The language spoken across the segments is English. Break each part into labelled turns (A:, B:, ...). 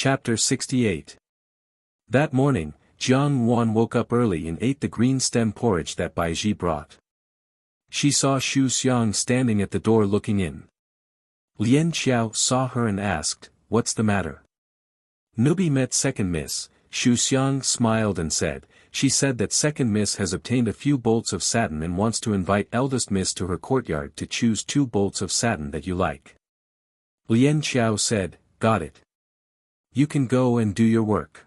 A: Chapter 68. That morning, Jiang Wan woke up early and ate the green stem porridge that Bai Ji brought. She saw Xu Xiang standing at the door looking in. Lian Xiao saw her and asked, "What's the matter?" Nubi met second miss. Xu Xiang smiled and said, "She said that second miss has obtained a few bolts of satin and wants to invite eldest miss to her courtyard to choose 2 bolts of satin that you like." Lian Xiao said, "Got it. You can go and do your work."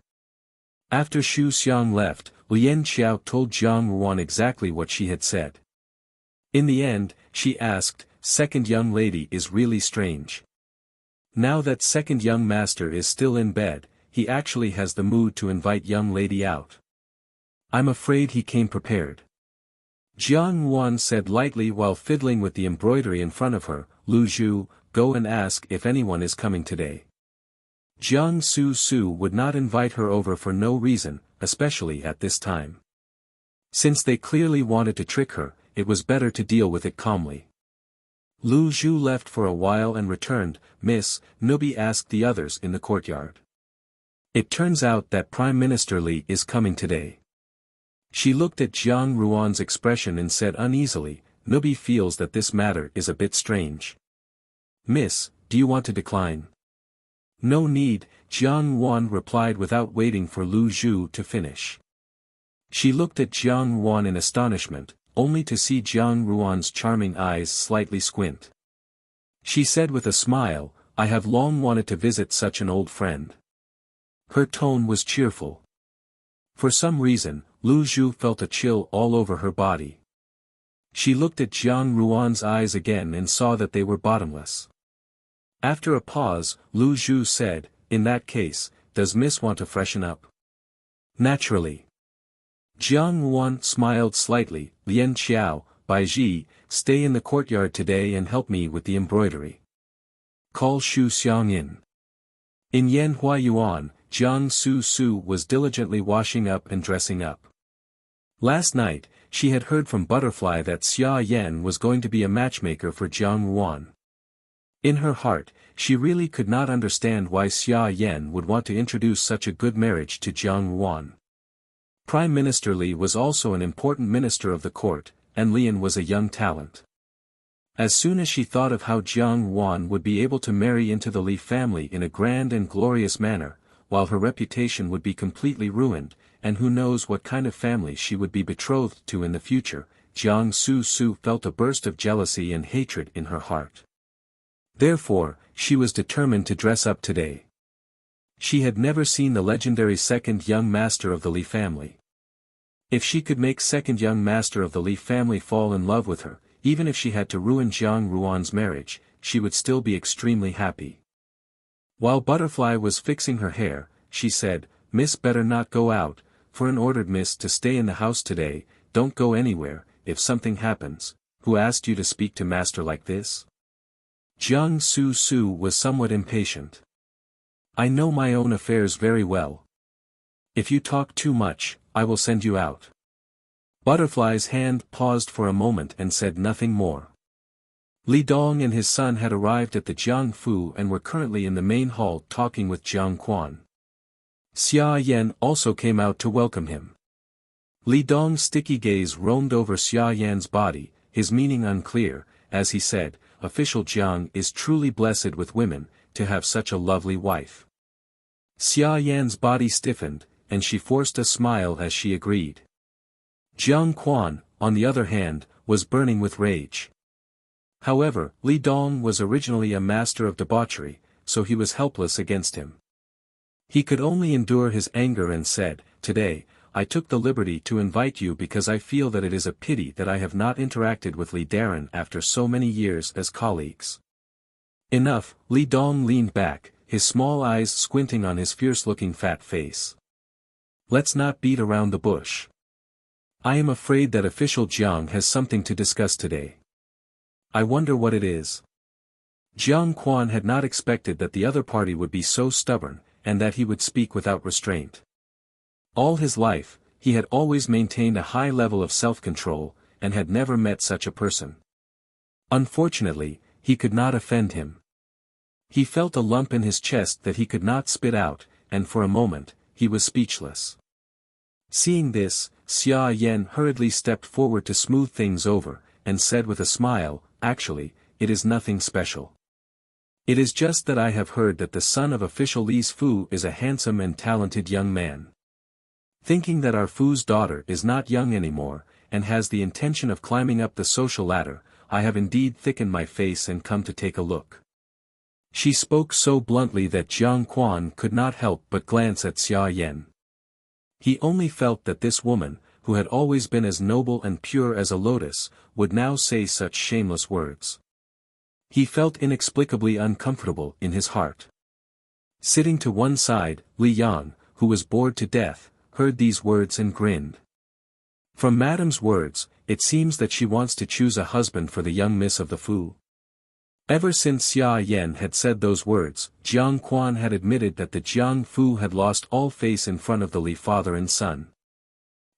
A: After Xu Xiang left, Lian Xiao told Jiang Wan exactly what she had said. In the end, she asked, "Second young lady is really strange. Now that second young master is still in bed, he actually has the mood to invite young lady out. I'm afraid he came prepared." Jiang Wan said lightly while fiddling with the embroidery in front of her, "Lu Zhu, go and ask if anyone is coming today." Jiang Su would not invite her over for no reason, especially at this time. Since they clearly wanted to trick her, it was better to deal with it calmly. Lu Zhu left for a while and returned. "Miss," Nubi asked the others in the courtyard. "It turns out that Prime Minister Li is coming today." She looked at Jiang Ruan's expression and said uneasily, "Nubi feels that this matter is a bit strange." "Miss, do you want to decline?" "No need," Jiang Wan replied without waiting for Lu Zhu to finish. She looked at Jiang Wan in astonishment, only to see Jiang Ruan's charming eyes slightly squint. She said with a smile, "I have long wanted to visit such an old friend." Her tone was cheerful. For some reason, Lu Zhu felt a chill all over her body. She looked at Jiang Ruan's eyes again and saw that they were bottomless. After a pause, Lu Zhu said, "In that case, does Miss want to freshen up?" "Naturally." Jiang Wan smiled slightly. "Lian Xiao, Bai Ji, stay in the courtyard today and help me with the embroidery. Call Xu Xiang in." In Yanhua Yuan, Jiang Su was diligently washing up and dressing up. Last night, she had heard from Butterfly that Xia Yan was going to be a matchmaker for Jiang Wan. In her heart, she really could not understand why Xia Yan would want to introduce such a good marriage to Jiang Wan. Prime Minister Li was also an important minister of the court, and Lian was a young talent. As soon as she thought of how Jiang Wan would be able to marry into the Li family in a grand and glorious manner, while her reputation would be completely ruined, and who knows what kind of family she would be betrothed to in the future, Jiang Su felt a burst of jealousy and hatred in her heart. Therefore, she was determined to dress up today. She had never seen the legendary second young master of the Li family. If she could make second young master of the Li family fall in love with her, even if she had to ruin Jiang Ruan's marriage, she would still be extremely happy. While Butterfly was fixing her hair, she said, "Miss better not go out, for an ordered Miss to stay in the house today. Don't go anywhere. If something happens, who asked you to speak to master like this?" Jiang Su was somewhat impatient. "I know my own affairs very well. If you talk too much, I will send you out." Butterfly's hand paused for a moment and said nothing more. Li Dong and his son had arrived at the Jiang Fu and were currently in the main hall talking with Jiang Quan. Xia Yan also came out to welcome him. Li Dong's sticky gaze roamed over Xia Yan's body, his meaning unclear, as he said, "Official Jiang is truly blessed with women, to have such a lovely wife." Xia Yan's body stiffened, and she forced a smile as she agreed. Jiang Quan, on the other hand, was burning with rage. However, Li Dong was originally a master of debauchery, so he was helpless against him. He could only endure his anger and said, "Today, I took the liberty to invite you because I feel that it is a pity that I have not interacted with Li Darren after so many years as colleagues." Enough, Li Dong leaned back, his small eyes squinting on his fierce-looking fat face. "Let's not beat around the bush. I am afraid that official Jiang has something to discuss today. I wonder what it is." Jiang Quan had not expected that the other party would be so stubborn, and that he would speak without restraint. All his life, he had always maintained a high level of self-control, and had never met such a person. Unfortunately, he could not offend him. He felt a lump in his chest that he could not spit out, and for a moment, he was speechless. Seeing this, Xia Yan hurriedly stepped forward to smooth things over, and said with a smile, "Actually, it is nothing special. It is just that I have heard that the son of official Li's Fu is a handsome and talented young man. Thinking that our Fu's daughter is not young anymore, and has the intention of climbing up the social ladder, I have indeed thickened my face and come to take a look." She spoke so bluntly that Jiang Quan could not help but glance at Xia Yan. He only felt that this woman, who had always been as noble and pure as a lotus, would now say such shameless words. He felt inexplicably uncomfortable in his heart. Sitting to one side, Li Yang, who was bored to death, heard these words and grinned. From Madame's words, it seems that she wants to choose a husband for the young miss of the Fu. Ever since Xia Yan had said those words, Jiang Quan had admitted that the Jiang Fu had lost all face in front of the Li father and son.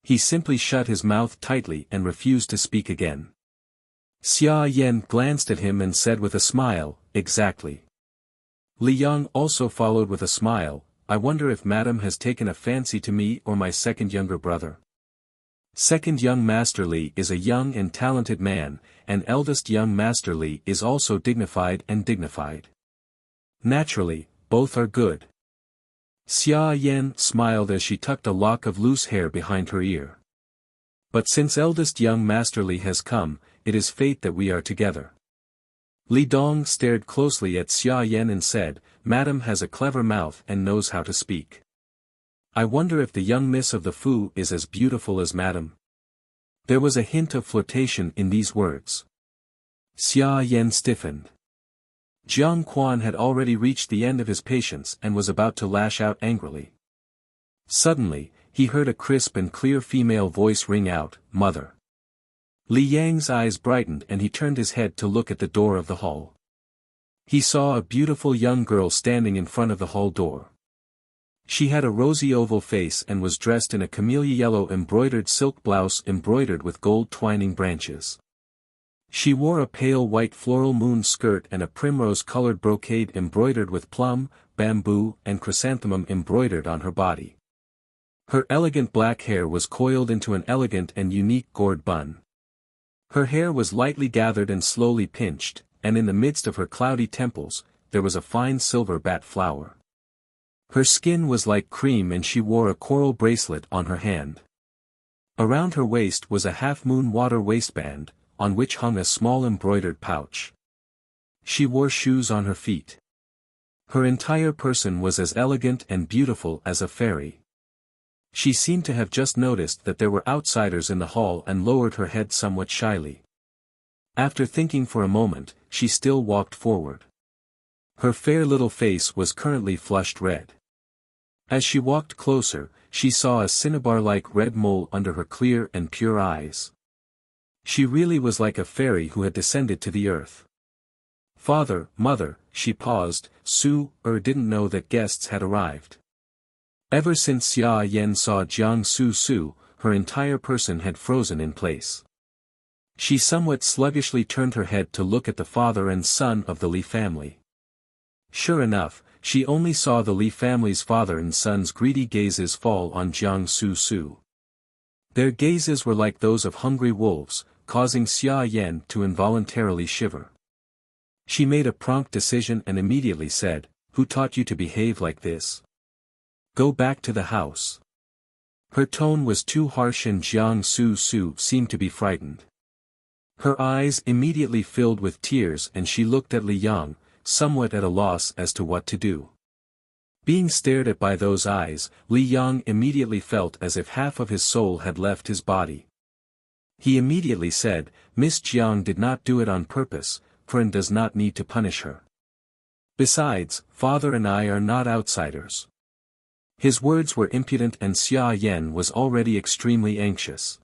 A: He simply shut his mouth tightly and refused to speak again. Xia Yan glanced at him and said with a smile, "Exactly." Li Yang also followed with a smile, "I wonder if Madame has taken a fancy to me or my second younger brother." Second young Master Li is a young and talented man, and eldest young Master Li is also dignified and dignified. Naturally, both are good. Xia Yan smiled as she tucked a lock of loose hair behind her ear. But since eldest young Master Li has come, it is fate that we are together. Li Dong stared closely at Xia Yan and said, "Madame has a clever mouth and knows how to speak. I wonder if the young miss of the Fu is as beautiful as Madame." There was a hint of flirtation in these words. Xia Yan stiffened. Jiang Quan had already reached the end of his patience and was about to lash out angrily. Suddenly, he heard a crisp and clear female voice ring out, "Mother." Li Yang's eyes brightened and he turned his head to look at the door of the hall. He saw a beautiful young girl standing in front of the hall door. She had a rosy oval face and was dressed in a camellia yellow embroidered silk blouse embroidered with gold twining branches. She wore a pale white floral moon skirt and a primrose-colored brocade embroidered with plum, bamboo, and chrysanthemum embroidered on her body. Her elegant black hair was coiled into an elegant and unique gourd bun. Her hair was lightly gathered and slowly pinched, and in the midst of her cloudy temples, there was a fine silver bat flower. Her skin was like cream and she wore a coral bracelet on her hand. Around her waist was a half-moon water waistband, on which hung a small embroidered pouch. She wore shoes on her feet. Her entire person was as elegant and beautiful as a fairy. She seemed to have just noticed that there were outsiders in the hall and lowered her head somewhat shyly. After thinking for a moment, she still walked forward. Her fair little face was currently flushed red. As she walked closer, she saw a cinnabar-like red mole under her clear and pure eyes. She really was like a fairy who had descended to the earth. "Father, mother," she paused, didn't know that guests had arrived. Ever since Xia Yan saw Jiang Su, her entire person had frozen in place. She somewhat sluggishly turned her head to look at the father and son of the Li family. Sure enough, she only saw the Li family's father and son's greedy gazes fall on Jiang Su. Their gazes were like those of hungry wolves, causing Xia Yan to involuntarily shiver. She made a prompt decision and immediately said, "Who taught you to behave like this? Go back to the house." Her tone was too harsh and Jiang Su seemed to be frightened. Her eyes immediately filled with tears and she looked at Li Yang, somewhat at a loss as to what to do. Being stared at by those eyes, Li Yang immediately felt as if half of his soul had left his body. He immediately said, "Miss Jiang did not do it on purpose, Prin does not need to punish her. Besides, father and I are not outsiders." His words were impudent and Xia Yan was already extremely anxious.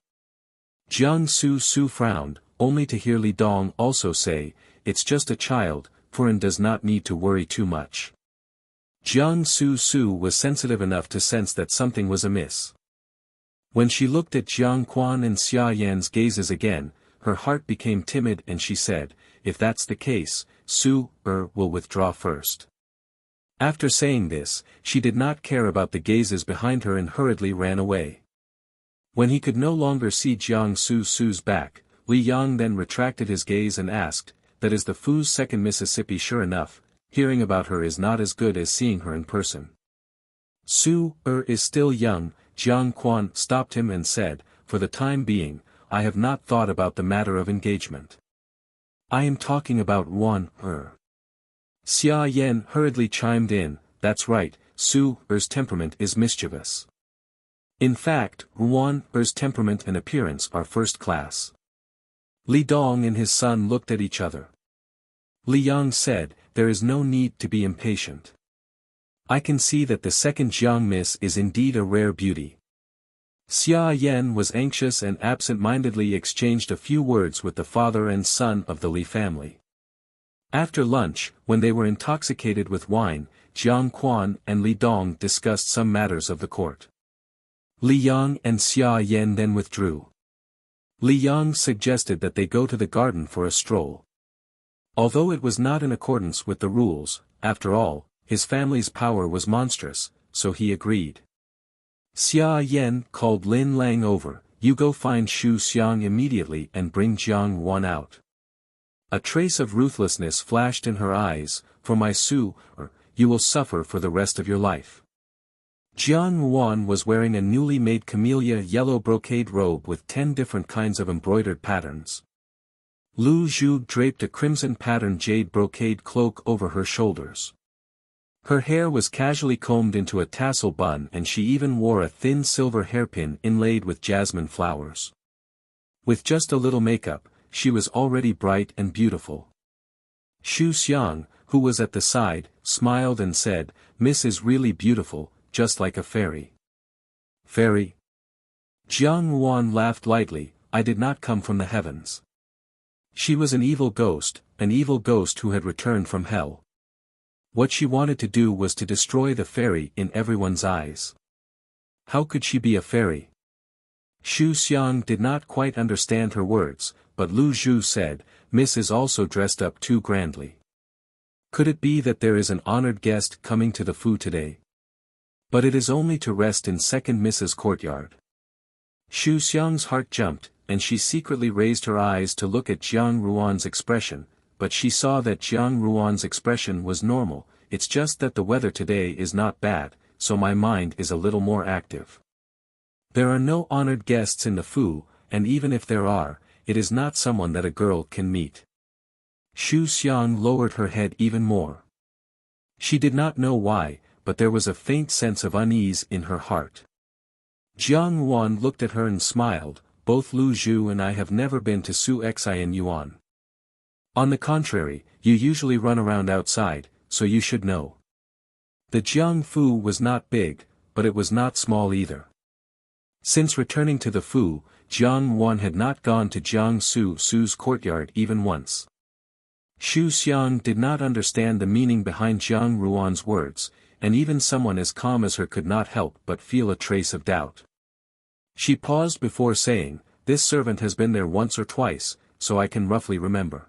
A: Jiang Su frowned, only to hear Li Dong also say, "It's just a child, Prin does not need to worry too much." Jiang Su was sensitive enough to sense that something was amiss. When she looked at Jiang Quan and Xia Yan's gazes again, her heart became timid and she said, "If that's the case, will withdraw first. After saying this, she did not care about the gazes behind her and hurriedly ran away. When he could no longer see Jiang Su's back, Li Yang then retracted his gaze and asked, "That is the Fu's second Mississippi sure enough, hearing about her is not as good as seeing her in person." "Su is still young," Jiang Quan stopped him and said, "For the time being, I have not thought about the matter of engagement. I am talking about Wan Xia Yan hurriedly chimed in, "That's right, Su's temperament is mischievous. In fact, Wan's temperament and appearance are first class." Li Dong and his son looked at each other. Li Yang said, "There is no need to be impatient. I can see that the second Jiang Miss is indeed a rare beauty." Xia Yan was anxious and absent-mindedly exchanged a few words with the father and son of the Li family. After lunch, when they were intoxicated with wine, Jiang Quan and Li Dong discussed some matters of the court. Li Yang and Xia Yan then withdrew. Li Yang suggested that they go to the garden for a stroll. Although it was not in accordance with the rules, after all, his family's power was monstrous, so he agreed. Xia Yan called Lin Lang over, "You go find Shu Xiang immediately and bring Jiang Wan out." A trace of ruthlessness flashed in her eyes, "For my Su, you will suffer for the rest of your life." Jiang Wan was wearing a newly made camellia yellow brocade robe with 10 different kinds of embroidered patterns. Lu Zhu draped a crimson patterned jade brocade cloak over her shoulders. Her hair was casually combed into a tassel bun and she even wore a thin silver hairpin inlaid with jasmine flowers. With just a little makeup, she was already bright and beautiful. Shu Xiang, who was at the side, smiled and said, "Miss is really beautiful, just like a fairy." "Fairy?" Jiang Wan laughed lightly, "I did not come from the heavens. She was an evil ghost who had returned from hell. What she wanted to do was to destroy the fairy in everyone's eyes. How could she be a fairy?" Shu Xiang did not quite understand her words, but Lu Zhu said, "Miss is also dressed up too grandly. Could it be that there is an honored guest coming to the Fu today? But it is only to rest in second Miss's courtyard." Shu Xiang's heart jumped, and she secretly raised her eyes to look at Jiang Ruan's expression, but she saw that Jiang Ruan's expression was normal. "It's just that the weather today is not bad, so my mind is a little more active. There are no honored guests in the Fu, and even if there are, it is not someone that a girl can meet." Shu Xiang lowered her head even more. She did not know why, but there was a faint sense of unease in her heart. Jiang Wan looked at her and smiled, "Both Lu Zhu and I have never been to Su Xian Yuan. On the contrary, you usually run around outside, so you should know." The Jiang Fu was not big, but it was not small either. Since returning to the Fu, Jiang Wan had not gone to Jiang Su's courtyard even once. Shu Xiang did not understand the meaning behind Jiang Ruan's words, and even someone as calm as her could not help but feel a trace of doubt. She paused before saying, "This servant has been there once or twice, so I can roughly remember."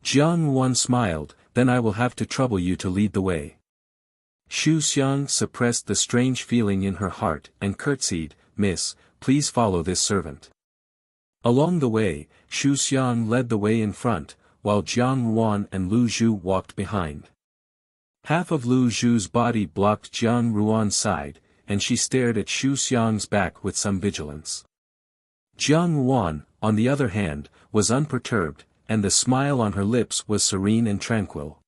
A: Jiang Wan smiled, "Then I will have to trouble you to lead the way." Shu Xiang suppressed the strange feeling in her heart and curtsied, "Miss, please follow this servant." Along the way, Shu Xiang led the way in front, while Jiang Wan and Lu Zhu walked behind. Half of Lu Zhu's body blocked Jiang Ruan's side, and she stared at Shu Xiang's back with some vigilance. Jiang Wan, on the other hand, was unperturbed, and the smile on her lips was serene and tranquil.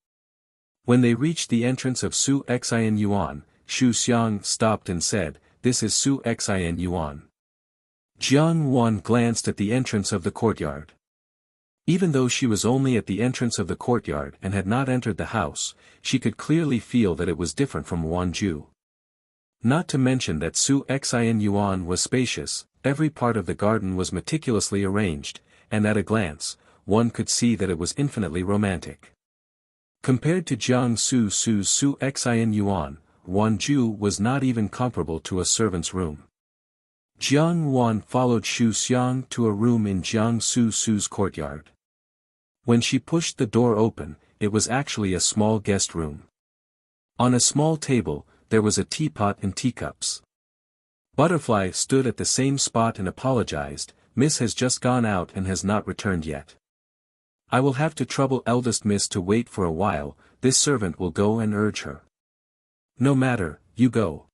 A: When they reached the entrance of Su Xian Yuan, Shu Xiang stopped and said, "This is Su Xian Yuan." Jiang Wan glanced at the entrance of the courtyard. Even though she was only at the entrance of the courtyard and had not entered the house, she could clearly feel that it was different from Wanju. Not to mention that Su Xian Yuan was spacious, every part of the garden was meticulously arranged, and at a glance, one could see that it was infinitely romantic. Compared to Jiang Su's Su Xian Yuan, Wanju was not even comparable to a servant's room. Jiang Wan followed Shu Xiang to a room in Jiang Su's courtyard. When she pushed the door open, it was actually a small guest room. On a small table, there was a teapot and teacups. Butterfly stood at the same spot and apologized, "Miss has just gone out and has not returned yet. I will have to trouble eldest miss to wait for a while, this servant will go and urge her." "No matter, you go."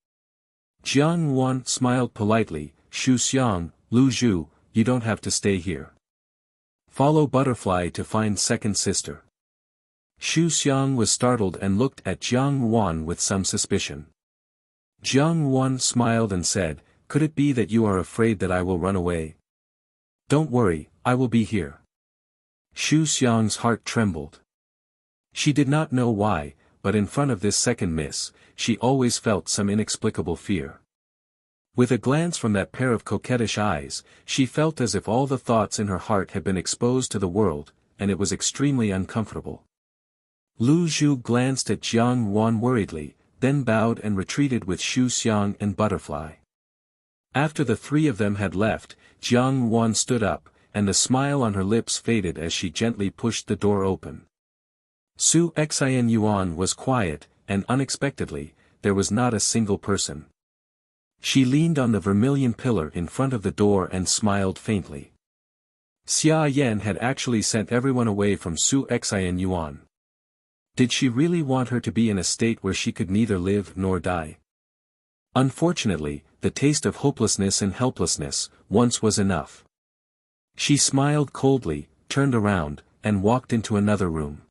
A: Jiang Wan smiled politely, "Shu Xiang, Lu Zhu, you don't have to stay here. Follow Butterfly to find second sister." Shu Xiang was startled and looked at Jiang Wan with some suspicion. Jiang Wan smiled and said, "Could it be that you are afraid that I will run away?" "Don't worry, I will be here." Shu Xiang's heart trembled. She did not know why, but in front of this second miss, she always felt some inexplicable fear. With a glance from that pair of coquettish eyes, she felt as if all the thoughts in her heart had been exposed to the world, and it was extremely uncomfortable. Lu Zhu glanced at Jiang Wan worriedly, then bowed and retreated with Shu Xiang and Butterfly. After the three of them had left, Jiang Wan stood up, and the smile on her lips faded as she gently pushed the door open. Su Xin Yuan was quiet, and unexpectedly, there was not a single person. She leaned on the vermilion pillar in front of the door and smiled faintly. Xia Yan had actually sent everyone away from Su Xin Yuan. Did she really want her to be in a state where she could neither live nor die? Unfortunately, the taste of hopelessness and helplessness, once was enough. She smiled coldly, turned around, and walked into another room.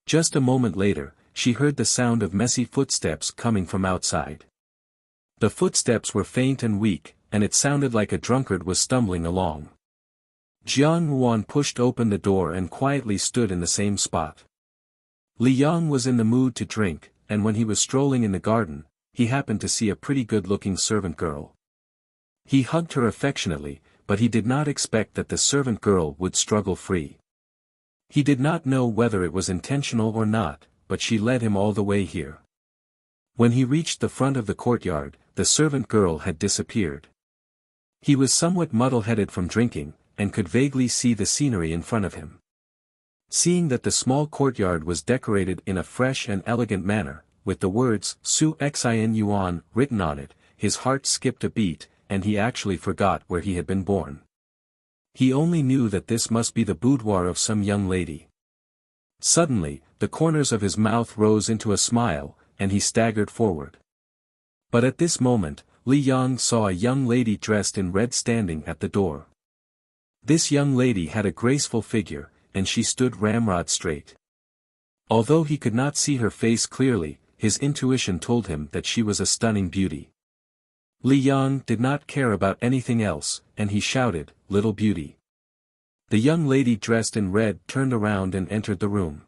A: Just a moment later, she heard the sound of messy footsteps coming from outside. The footsteps were faint and weak, and it sounded like a drunkard was stumbling along. Jiang Wan pushed open the door and quietly stood in the same spot. Li Yang was in the mood to drink, and when he was strolling in the garden, he happened to see a pretty good-looking servant girl. He hugged her affectionately, but he did not expect that the servant girl would struggle free. He did not know whether it was intentional or not, but she led him all the way here. When he reached the front of the courtyard, the servant girl had disappeared. He was somewhat muddle-headed from drinking, and could vaguely see the scenery in front of him. Seeing that the small courtyard was decorated in a fresh and elegant manner, with the words Su Xin Yuan written on it, his heart skipped a beat, and he actually forgot where he had been born. He only knew that this must be the boudoir of some young lady. Suddenly, the corners of his mouth rose into a smile, and he staggered forward. But at this moment, Li Yang saw a young lady dressed in red standing at the door. This young lady had a graceful figure, and she stood ramrod straight. Although he could not see her face clearly, his intuition told him that she was a stunning beauty. Li Yang did not care about anything else, and he shouted, "Little beauty." The young lady dressed in red turned around and entered the room.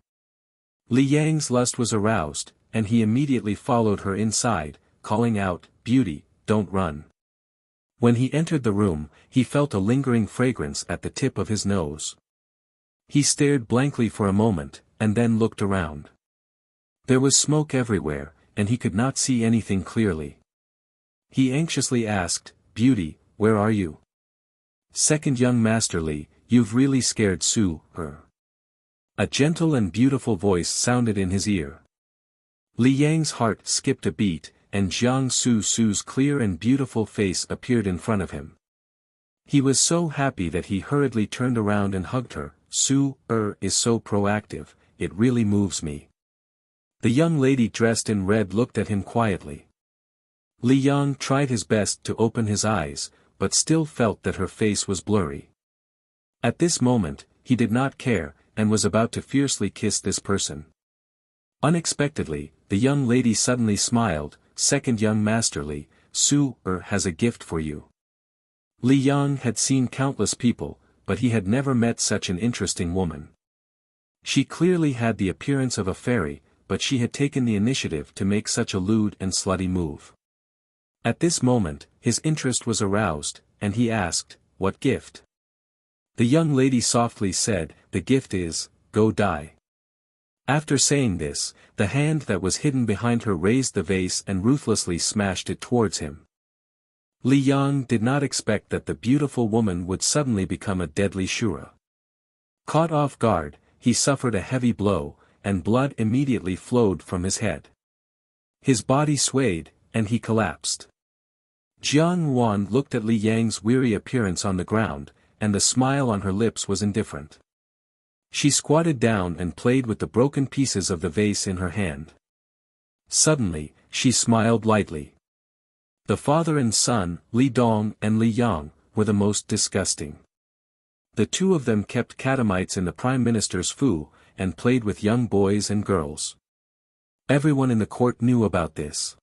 A: Li Yang's lust was aroused, and he immediately followed her inside, calling out, "Beauty, don't run." When he entered the room, he felt a lingering fragrance at the tip of his nose. He stared blankly for a moment, and then looked around. There was smoke everywhere, and he could not see anything clearly. He anxiously asked, "Beauty, where are you?" "Second young master Li, you've really scared Su, her." A gentle and beautiful voice sounded in his ear. Li Yang's heart skipped a beat, and Jiang Su's clear and beautiful face appeared in front of him. He was so happy that he hurriedly turned around and hugged her. "Su, is so proactive, it really moves me." The young lady dressed in red looked at him quietly. Li Yang tried his best to open his eyes, but still felt that her face was blurry. At this moment, he did not care, and was about to fiercely kiss this person. Unexpectedly, the young lady suddenly smiled, "Second young master Li, Su has a gift for you." Li Yang had seen countless people, but he had never met such an interesting woman. She clearly had the appearance of a fairy, but she had taken the initiative to make such a lewd and slutty move. At this moment, his interest was aroused, and he asked, "What gift?" The young lady softly said, "The gift is, go die." After saying this, the hand that was hidden behind her raised the vase and ruthlessly smashed it towards him. Li Yang did not expect that the beautiful woman would suddenly become a deadly shura. Caught off guard, he suffered a heavy blow, and blood immediately flowed from his head. His body swayed, and he collapsed. Jiang Yuan looked at Li Yang's weary appearance on the ground, and the smile on her lips was indifferent. She squatted down and played with the broken pieces of the vase in her hand. Suddenly, she smiled lightly. The father and son, Li Dong and Li Yang, were the most disgusting. The two of them kept catamites in the Prime Minister's fu, and played with young boys and girls. Everyone in the court knew about this.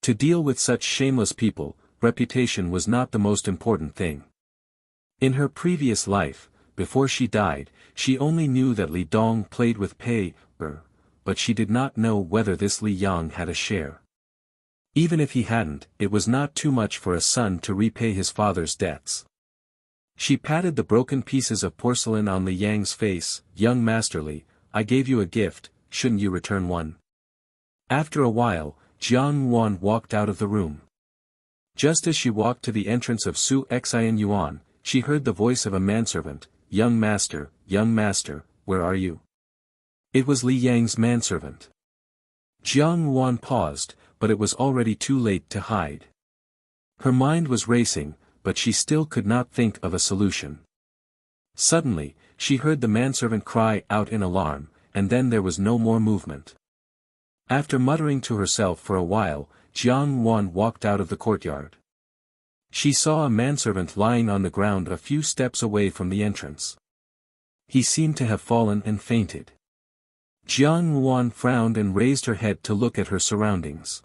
A: To deal with such shameless people, reputation was not the most important thing. In her previous life, before she died, she only knew that Li Dong played with Pei Er, but she did not know whether this Li Yang had a share. Even if he hadn't, it was not too much for a son to repay his father's debts. She patted the broken pieces of porcelain on Li Yang's face. "Young Master Li, I gave you a gift, shouldn't you return one?" After a while, Jiang Yuan walked out of the room. Just as she walked to the entrance of Su Xian Yuan, she heard the voice of a manservant. Young Master, where are you?" It was Li Yang's manservant. Jiang Yuan paused, but it was already too late to hide. Her mind was racing, but she still could not think of a solution. Suddenly, she heard the manservant cry out in alarm, and then there was no more movement. After muttering to herself for a while, Jiang Yuan walked out of the courtyard. She saw a manservant lying on the ground a few steps away from the entrance. He seemed to have fallen and fainted. Jiang Yuan frowned and raised her head to look at her surroundings.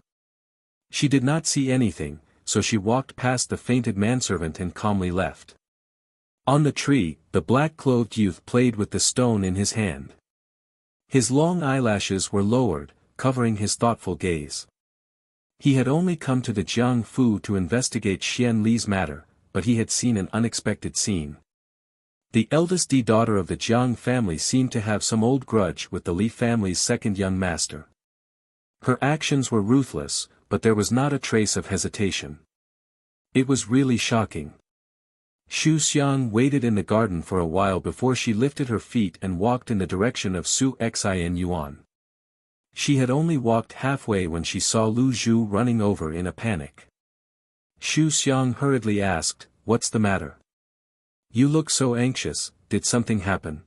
A: She did not see anything, so she walked past the fainted manservant and calmly left. On the tree, the black-clothed youth played with the stone in his hand. His long eyelashes were lowered, covering his thoughtful gaze. He had only come to the Jiang Fu to investigate Xian Li's matter, but he had seen an unexpected scene. The eldest daughter of the Jiang family seemed to have some old grudge with the Li family's second young master. Her actions were ruthless, but there was not a trace of hesitation. It was really shocking. Xu Xiang waited in the garden for a while before she lifted her feet and walked in the direction of Su Xian Yuan. She had only walked halfway when she saw Lu Zhu running over in a panic. Xu Xiang hurriedly asked, "What's the matter? You look so anxious, did something happen?"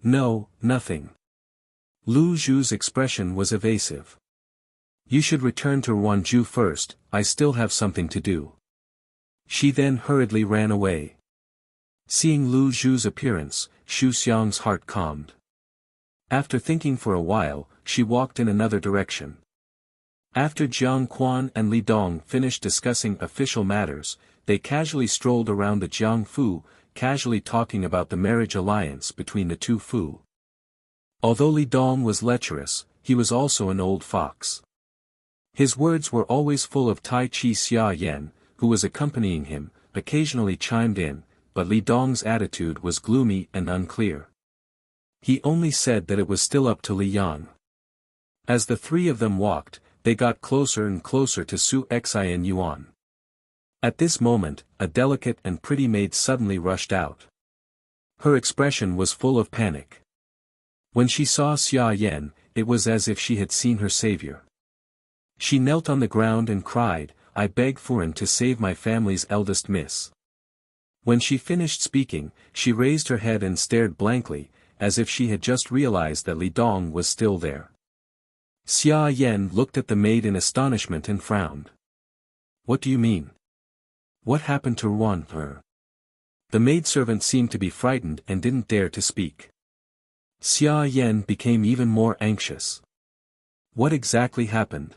A: "No, nothing." Lu Zhu's expression was evasive. "You should return to Ruanzhou first, I still have something to do." She then hurriedly ran away. Seeing Lu Zhu's appearance, Xu Xiang's heart calmed. After thinking for a while, she walked in another direction. After Jiang Quan and Li Dong finished discussing official matters, they casually strolled around the Jiang Fu, casually talking about the marriage alliance between the two Fu. Although Li Dong was lecherous, he was also an old fox. His words were always full of Tai Chi. Xia Yan, who was accompanying him, occasionally chimed in, but Li Dong's attitude was gloomy and unclear. He only said that it was still up to Li Yang. As the three of them walked, they got closer and closer to Su Xian Yuan. At this moment, a delicate and pretty maid suddenly rushed out. Her expression was full of panic. When she saw Xia Yan, it was as if she had seen her savior. She knelt on the ground and cried, "I beg Furen to save my family's eldest miss." When she finished speaking, she raised her head and stared blankly, as if she had just realized that Li Dong was still there. Xia Yan looked at the maid in astonishment and frowned. "What do you mean? What happened to Ruan? The maidservant seemed to be frightened and didn't dare to speak. Xia Yan became even more anxious. What exactly happened?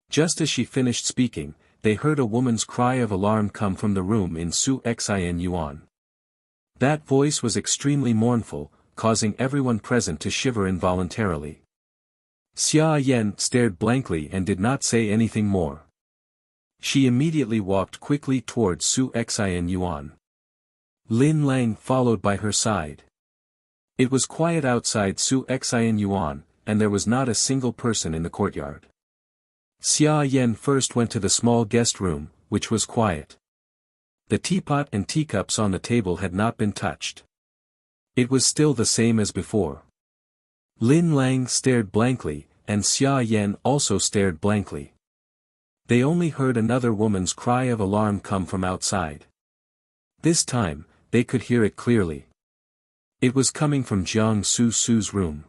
A: Just as she finished speaking, they heard a woman's cry of alarm come from the room in Su Xian Yuan. That voice was extremely mournful, causing everyone present to shiver involuntarily. Xia Yan stared blankly and did not say anything more. She immediately walked quickly towards Su Xian Yuan. Lin Lang followed by her side. It was quiet outside Su Xian Yuan, and there was not a single person in the courtyard. Xia Yan first went to the small guest room, which was quiet. The teapot and teacups on the table had not been touched. It was still the same as before. Lin Lang stared blankly, and Xia Yan also stared blankly. They only heard another woman's cry of alarm come from outside. This time, they could hear it clearly. It was coming from Jiang Su's room.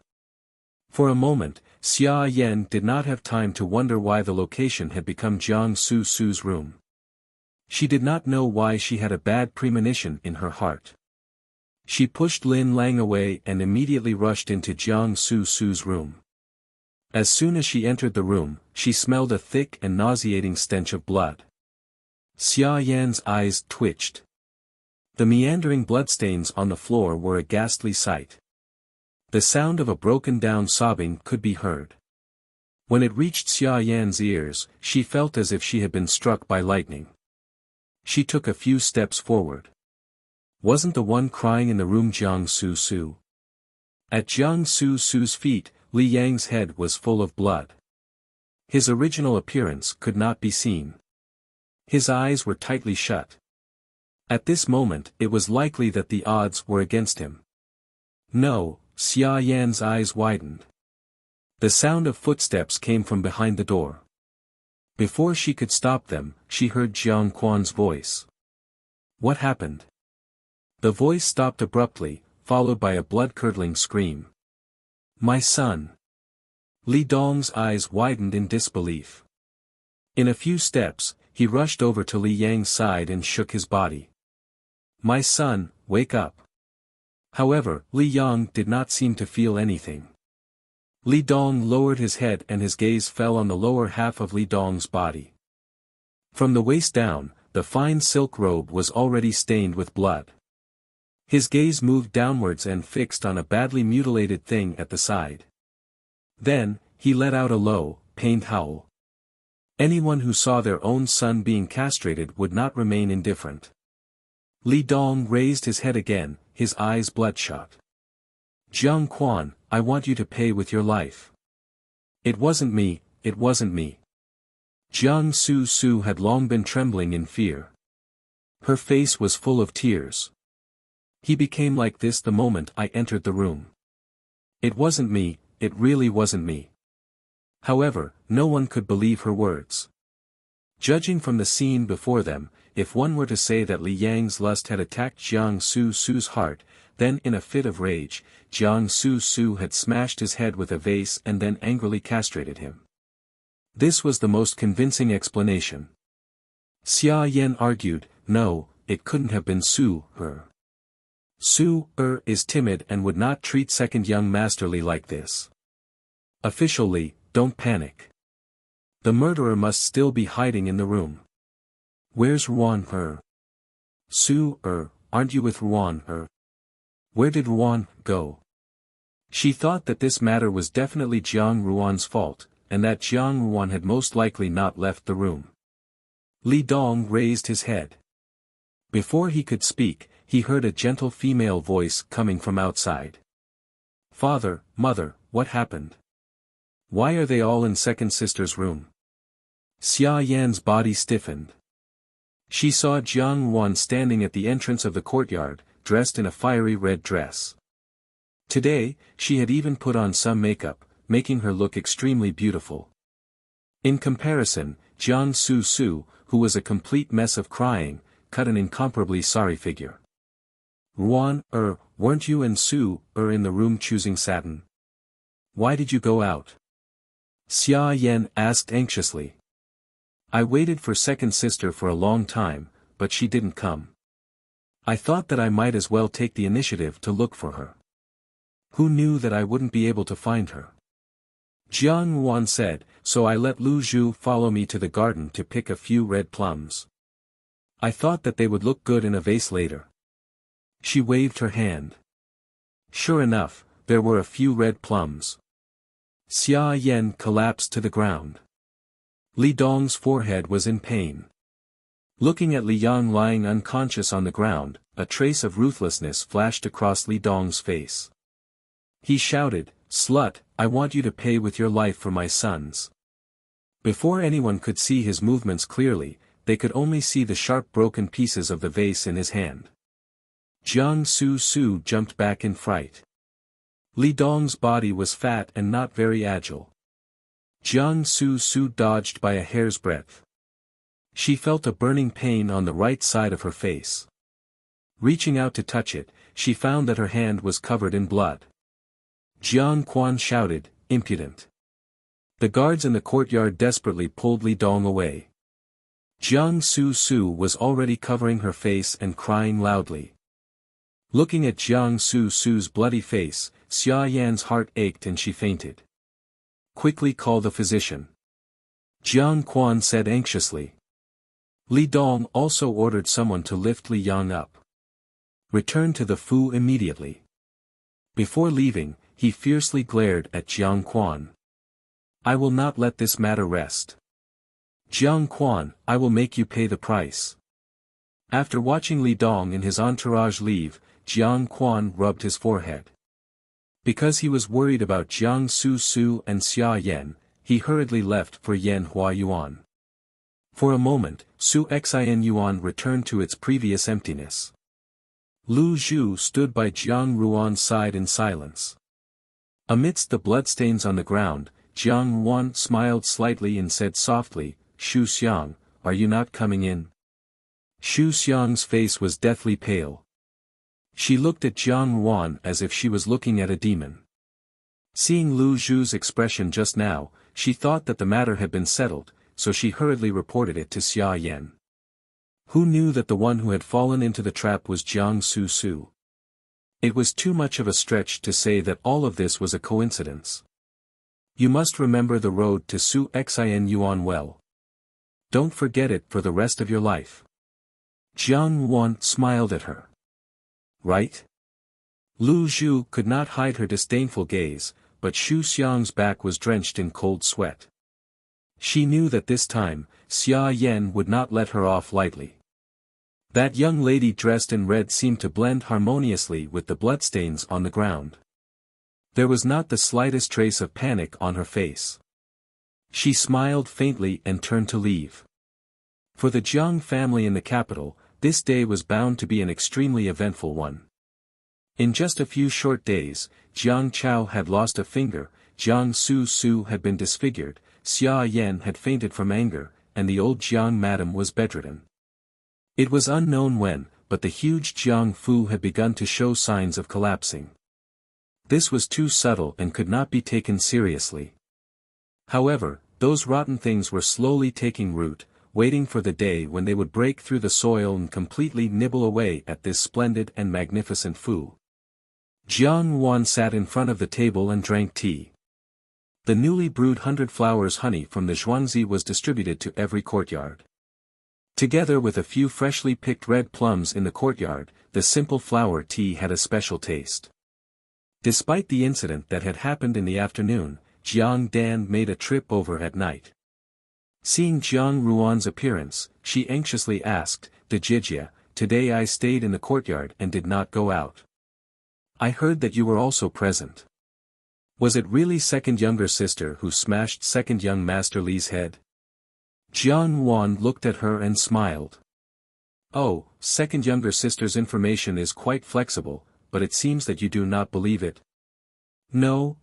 A: For a moment, Xia Yan did not have time to wonder why the location had become Jiang Su's room. She did not know why she had a bad premonition in her heart. She pushed Lin Lang away and immediately rushed into Jiang Su's room. As soon as she entered the room, she smelled a thick and nauseating stench of blood. Xia Yan's eyes twitched. The meandering bloodstains on the floor were a ghastly sight. The sound of a broken-down sobbing could be heard. When it reached Xia Yan's ears, she felt as if she had been struck by lightning. She took a few steps forward. Wasn't the one crying in the room Jiang Su? At Jiang Su's feet, Li Yang's head was full of blood. His original appearance could not be seen. His eyes were tightly shut. At this moment it was likely that the odds were against him. No, Xia Yan's eyes widened. The sound of footsteps came from behind the door. Before she could stop them, she heard Jiang Quan's voice. What happened? The voice stopped abruptly, followed by a blood-curdling scream. My son. Li Dong's eyes widened in disbelief. In a few steps, he rushed over to Li Yang's side and shook his body. My son, wake up. However, Li Yang did not seem to feel anything. Li Dong lowered his head and his gaze fell on the lower half of Li Dong's body. From the waist down, the fine silk robe was already stained with blood. His gaze moved downwards and fixed on a badly mutilated thing at the side. Then, he let out a low, pained howl. Anyone who saw their own son being castrated would not remain indifferent. Li Dong raised his head again, his eyes bloodshot. Jiang Quan, I want you to pay with your life. It wasn't me, it wasn't me. Jiang Su had long been trembling in fear. Her face was full of tears. He became like this the moment I entered the room. It wasn't me, it really wasn't me. However, no one could believe her words. Judging from the scene before them, if one were to say that Li Yang's lust had attacked Jiang Su's heart, then in a fit of rage, Jiang Su had smashed his head with a vase and then angrily castrated him. This was the most convincing explanation. Xia Yan argued, no, it couldn't have been her. Is timid and would not treat second young masterly like this. Officially, don't panic. The murderer must still be hiding in the room. Where's Ruan? Aren't you with Ruan? Where did Ruan go? She thought that this matter was definitely Jiang Ruan's fault, and that Jiang Ruan had most likely not left the room. Li Dong raised his head. Before he could speak, he heard a gentle female voice coming from outside. Father, mother, what happened? Why are they all in second sister's room? Xia Yan's body stiffened. She saw Jiang Ruan standing at the entrance of the courtyard, dressed in a fiery red dress. Today, she had even put on some makeup, making her look extremely beautiful. In comparison, Jiang Su, who was a complete mess of crying, cut an incomparably sorry figure. Ruan, weren't you and Su, in the room choosing satin? Why did you go out? Xia Yan asked anxiously. I waited for second sister for a long time, but she didn't come. I thought that I might as well take the initiative to look for her. Who knew that I wouldn't be able to find her? Jiang Ruan said, so I let Lu Zhu follow me to the garden to pick a few red plums. I thought that they would look good in a vase later. She waved her hand. Sure enough, there were a few red plums. Xia Yan collapsed to the ground. Li Dong's forehead was in pain. Looking at Li Yang lying unconscious on the ground, a trace of ruthlessness flashed across Li Dong's face. He shouted, Slut, I want you to pay with your life for my sons. Before anyone could see his movements clearly, they could only see the sharp broken pieces of the vase in his hand. Jiang Su jumped back in fright. Li Dong's body was fat and not very agile. Jiang Su dodged by a hair's breadth. She felt a burning pain on the right side of her face. Reaching out to touch it, she found that her hand was covered in blood. Jiang Quan shouted, "Impudent!" The guards in the courtyard desperately pulled Li Dong away. Jiang Su was already covering her face and crying loudly. Looking at Jiang Su's bloody face, Xia Yan's heart ached and she fainted. "Quickly call the physician," Jiang Quan said anxiously. Li Dong also ordered someone to lift Li Yang up. "Return to the Fu immediately." Before leaving, he fiercely glared at Jiang Quan. "I will not let this matter rest. Jiang Quan, I will make you pay the price." After watching Li Dong and his entourage leave, Jiang Quan rubbed his forehead. Because he was worried about Jiang Su and Xia Yan, he hurriedly left for Yanhua Yuan. For a moment, Su Xin Yuan returned to its previous emptiness. Lu Zhu stood by Jiang Ruan's side in silence. Amidst the bloodstains on the ground, Jiang Wan smiled slightly and said softly, "Xu Xiang, are you not coming in?" Xu Xiang's face was deathly pale. She looked at Jiang Wan as if she was looking at a demon. Seeing Lu Zhu's expression just now, she thought that the matter had been settled, so she hurriedly reported it to Xia Yan. Who knew that the one who had fallen into the trap was Jiang Su? It was too much of a stretch to say that all of this was a coincidence. You must remember the road to Su Xin Yuan well. Don't forget it for the rest of your life. Jiang Wan smiled at her. Right? Lu Zhu could not hide her disdainful gaze, but Xu Xiang's back was drenched in cold sweat. She knew that this time, Xia Yan would not let her off lightly. That young lady dressed in red seemed to blend harmoniously with the bloodstains on the ground. There was not the slightest trace of panic on her face. She smiled faintly and turned to leave. For the Jiang family in the capital, this day was bound to be an extremely eventful one. In just a few short days, Jiang Chao had lost a finger, Jiang Su had been disfigured, Xia Yan had fainted from anger, and the old Jiang madam was bedridden. It was unknown when, but the huge Jiang Fu had begun to show signs of collapsing. This was too subtle and could not be taken seriously. However, those rotten things were slowly taking root, waiting for the day when they would break through the soil and completely nibble away at this splendid and magnificent Fu. Jiang Wan sat in front of the table and drank tea. The newly brewed 100 flowers honey from the Zhuangzi was distributed to every courtyard. Together with a few freshly picked red plums in the courtyard, the simple flower tea had a special taste. Despite the incident that had happened in the afternoon, Jiang Dan made a trip over at night. Seeing Jiang Ruan's appearance, she anxiously asked, "Dejijia, today I stayed in the courtyard and did not go out. I heard that you were also present. Was it really second younger sister who smashed second young master Li's head?" Jiang Wan looked at her and smiled. "Oh, second younger sister's information is quite flexible, but it seems that you do not believe it." No,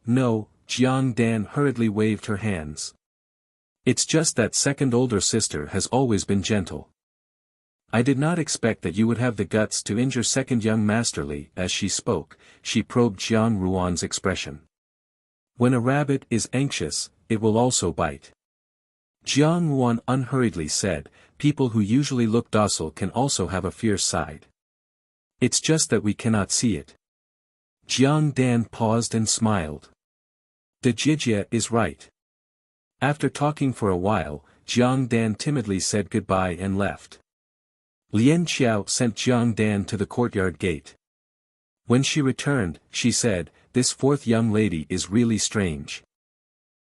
A: Jiang Dan hurriedly waved her hands. "It's just that second older sister has always been gentle. I did not expect that you would have the guts to injure second young master Li." As she spoke, she probed Jiang Ruan's expression. "When a rabbit is anxious, it will also bite." Jiang Wan unhurriedly said, "People who usually look docile can also have a fierce side. It's just that we cannot see it." Jiang Dan paused and smiled. "Dejijia is right." After talking for a while, Jiang Dan timidly said goodbye and left. Lian Xiao sent Jiang Dan to the courtyard gate. When she returned, she said, "This fourth young lady is really strange.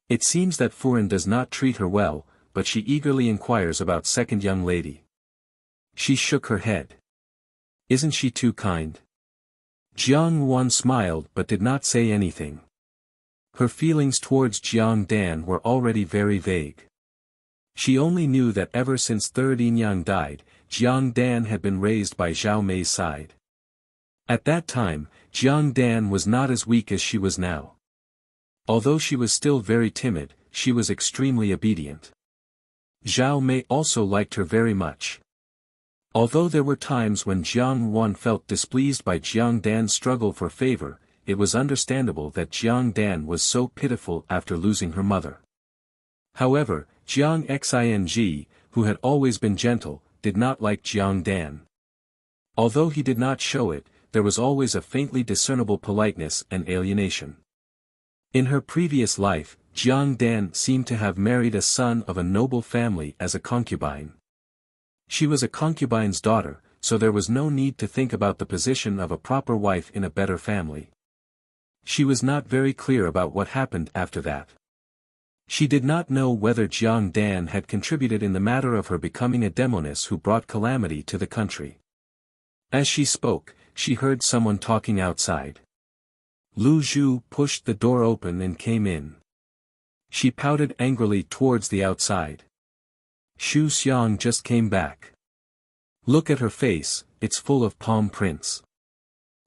A: It seems that Furen does not treat her well, but she eagerly inquires about second young lady." She shook her head. "Isn't she too kind?" Jiang Wan smiled but did not say anything. Her feelings towards Jiang Dan were already very vague. She only knew that ever since third Yin Yang died, Jiang Dan had been raised by Zhao Mei's side. At that time, Jiang Dan was not as weak as she was now. Although she was still very timid, she was extremely obedient. Zhao Mei also liked her very much. Although there were times when Jiang Wan felt displeased by Jiang Dan's struggle for favor, it was understandable that Jiang Dan was so pitiful after losing her mother. However, Jiang Xing, who had always been gentle, did not like Jiang Dan. Although he did not show it, there was always a faintly discernible politeness and alienation. In her previous life, Jiang Dan seemed to have married a son of a noble family as a concubine. She was a concubine's daughter, so there was no need to think about the position of a proper wife in a better family. She was not very clear about what happened after that. She did not know whether Jiang Dan had contributed in the matter of her becoming a demoness who brought calamity to the country. As she spoke, she heard someone talking outside. Lu Zhu pushed the door open and came in. She pouted angrily towards the outside. Xu Xiang just came back. Look at her face, it's full of palm prints.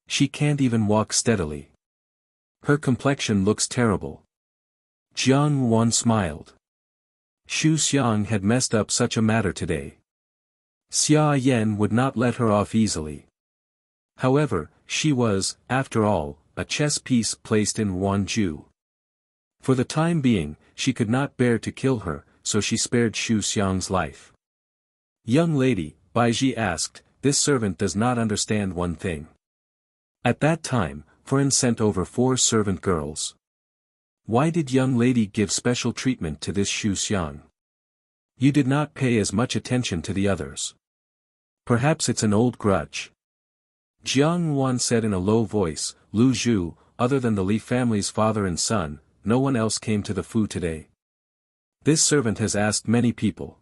A: She can't even walk steadily. Her complexion looks terrible. Jiang Wan smiled. Xu Xiang had messed up such a matter today. Xia Yan would not let her off easily. However, she was, after all, a chess piece placed in Wanju. For the time being, she could not bear to kill her, so she spared Xu Xiang's life. Young lady, Baiji asked, this servant does not understand one thing. At that time, Furan sent over 4 servant girls. Why did young lady give special treatment to this Xu Xiang? You did not pay as much attention to the others. Perhaps it's an old grudge. Jiang Wan said in a low voice, Lu Zhu, other than the Li family's father and son, no one else came to the Fu today. This servant has asked many people.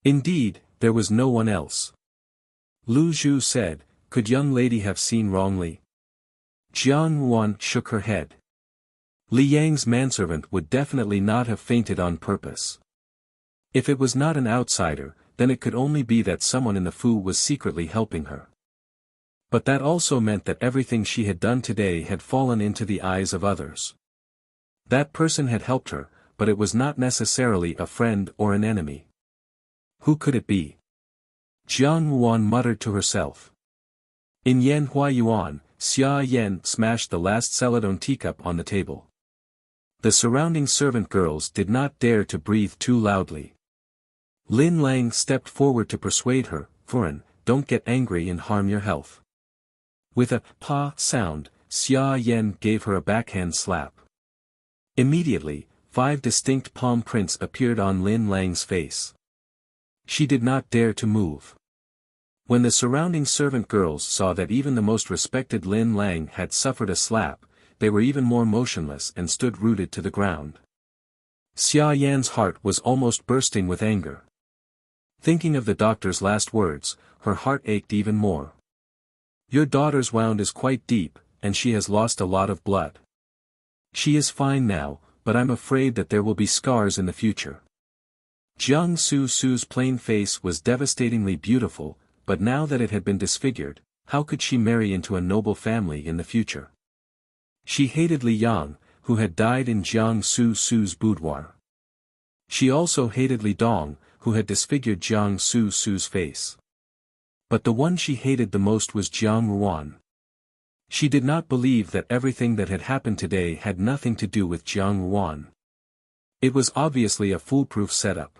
A: Indeed, there was no one else. Lu Zhu said, could young lady have seen wrongly? Jiang Wan shook her head. Li Yang's manservant would definitely not have fainted on purpose. If it was not an outsider, then it could only be that someone in the Fu was secretly helping her. But that also meant that everything she had done today had fallen into the eyes of others. That person had helped her, but it was not necessarily a friend or an enemy. Who could it be? Jiang Wan muttered to herself. In Yanhua Yuan, Xia Yan smashed the last celadon teacup on the table. The surrounding servant girls did not dare to breathe too loudly. Lin Lang stepped forward to persuade her, Furan, don't get angry and harm your health. With a pa sound, Xia Yan gave her a backhand slap. Immediately, 5 distinct palm prints appeared on Lin Lang's face. She did not dare to move. When the surrounding servant girls saw that even the most respected Lin Lang had suffered a slap, they were even more motionless and stood rooted to the ground. Xia Yan's heart was almost bursting with anger. Thinking of the doctor's last words, her heart ached even more. Your daughter's wound is quite deep, and she has lost a lot of blood. She is fine now, but I'm afraid that there will be scars in the future. Jiang Su's plain face was devastatingly beautiful, but now that it had been disfigured, how could she marry into a noble family in the future? She hated Li Yang, who had died in Jiang Su's boudoir. She also hated Li Dong, who had disfigured Jiang Su's face. But the one she hated the most was Jiang Ruan. She did not believe that everything that had happened today had nothing to do with Jiang Ruan. It was obviously a foolproof setup.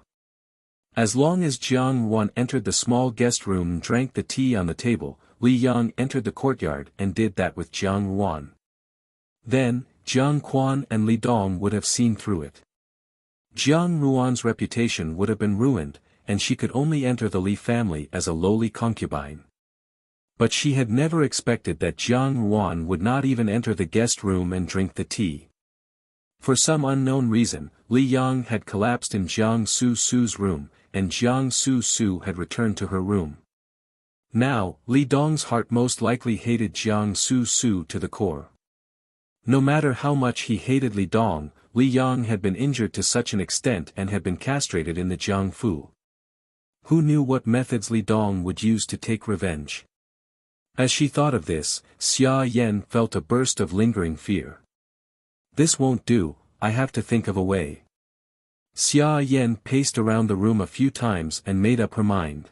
A: As long as Jiang Ruan entered the small guest room and drank the tea on the table, Li Yang entered the courtyard and did that with Jiang Ruan. Then, Jiang Quan and Li Dong would have seen through it. Jiang Ruan's reputation would have been ruined, and she could only enter the Li family as a lowly concubine. But she had never expected that Jiang Ruan would not even enter the guest room and drink the tea. For some unknown reason, Li Yang had collapsed in Jiang Su's room, and Jiang Su had returned to her room. Now, Li Dong's heart most likely hated Jiang Su to the core. No matter how much he hated Li Dong, Li Yang had been injured to such an extent and had been castrated in the Jiangfu. Who knew what methods Li Dong would use to take revenge? As she thought of this, Xia Yan felt a burst of lingering fear. This won't do, I have to think of a way. Xia Yan paced around the room a few times and made up her mind.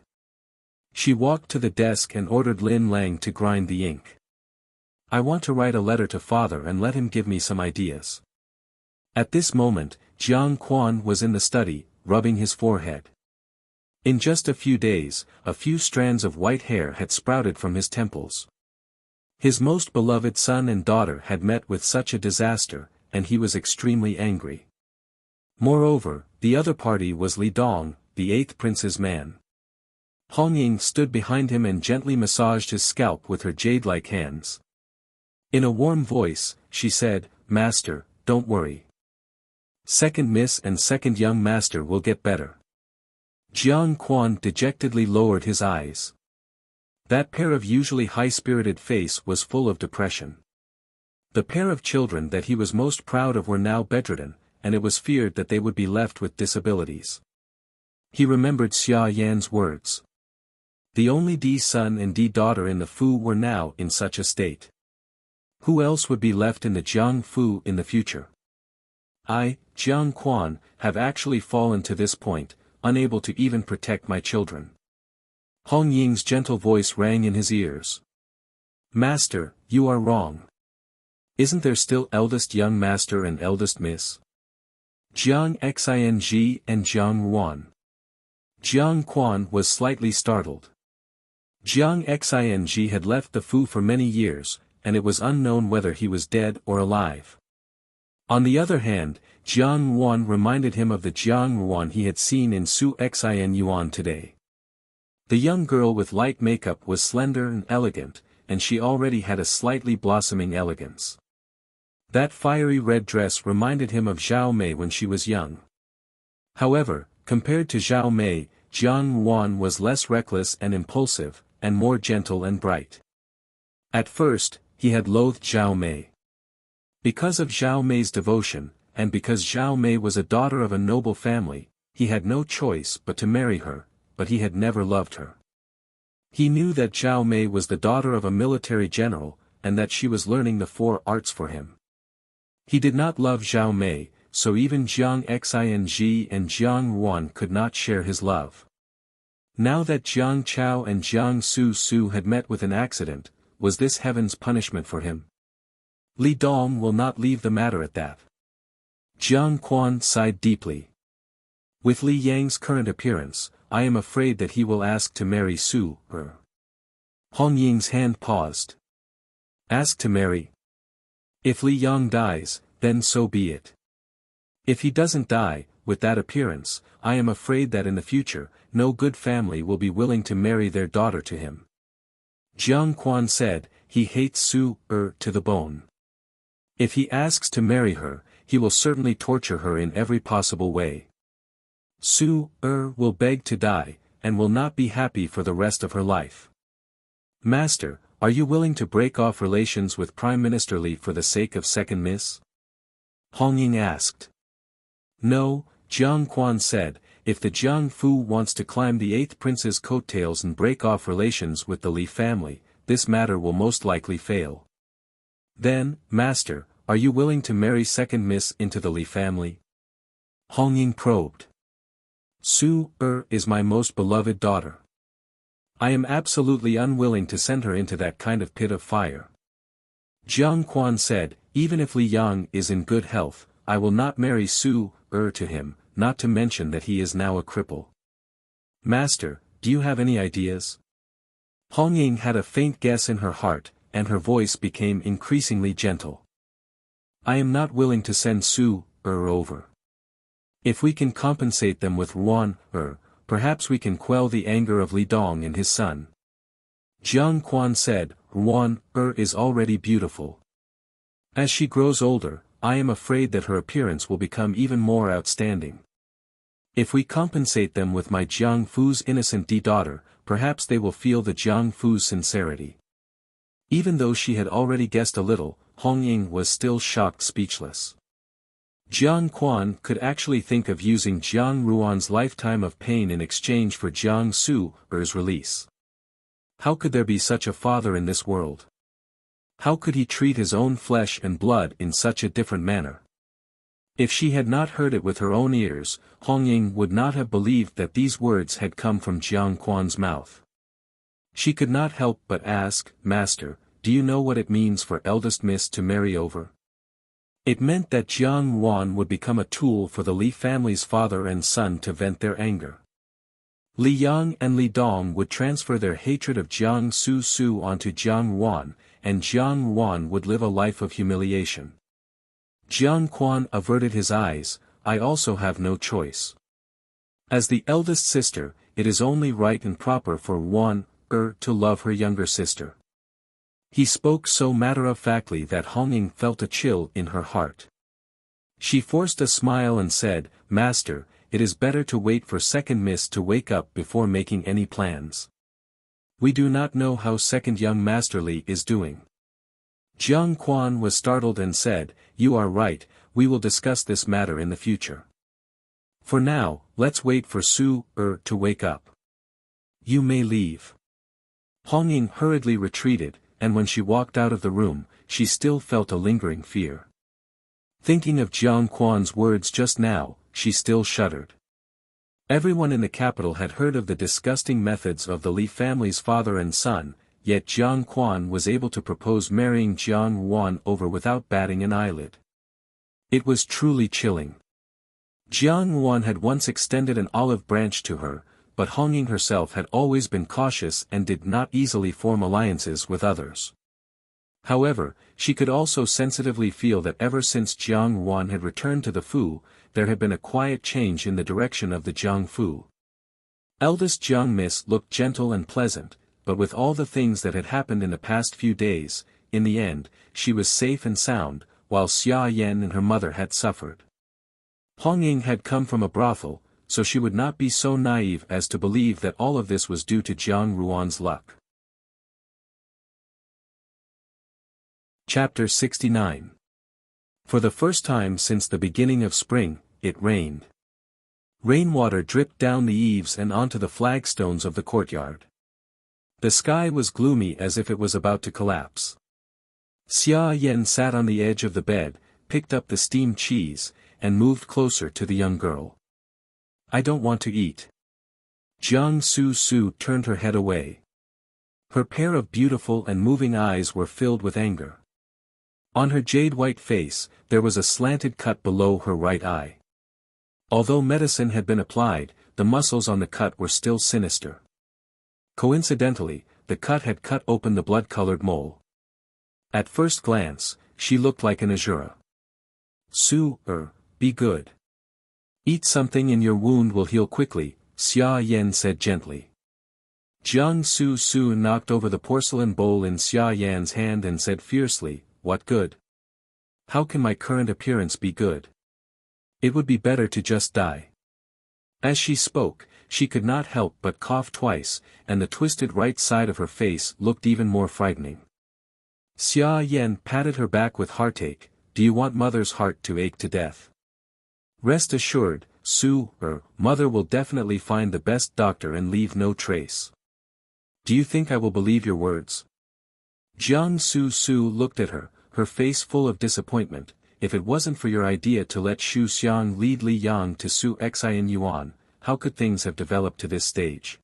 A: She walked to the desk and ordered Lin Lang to grind the ink. I want to write a letter to father and let him give me some ideas. At this moment, Jiang Quan was in the study, rubbing his forehead. In just a few days, a few strands of white hair had sprouted from his temples. His most beloved son and daughter had met with such a disaster, and he was extremely angry. Moreover, the other party was Li Dong, the eighth prince's man. Hong Ying stood behind him and gently massaged his scalp with her jade-like hands. In a warm voice, she said, "Master, don't worry. Second Miss and second young master will get better." Jiang Quan dejectedly lowered his eyes. That pair of usually high-spirited face was full of depression. The pair of children that he was most proud of were now bedridden, and it was feared that they would be left with disabilities. He remembered Xia Yan's words. The only D son and D daughter in the Fu were now in such a state. Who else would be left in the Jiang Fu in the future? I, Jiang Quan, have actually fallen to this point, unable to even protect my children. Hong Ying's gentle voice rang in his ears. Master, you are wrong. Isn't there still eldest young master and eldest miss? Jiang Xing and Jiang Ruan. Jiang Quan was slightly startled. Jiang Xing had left the Fu for many years, and it was unknown whether he was dead or alive. On the other hand, Jiang Ruan reminded him of the Jiang Ruan he had seen in Su Xin Yuan today. The young girl with light makeup was slender and elegant, and she already had a slightly blossoming elegance. That fiery red dress reminded him of Zhao Mei when she was young. However, compared to Zhao Mei, Jiang Ruan was less reckless and impulsive, and more gentle and bright. At first, he had loathed Zhao Mei. Because of Zhao Mei's devotion, and because Zhao Mei was a daughter of a noble family, he had no choice but to marry her, but he had never loved her. He knew that Zhao Mei was the daughter of a military general, and that she was learning the 4 arts for him. He did not love Zhao Mei, so even Jiang Xing and Jiang Ruan could not share his love. Now that Jiang Chao and Jiang Su had met with an accident, was this heaven's punishment for him? Li Dong will not leave the matter at that. Jiang Quan sighed deeply. With Li Yang's current appearance, I am afraid that he will ask to marry Su. Hong Ying's hand paused. Ask to marry? If Li Yang dies, then so be it. If he doesn't die, with that appearance, I am afraid that in the future, no good family will be willing to marry their daughter to him. Jiang Quan said, he hates Su to the bone. If he asks to marry her, he will certainly torture her in every possible way. Su will beg to die, and will not be happy for the rest of her life. Master, are you willing to break off relations with Prime Minister Li for the sake of second miss? Hong Ying asked. No, Jiang Quan said, if the Jiang Fu wants to climb the 8th prince's coattails and break off relations with the Li family, this matter will most likely fail. Then, Master, are you willing to marry second miss into the Li family? Hong Ying probed. Su is my most beloved daughter. I am absolutely unwilling to send her into that kind of pit of fire. Jiang Quan said, even if Li Yang is in good health, I will not marry Su to him, not to mention that he is now a cripple. Master, do you have any ideas? Hong Ying had a faint guess in her heart, and her voice became increasingly gentle. I am not willing to send Su over. If we can compensate them with Ruan perhaps we can quell the anger of Li Dong and his son. Jiang Quan said, Ruan is already beautiful. As she grows older, I am afraid that her appearance will become even more outstanding. If we compensate them with my Jiang Fu's innocent daughter, perhaps they will feel the Jiang Fu's sincerity. Even though she had already guessed a little, Hong Ying was still shocked speechless. Jiang Quan could actually think of using Jiang Ruan's lifetime of pain in exchange for Jiang Su's release. How could there be such a father in this world? How could he treat his own flesh and blood in such a different manner? If she had not heard it with her own ears, Hong Ying would not have believed that these words had come from Jiang Quan's mouth. She could not help but ask, "Master, do you know what it means for eldest miss to marry over?" It meant that Jiang Wan would become a tool for the Li family's father and son to vent their anger. Li Yang and Li Dong would transfer their hatred of Jiang Su Su onto Jiang Wan, and Jiang Wan would live a life of humiliation. Jiang Quan averted his eyes. "I also have no choice. As the eldest sister, it is only right and proper for Wan to love her younger sister." He spoke so matter-of-factly that Hong Ying felt a chill in her heart. She forced a smile and said, "Master, it is better to wait for second miss to wake up before making any plans. We do not know how second young Master Li is doing." Jiang Quan was startled and said, "You are right, we will discuss this matter in the future. For now, let's wait for Su to wake up. You may leave." Hong Ying hurriedly retreated, and when she walked out of the room, she still felt a lingering fear. Thinking of Jiang Quan's words just now, she still shuddered. Everyone in the capital had heard of the disgusting methods of the Li family's father and son, yet Jiang Quan was able to propose marrying Jiang Wan over without batting an eyelid. It was truly chilling. Jiang Wan had once extended an olive branch to her, but Hong Ying herself had always been cautious and did not easily form alliances with others. However, she could also sensitively feel that ever since Jiang Wan had returned to the Fu, there had been a quiet change in the direction of the Jiang Fu. Eldest Jiang Miss looked gentle and pleasant, but with all the things that had happened in the past few days, in the end, she was safe and sound, while Xia Yan and her mother had suffered. Hong Ying had come from a brothel, so she would not be so naive as to believe that all of this was due to Jiang Ruan's luck. Chapter 69. For the first time since the beginning of spring, it rained. Rainwater dripped down the eaves and onto the flagstones of the courtyard. The sky was gloomy as if it was about to collapse. Xia Yan sat on the edge of the bed, picked up the steamed cheese, and moved closer to the young girl. "I don't want to eat." Jiang Su Su turned her head away. Her pair of beautiful and moving eyes were filled with anger. On her jade-white face, there was a slanted cut below her right eye. Although medicine had been applied, the muscles on the cut were still sinister. Coincidentally, the cut had cut open the blood-colored mole. At first glance, she looked like an Azura. "Su, be good. Eat something and your wound will heal quickly," Xia Yan said gently. Jiang Su Su knocked over the porcelain bowl in Xia Yan's hand and said fiercely, "What good? How can my current appearance be good? It would be better to just die." As she spoke, she could not help but cough twice, and the twisted right side of her face looked even more frightening. Xia Yan patted her back with heartache. "Do you want mother's heart to ache to death? Rest assured, Su, mother will definitely find the best doctor and leave no trace. Do you think I will believe your words?" Jiang Su Su looked at her, her face full of disappointment. "If it wasn't for your idea to let Xu Xiang lead Li Yang to Su Xin Yuan, how could things have developed to this stage?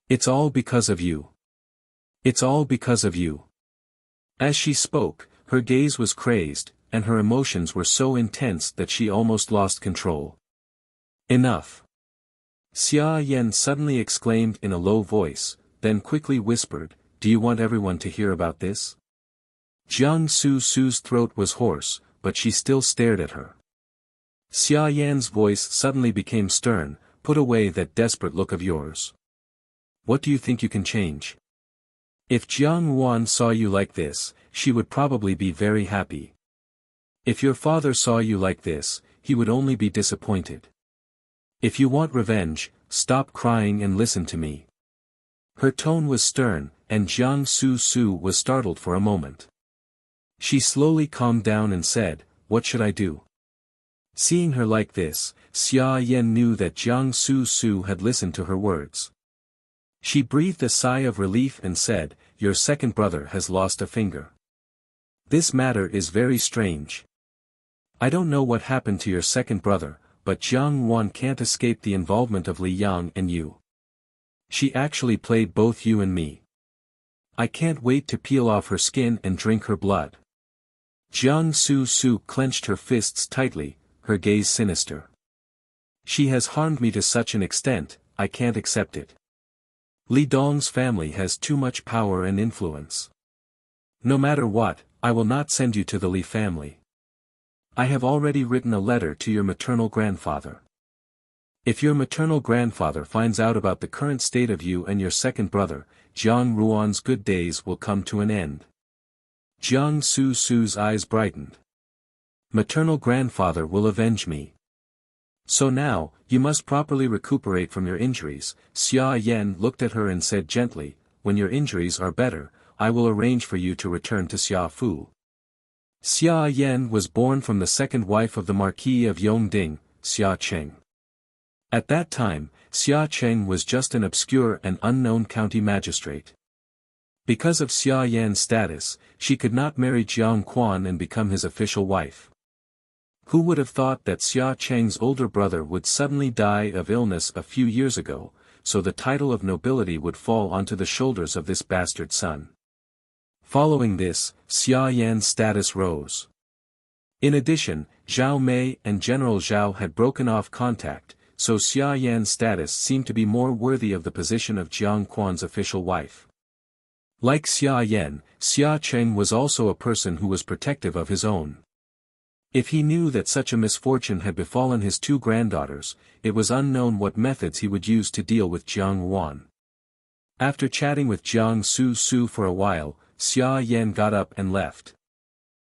A: It's all because of you. It's all because of you." As she spoke, her gaze was crazed, and her emotions were so intense that she almost lost control. "Enough!" Xia Yan suddenly exclaimed in a low voice, then quickly whispered, "Do you want everyone to hear about this?" Jiang Su Su's throat was hoarse, but she still stared at her. Xia Yan's voice suddenly became stern. "Put away that desperate look of yours. What do you think you can change? If Jiang Wan saw you like this, she would probably be very happy. If your father saw you like this, he would only be disappointed. If you want revenge, stop crying and listen to me." Her tone was stern, and Jiang Su Su was startled for a moment. She slowly calmed down and said, "What should I do?" Seeing her like this, Xia Yan knew that Jiang Su Su had listened to her words. She breathed a sigh of relief and said, "Your second brother has lost a finger. This matter is very strange. I don't know what happened to your second brother, but Jiang Wan can't escape the involvement of Li Yang and you. She actually played both you and me. I can't wait to peel off her skin and drink her blood." Jiang Su clenched her fists tightly, her gaze sinister. "She has harmed me to such an extent, I can't accept it. Li Dong's family has too much power and influence. No matter what, I will not send you to the Li family. I have already written a letter to your maternal grandfather. If your maternal grandfather finds out about the current state of you and your second brother, Jiang Ruan's good days will come to an end." Jiang Su's eyes brightened. "Maternal grandfather will avenge me. So now, you must properly recuperate from your injuries." Xia Yan looked at her and said gently, "When your injuries are better, I will arrange for you to return to Xiafu." Xia Yan was born from the second wife of the Marquis of Yongding, Xia Cheng. At that time, Xia Cheng was just an obscure and unknown county magistrate. Because of Xia Yan's status, she could not marry Jiang Quan and become his official wife. Who would have thought that Xia Cheng's older brother would suddenly die of illness a few years ago, so the title of nobility would fall onto the shoulders of this bastard son. Following this, Xia Yan's status rose. In addition, Zhao Mei and General Zhao had broken off contact, so Xia Yan's status seemed to be more worthy of the position of Jiang Quan's official wife. Like Xia Yan, Xia Cheng was also a person who was protective of his own. If he knew that such a misfortune had befallen his two granddaughters, it was unknown what methods he would use to deal with Jiang Wan. After chatting with Jiang Su for a while, Xia Yan got up and left.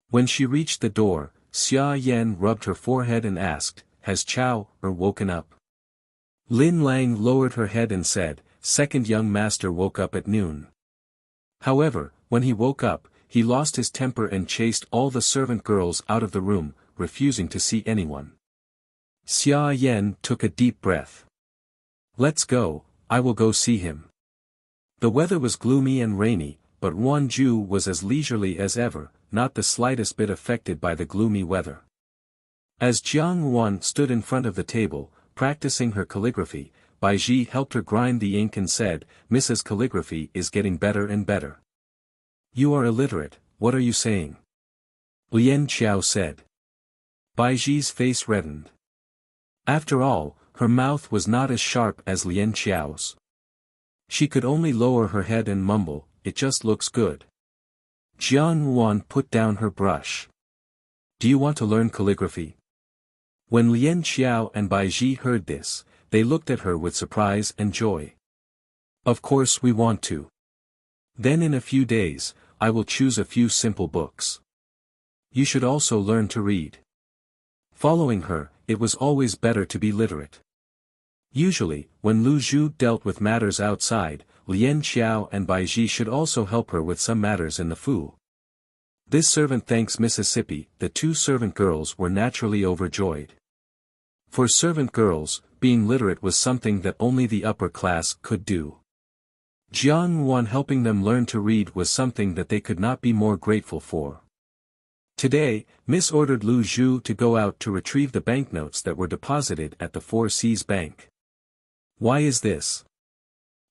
A: When she reached the door, Xia Yan rubbed her forehead and asked, "Has Chao woken up?" Lin Lang lowered her head and said, "Second young master woke up at noon." However, when he woke up, he lost his temper and chased all the servant girls out of the room, refusing to see anyone. Xia Yan took a deep breath. "Let's go, I will go see him." The weather was gloomy and rainy, but Wan Ju was as leisurely as ever, not the slightest bit affected by the gloomy weather. As Jiang Wan stood in front of the table, practicing her calligraphy, Bai Ji helped her grind the ink and said, "Mrs. Calligraphy is getting better and better." "You are illiterate, what are you saying?" Lian Qiao said. Bai Ji's face reddened. After all, her mouth was not as sharp as Lian Qiao's. She could only lower her head and mumble, "It just looks good." Jiang Wan put down her brush. "Do you want to learn calligraphy?" When Lian Qiao and Bai Ji heard this, they looked at her with surprise and joy. "Of course we want to. Then in a few days, I will choose a few simple books. You should also learn to read." Following her, it was always better to be literate. Usually, when Lu Zhu dealt with matters outside, Lian Qiao and Bai Ji should also help her with some matters in the Fu. This servant thanks Mississippi, the two servant girls were naturally overjoyed. For servant girls, being literate was something that only the upper class could do. Jiang Wan helping them learn to read was something that they could not be more grateful for. Today, Miss ordered Lu Zhu to go out to retrieve the banknotes that were deposited at the Four Seas Bank. "Why is this?"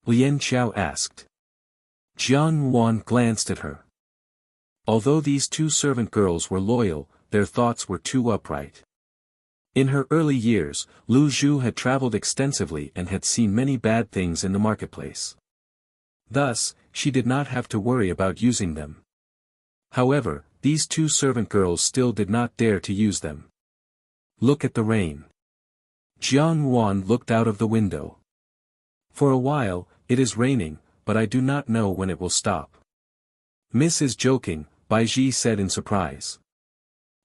A: Lian Qiao asked. Jiang Wan glanced at her. Although these two servant girls were loyal, their thoughts were too upright. In her early years, Lu Zhu had traveled extensively and had seen many bad things in the marketplace. Thus, she did not have to worry about using them. However, these two servant girls still did not dare to use them. "Look at the rain." Jiang Wan looked out of the window. "For a while, it is raining, but I do not know when it will stop." "Miss is joking," Bai Ji said in surprise.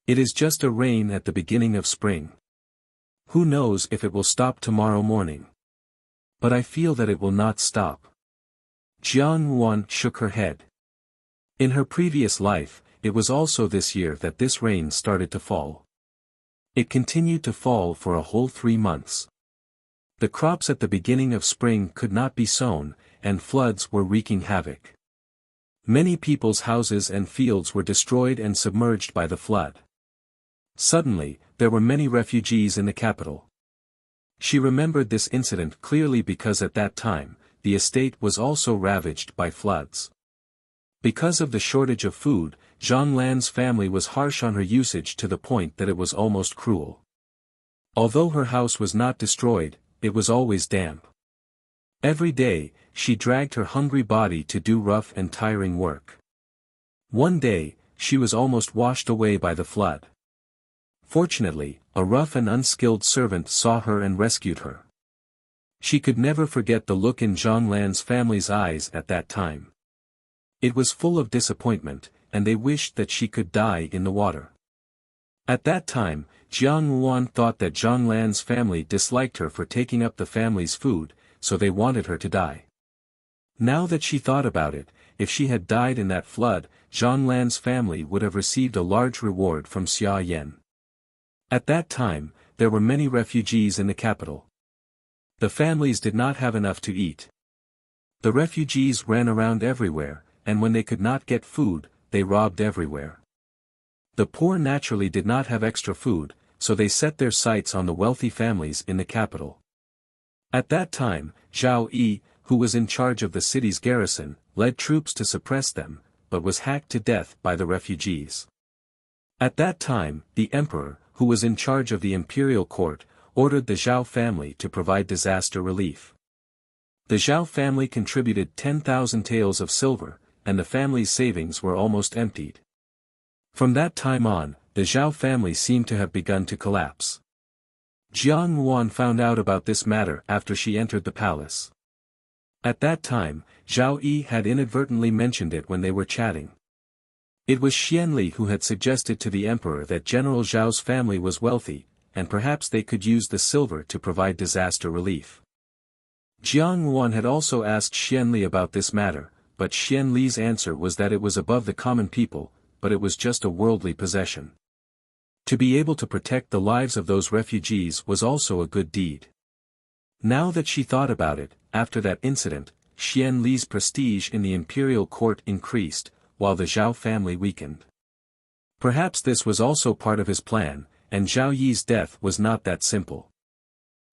A: "It is just a rain at the beginning of spring. Who knows if it will stop tomorrow morning? But I feel that it will not stop." Jiang Wan shook her head. In her previous life, it was also this year that this rain started to fall. It continued to fall for a whole 3 months. The crops at the beginning of spring could not be sown, and floods were wreaking havoc. Many people's houses and fields were destroyed and submerged by the flood. Suddenly, there were many refugees in the capital. She remembered this incident clearly because at that time, the estate was also ravaged by floods. Because of the shortage of food, Zhang Lan's family was harsh on her usage to the point that it was almost cruel. Although her house was not destroyed, it was always damp. Every day, she dragged her hungry body to do rough and tiring work. One day, she was almost washed away by the flood. Fortunately, a rough and unskilled servant saw her and rescued her. She could never forget the look in Zhang Lan's family's eyes at that time. It was full of disappointment, and they wished that she could die in the water. At that time, Jiang Yuan thought that Zhang Lan's family disliked her for taking up the family's food, so they wanted her to die. Now that she thought about it, if she had died in that flood, Zhang Lan's family would have received a large reward from Xia Yan. At that time, there were many refugees in the capital. The families did not have enough to eat. The refugees ran around everywhere, and when they could not get food, they robbed everywhere. The poor naturally did not have extra food, so they set their sights on the wealthy families in the capital. At that time, Zhao Yi, who was in charge of the city's garrison, led troops to suppress them, but was hacked to death by the refugees. At that time, the emperor, who was in charge of the imperial court, ordered the Zhao family to provide disaster relief. The Zhao family contributed 10,000 taels of silver, and the family's savings were almost emptied. From that time on, the Zhao family seemed to have begun to collapse. Jiang Yuan found out about this matter after she entered the palace. At that time, Zhao Yi had inadvertently mentioned it when they were chatting. It was Xianli who had suggested to the emperor that General Zhao's family was wealthy, and perhaps they could use the silver to provide disaster relief. Jiang Yuan had also asked Xianli about this matter, but Xianli's answer was that it was above the common people, but it was just a worldly possession. To be able to protect the lives of those refugees was also a good deed. Now that she thought about it, after that incident, Xianli's prestige in the imperial court increased, while the Zhao family weakened. Perhaps this was also part of his plan, and Zhao Yi's death was not that simple.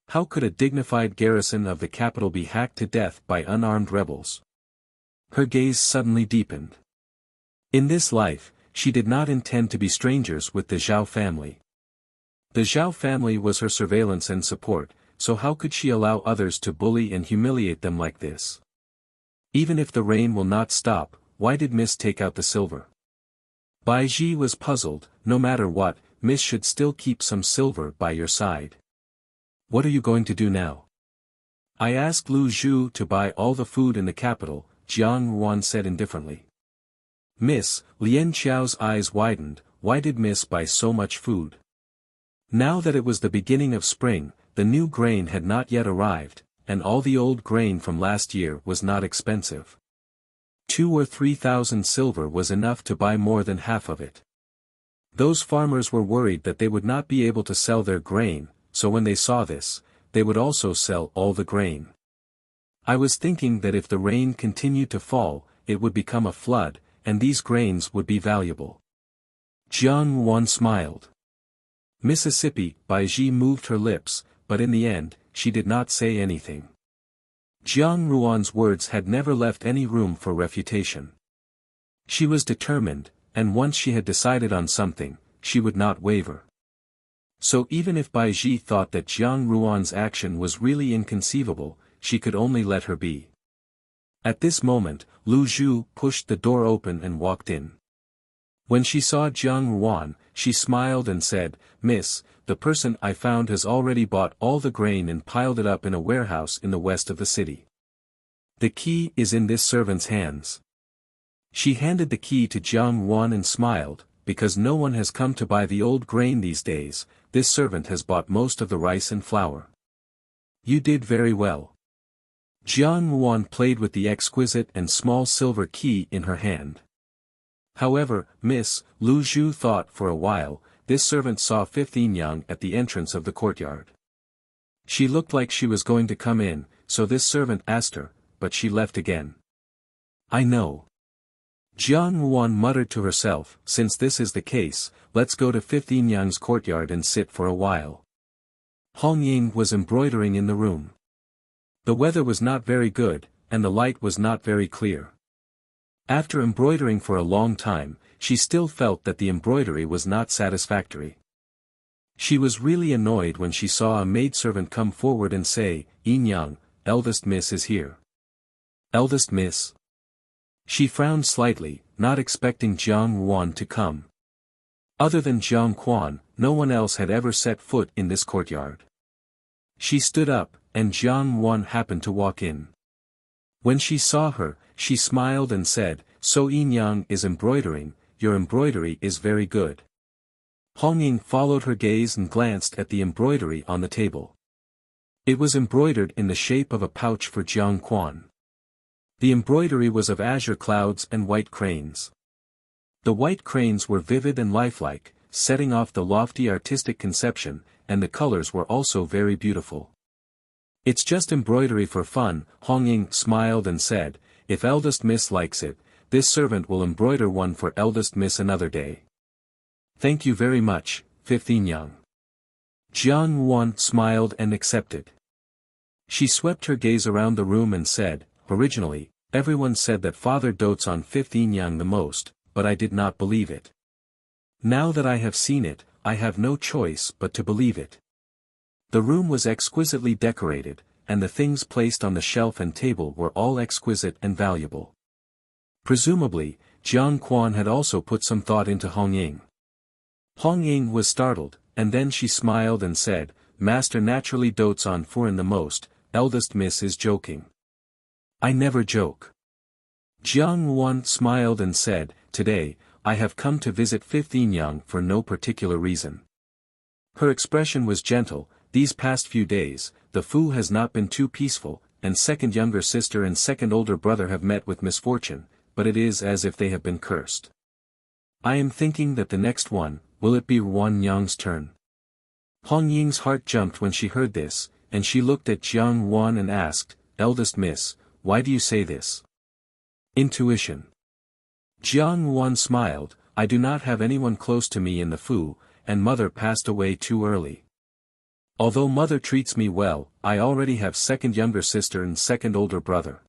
A: How could a dignified garrison of the capital be hacked to death by unarmed rebels? Her gaze suddenly deepened. In this life, she did not intend to be strangers with the Zhao family. The Zhao family was her surveillance and support, so how could she allow others to bully and humiliate them like this? Even if the rain will not stop, why did Miss take out the silver? Bai Ji was puzzled. No matter what, Miss should still keep some silver by your side. What are you going to do now? I asked Lu Zhu to buy all the food in the capital, Jiang Yuan said indifferently. Miss, Lian Qiao's eyes widened. Why did Miss buy so much food? Now that it was the beginning of spring, the new grain had not yet arrived, and all the old grain from last year was not expensive. 2,000 or 3,000 silver was enough to buy more than half of it. Those farmers were worried that they would not be able to sell their grain, so when they saw this, they would also sell all the grain. I was thinking that if the rain continued to fall, it would become a flood, and these grains would be valuable. Jiang Yuan smiled. Mississippi, Bai Ji moved her lips, but in the end, she did not say anything. Jiang Yuan's words had never left any room for refutation. She was determined, and once she had decided on something, she would not waver. So even if Bai Ji thought that Jiang Yuan's action was really inconceivable, she could only let her be. At this moment, Lu Zhu pushed the door open and walked in. When she saw Jiang Yuan, she smiled and said, "Miss, the person I found has already bought all the grain and piled it up in a warehouse in the west of the city. The key is in this servant's hands." She handed the key to Jiang Yuan and smiled, "Because no one has come to buy the old grain these days, this servant has bought most of the rice and flour." "You did very well." Jiang Yuan played with the exquisite and small silver key in her hand. However, Miss, Lu Zhu thought for a while, this servant saw Fifth Yin at the entrance of the courtyard. She looked like she was going to come in, so this servant asked her, but she left again. I know. Jiang Yuan muttered to herself, since this is the case, let's go to 15 Yang's courtyard and sit for a while. Hong Ying was embroidering in the room. The weather was not very good, and the light was not very clear. After embroidering for a long time, she still felt that the embroidery was not satisfactory. She was really annoyed when she saw a maidservant come forward and say, "Yin Yang, eldest miss is here." Eldest miss? She frowned slightly, not expecting Jiang Yuan to come. Other than Jiang Quan, no one else had ever set foot in this courtyard. She stood up, and Jiang Yuan happened to walk in. When she saw her, she smiled and said, "So Yin Yang is embroidering, your embroidery is very good." Hong Ying followed her gaze and glanced at the embroidery on the table. It was embroidered in the shape of a pouch for Jiang Quan. The embroidery was of azure clouds and white cranes. The white cranes were vivid and lifelike, setting off the lofty artistic conception, and the colors were also very beautiful. "It's just embroidery for fun," Hong Ying smiled and said, "if eldest miss likes it, this servant will embroider one for eldest miss another day." "Thank you very much, 15 Yang." Jiang Yuan smiled and accepted. She swept her gaze around the room and said, "Originally, everyone said that father dotes on 15 Yang the most, but I did not believe it. Now that I have seen it, I have no choice but to believe it." The room was exquisitely decorated, and the things placed on the shelf and table were all exquisite and valuable. Presumably, Jiang Quan had also put some thought into Hong Ying. Hong Ying was startled, and then she smiled and said, "Master naturally dotes on Furen the most, eldest miss is joking." "I never joke." Jiang Yuan smiled and said, "Today, I have come to visit 15 Yang for no particular reason." Her expression was gentle. "These past few days, the Fu has not been too peaceful, and second younger sister and second older brother have met with misfortune, but it is as if they have been cursed. I am thinking that the next one, will it be Wan Yang's turn?" Hong Ying's heart jumped when she heard this, and she looked at Jiang Yuan and asked, "Eldest miss, why do you say this?" "Intuition." Jiang Yuan smiled, "I do not have anyone close to me in the Fu, and mother passed away too early. Although mother treats me well, I already have second younger sister and second older brother."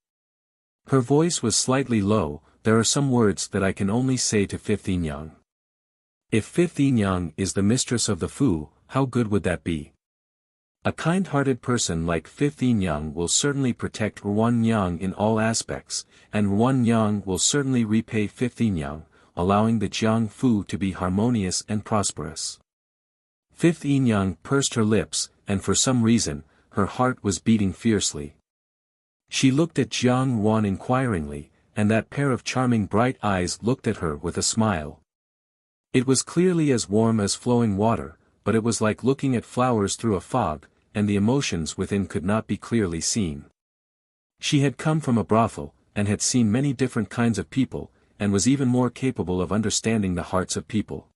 A: Her voice was slightly low. "There are some words that I can only say to 15 Yang. If 15 Yang is the mistress of the Fu, how good would that be? A kind-hearted person like 15 Yang will certainly protect Wan Yang in all aspects, and Wan Yang will certainly repay 15 Yang, allowing the Jiang Fu to be harmonious and prosperous." 15 Yang pursed her lips, and for some reason, her heart was beating fiercely. She looked at Jiang Yuan inquiringly, and that pair of charming bright eyes looked at her with a smile. It was clearly as warm as flowing water, but it was like looking at flowers through a fog, and the emotions within could not be clearly seen. She had come from a brothel, and had seen many different kinds of people, and was even more capable of understanding the hearts of people.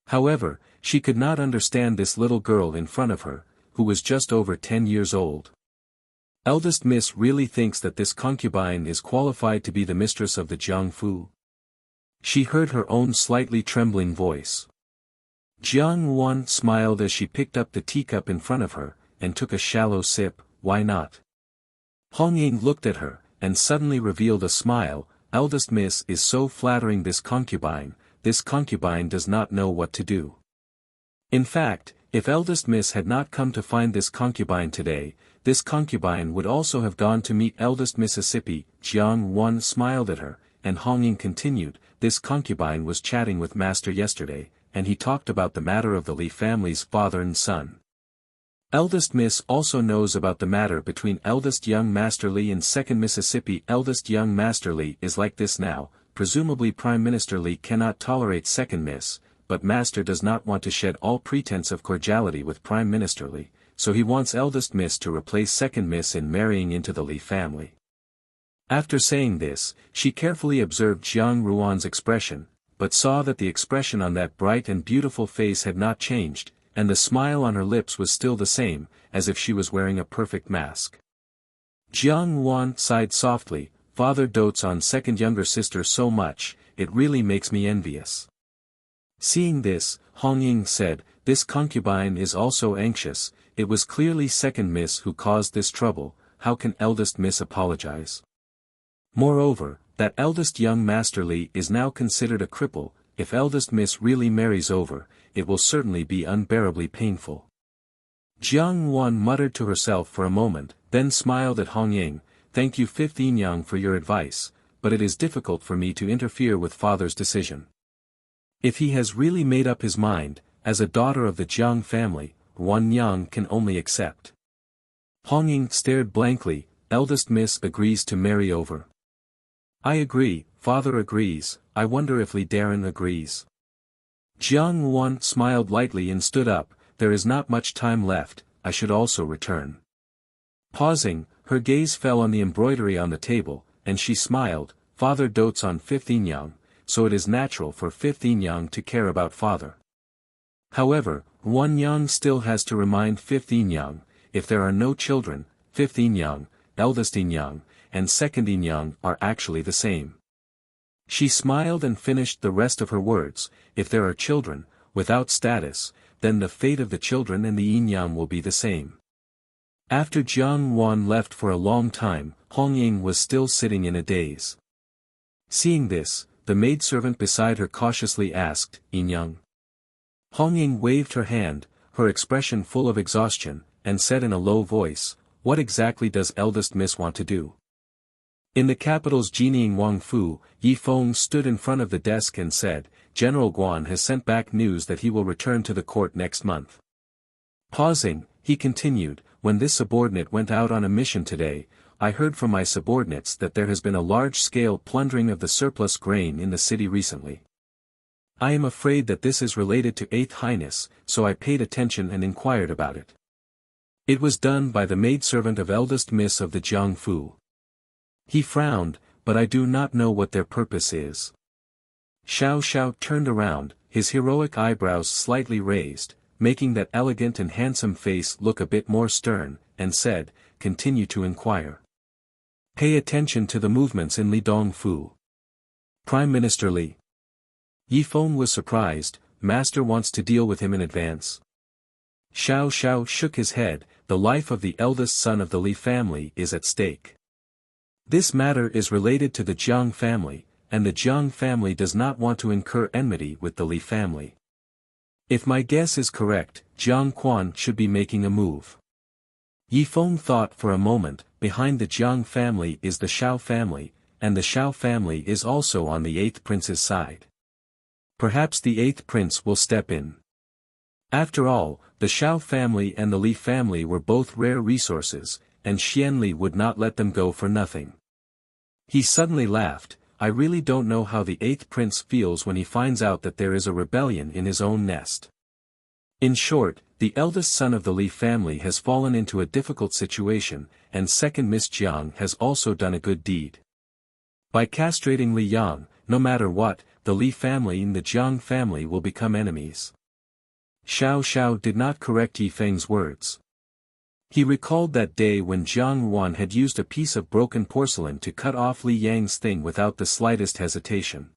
A: However, she could not understand this little girl in front of her, who was just over 10 years old. Eldest miss really thinks that this concubine is qualified to be the mistress of the Jiang Fu? She heard her own slightly trembling voice. Jiang Yuan smiled as she picked up the teacup in front of her, and took a shallow sip. "Why not?" Hong Ying looked at her, and suddenly revealed a smile. "Eldest miss is so flattering this concubine does not know what to do." In fact, if eldest miss had not come to find this concubine today, this concubine would also have gone to meet eldest Mississippi. Jiang Yuan smiled at her, and Hong Ying continued, "This concubine was chatting with master yesterday, and he talked about the matter of the Li family's father and son. Eldest miss also knows about the matter between eldest young Master Li and second Mississippi. Eldest young Master Li is like this now, presumably Prime Minister Li cannot tolerate second miss, but master does not want to shed all pretense of cordiality with Prime Minister Li, so he wants eldest miss to replace second miss in marrying into the Li family." After saying this, she carefully observed Jiang Yuan's expression, but saw that the expression on that bright and beautiful face had not changed, and the smile on her lips was still the same, as if she was wearing a perfect mask. Jiang Wan sighed softly, father dotes on second younger sister so much, it really makes me envious. Seeing this, Hong Ying said, this concubine is also anxious, it was clearly second miss who caused this trouble, how can eldest miss apologize? Moreover, that eldest young Master Li is now considered a cripple, if eldest miss really marries over, it will certainly be unbearably painful. Jiang Wan muttered to herself for a moment, then smiled at Hong Ying, thank you 15 Yang for your advice, but it is difficult for me to interfere with father's decision. If he has really made up his mind, as a daughter of the Jiang family, Wan Yang can only accept. Hong Ying stared blankly, eldest miss agrees to marry over. I agree, father agrees, I wonder if Li Darren agrees. Jiang Wan smiled lightly and stood up, there is not much time left, I should also return. Pausing, her gaze fell on the embroidery on the table, and she smiled, father dotes on 15 Yang, so it is natural for 15 Yang to care about father. However, Wan Yang still has to remind 15 Yang, if there are no children, 15 Yang, eldest Yang, and second Yang are actually the same. She smiled and finished the rest of her words, if there are children, without status, then the fate of the children and the yin yang will be the same. After Jiang Wan left for a long time, Hong Ying was still sitting in a daze. Seeing this, the maidservant beside her cautiously asked, Yin Yang. Hong Ying waved her hand, her expression full of exhaustion, and said in a low voice, what exactly does eldest miss want to do? In the capital's Jining Wang Fu, Yi Feng stood in front of the desk and said, General Guan has sent back news that he will return to the court next month. Pausing, he continued, when this subordinate went out on a mission today, I heard from my subordinates that there has been a large-scale plundering of the surplus grain in the city recently. I am afraid that this is related to 8th Highness, so I paid attention and inquired about it. It was done by the maidservant of eldest miss of the Jiang Fu. He frowned, but I do not know what their purpose is. Xiao Xiao turned around, his heroic eyebrows slightly raised, making that elegant and handsome face look a bit more stern, and said, continue to inquire. Pay attention to the movements in Lidong Fu. Prime Minister Li. Yi Feng was surprised, Master wants to deal with him in advance. Xiao Xiao shook his head, the life of the eldest son of the Li family is at stake. This matter is related to the Jiang family, and the Jiang family does not want to incur enmity with the Li family. If my guess is correct, Jiang Quan should be making a move. Yi Feng thought for a moment, behind the Jiang family is the Shao family, and the Shao family is also on the 8th prince's side. Perhaps the 8th prince will step in. After all, the Shao family and the Li family were both rare resources, and Xianli would not let them go for nothing. He suddenly laughed, I really don't know how the 8th prince feels when he finds out that there is a rebellion in his own nest. In short, the eldest son of the Li family has fallen into a difficult situation, and second Miss Jiang has also done a good deed. By castrating Li Yang, no matter what, the Li family and the Jiang family will become enemies. Xiao Xiao did not correct Yi Feng's words. He recalled that day when Jiang Wan had used a piece of broken porcelain to cut off Li Yang's thing without the slightest hesitation.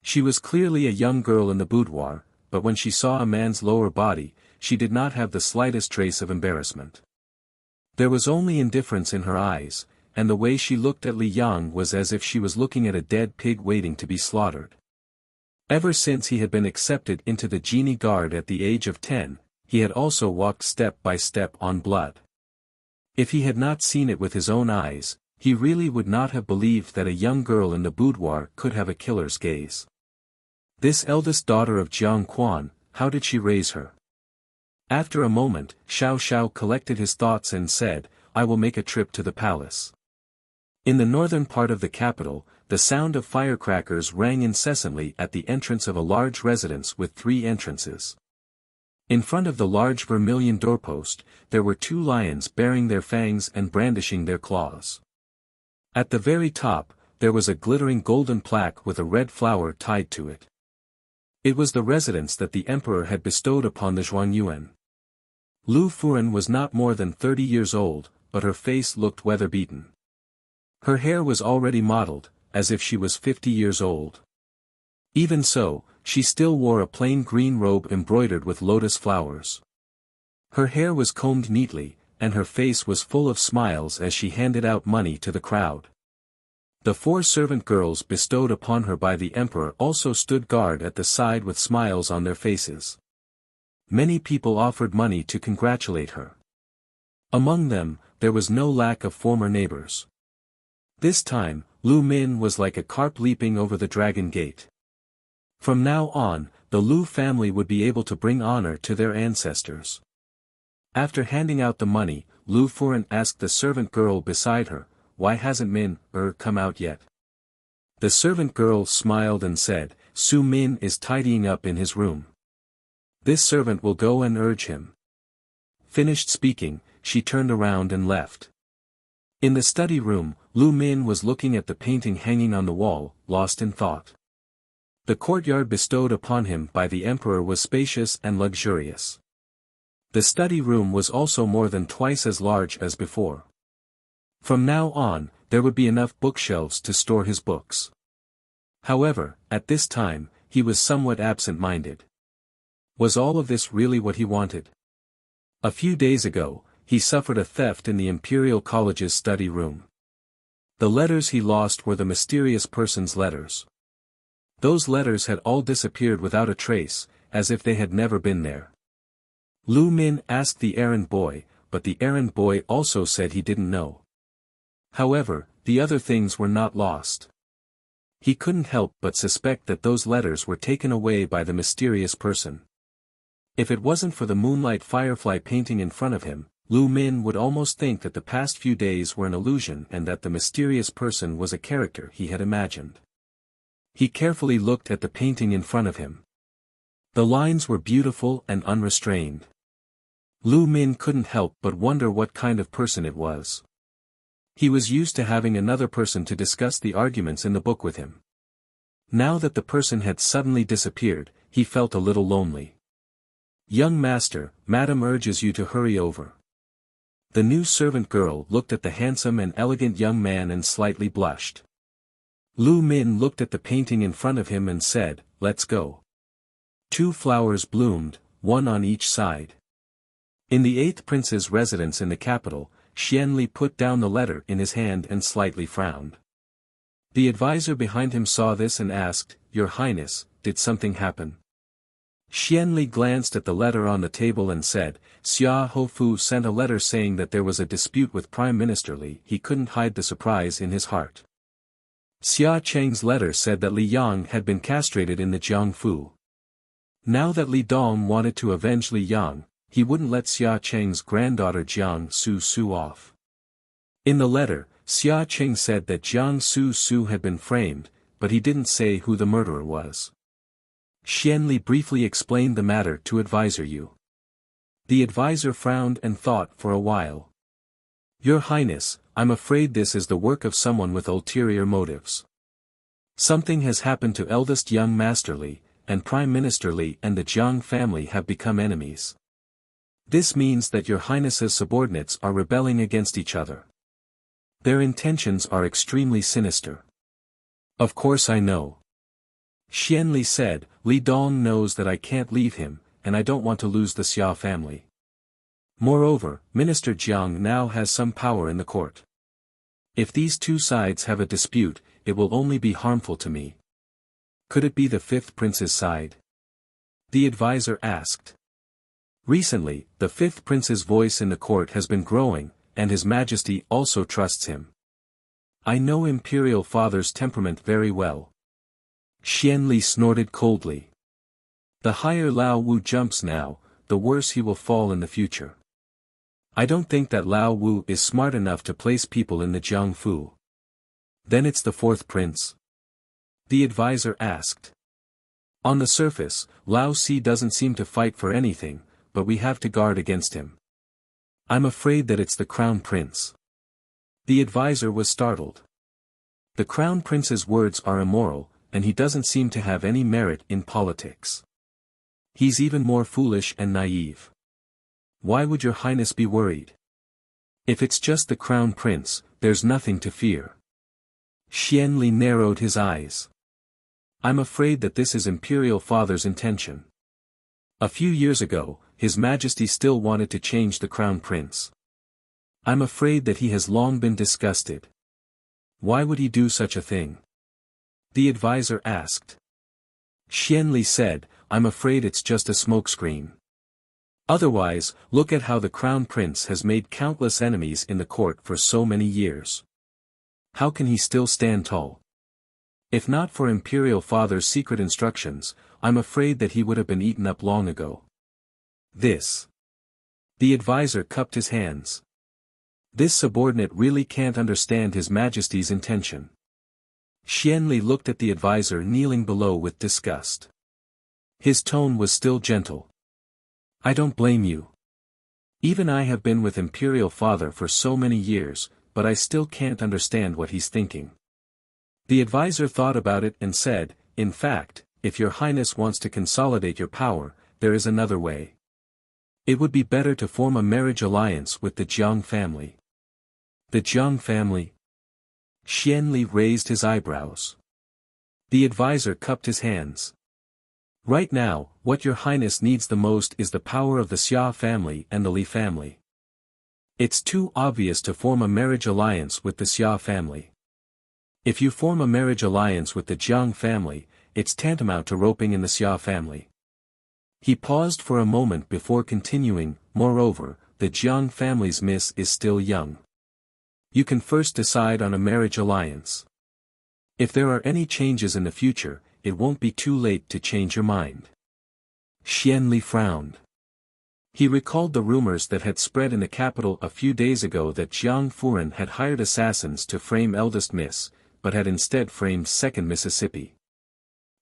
A: She was clearly a young girl in the boudoir, but when she saw a man's lower body, she did not have the slightest trace of embarrassment. There was only indifference in her eyes, and the way she looked at Li Yang was as if she was looking at a dead pig waiting to be slaughtered. Ever since he had been accepted into the Genie Guard at the age of 10, he had also walked step by step on blood. If he had not seen it with his own eyes, he really would not have believed that a young girl in the boudoir could have a killer's gaze. This eldest daughter of Jiang Quan, how did she raise her? After a moment, Xiao Xiao collected his thoughts and said, I will make a trip to the palace. In the northern part of the capital, the sound of firecrackers rang incessantly at the entrance of a large residence with 3 entrances. In front of the large vermilion doorpost, there were 2 lions baring their fangs and brandishing their claws. At the very top, there was a glittering golden plaque with a red flower tied to it. It was the residence that the emperor had bestowed upon the Zhuangyuan. Lu Furen was not more than 30 years old, but her face looked weather-beaten. Her hair was already mottled, as if she was 50 years old. Even so, she still wore a plain green robe embroidered with lotus flowers. Her hair was combed neatly, and her face was full of smiles as she handed out money to the crowd. The 4 servant girls bestowed upon her by the emperor also stood guard at the side with smiles on their faces. Many people offered money to congratulate her. Among them, there was no lack of former neighbors. This time, Lu Min was like a carp leaping over the dragon gate. From now on, the Lu family would be able to bring honor to their ancestors. After handing out the money, Lu Furan asked the servant girl beside her, "Why hasn't Min come out yet?" The servant girl smiled and said, "Su Min is tidying up in his room. This servant will go and urge him." Finished speaking, she turned around and left. In the study room, Lu Min was looking at the painting hanging on the wall, lost in thought. The courtyard bestowed upon him by the emperor was spacious and luxurious. The study room was also more than twice as large as before. From now on, there would be enough bookshelves to store his books. However, at this time, he was somewhat absent-minded. Was all of this really what he wanted? A few days ago, he suffered a theft in the Imperial College's study room. The letters he lost were the mysterious person's letters. Those letters had all disappeared without a trace, as if they had never been there. Lu Min asked the errand boy, but the errand boy also said he didn't know. However, the other things were not lost. He couldn't help but suspect that those letters were taken away by the mysterious person. If it wasn't for the moonlight firefly painting in front of him, Lu Min would almost think that the past few days were an illusion and that the mysterious person was a character he had imagined. He carefully looked at the painting in front of him. The lines were beautiful and unrestrained. Lu Min couldn't help but wonder what kind of person it was. He was used to having another person to discuss the arguments in the book with him. Now that the person had suddenly disappeared, he felt a little lonely. "Young master, madam urges you to hurry over." The new servant girl looked at the handsome and elegant young man and slightly blushed. Lu Min looked at the painting in front of him and said, "Let's go." 2 flowers bloomed, one on each side. In the 8th prince's residence in the capital, Xianli put down the letter in his hand and slightly frowned. The advisor behind him saw this and asked, "Your Highness, did something happen?" Xianli glanced at the letter on the table and said, "Xia Hofu sent a letter saying that there was a dispute with Prime Minister Li." He couldn't hide the surprise in his heart. Xia Cheng's letter said that Li Yang had been castrated in the Jiangfu. Now that Li Dong wanted to avenge Li Yang, he wouldn't let Xia Cheng's granddaughter Jiang Su Su off. In the letter, Xia Cheng said that Jiang Su Su had been framed, but he didn't say who the murderer was. Xianli briefly explained the matter to advisor Yu. The advisor frowned and thought for a while. "Your Highness, I'm afraid this is the work of someone with ulterior motives. Something has happened to eldest young Master Li, and Prime Minister Li and the Jiang family have become enemies. This means that your Highness's subordinates are rebelling against each other. Their intentions are extremely sinister." "Of course I know," Xianli said. "Li Dong knows that I can't leave him, and I don't want to lose the Xia family. Moreover, Minister Jiang now has some power in the court. If these 2 sides have a dispute, it will only be harmful to me." "Could it be the 5th prince's side?" the advisor asked. Recently, the 5th prince's voice in the court has been growing, and His Majesty also trusts him. I know Imperial Father's temperament very well. Xianli snorted coldly. The higher Lao Wu jumps now, the worse he will fall in the future. I don't think that Lao Wu is smart enough to place people in the Jiangfu. Then it's the 4th prince? The advisor asked. On the surface, Lao Si doesn't seem to fight for anything, but we have to guard against him. I'm afraid that it's the Crown Prince. The advisor was startled. The Crown Prince's words are immoral, and he doesn't seem to have any merit in politics. He's even more foolish and naive. Why would your Highness be worried? If it's just the crown prince, there's nothing to fear. Xian Li narrowed his eyes. I'm afraid that this is Imperial Father's intention. A few years ago, His Majesty still wanted to change the crown prince. I'm afraid that he has long been disgusted. Why would he do such a thing? The advisor asked. Xian Li said, I'm afraid it's just a smokescreen. Otherwise, look at how the crown prince has made countless enemies in the court for so many years. How can he still stand tall? If not for Imperial Father's secret instructions, I'm afraid that he would have been eaten up long ago. This. The advisor cupped his hands. This subordinate really can't understand His Majesty's intention. Xian Li looked at the advisor kneeling below with disgust. His tone was still gentle. I don't blame you. Even I have been with Imperial Father for so many years, but I still can't understand what he's thinking. The advisor thought about it and said, in fact, if your highness wants to consolidate your power, there is another way. It would be better to form a marriage alliance with the Jiang family. The Jiang family? Xian Li raised his eyebrows. The advisor cupped his hands. Right now, what your highness needs the most is the power of the Xia family and the Li family. It's too obvious to form a marriage alliance with the Xia family. If you form a marriage alliance with the Jiang family, it's tantamount to roping in the Xia family. He paused for a moment before continuing, moreover, the Jiang family's miss is still young. You can first decide on a marriage alliance. If there are any changes in the future, it won't be too late to change your mind. Xian Li frowned. He recalled the rumors that had spread in the capital a few days ago that Jiang Furen had hired assassins to frame eldest miss, but had instead framed second Mississippi.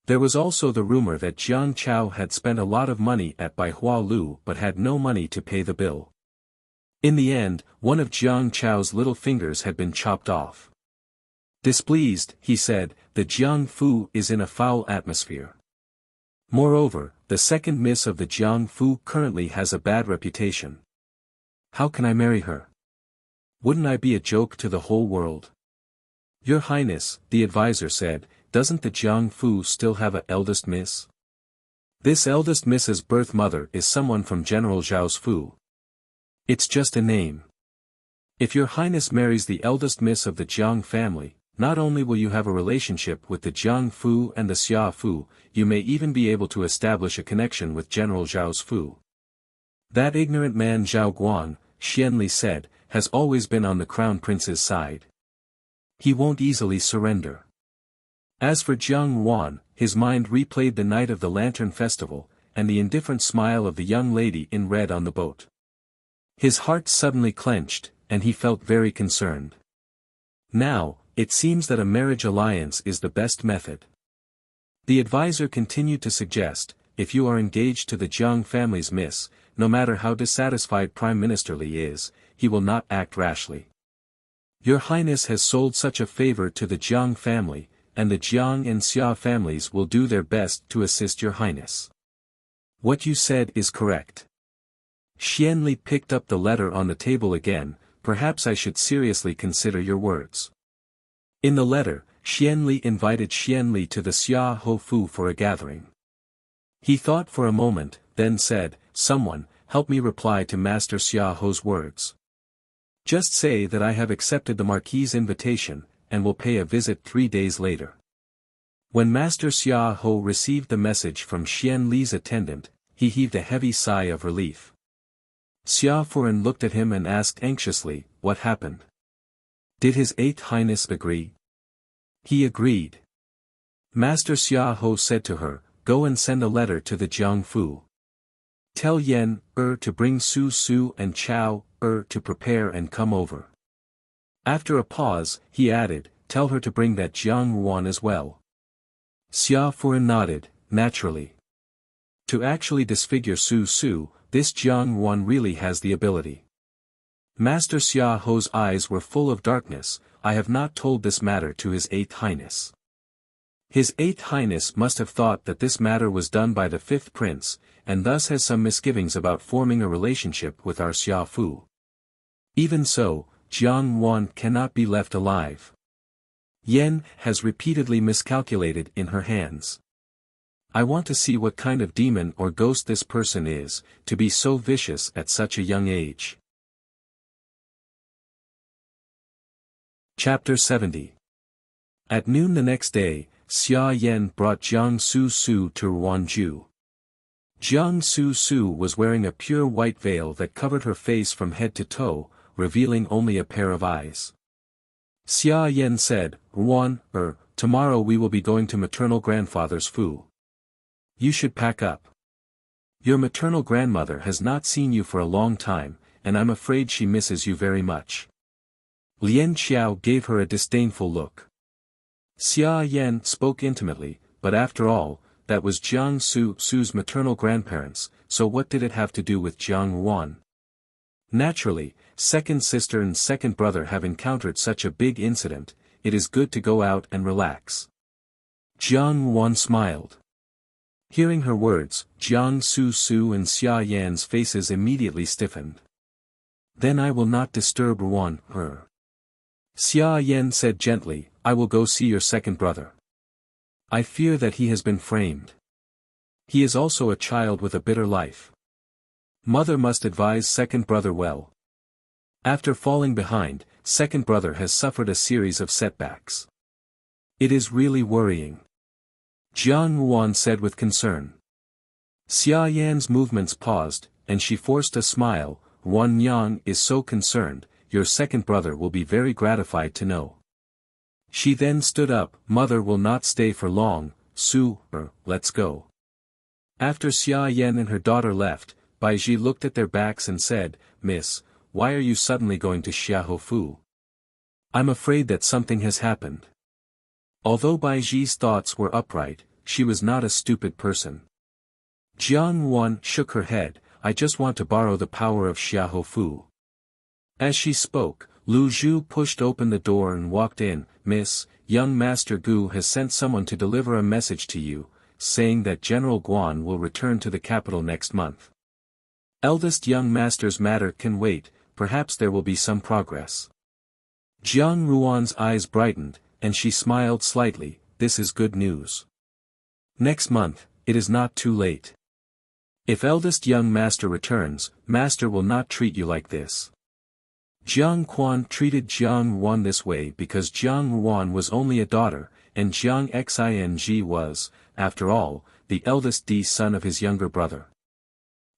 A: There was also the rumor that Jiang Chao had spent a lot of money at Bai Hua Lu but had no money to pay the bill. In the end, one of Jiang Chao's little fingers had been chopped off. Displeased, he said, the Jiang Fu is in a foul atmosphere. Moreover, the second miss of the Jiang Fu currently has a bad reputation. How can I marry her? Wouldn't I be a joke to the whole world? Your Highness, the advisor said, doesn't the Jiang Fu still have a eldest miss? This eldest miss's birth mother is someone from General Zhao's Fu. It's just a name. If your highness marries the eldest miss of the Jiang family, not only will you have a relationship with the Jiang Fu and the Xia Fu, you may even be able to establish a connection with General Zhao's Fu. That ignorant man Zhao Guang, Xian Li said, has always been on the crown prince's side. He won't easily surrender. As for Jiang Wan, his mind replayed the night of the Lantern Festival, and the indifferent smile of the young lady in red on the boat. His heart suddenly clenched, and he felt very concerned. Now, it seems that a marriage alliance is the best method. The advisor continued to suggest, if you are engaged to the Jiang family's miss, no matter how dissatisfied Prime Minister Li is, he will not act rashly. Your Highness has sold such a favor to the Jiang family, and the Jiang and Xia families will do their best to assist your Highness. What you said is correct. Xian Li picked up the letter on the table again. Perhaps I should seriously consider your words. In the letter, Xian Li invited Xian Li to the Xia Ho Fu for a gathering. He thought for a moment, then said, someone, help me reply to Master Xia Ho's words. Just say that I have accepted the Marquis's invitation, and will pay a visit 3 days later. When Master Xia Ho received the message from Xian Li's attendant, he heaved a heavy sigh of relief. Xia Furen looked at him and asked anxiously, what happened? Did His Eighth Highness agree? He agreed. Master Xia Ho said to her, go and send a letter to the Jiang Fu. Tell Yan, to bring Su Su and Chao, to prepare and come over. After a pause, he added, tell her to bring that Jiang Ruan as well. Xia Furen nodded, naturally. To actually disfigure Su Su, this Jiang Ruan really has the ability. Master Xia Ho's eyes were full of darkness. I have not told this matter to His Eighth Highness. His Eighth Highness must have thought that this matter was done by the fifth prince, and thus has some misgivings about forming a relationship with our Xia Fu. Even so, Jiang Wan cannot be left alive. Yen has repeatedly miscalculated in her hands. I want to see what kind of demon or ghost this person is, to be so vicious at such a young age. Chapter 70. At noon the next day, Xia Yen brought Jiang Su to Ruanju. Jiang Su was wearing a pure white veil that covered her face from head to toe, revealing only a pair of eyes. Xia Yen said, tomorrow we will be going to maternal grandfather's Fu. You should pack up. Your maternal grandmother has not seen you for a long time, and I'm afraid she misses you very much. Lian Xiao gave her a disdainful look. Xia Yen spoke intimately, but after all, that was Jiang Su's maternal grandparents, so what did it have to do with Jiang Wan? Naturally, second sister and second brother have encountered such a big incident, it is good to go out and relax. Jiang Wan smiled. Hearing her words, Jiang Su and Xia Yan's faces immediately stiffened. Then I will not disturb her. Xia Yan said gently, I will go see your second brother. I fear that he has been framed. He is also a child with a bitter life. Mother must advise second brother well. After falling behind, second brother has suffered a series of setbacks. It is really worrying. Jiang Wan said with concern. Xia Yan's movements paused, and she forced a smile. Wan Yang is so concerned, your second brother will be very gratified to know. She then stood up, mother will not stay for long, let's go. After Xia Yan and her daughter left, Baiji looked at their backs and said, Miss, why are you suddenly going to Xiaofu? I'm afraid that something has happened. Although Baiji's thoughts were upright, she was not a stupid person. Jiang Wan shook her head, I just want to borrow the power of Xiaofu. As she spoke, Lu Zhu pushed open the door and walked in, Miss, young Master Gu has sent someone to deliver a message to you, saying that General Guan will return to the capital next month. Eldest young master's matter can wait, perhaps there will be some progress. Jiang Ruan's eyes brightened, and she smiled slightly, this is good news. Next month, it is not too late. If eldest young master returns, master will not treat you like this. Jiang Quan treated Jiang Wan this way because Jiang Wan was only a daughter, and Jiang Xing was, after all, the eldest son of his younger brother.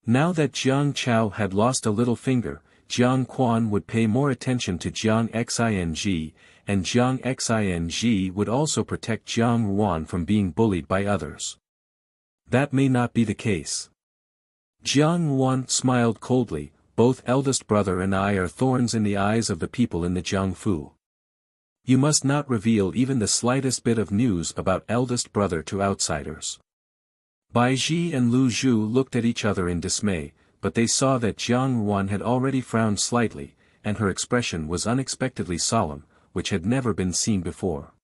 A: Now that Jiang Chao had lost a little finger, Jiang Quan would pay more attention to Jiang Xing, and Jiang Xing would also protect Jiang Wan from being bullied by others. That may not be the case. Jiang Wan smiled coldly, both eldest brother and I are thorns in the eyes of the people in the Jiangfu. You must not reveal even the slightest bit of news about eldest brother to outsiders. Baiji and Lu Zhu looked at each other in dismay, but they saw that Jiang Wan had already frowned slightly, and her expression was unexpectedly solemn, which had never been seen before.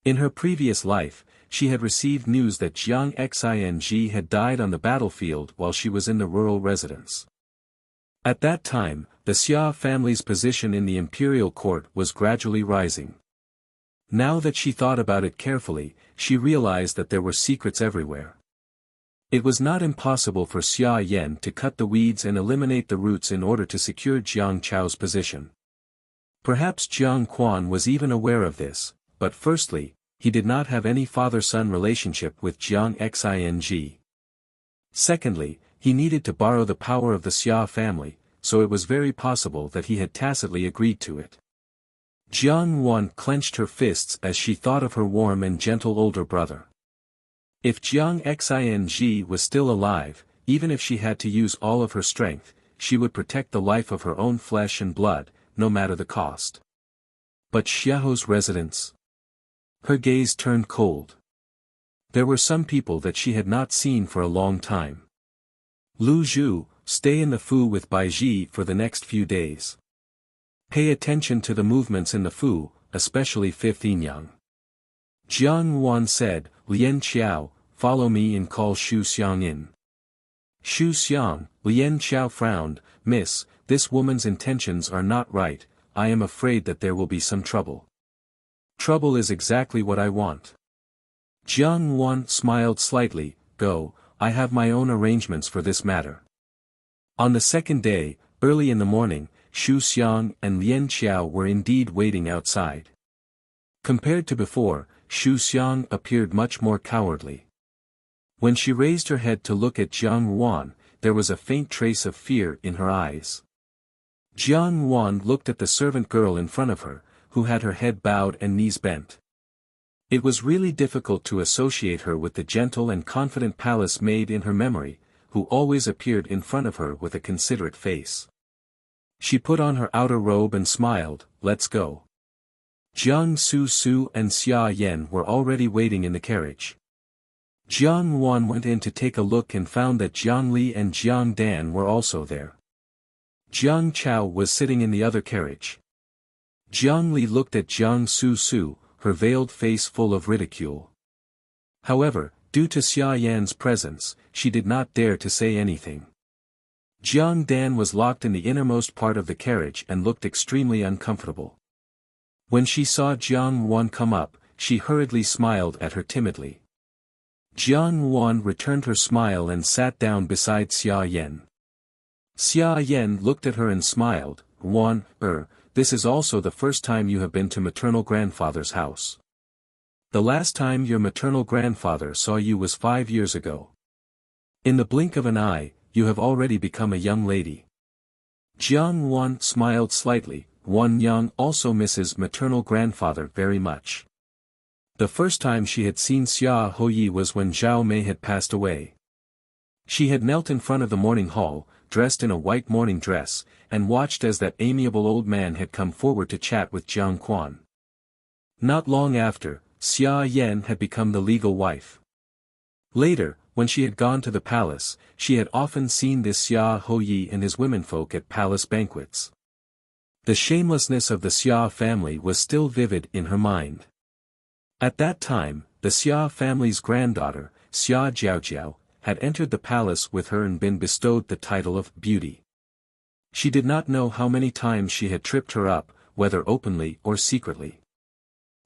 A: In her previous life, she had received news that Jiang Xing had died on the battlefield while she was in the rural residence. At that time, the Xia family's position in the imperial court was gradually rising. Now that she thought about it carefully, she realized that there were secrets everywhere. It was not impossible for Xia Yan to cut the weeds and eliminate the roots in order to secure Jiang Chao's position. Perhaps Jiang Quan was even aware of this, but firstly, he did not have any father-son relationship with Jiang Xing. Secondly, he needed to borrow the power of the Xia family, so it was very possible that he had tacitly agreed to it. Jiang Wan clenched her fists as she thought of her warm and gentle older brother. If Jiang Xing was still alive, even if she had to use all of her strength, she would protect the life of her own flesh and blood, no matter the cost. But Xiao's residence? Her gaze turned cold. There were some people that she had not seen for a long time. Lu Zhu, stay in the Fu with Baiji for the next few days. Pay attention to the movements in the Fu, especially Fifth Yinyang. Jiang Wan said, Lian Xiao, follow me and call Xu Xiang in. Xu Xiang, Lian Xiao frowned, Miss, this woman's intentions are not right, I am afraid that there will be some trouble. Trouble is exactly what I want. Jiang Wan smiled slightly, go, I have my own arrangements for this matter. On the second day, early in the morning, Xu Xiang and Lian Qiao were indeed waiting outside. Compared to before, Xu Xiang appeared much more cowardly. When she raised her head to look at Jiang Wan, there was a faint trace of fear in her eyes. Jiang Wan looked at the servant girl in front of her, who had her head bowed and knees bent. It was really difficult to associate her with the gentle and confident palace maid in her memory, who always appeared in front of her with a considerate face. She put on her outer robe and smiled, let's go. Jiang Su and Xia Yan were already waiting in the carriage. Jiang Wan went in to take a look and found that Jiang Li and Jiang Dan were also there. Jiang Chao was sitting in the other carriage. Jiang Li looked at Jiang Su, her veiled face full of ridicule. However, due to Xia Yan's presence, she did not dare to say anything. Jiang Dan was locked in the innermost part of the carriage and looked extremely uncomfortable. When she saw Jiang Wan come up, she hurriedly smiled at her timidly. Jiang Wan returned her smile and sat down beside Xia Yan. Xia Yan looked at her and smiled, Wan, this is also the first time you have been to maternal grandfather's house. The last time your maternal grandfather saw you was 5 years ago. In the blink of an eye, you have already become a young lady. Jiang Wan smiled slightly, Wan Yang also misses maternal grandfather very much. The first time she had seen Xia Houyi was when Zhao Mei had passed away. She had knelt in front of the morning hall, dressed in a white morning dress, and watched as that amiable old man had come forward to chat with Jiang Quan. Not long after, Xia Yan had become the legal wife. Later, when she had gone to the palace, she had often seen this Xia Houyi and his womenfolk at palace banquets. The shamelessness of the Xia family was still vivid in her mind. At that time, the Xia family's granddaughter, Xia Jiaojiao, had entered the palace with her and been bestowed the title of beauty. She did not know how many times she had tripped her up, whether openly or secretly.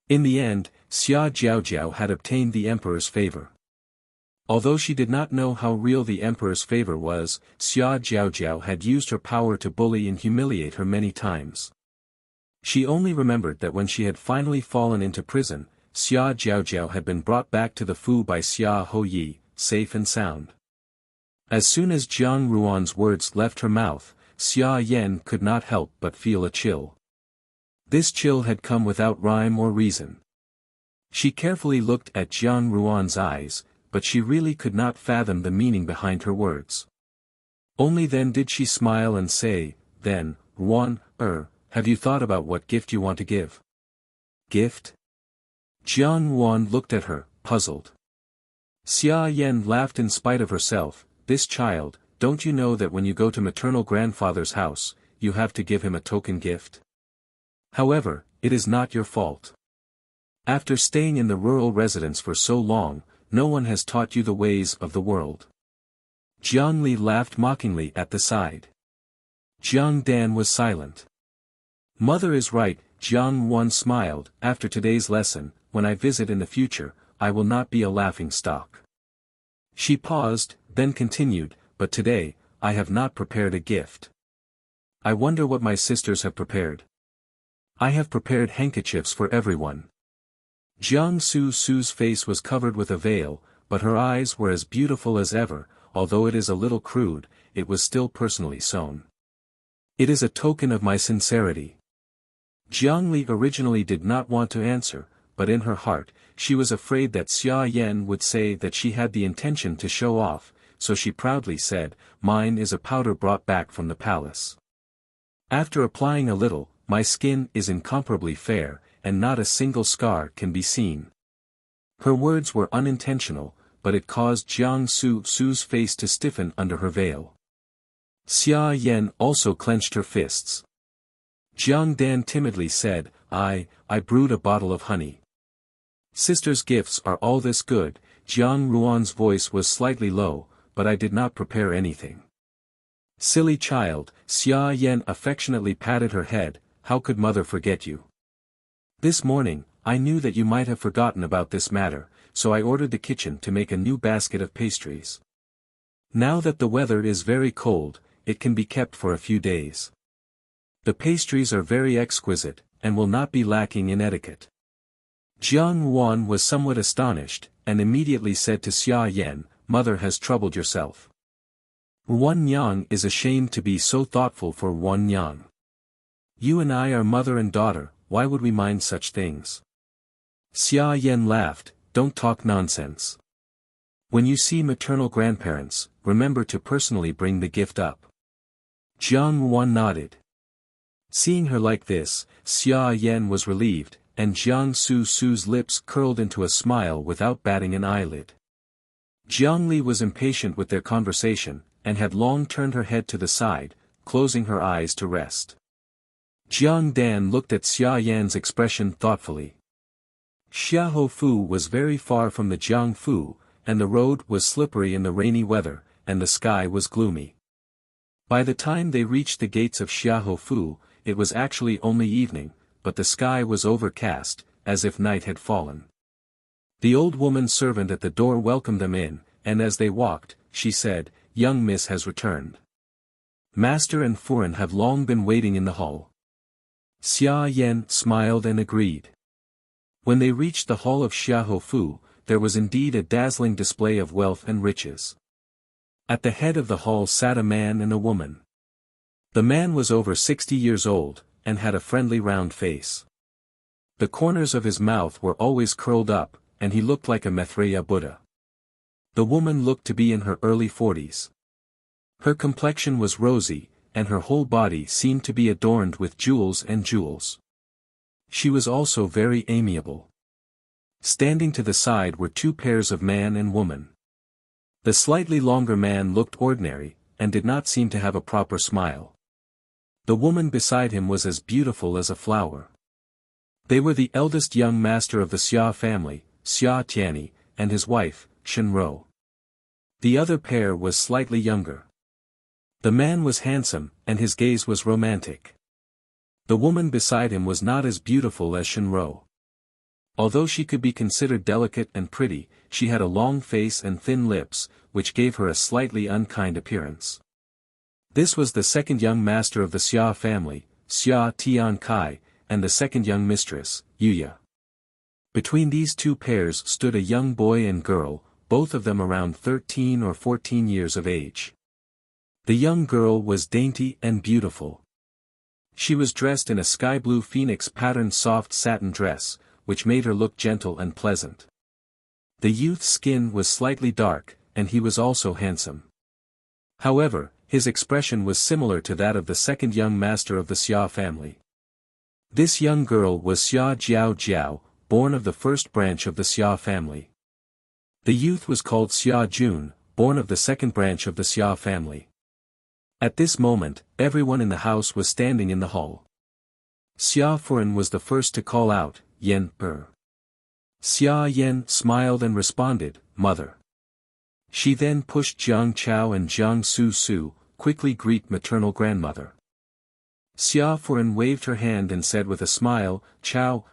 A: In the end, Xia Jiaojiao had obtained the emperor's favor. Although she did not know how real the emperor's favor was, Xia Jiaojiao had used her power to bully and humiliate her many times. She only remembered that when she had finally fallen into prison, Xia Jiaojiao had been brought back to the Fu by Xia Houyi, safe and sound. As soon as Jiang Ruan's words left her mouth, Xia Yan could not help but feel a chill. This chill had come without rhyme or reason. She carefully looked at Jiang Ruan's eyes, but she really could not fathom the meaning behind her words. Only then did she smile and say, then, Ruan, have you thought about what gift you want to give? Gift? Jiang Ruan looked at her, puzzled. Xia Yan laughed in spite of herself, this child, don't you know that when you go to maternal grandfather's house, you have to give him a token gift? However, it is not your fault. After staying in the rural residence for so long, no one has taught you the ways of the world. Jiang Li laughed mockingly at the side. Jiang Dan was silent. Mother is right, Jiang Wan smiled, after today's lesson, when I visit in the future, I will not be a laughing stock. She paused, then continued, but today, I have not prepared a gift. I wonder what my sisters have prepared. I have prepared handkerchiefs for everyone. Jiang Su's face was covered with a veil, but her eyes were as beautiful as ever, although it is a little crude, it was still personally sewn. It is a token of my sincerity. Jiang Li originally did not want to answer, but in her heart, she was afraid that Xia Yan would say that she had the intention to show off, so she proudly said, mine is a powder brought back from the palace. After applying a little, my skin is incomparably fair, and not a single scar can be seen. Her words were unintentional, but it caused Jiang Su's face to stiffen under her veil. Xia Yan also clenched her fists. Jiang Dan timidly said, I brewed a bottle of honey. Sister's gifts are all this good, Jiang Ruan's voice was slightly low, but I did not prepare anything. Silly child, Xia Yan affectionately patted her head. How could mother forget you? This morning, I knew that you might have forgotten about this matter, so I ordered the kitchen to make a new basket of pastries. Now that the weather is very cold, it can be kept for a few days. The pastries are very exquisite, and will not be lacking in etiquette. Jiang Wan was somewhat astonished, and immediately said to Xia Yan, Mother has troubled yourself. Wan Yang is ashamed to be so thoughtful for Wan Yang. You and I are mother and daughter, why would we mind such things? Xia Yan laughed, don't talk nonsense. When you see maternal grandparents, remember to personally bring the gift up. Jiang Wan nodded. Seeing her like this, Xia Yan was relieved, and Jiang Su's lips curled into a smile without batting an eyelid. Jiang Li was impatient with their conversation, and had long turned her head to the side, closing her eyes to rest. Jiang Dan looked at Xia Yan's expression thoughtfully. Xiahou Fu was very far from the Jiang Fu, and the road was slippery in the rainy weather, and the sky was gloomy. By the time they reached the gates of Xiahou Fu, it was actually only evening, but the sky was overcast, as if night had fallen. The old woman servant at the door welcomed them in, and as they walked, she said, Young Miss has returned. Master and Furen have long been waiting in the hall. Xia Yan smiled and agreed. When they reached the hall of Xiahou Fu, there was indeed a dazzling display of wealth and riches. At the head of the hall sat a man and a woman. The man was over 60 years old, and had a friendly round face. The corners of his mouth were always curled up, and he looked like a Maitreya Buddha. The woman looked to be in her early 40s. Her complexion was rosy, and her whole body seemed to be adorned with jewels and jewels. She was also very amiable. Standing to the side were two pairs of man and woman. The slightly longer man looked ordinary, and did not seem to have a proper smile. The woman beside him was as beautiful as a flower. They were the eldest young master of the Xia family, Xia Tianyi, and his wife, Shenrou. The other pair was slightly younger. The man was handsome, and his gaze was romantic. The woman beside him was not as beautiful as Shenrou. Although she could be considered delicate and pretty, she had a long face and thin lips, which gave her a slightly unkind appearance. This was the second young master of the Xia family, Xia Tian Kai, and the second young mistress, Yuya. Between these two pairs stood a young boy and girl, both of them around 13 or 14 years of age. The young girl was dainty and beautiful. She was dressed in a sky-blue phoenix-patterned soft satin dress, which made her look gentle and pleasant. The youth's skin was slightly dark, and he was also handsome. However, his expression was similar to that of the second young master of the Xia family. This young girl was Xia Jiao Jiao, born of the first branch of the Xia family. The youth was called Xia Jun, born of the second branch of the Xia family. At this moment, everyone in the house was standing in the hall. Xia Furen was the first to call out, Yen Per. Xia Yan smiled and responded, Mother. She then pushed Jiang Chao and Jiang Su, quickly greet maternal grandmother. Xia Furen waved her hand and said with a smile, Chao,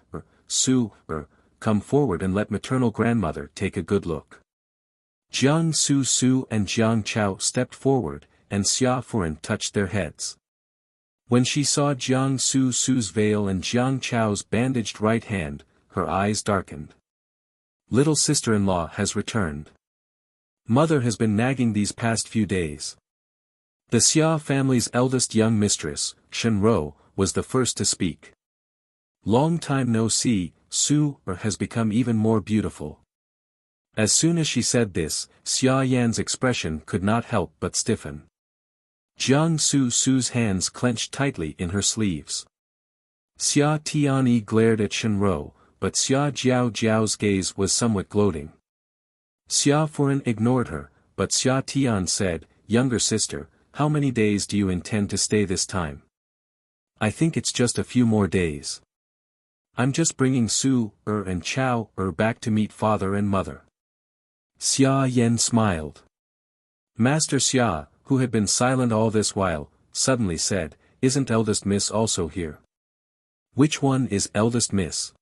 A: Su, come forward and let maternal grandmother take a good look. Jiang Su and Jiang Chao stepped forward, and Xia Furen touched their heads. When she saw Jiang Su's veil and Jiang Chao's bandaged right hand, her eyes darkened. Little sister-in-law has returned. Mother has been nagging these past few days. The Xia family's eldest young mistress, Shenrou, was the first to speak. Long time no see, Su has become even more beautiful. As soon as she said this, Xia Yan's expression could not help but stiffen. Jiang Su's hands clenched tightly in her sleeves. Xia Tianyi glared at Shenrou, but Xia Jiao's gaze was somewhat gloating. Xia Furen ignored her, but Xia Tian said, Younger sister, how many days do you intend to stay this time? I think it's just a few more days. I'm just bringing Su and Chao back to meet father and mother. Xia Yan smiled. Master Xia, who had been silent all this while, suddenly said, "Isn't eldest miss also here?" "Which one is eldest miss?"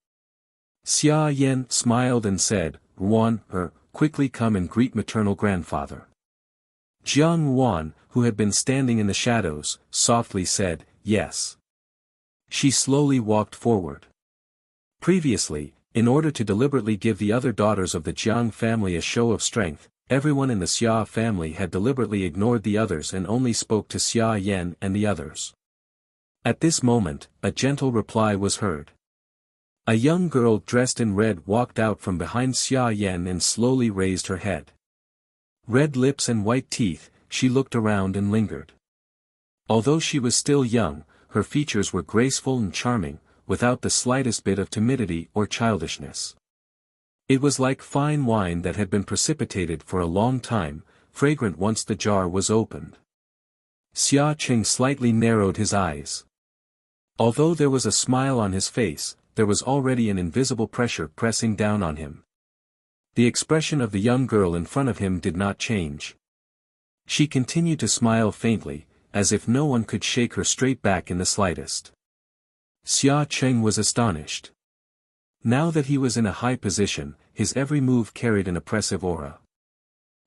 A: Xia Yan smiled and said, "Ruan, quickly come and greet maternal grandfather." Jiang Ruan, who had been standing in the shadows, softly said, "Yes." She slowly walked forward. Previously, in order to deliberately give the other daughters of the Jiang family a show of strength, everyone in the Xia family had deliberately ignored the others and only spoke to Xia Yan and the others. At this moment, a gentle reply was heard. A young girl dressed in red walked out from behind Xia Yan and slowly raised her head. Red lips and white teeth, she looked around and lingered. Although she was still young, her features were graceful and charming, without the slightest bit of timidity or childishness. It was like fine wine that had been precipitated for a long time, fragrant once the jar was opened. Xia Qing slightly narrowed his eyes. Although there was a smile on his face, there was already an invisible pressure pressing down on him. The expression of the young girl in front of him did not change. She continued to smile faintly, as if no one could shake her straight back in the slightest. Xia Qing was astonished. Now that he was in a high position, his every move carried an oppressive aura.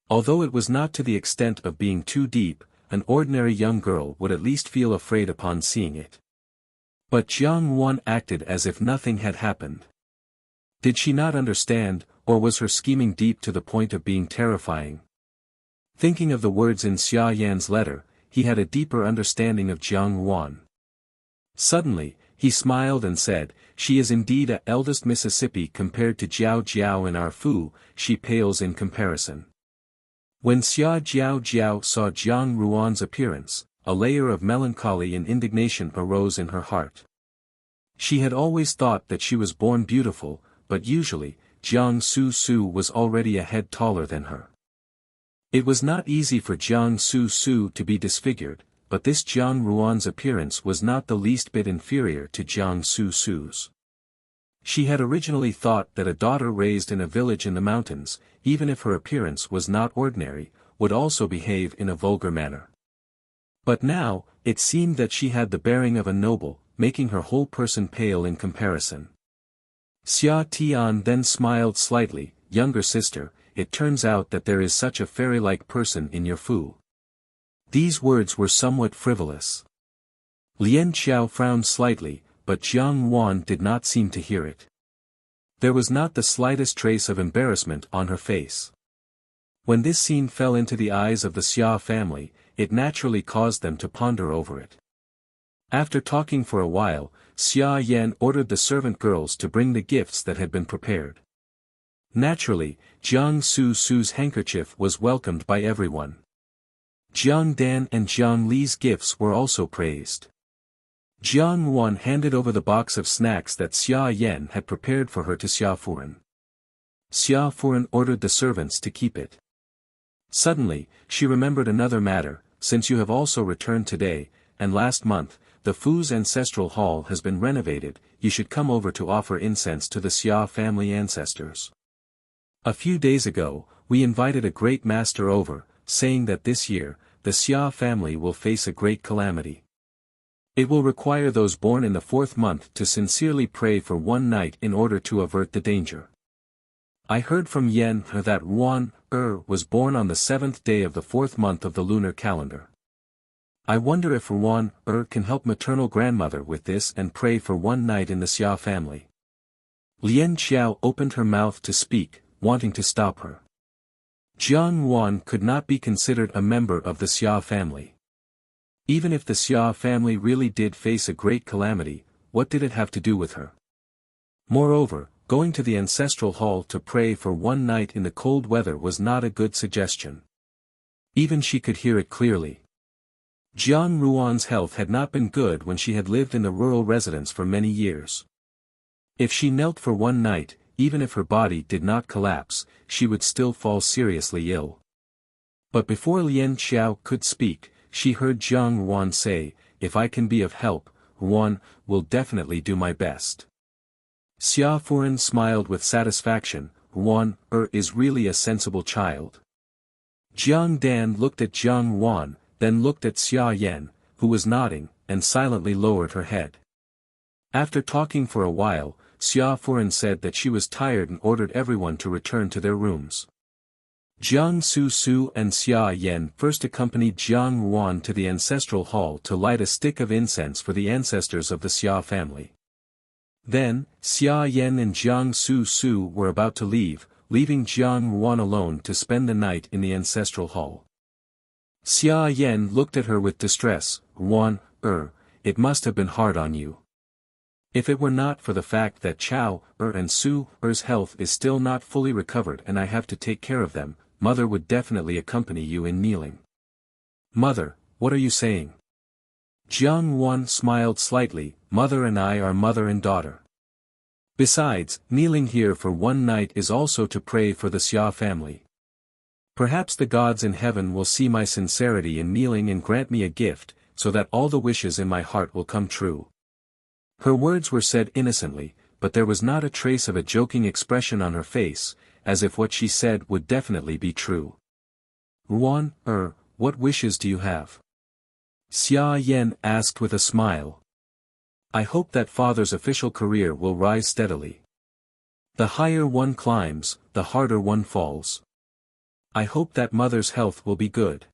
A: Although it was not to the extent of being too deep, an ordinary young girl would at least feel afraid upon seeing it. But Jiang Wan acted as if nothing had happened. Did she not understand, or was her scheming deep to the point of being terrifying? Thinking of the words in Xia Yan's letter, he had a deeper understanding of Jiang Wan. Suddenly, he smiled and said, "She is indeed a eldest Mississippi compared to Jiao Jiao and our Fu, she pales in comparison." When Xia Jiao saw Jiang Ruan's appearance, a layer of melancholy and indignation arose in her heart. She had always thought that she was born beautiful, but usually, Jiang Su was already a head taller than her. It was not easy for Jiang Su to be disfigured, but this Jiang Ruan's appearance was not the least bit inferior to Jiang Su's. She had originally thought that a daughter raised in a village in the mountains, even if her appearance was not ordinary, would also behave in a vulgar manner. But now, it seemed that she had the bearing of a noble, making her whole person pale in comparison. Xia Tian then smiled slightly, "Younger sister, it turns out that there is such a fairy-like person in your Fu." These words were somewhat frivolous. Lian Xiao frowned slightly, but Jiang Wan did not seem to hear it. There was not the slightest trace of embarrassment on her face. When this scene fell into the eyes of the Xia family, it naturally caused them to ponder over it. After talking for a while, Xia Yan ordered the servant girls to bring the gifts that had been prepared. Naturally, Jiang Su's handkerchief was welcomed by everyone. Jiang Dan and Jiang Li's gifts were also praised. Jiang Wan handed over the box of snacks that Xia Yan had prepared for her to Xia Furan. Xia Furan ordered the servants to keep it. Suddenly, she remembered another matter, "Since you have also returned today, and last month, the Fu's ancestral hall has been renovated, you should come over to offer incense to the Xia family ancestors. A few days ago, we invited a great master over, saying that this year, the Xia family will face a great calamity. It will require those born in the 4th month to sincerely pray for one night in order to avert the danger. I heard from Yen that Ruan was born on the 7th day of the 4th month of the lunar calendar. I wonder if Ruan can help maternal grandmother with this and pray for one night in the Xia family." Lian Xiao opened her mouth to speak, wanting to stop her. Jiang Wan could not be considered a member of the Xia family. Even if the Xia family really did face a great calamity, what did it have to do with her? Moreover, going to the ancestral hall to pray for one night in the cold weather was not a good suggestion. Even she could hear it clearly. Jiang Ruan's health had not been good when she had lived in the rural residence for many years. If she knelt for one night, even if her body did not collapse, she would still fall seriously ill. But before Lian Xiao could speak, she heard Jiang Ruan say, "If I can be of help, Ruan will definitely do my best." Xia Furan smiled with satisfaction, "Ruan is really a sensible child." Jiang Dan looked at Jiang Ruan, then looked at Xia Yan, who was nodding, and silently lowered her head. After talking for a while, Xia Furan said that she was tired and ordered everyone to return to their rooms. Jiang Su and Xia Yan first accompanied Jiang Ruan to the ancestral hall to light a stick of incense for the ancestors of the Xia family. Then, Xia Yan and Jiang Su were about to leave, leaving Jiang Ruan alone to spend the night in the ancestral hall. Xia Yan looked at her with distress. Ruan, it must have been hard on you. If it were not for the fact that Chao, and Su's health is still not fully recovered and I have to take care of them, Mother would definitely accompany you in kneeling. Mother, what are you saying? Jiang Ruan smiled slightly. Mother and I are mother and daughter. Besides, kneeling here for one night is also to pray for the Xia family. Perhaps the gods in heaven will see my sincerity in kneeling and grant me a gift, so that all the wishes in my heart will come true. Her words were said innocently, but there was not a trace of a joking expression on her face, as if what she said would definitely be true. Ruan, what wishes do you have? Xia Yan asked with a smile. I hope that father's official career will rise steadily. The higher one climbs, the harder one falls. I hope that mother's health will be good.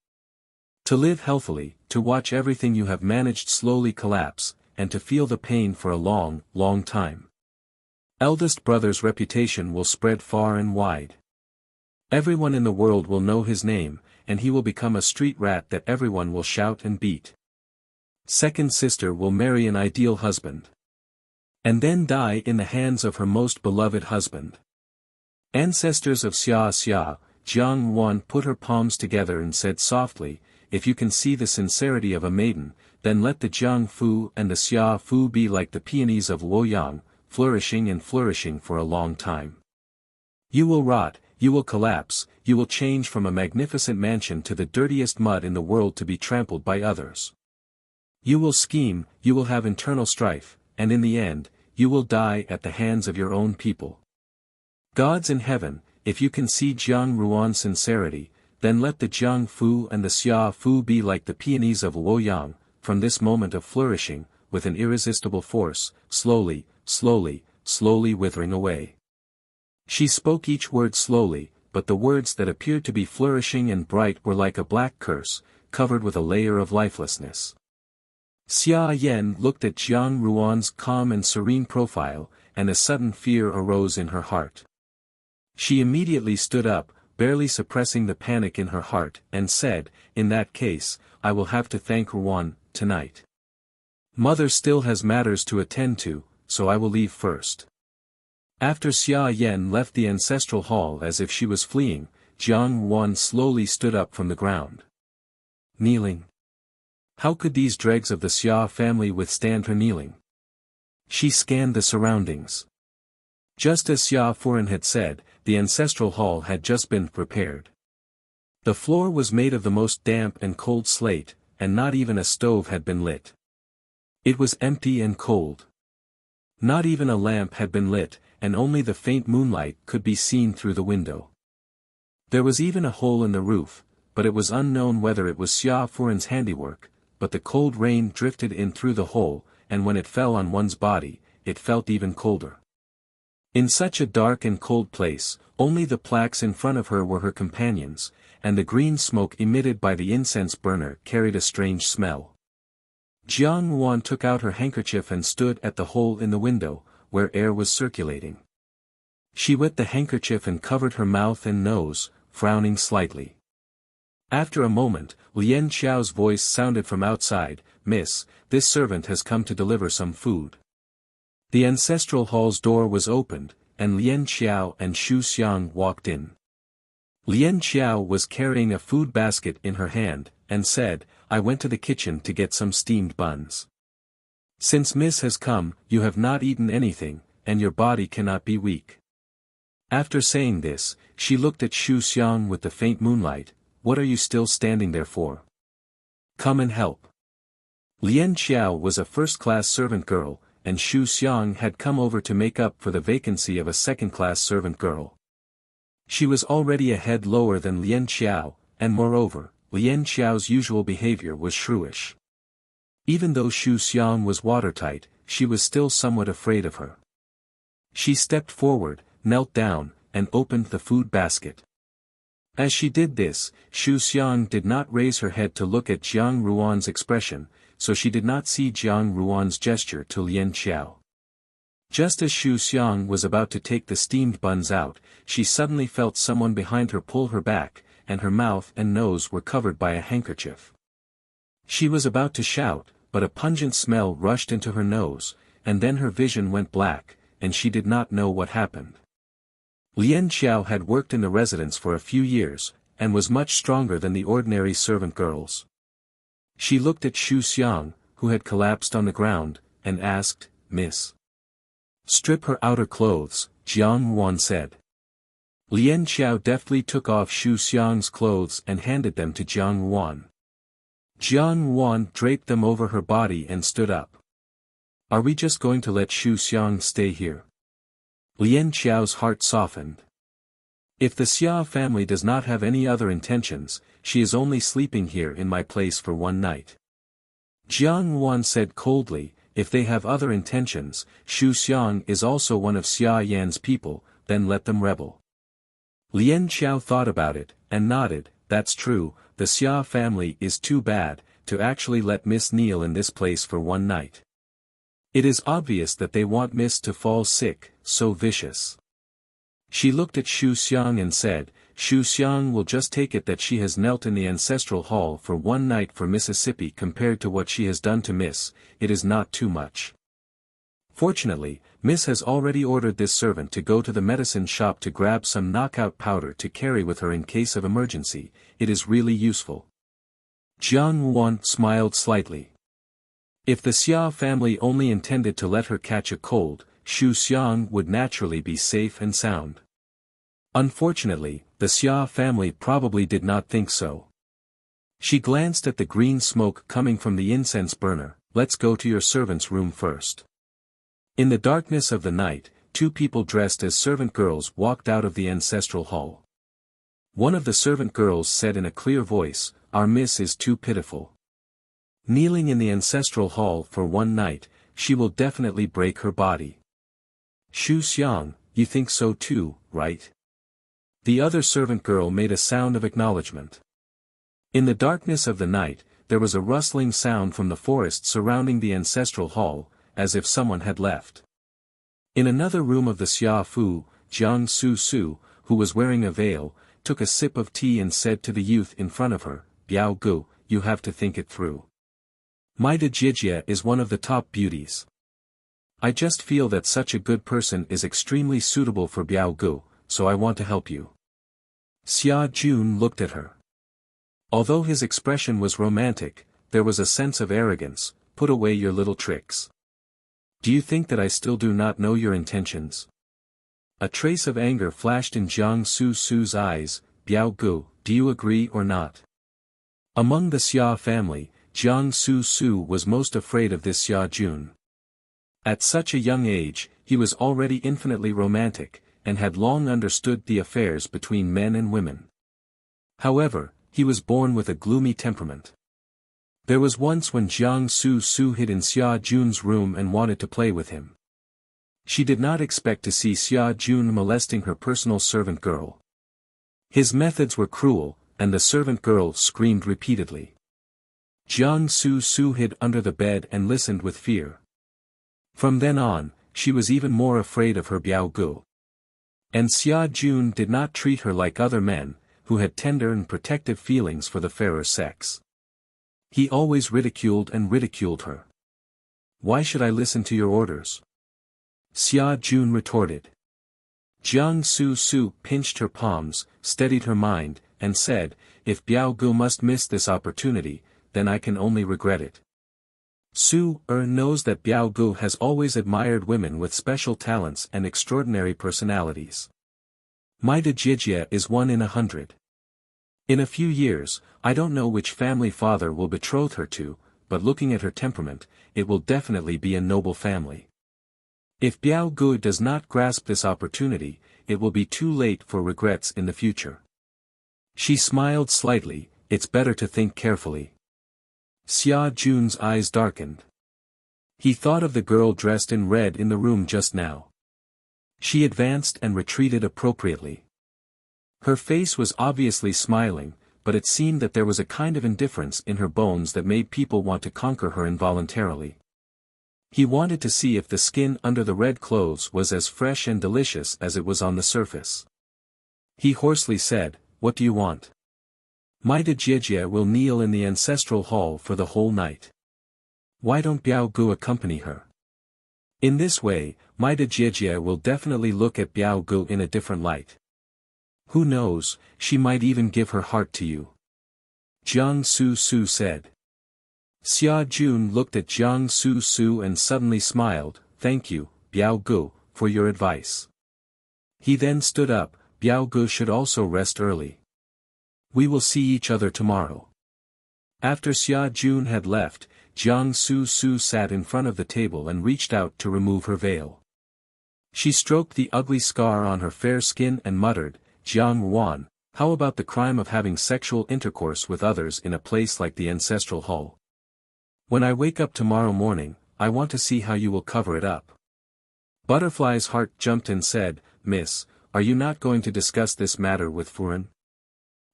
A: To live healthily, to watch everything you have managed slowly collapse, and to feel the pain for a long, long time. Eldest brother's reputation will spread far and wide. Everyone in the world will know his name, and he will become a street rat that everyone will shout and beat. Second sister will marry an ideal husband. And then die in the hands of her most beloved husband. Ancestors of Xia, Jiang Ruan put her palms together and said softly, if you can see the sincerity of a maiden, then let the Jiang Fu and the Xia Fu be like the peonies of Luoyang, flourishing and flourishing for a long time. You will rot, you will collapse, you will change from a magnificent mansion to the dirtiest mud in the world to be trampled by others. You will scheme, you will have internal strife, and in the end, you will die at the hands of your own people. Gods in heaven, if you can see Jiang Ruan's sincerity, then let the Jiang Fu and the Xia Fu be like the peonies of Luoyang, from this moment of flourishing, with an irresistible force, slowly withering away. She spoke each word slowly, but the words that appeared to be flourishing and bright were like a black curse, covered with a layer of lifelessness. Xia Yan looked at Jiang Ruan's calm and serene profile, and a sudden fear arose in her heart. She immediately stood up, barely suppressing the panic in her heart, and said, in that case, I will have to thank Ruan, tonight. Mother still has matters to attend to, so I will leave first. After Xia Yan left the ancestral hall as if she was fleeing, Jiang Ruan slowly stood up from the ground. Kneeling. How could these dregs of the Xia family withstand her kneeling? She scanned the surroundings. Just as Xia Furan had said, the ancestral hall had just been prepared. The floor was made of the most damp and cold slate, and not even a stove had been lit. It was empty and cold. Not even a lamp had been lit, and only the faint moonlight could be seen through the window. There was even a hole in the roof, but it was unknown whether it was Xia Furan's handiwork, but the cold rain drifted in through the hole, and when it fell on one's body, it felt even colder. In such a dark and cold place, only the plaques in front of her were her companions, and the green smoke emitted by the incense burner carried a strange smell. Jiang Ruan took out her handkerchief and stood at the hole in the window, where air was circulating. She wet the handkerchief and covered her mouth and nose, frowning slightly. After a moment, Lian Xiao's voice sounded from outside, Miss, this servant has come to deliver some food. The ancestral hall's door was opened, and Lian Xiao and Xu Xiang walked in. Lian Xiao was carrying a food basket in her hand, and said, I went to the kitchen to get some steamed buns. Since Miss has come, you have not eaten anything, and your body cannot be weak. After saying this, she looked at Xu Xiang with the faint moonlight, what are you still standing there for? Come and help. Lian Xiao was a first-class servant girl, and Xu Xiang had come over to make up for the vacancy of a second-class servant girl. She was already a head lower than Lian Xiao, and moreover, Lian Xiao's usual behavior was shrewish. Even though Xu Xiang was watertight, she was still somewhat afraid of her. She stepped forward, knelt down, and opened the food basket. As she did this, Xu Xiang did not raise her head to look at Jiang Ruan's expression, so she did not see Jiang Ruan's gesture to Lien Qiao. Just as Xu Xiang was about to take the steamed buns out, she suddenly felt someone behind her pull her back, and her mouth and nose were covered by a handkerchief. She was about to shout, but a pungent smell rushed into her nose, and then her vision went black, and she did not know what happened. Lien Qiao had worked in the residence for a few years, and was much stronger than the ordinary servant girls. She looked at Xu Xiang, who had collapsed on the ground, and asked, "Miss." "Strip her outer clothes," Jiang Wan said. Lien Qiao deftly took off Xu Xiang's clothes and handed them to Jiang Wan. Jiang Wan draped them over her body and stood up. "Are we just going to let Xu Xiang stay here?" Lien Qiao's heart softened. "If the Xia family does not have any other intentions, she is only sleeping here in my place for one night." Jiang Wan said coldly, "If they have other intentions, Xu Xiang is also one of Xia Yan's people, then let them rebel." Lien Qiao thought about it, and nodded, "That's true, the Xia family is too bad, to actually let Miss kneel in this place for one night. It is obvious that they want Miss to fall sick, so vicious." She looked at Xu Xiang and said, "Xu Xiang will just take it that she has knelt in the ancestral hall for one night for Mississippi compared to what she has done to Miss, it is not too much. Fortunately, Miss has already ordered this servant to go to the medicine shop to grab some knockout powder to carry with her in case of emergency, it is really useful." Jiang Wan smiled slightly. If the Xia family only intended to let her catch a cold, Xu Xiang would naturally be safe and sound. Unfortunately, the Xia family probably did not think so. She glanced at the green smoke coming from the incense burner. "Let's go to your servant's room first." In the darkness of the night, two people dressed as servant girls walked out of the ancestral hall. One of the servant girls said in a clear voice, "Our miss is too pitiful. Kneeling in the ancestral hall for one night, she will definitely break her body." "Xu Xiang, you think so too, right?" The other servant girl made a sound of acknowledgement. In the darkness of the night, there was a rustling sound from the forest surrounding the ancestral hall, as if someone had left. In another room of the Xia Fu, Jiang Su Su, who was wearing a veil, took a sip of tea and said to the youth in front of her, "Biao Gu, you have to think it through. Maida Jijia is one of the top beauties. I just feel that such a good person is extremely suitable for Biao Gu, so I want to help you." Xia Jun looked at her. Although his expression was romantic, there was a sense of arrogance. "Put away your little tricks. Do you think that I still do not know your intentions?" A trace of anger flashed in Jiang Su Su's eyes. "Biao Gu, do you agree or not?" Among the Xia family, Jiang Su Su was most afraid of this Xia Jun. At such a young age, he was already infinitely romantic, and had long understood the affairs between men and women. However, he was born with a gloomy temperament. There was once when Jiang Su Su hid in Xia Jun's room and wanted to play with him. She did not expect to see Xia Jun molesting her personal servant girl. His methods were cruel, and the servant girl screamed repeatedly. Jiang Su Su hid under the bed and listened with fear. From then on, she was even more afraid of her Biao Gu. And Xia Jun did not treat her like other men, who had tender and protective feelings for the fairer sex. He always ridiculed her. "Why should I listen to your orders?" Xia Jun retorted. Jiang Su Su pinched her palms, steadied her mind, and said, "If Biao Gu must miss this opportunity, then I can only regret it. Su knows that Biao Gu has always admired women with special talents and extraordinary personalities. Maida Jijia is 1 in 100. In a few years, I don't know which family father will betroth her to, but looking at her temperament, it will definitely be a noble family. If Biao Gu does not grasp this opportunity, it will be too late for regrets in the future." She smiled slightly. "It's better to think carefully." Xia Jun's eyes darkened. He thought of the girl dressed in red in the room just now. She advanced and retreated appropriately. Her face was obviously smiling, but it seemed that there was a kind of indifference in her bones that made people want to conquer her involuntarily. He wanted to see if the skin under the red clothes was as fresh and delicious as it was on the surface. He hoarsely said, "What do you want?" Maida Jiejie will kneel in the ancestral hall for the whole night. Why don't Biao Gu accompany her? In this way, Maida Jiejie will definitely look at Biao Gu in a different light. Who knows, she might even give her heart to you. Jiang Su Su said. Xia Jun looked at Jiang Su Su and suddenly smiled, "Thank you, Biao Gu, for your advice." He then stood up. Biao Gu should also rest early. We will see each other tomorrow. After Xia Jun had left, Jiang Su Su sat in front of the table and reached out to remove her veil. She stroked the ugly scar on her fair skin and muttered, "Jiang Ruan, how about the crime of having sexual intercourse with others in a place like the ancestral hall? When I wake up tomorrow morning, I want to see how you will cover it up." Butterfly's heart jumped and said, "Miss, are you not going to discuss this matter with Furen?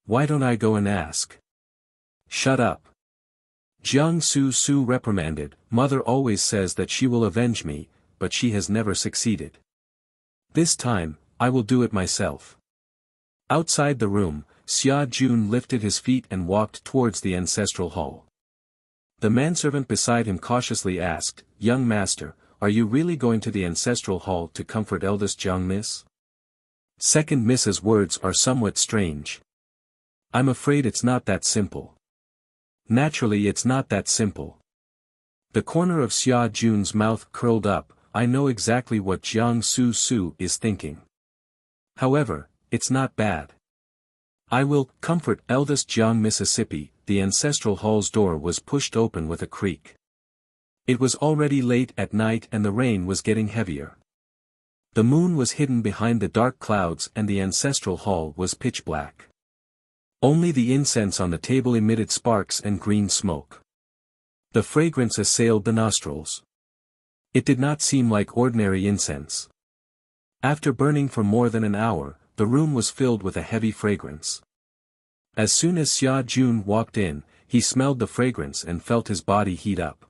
A: Why don't I go and ask?" "Shut up." Jiang Su Su reprimanded, "Mother always says that she will avenge me, but she has never succeeded. This time, I will do it myself." Outside the room, Xia Jun lifted his feet and walked towards the ancestral hall. The manservant beside him cautiously asked, "Young master, are you really going to the ancestral hall to comfort eldest Jiang Miss?" Second Miss's words are somewhat strange. I'm afraid it's not that simple. Naturally it's not that simple. The corner of Xia Jun's mouth curled up. I know exactly what Jiang Su Su is thinking. However, it's not bad. I will comfort eldest Jiang Mississippi. The ancestral hall's door was pushed open with a creak. It was already late at night and the rain was getting heavier. The moon was hidden behind the dark clouds and the ancestral hall was pitch black. Only the incense on the table emitted sparks and green smoke. The fragrance assailed the nostrils. It did not seem like ordinary incense. After burning for more than an hour, the room was filled with a heavy fragrance. As soon as Xia Jun walked in, he smelled the fragrance and felt his body heat up.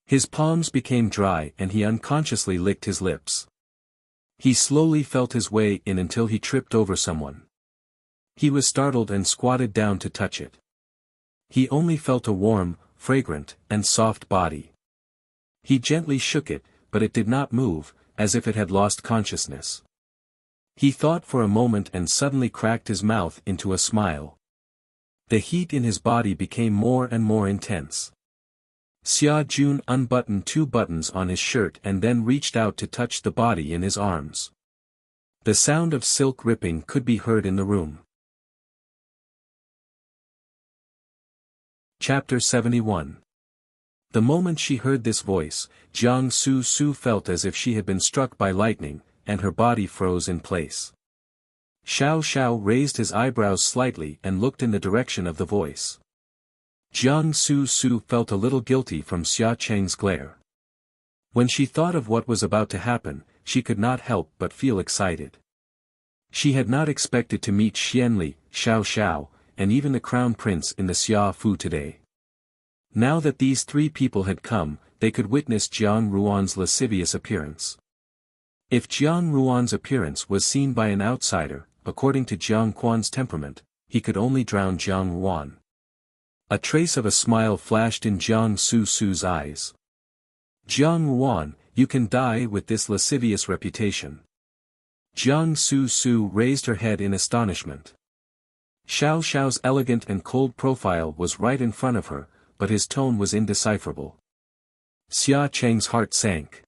A: His palms became dry and he unconsciously licked his lips. He slowly felt his way in until he tripped over someone. He was startled and squatted down to touch it. He only felt a warm, fragrant, and soft body. He gently shook it, but it did not move, as if it had lost consciousness. He thought for a moment and suddenly cracked his mouth into a smile. The heat in his body became more and more intense. Xia Jun unbuttoned 2 buttons on his shirt and then reached out to touch the body in his arms. The sound of silk ripping could be heard in the room. Chapter 71. The moment she heard this voice, Jiang Su Su felt as if she had been struck by lightning, and her body froze in place. Xiao Xiao raised his eyebrows slightly and looked in the direction of the voice. Jiang Su Su felt a little guilty from Xia Cheng's glare. When she thought of what was about to happen, she could not help but feel excited. She had not expected to meet Xianli, Xiao Xiao, and even the crown prince in the Xia Fu today. Now that these 3 people had come, they could witness Jiang Ruan's lascivious appearance. If Jiang Ruan's appearance was seen by an outsider, according to Jiang Quan's temperament, he could only drown Jiang Ruan. A trace of a smile flashed in Jiang Su Su's eyes. "Jiang Ruan, you can die with this lascivious reputation." Jiang Su Su raised her head in astonishment. Xiao Xiao's elegant and cold profile was right in front of her, but his tone was indecipherable. Xia Cheng's heart sank.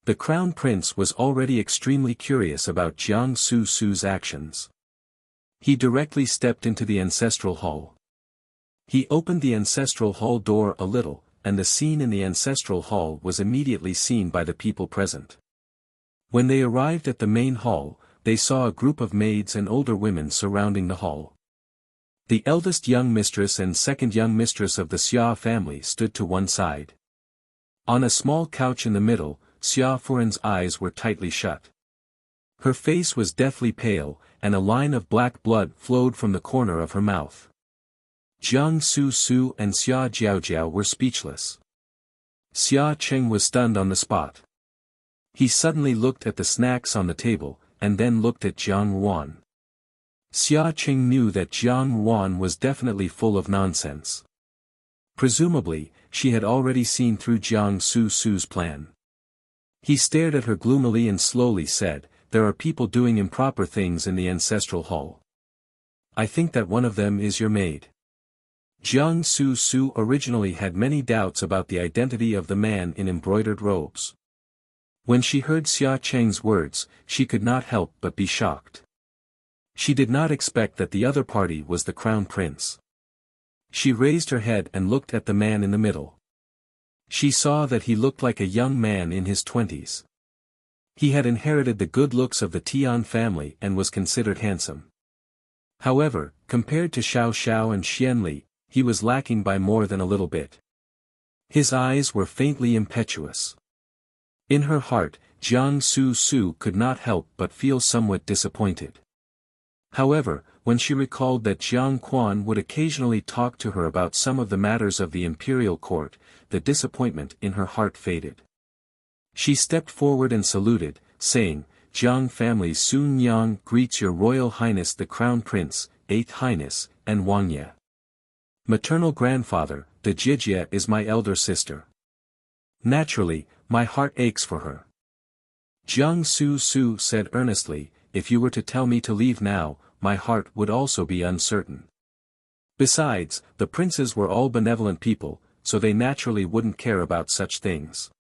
A: The crown prince was already extremely curious about Jiang Su Su's actions. He directly stepped into the ancestral hall. He opened the ancestral hall door a little, and the scene in the ancestral hall was immediately seen by the people present. When they arrived at the main hall, they saw a group of maids and older women surrounding the hall. The eldest young mistress and second young mistress of the Xia family stood to one side. On a small couch in the middle, Xia Furan's eyes were tightly shut. Her face was deathly pale, and a line of black blood flowed from the corner of her mouth. Jiang Su Su and Xia Jiaojiao were speechless. Xia Cheng was stunned on the spot. He suddenly looked at the snacks on the table, and then looked at Jiang Wan. Xia Cheng knew that Jiang Wan was definitely full of nonsense. Presumably, she had already seen through Jiang Su Su's plan. He stared at her gloomily and slowly said, "There are people doing improper things in the ancestral hall. I think that one of them is your maid." Jiang Su Su originally had many doubts about the identity of the man in embroidered robes. When she heard Xia Cheng's words, she could not help but be shocked. She did not expect that the other party was the crown prince. She raised her head and looked at the man in the middle. She saw that he looked like a young man in his 20s. He had inherited the good looks of the Tian family and was considered handsome. However, compared to Xiao Xiao and Xianli, he was lacking by more than a little bit. His eyes were faintly impetuous. In her heart, Jiang Su Su could not help but feel somewhat disappointed. However, when she recalled that Jiang Quan would occasionally talk to her about some of the matters of the imperial court, the disappointment in her heart faded. She stepped forward and saluted, saying, "Jiang family Sun Yang greets your Royal Highness the Crown Prince, 8th Highness, and Wang Ye. Maternal grandfather, the Jijie is my elder sister. Naturally, my heart aches for her." Jiang Su Su said earnestly, "If you were to tell me to leave now, my heart would also be uncertain. Besides, the princes were all benevolent people, so they naturally wouldn't care about such things.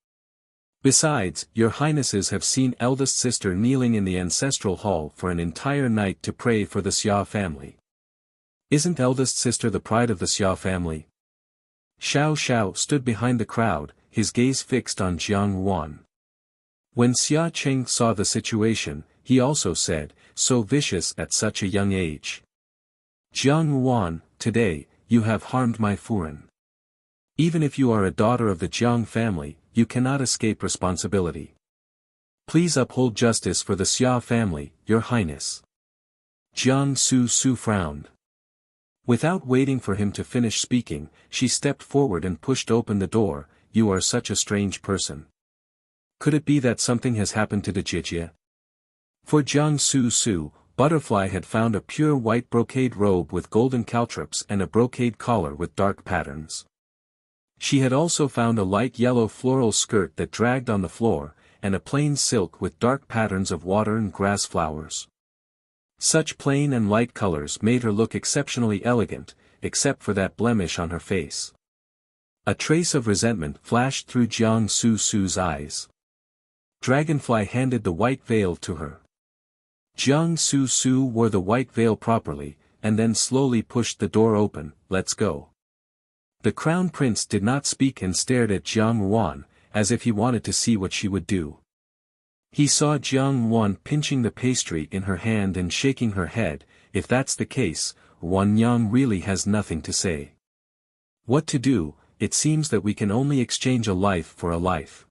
A: Besides, your highnesses have seen eldest sister kneeling in the ancestral hall for an entire night to pray for the Xia family. Isn't eldest sister the pride of the Xia family?" Xiao Xiao stood behind the crowd, his gaze fixed on Jiang Wan. When Xia Cheng saw the situation, he also said, "So vicious at such a young age. Jiang Wan, today, you have harmed my Furan. Even if you are a daughter of the Jiang family, you cannot escape responsibility. Please uphold justice for the Xia family, your highness." Jiang Su Su frowned. Without waiting for him to finish speaking, she stepped forward and pushed open the door. "You are such a strange person. Could it be that something has happened to the Jijie?" For Jiang Su Su, Butterfly had found a pure white brocade robe with golden caltrops and a brocade collar with dark patterns. She had also found a light yellow floral skirt that dragged on the floor, and a plain silk with dark patterns of water and grass flowers. Such plain and light colors made her look exceptionally elegant, except for that blemish on her face. A trace of resentment flashed through Jiang Su Su's eyes. Dragonfly handed the white veil to her. Jiang Su Su wore the white veil properly, and then slowly pushed the door open. "Let's go." The crown prince did not speak and stared at Jiang Wan, as if he wanted to see what she would do. He saw Jiang Wan pinching the pastry in her hand and shaking her head. If that's the case, Wan Yang really has nothing to say. What to do? It seems that we can only exchange a life for a life.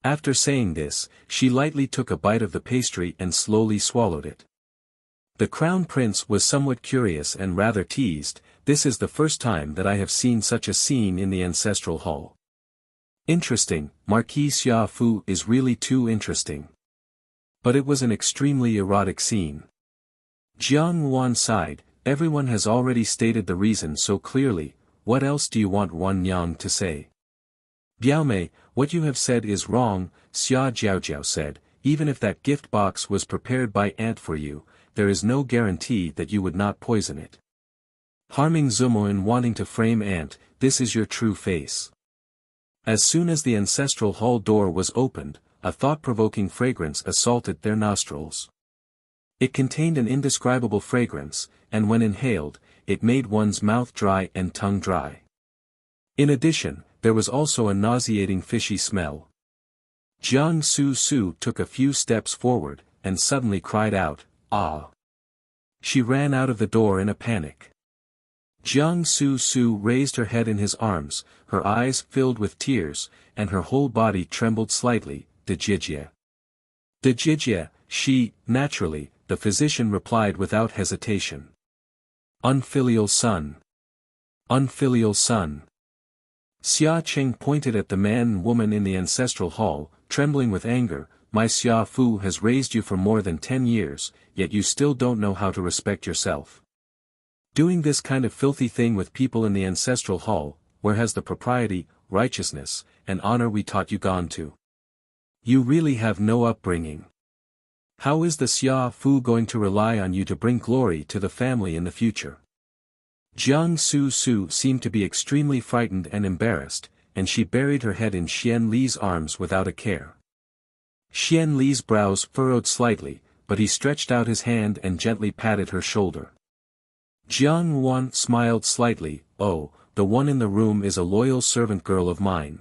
A: After saying this, she lightly took a bite of the pastry and slowly swallowed it. The crown prince was somewhat curious and rather teased. "This is the first time that I have seen such a scene in the ancestral hall. Interesting, Marquis Xia Fu is really too interesting." But it was an extremely erotic scene. Jiang Wan sighed. "Everyone has already stated the reason so clearly, what else do you want Wan Yang to say?" "Biaomei, what you have said is wrong," Xia Jiaojiao said. "Even if that gift box was prepared by Ant for you, there is no guarantee that you would not poison it. Harming Zumo and wanting to frame Ant, this is your true face." As soon as the ancestral hall door was opened, a thought-provoking fragrance assaulted their nostrils. It contained an indescribable fragrance, and when inhaled, it made one's mouth dry and tongue dry. In addition, there was also a nauseating fishy smell. Jiang Su Su took a few steps forward, and suddenly cried out, "Ah!" She ran out of the door in a panic. Jiang Su Su raised her head in his arms, her eyes filled with tears, and her whole body trembled slightly. De Jijie. De Jijie, naturally, the physician replied without hesitation. Unfilial son. Unfilial son. Xia Cheng pointed at the man and woman in the ancestral hall, trembling with anger. My Xia Fu has raised you for more than 10 years, yet you still don't know how to respect yourself. Doing this kind of filthy thing with people in the ancestral hall, where has the propriety, righteousness, and honor we taught you gone to? You really have no upbringing. How is the Xia Fu going to rely on you to bring glory to the family in the future? Jiang Su Su seemed to be extremely frightened and embarrassed, and she buried her head in Xian Li's arms without a care. Xian Li's brows furrowed slightly, but he stretched out his hand and gently patted her shoulder. Jiang Wan smiled slightly. Oh, the one in the room is a loyal servant girl of mine.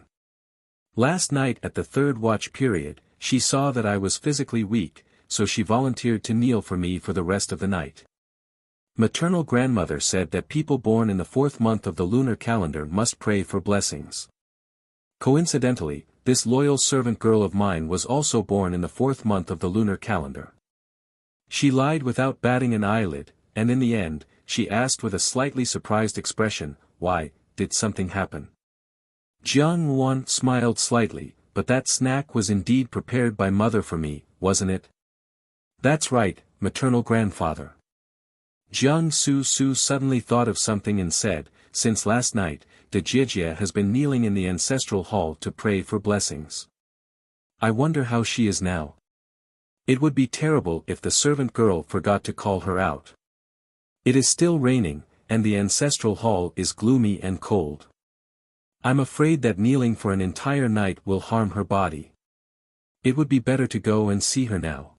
A: Last night at the third watch period, she saw that I was physically weak, so she volunteered to kneel for me for the rest of the night. Maternal grandmother said that people born in the 4th month of the lunar calendar must pray for blessings. Coincidentally, this loyal servant girl of mine was also born in the 4th month of the lunar calendar. She lied without batting an eyelid, and in the end, she asked with a slightly surprised expression, "Why, did something happen?" Jiang Wan smiled slightly, "But that snack was indeed prepared by mother for me, wasn't it?" "That's right, maternal grandfather." Jiang Su Su suddenly thought of something and said, "Since last night, De Jijie has been kneeling in the ancestral hall to pray for blessings. I wonder how she is now. It would be terrible if the servant girl forgot to call her out. It is still raining, and the ancestral hall is gloomy and cold. I'm afraid that kneeling for an entire night will harm her body. It would be better to go and see her now."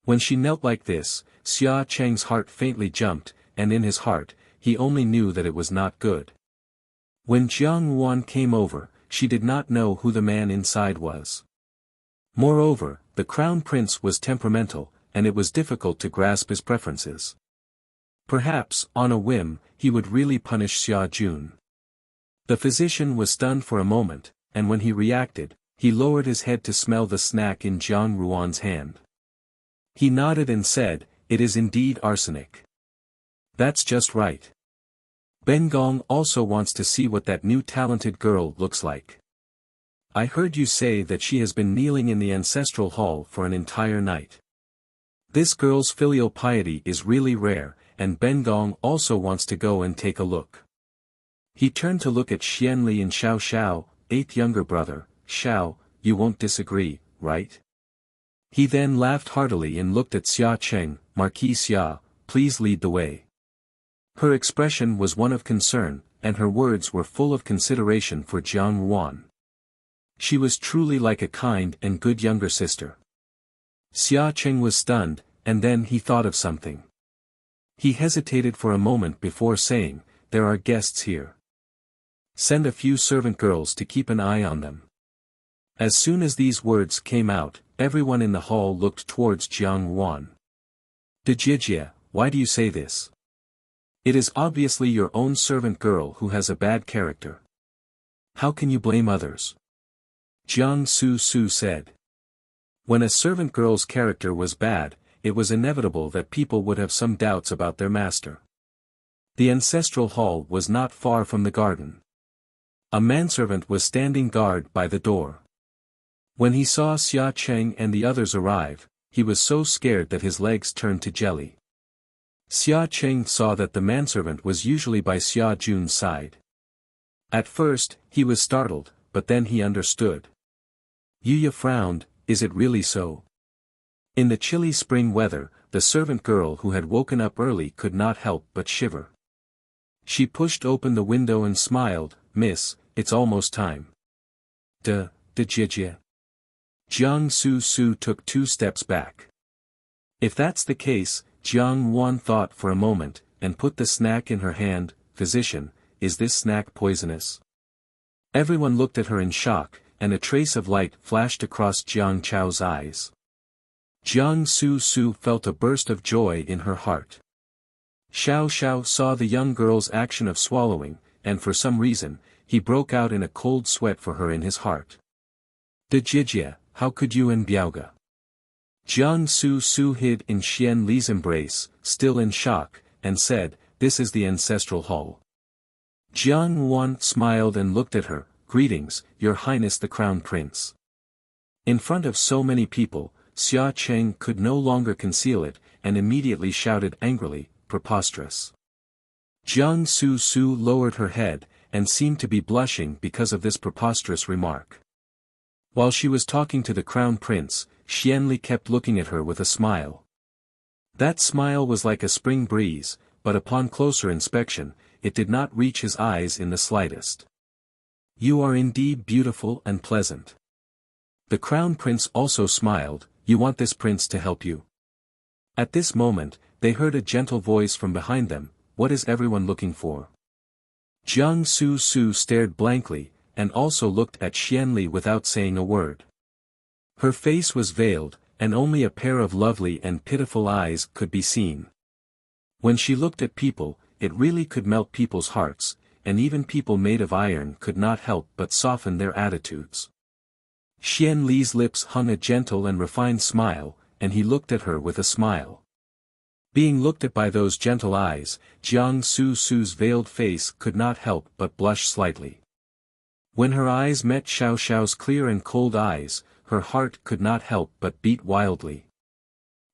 A: When she knelt like this, Xia Cheng's heart faintly jumped, and in his heart, he only knew that it was not good. When Jiang Wan came over, she did not know who the man inside was. Moreover, the crown prince was temperamental, and it was difficult to grasp his preferences. Perhaps, on a whim, he would really punish Xia Jun. The physician was stunned for a moment, and when he reacted, he lowered his head to smell the snack in Jiang Ruan's hand. He nodded and said, "It is indeed arsenic. That's just right. Ben Gong also wants to see what that new talented girl looks like. I heard you say that she has been kneeling in the ancestral hall for an entire night. This girl's filial piety is really rare, and Ben Gong also wants to go and take a look." He turned to look at Xian Li and Xiao Xiao, 8th younger brother. "Xiao, you won't disagree, right?" He then laughed heartily and looked at Xia Cheng. "Marquis Xia, please lead the way." Her expression was one of concern, and her words were full of consideration for Jiang Wan. She was truly like a kind and good younger sister. Xia Cheng was stunned, and then he thought of something. He hesitated for a moment before saying, "There are guests here. Send a few servant girls to keep an eye on them." As soon as these words came out, everyone in the hall looked towards Jiang Wan. "De Jijie, why do you say this? It is obviously your own servant girl who has a bad character. How can you blame others?" Jiang Su Su said. When a servant girl's character was bad, it was inevitable that people would have some doubts about their master. The ancestral hall was not far from the garden. A manservant was standing guard by the door. When he saw Xia Cheng and the others arrive, he was so scared that his legs turned to jelly. Xia Cheng saw that the manservant was usually by Xia Jun's side. At first, he was startled, but then he understood. Yuya frowned. "Is it really so?" In the chilly spring weather, the servant girl who had woken up early could not help but shiver. She pushed open the window and smiled. "Miss, it's almost time." De Jijie. Jiang Su Su took 2 steps back. If that's the case, Jiang Wan thought for a moment, and put the snack in her hand. "Physician, is this snack poisonous?" Everyone looked at her in shock, and a trace of light flashed across Jiang Chao's eyes. Jiang Su Su felt a burst of joy in her heart. Xiao Xiao saw the young girl's action of swallowing, and for some reason, he broke out in a cold sweat for her in his heart. De Jijia, how could you and Biaoga? Jiang Su Su hid in Xian Li's embrace, still in shock, and said, "This is the ancestral hall." Jiang Wan smiled and looked at her, "Greetings, Your Highness the Crown Prince." In front of so many people, Xia Cheng could no longer conceal it, and immediately shouted angrily, "Preposterous." Jiang Su Su lowered her head, and seemed to be blushing because of this preposterous remark. While she was talking to the Crown Prince, Xianli kept looking at her with a smile. That smile was like a spring breeze, but upon closer inspection, it did not reach his eyes in the slightest. "You are indeed beautiful and pleasant." The Crown Prince also smiled, "You want this prince to help you?" At this moment, they heard a gentle voice from behind them, "What is everyone looking for?" Jiang Su Su stared blankly, and also looked at Xianli without saying a word. Her face was veiled, and only a pair of lovely and pitiful eyes could be seen. When she looked at people, it really could melt people's hearts, and even people made of iron could not help but soften their attitudes. Xian Li's lips hung a gentle and refined smile, and he looked at her with a smile. Being looked at by those gentle eyes, Jiang Su Su's veiled face could not help but blush slightly. When her eyes met Xiao Xiao's clear and cold eyes, her heart could not help but beat wildly.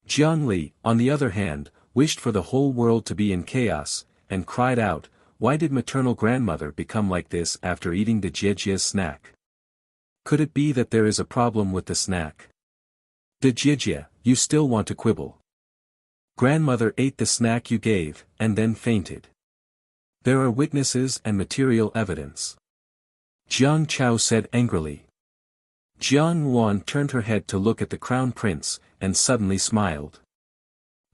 A: Jiang Li, on the other hand, wished for the whole world to be in chaos, and cried out, "Why did maternal grandmother become like this after eating the Jiejia's snack? Could it be that there is a problem with the snack? De Jijia, you still want to quibble. Grandmother ate the snack you gave, and then fainted. There are witnesses and material evidence." Jiang Chao said angrily. Jiang Wan turned her head to look at the Crown Prince, and suddenly smiled.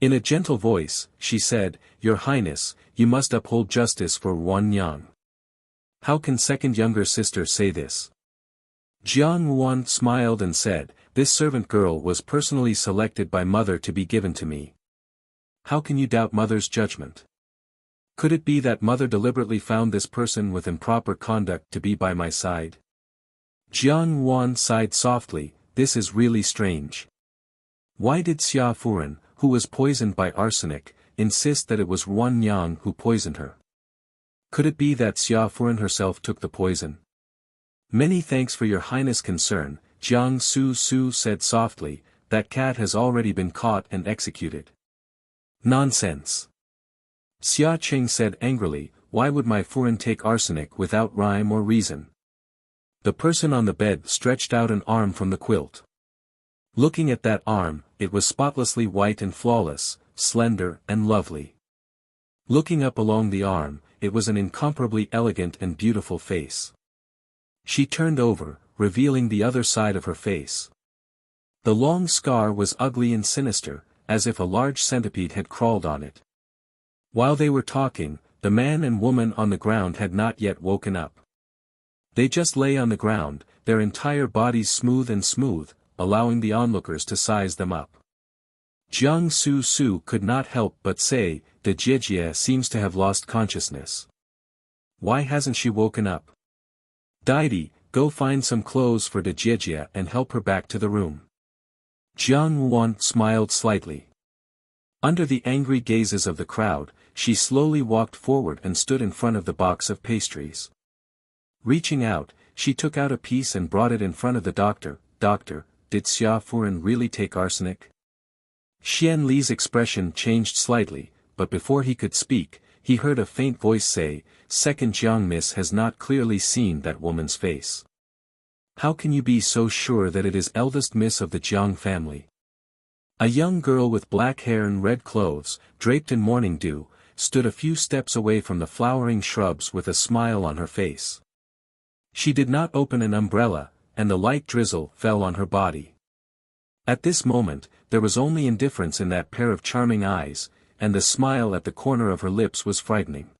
A: In a gentle voice, she said, "Your Highness, you must uphold justice for Wan Yang." "How can second younger sister say this?" Jiang Wan smiled and said, "This servant girl was personally selected by mother to be given to me. How can you doubt mother's judgment? Could it be that mother deliberately found this person with improper conduct to be by my side?" Jiang Wan sighed softly, "This is really strange. Why did Xia Furen, who was poisoned by arsenic, insist that it was Wan Yang who poisoned her? Could it be that Xia Furen herself took the poison?" "Many thanks for your highness' concern," Jiang Su Su said softly, "that cat has already been caught and executed." "Nonsense!" Xia Cheng said angrily, "Why would my Furen take arsenic without rhyme or reason?" The person on the bed stretched out an arm from the quilt. Looking at that arm, it was spotlessly white and flawless, slender and lovely. Looking up along the arm, it was an incomparably elegant and beautiful face. She turned over, revealing the other side of her face. The long scar was ugly and sinister, as if a large centipede had crawled on it. While they were talking, the man and woman on the ground had not yet woken up. They just lay on the ground, their entire bodies smooth and smooth, allowing the onlookers to size them up. Jiang Su Su could not help but say, "De Jijia seems to have lost consciousness. Why hasn't she woken up? Daidi, go find some clothes for De Jijia and help her back to the room." Jiang Wan smiled slightly. Under the angry gazes of the crowd, she slowly walked forward and stood in front of the box of pastries. Reaching out, she took out a piece and brought it in front of the doctor. "Doctor, did Xia Furen really take arsenic?" Xian Li's expression changed slightly, but before he could speak, he heard a faint voice say, "Second Jiang Miss has not clearly seen that woman's face. How can you be so sure that it is eldest miss of the Jiang family?" A young girl with black hair and red clothes, draped in morning dew, stood a few steps away from the flowering shrubs with a smile on her face. She did not open an umbrella, and the light drizzle fell on her body. At this moment, there was only indifference in that pair of charming eyes, and the smile at the corner of her lips was frightening.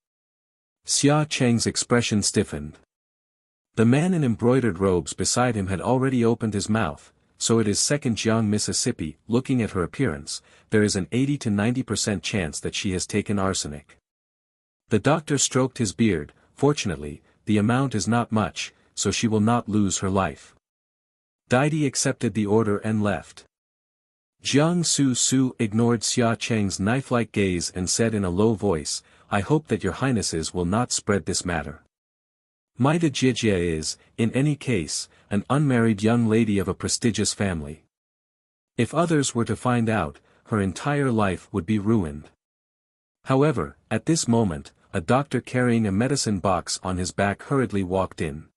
A: Xia Cheng's expression stiffened. The man in embroidered robes beside him had already opened his mouth, so it is second Jiang Mississippi. Looking at her appearance, there is an 80 to 90% chance that she has taken arsenic. The doctor stroked his beard. Fortunately, the amount is not much, so she will not lose her life. Didi accepted the order and left. Jiang Su ignored Xia Cheng's knife-like gaze and said in a low voice, "I hope that your highnesses will not spread this matter. Maida Jijia is, in any case, an unmarried young lady of a prestigious family. If others were to find out, her entire life would be ruined." However, at this moment, a doctor carrying a medicine box on his back hurriedly walked in.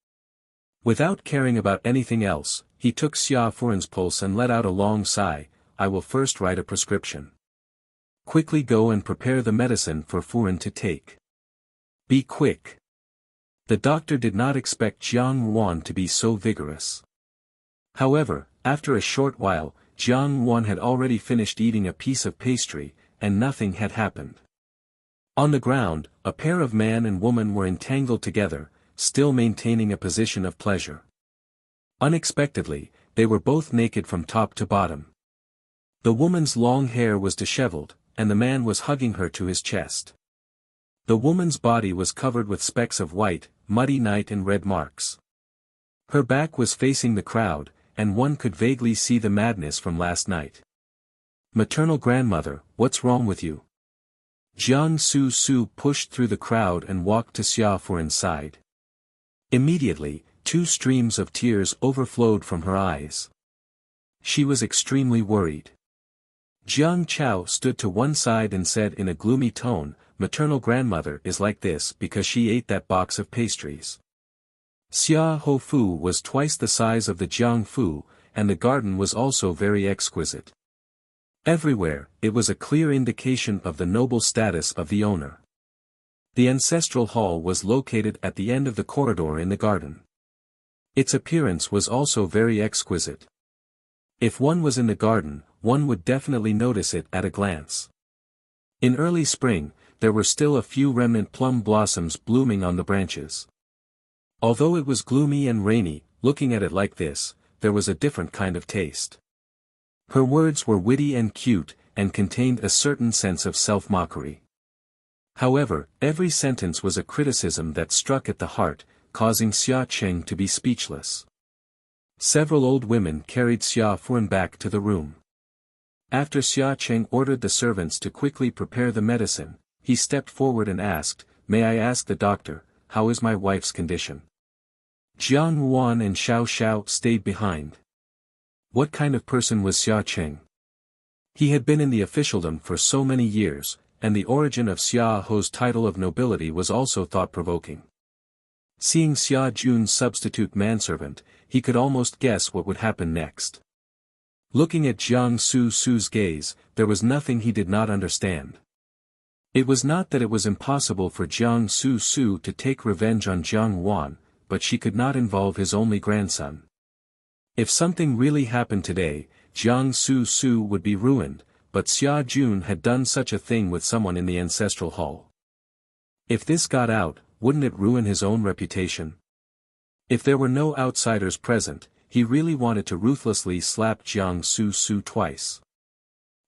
A: Without caring about anything else, he took Xia Furan's pulse and let out a long sigh. "I will first write a prescription. Quickly go and prepare the medicine for Furan to take. Be quick." The doctor did not expect Jiang Wan to be so vigorous. However, after a short while, Jiang Wan had already finished eating a piece of pastry, and nothing had happened. On the ground, a pair of man and woman were entangled together, still maintaining a position of pleasure. Unexpectedly, they were both naked from top to bottom. The woman's long hair was disheveled, and the man was hugging her to his chest. The woman's body was covered with specks of white, muddy night and red marks. Her back was facing the crowd, and one could vaguely see the madness from last night. "Maternal grandmother, what's wrong with you?" Jiang Su pushed through the crowd and walked to Xia Furan's side. Immediately, 2 streams of tears overflowed from her eyes. She was extremely worried. Jiang Chao stood to one side and said in a gloomy tone, "Maternal grandmother is like this because she ate that box of pastries." Xia Ho Fu was twice the size of the Jiang Fu, and the garden was also very exquisite. Everywhere, it was a clear indication of the noble status of the owner. The ancestral hall was located at the end of the corridor in the garden. Its appearance was also very exquisite. If one was in the garden, one would definitely notice it at a glance. In early spring, there were still a few remnant plum blossoms blooming on the branches. Although it was gloomy and rainy, looking at it like this, there was a different kind of taste. Her words were witty and cute, and contained a certain sense of self-mockery. However, every sentence was a criticism that struck at the heart, causing Xia Cheng to be speechless. Several old women carried Xia Furan back to the room. After Xia Cheng ordered the servants to quickly prepare the medicine, he stepped forward and asked, "May I ask the doctor, how is my wife's condition?" Jiang Wan and Xiao Xiao stayed behind. What kind of person was Xia Cheng? He had been in the officialdom for so many years, and the origin of Xia Ho's title of nobility was also thought-provoking. Seeing Xia Jun's substitute manservant, he could almost guess what would happen next. Looking at Jiang Su's gaze, there was nothing he did not understand. It was not that it was impossible for Jiang Su to take revenge on Jiang Wan, but she could not involve his only grandson. If something really happened today, Jiang Su would be ruined, but Xia Jun had done such a thing with someone in the ancestral hall. If this got out, wouldn't it ruin his own reputation? If there were no outsiders present, he really wanted to ruthlessly slap Jiang Su twice.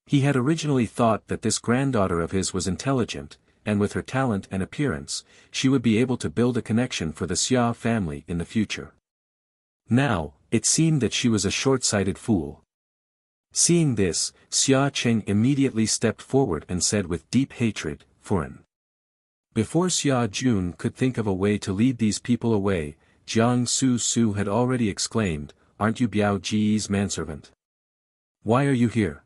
A: He had originally thought that this granddaughter of his was intelligent, and with her talent and appearance, she would be able to build a connection for the Xia family in the future. Now, it seemed that she was a short-sighted fool. Seeing this, Xia Cheng immediately stepped forward and said with deep hatred, "Furan." Before Xia Jun could think of a way to lead these people away, Jiang Su had already exclaimed, "Aren't you Biao Ji's manservant? Why are you here?"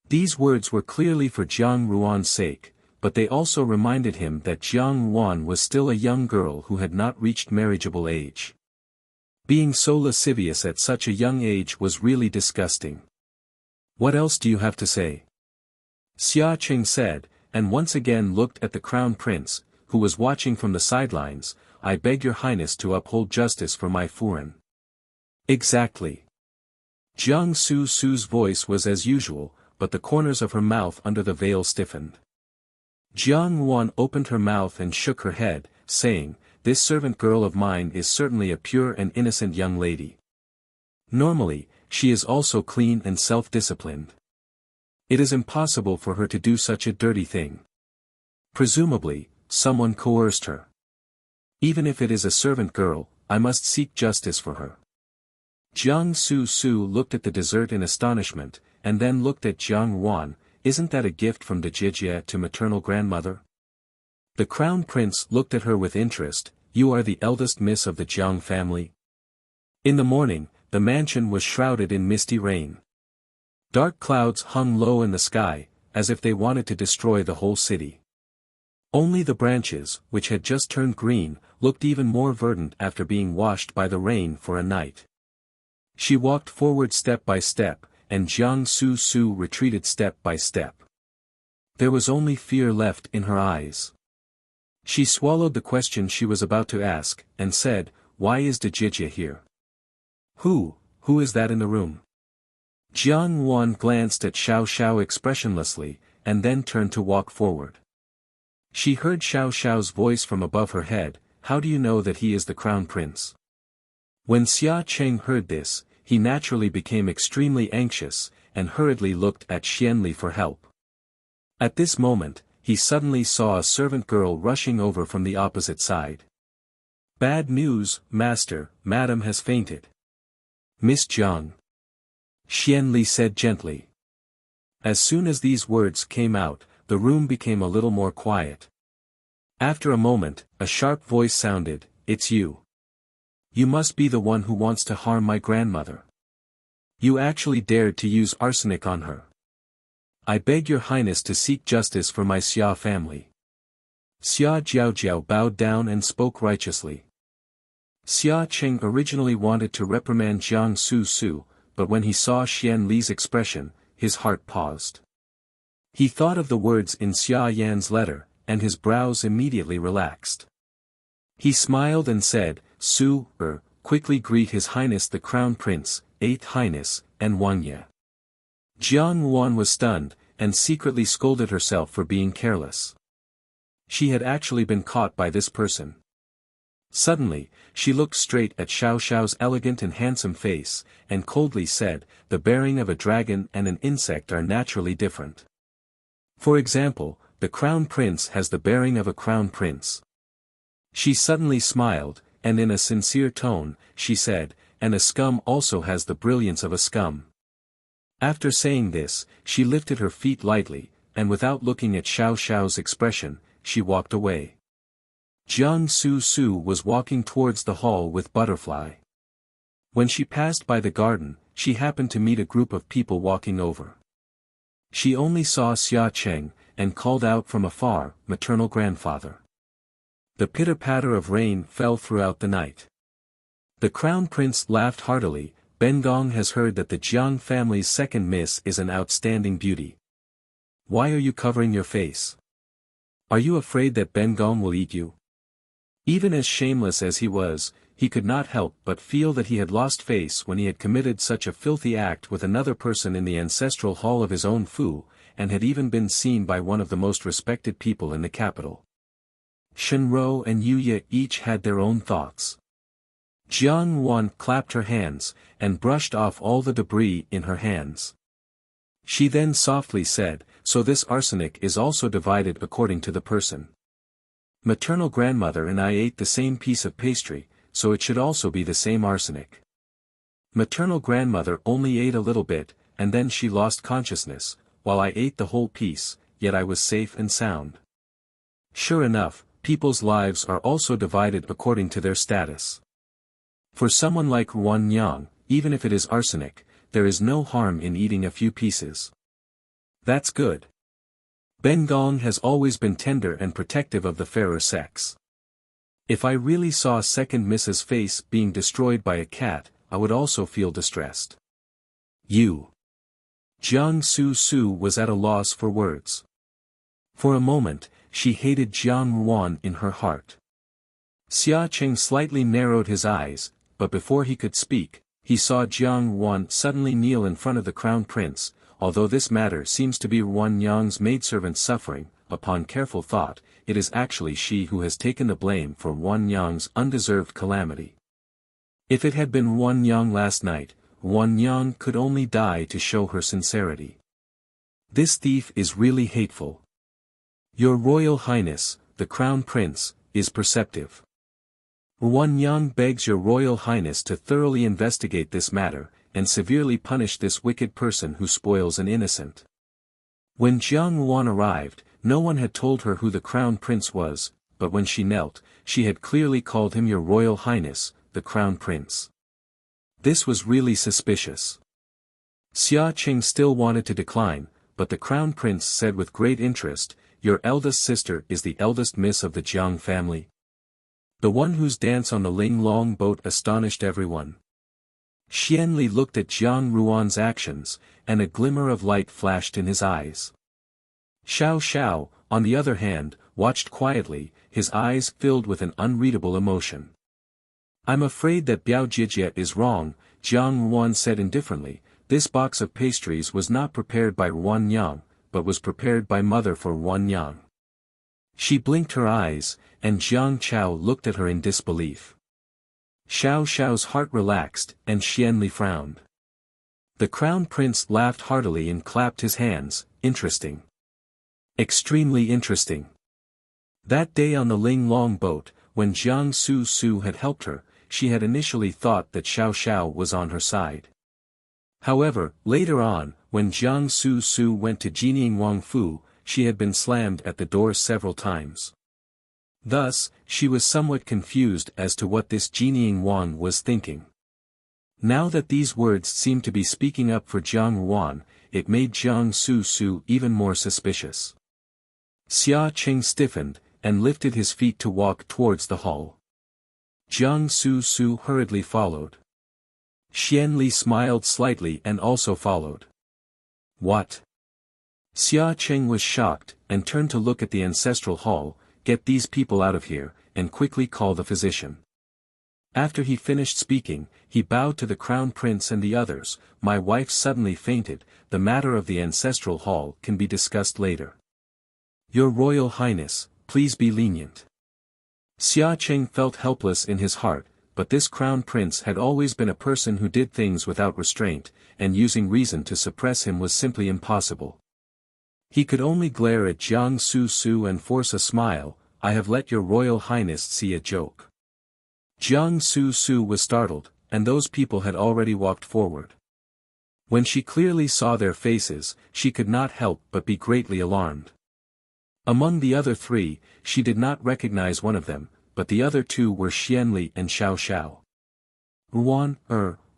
A: These words were clearly for Jiang Ruan's sake, but they also reminded him that Jiang Wan was still a young girl who had not reached marriageable age. Being so lascivious at such a young age was really disgusting. "What else do you have to say?" Xia Cheng said, and once again looked at the crown prince, who was watching from the sidelines. "I beg your highness to uphold justice for my Furan." "Exactly." Jiang Su's voice was as usual, but the corners of her mouth under the veil stiffened. Jiang Wan opened her mouth and shook her head, saying, "This servant girl of mine is certainly a pure and innocent young lady. Normally, she is also clean and self-disciplined. It is impossible for her to do such a dirty thing. Presumably, someone coerced her. Even if it is a servant girl, I must seek justice for her. Jiang Su looked at the dessert in astonishment, and then looked at Jiang Wan. Isn't that a gift from the Jijia to maternal grandmother? The crown prince looked at her with interest. You are the eldest miss of the Jiang family? In the morning, the mansion was shrouded in misty rain. Dark clouds hung low in the sky, as if they wanted to destroy the whole city. Only the branches, which had just turned green, looked even more verdant after being washed by the rain for a night. She walked forward step by step, and Jiang Su retreated step by step. There was only fear left in her eyes. She swallowed the question she was about to ask, and said, "Why is Dejijia here? Who is that in the room?" Jiang Wan glanced at Xiao Xiao expressionlessly, and then turned to walk forward. She heard Xiao Xiao's voice from above her head, "How do you know that he is the crown prince?" When Xia Cheng heard this, he naturally became extremely anxious, and hurriedly looked at Xianli for help. At this moment, he suddenly saw a servant girl rushing over from the opposite side. "Bad news, master, madam has fainted." "Miss Jiang," Xianli said gently. As soon as these words came out, the room became a little more quiet. After a moment, a sharp voice sounded, "It's you. You must be the one who wants to harm my grandmother. You actually dared to use arsenic on her. I beg your highness to seek justice for my Xia family." Xia Jiaojiao bowed down and spoke righteously. Xia Cheng originally wanted to reprimand Jiang Su, but when he saw Xian Li's expression, his heart paused. He thought of the words in Xia Yan's letter, and his brows immediately relaxed. He smiled and said, Quickly greet His Highness the Crown Prince, 8th Highness, and Wangye." Jiang Wan was stunned, and secretly scolded herself for being careless. She had actually been caught by this person. Suddenly, she looked straight at Xiao Xiao's elegant and handsome face, and coldly said, "The bearing of a dragon and an insect are naturally different. For example, the crown prince has the bearing of a crown prince." She suddenly smiled, and in a sincere tone, she said, "And a scum also has the brilliance of a scum." After saying this, she lifted her feet lightly, and without looking at Xiao Xiao's expression, she walked away. Jiang Su was walking towards the hall with Butterfly. When she passed by the garden, she happened to meet a group of people walking over. She only saw Xia Cheng, and called out from afar, "Maternal grandfather." The pitter-patter of rain fell throughout the night. The crown prince laughed heartily. "Bengong has heard that the Jiang family's second miss is an outstanding beauty. Why are you covering your face? Are you afraid that Bengong will eat you?" Even as shameless as he was, he could not help but feel that he had lost face when he had committed such a filthy act with another person in the ancestral hall of his own Fu, and had even been seen by one of the most respected people in the capital. Shenrou and Yuya each had their own thoughts. Jiang Wan clapped her hands, and brushed off all the debris in her hands. She then softly said, "So this arsenic is also divided according to the person. Maternal grandmother and I ate the same piece of pastry, so it should also be the same arsenic. Maternal grandmother only ate a little bit, and then she lost consciousness, while I ate the whole piece, yet I was safe and sound. Sure enough, people's lives are also divided according to their status. For someone like Wan Yang, even if it is arsenic, there is no harm in eating a few pieces. That's good. Bengong has always been tender and protective of the fairer sex. If I really saw second Mrs. Face being destroyed by a cat, I would also feel distressed." You. Jiang Su was at a loss for words. For a moment, she hated Jiang Wan in her heart. Xia Cheng slightly narrowed his eyes, but before he could speak, he saw Jiang Wan suddenly kneel in front of the crown prince. Although this matter seems to be Wan Yang's maidservant's suffering, upon careful thought, it is actually she who has taken the blame for Wan Yang's undeserved calamity. If it had been Wan Yang last night, Wan Yang could only die to show her sincerity. This thief is really hateful. Your Royal Highness, the Crown Prince, is perceptive. Wan Yang begs your Royal Highness to thoroughly investigate this matter, and severely punish this wicked person who spoils an innocent. When Jiang Wan arrived, no one had told her who the Crown Prince was, but when she knelt, she had clearly called him Your Royal Highness, the Crown Prince. This was really suspicious. Xia Qing still wanted to decline, but the Crown Prince said with great interest, Your eldest sister is the eldest miss of the Jiang family. The one whose dance on the Ling Long boat astonished everyone. Xianli looked at Jiang Ruan's actions, and a glimmer of light flashed in his eyes. Xiao Xiao, on the other hand, watched quietly, his eyes filled with an unreadable emotion. I'm afraid that Biao Jijie is wrong, Jiang Ruan said indifferently. This box of pastries was not prepared by Wan Yang, but was prepared by mother for Wan Yang. She blinked her eyes, and Jiang Chao looked at her in disbelief. Xiao Xiao's heart relaxed, and Xianli frowned. The Crown Prince laughed heartily and clapped his hands. Interesting. Extremely interesting. That day on the Ling Long boat, when Jiang Su Su had helped her, she had initially thought that Xiao Xiao was on her side. However, later on, when Jiang Su Su went to Jining Wang Fu, she had been slammed at the door several times. Thus, she was somewhat confused as to what this Jining Wang was thinking. Now that these words seemed to be speaking up for Jiang Ruan, it made Jiang Su Su even more suspicious. Xia Qing stiffened, and lifted his feet to walk towards the hall. Jiang Su Su hurriedly followed. Xianli smiled slightly and also followed. What? Xia Qing was shocked, and turned to look at the ancestral hall. Get these people out of here, and quickly call the physician. After he finished speaking, he bowed to the Crown Prince and the others. My wife suddenly fainted. The matter of the ancestral hall can be discussed later. Your Royal Highness, please be lenient. Xia Qing felt helpless in his heart, but this Crown Prince had always been a person who did things without restraint, and using reason to suppress him was simply impossible. He could only glare at Jiang Su Su and force a smile. I have let your Royal Highness see a joke. Jiang Su Su was startled, and those people had already walked forward. When she clearly saw their faces, she could not help but be greatly alarmed. Among the other three, she did not recognize one of them, but the other two were Xianli and Xiao Xiao. Ruan,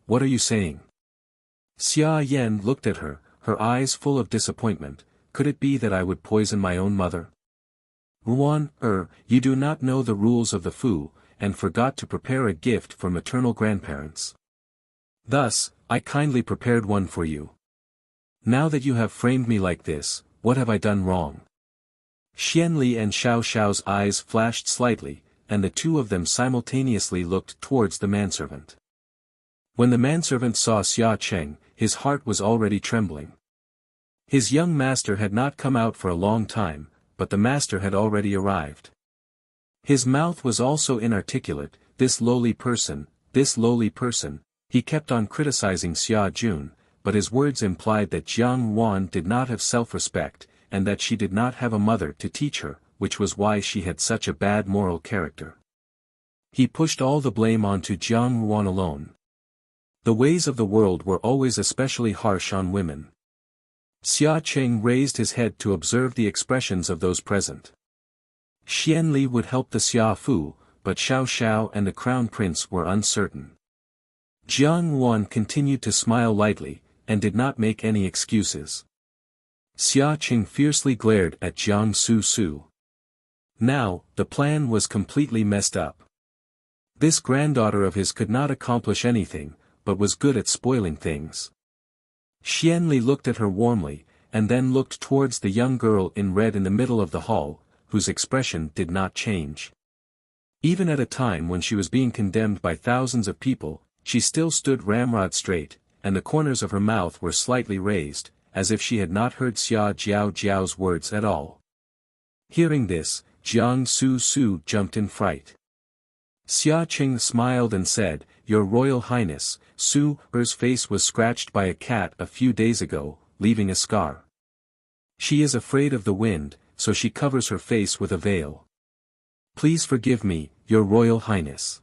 A: what are you saying? Xia Yan looked at her, her eyes full of disappointment. Could it be that I would poison my own mother? Ruan, you do not know the rules of the Fu, and forgot to prepare a gift for maternal grandparents. Thus, I kindly prepared one for you. Now that you have framed me like this, what have I done wrong? Xianli and Xiao Xiao's eyes flashed slightly, and the two of them simultaneously looked towards the manservant. When the manservant saw Xia Qing, his heart was already trembling. His young master had not come out for a long time, but the master had already arrived. His mouth was also inarticulate. This lowly person, he kept on criticizing Xia Jun, but his words implied that Jiang Wan did not have self-respect, and that she did not have a mother to teach her, which was why she had such a bad moral character. He pushed all the blame onto Jiang Wan alone. The ways of the world were always especially harsh on women. Xia Qing raised his head to observe the expressions of those present. Xianli would help the Xia Fu, but Xiao Xiao and the Crown Prince were uncertain. Jiang Wan continued to smile lightly, and did not make any excuses. Xia Qing fiercely glared at Jiang Su Su. Now, the plan was completely messed up. This granddaughter of his could not accomplish anything, but was good at spoiling things. Xianli looked at her warmly, and then looked towards the young girl in red in the middle of the hall, whose expression did not change. Even at a time when she was being condemned by thousands of people, she still stood ramrod straight, and the corners of her mouth were slightly raised, as if she had not heard Xia Jiao's words at all. Hearing this, Jiang Su Su jumped in fright. Xia Qing smiled and said, Your Royal Highness, Su-er's face was scratched by a cat a few days ago, leaving a scar. She is afraid of the wind, so she covers her face with a veil. Please forgive me, Your Royal Highness.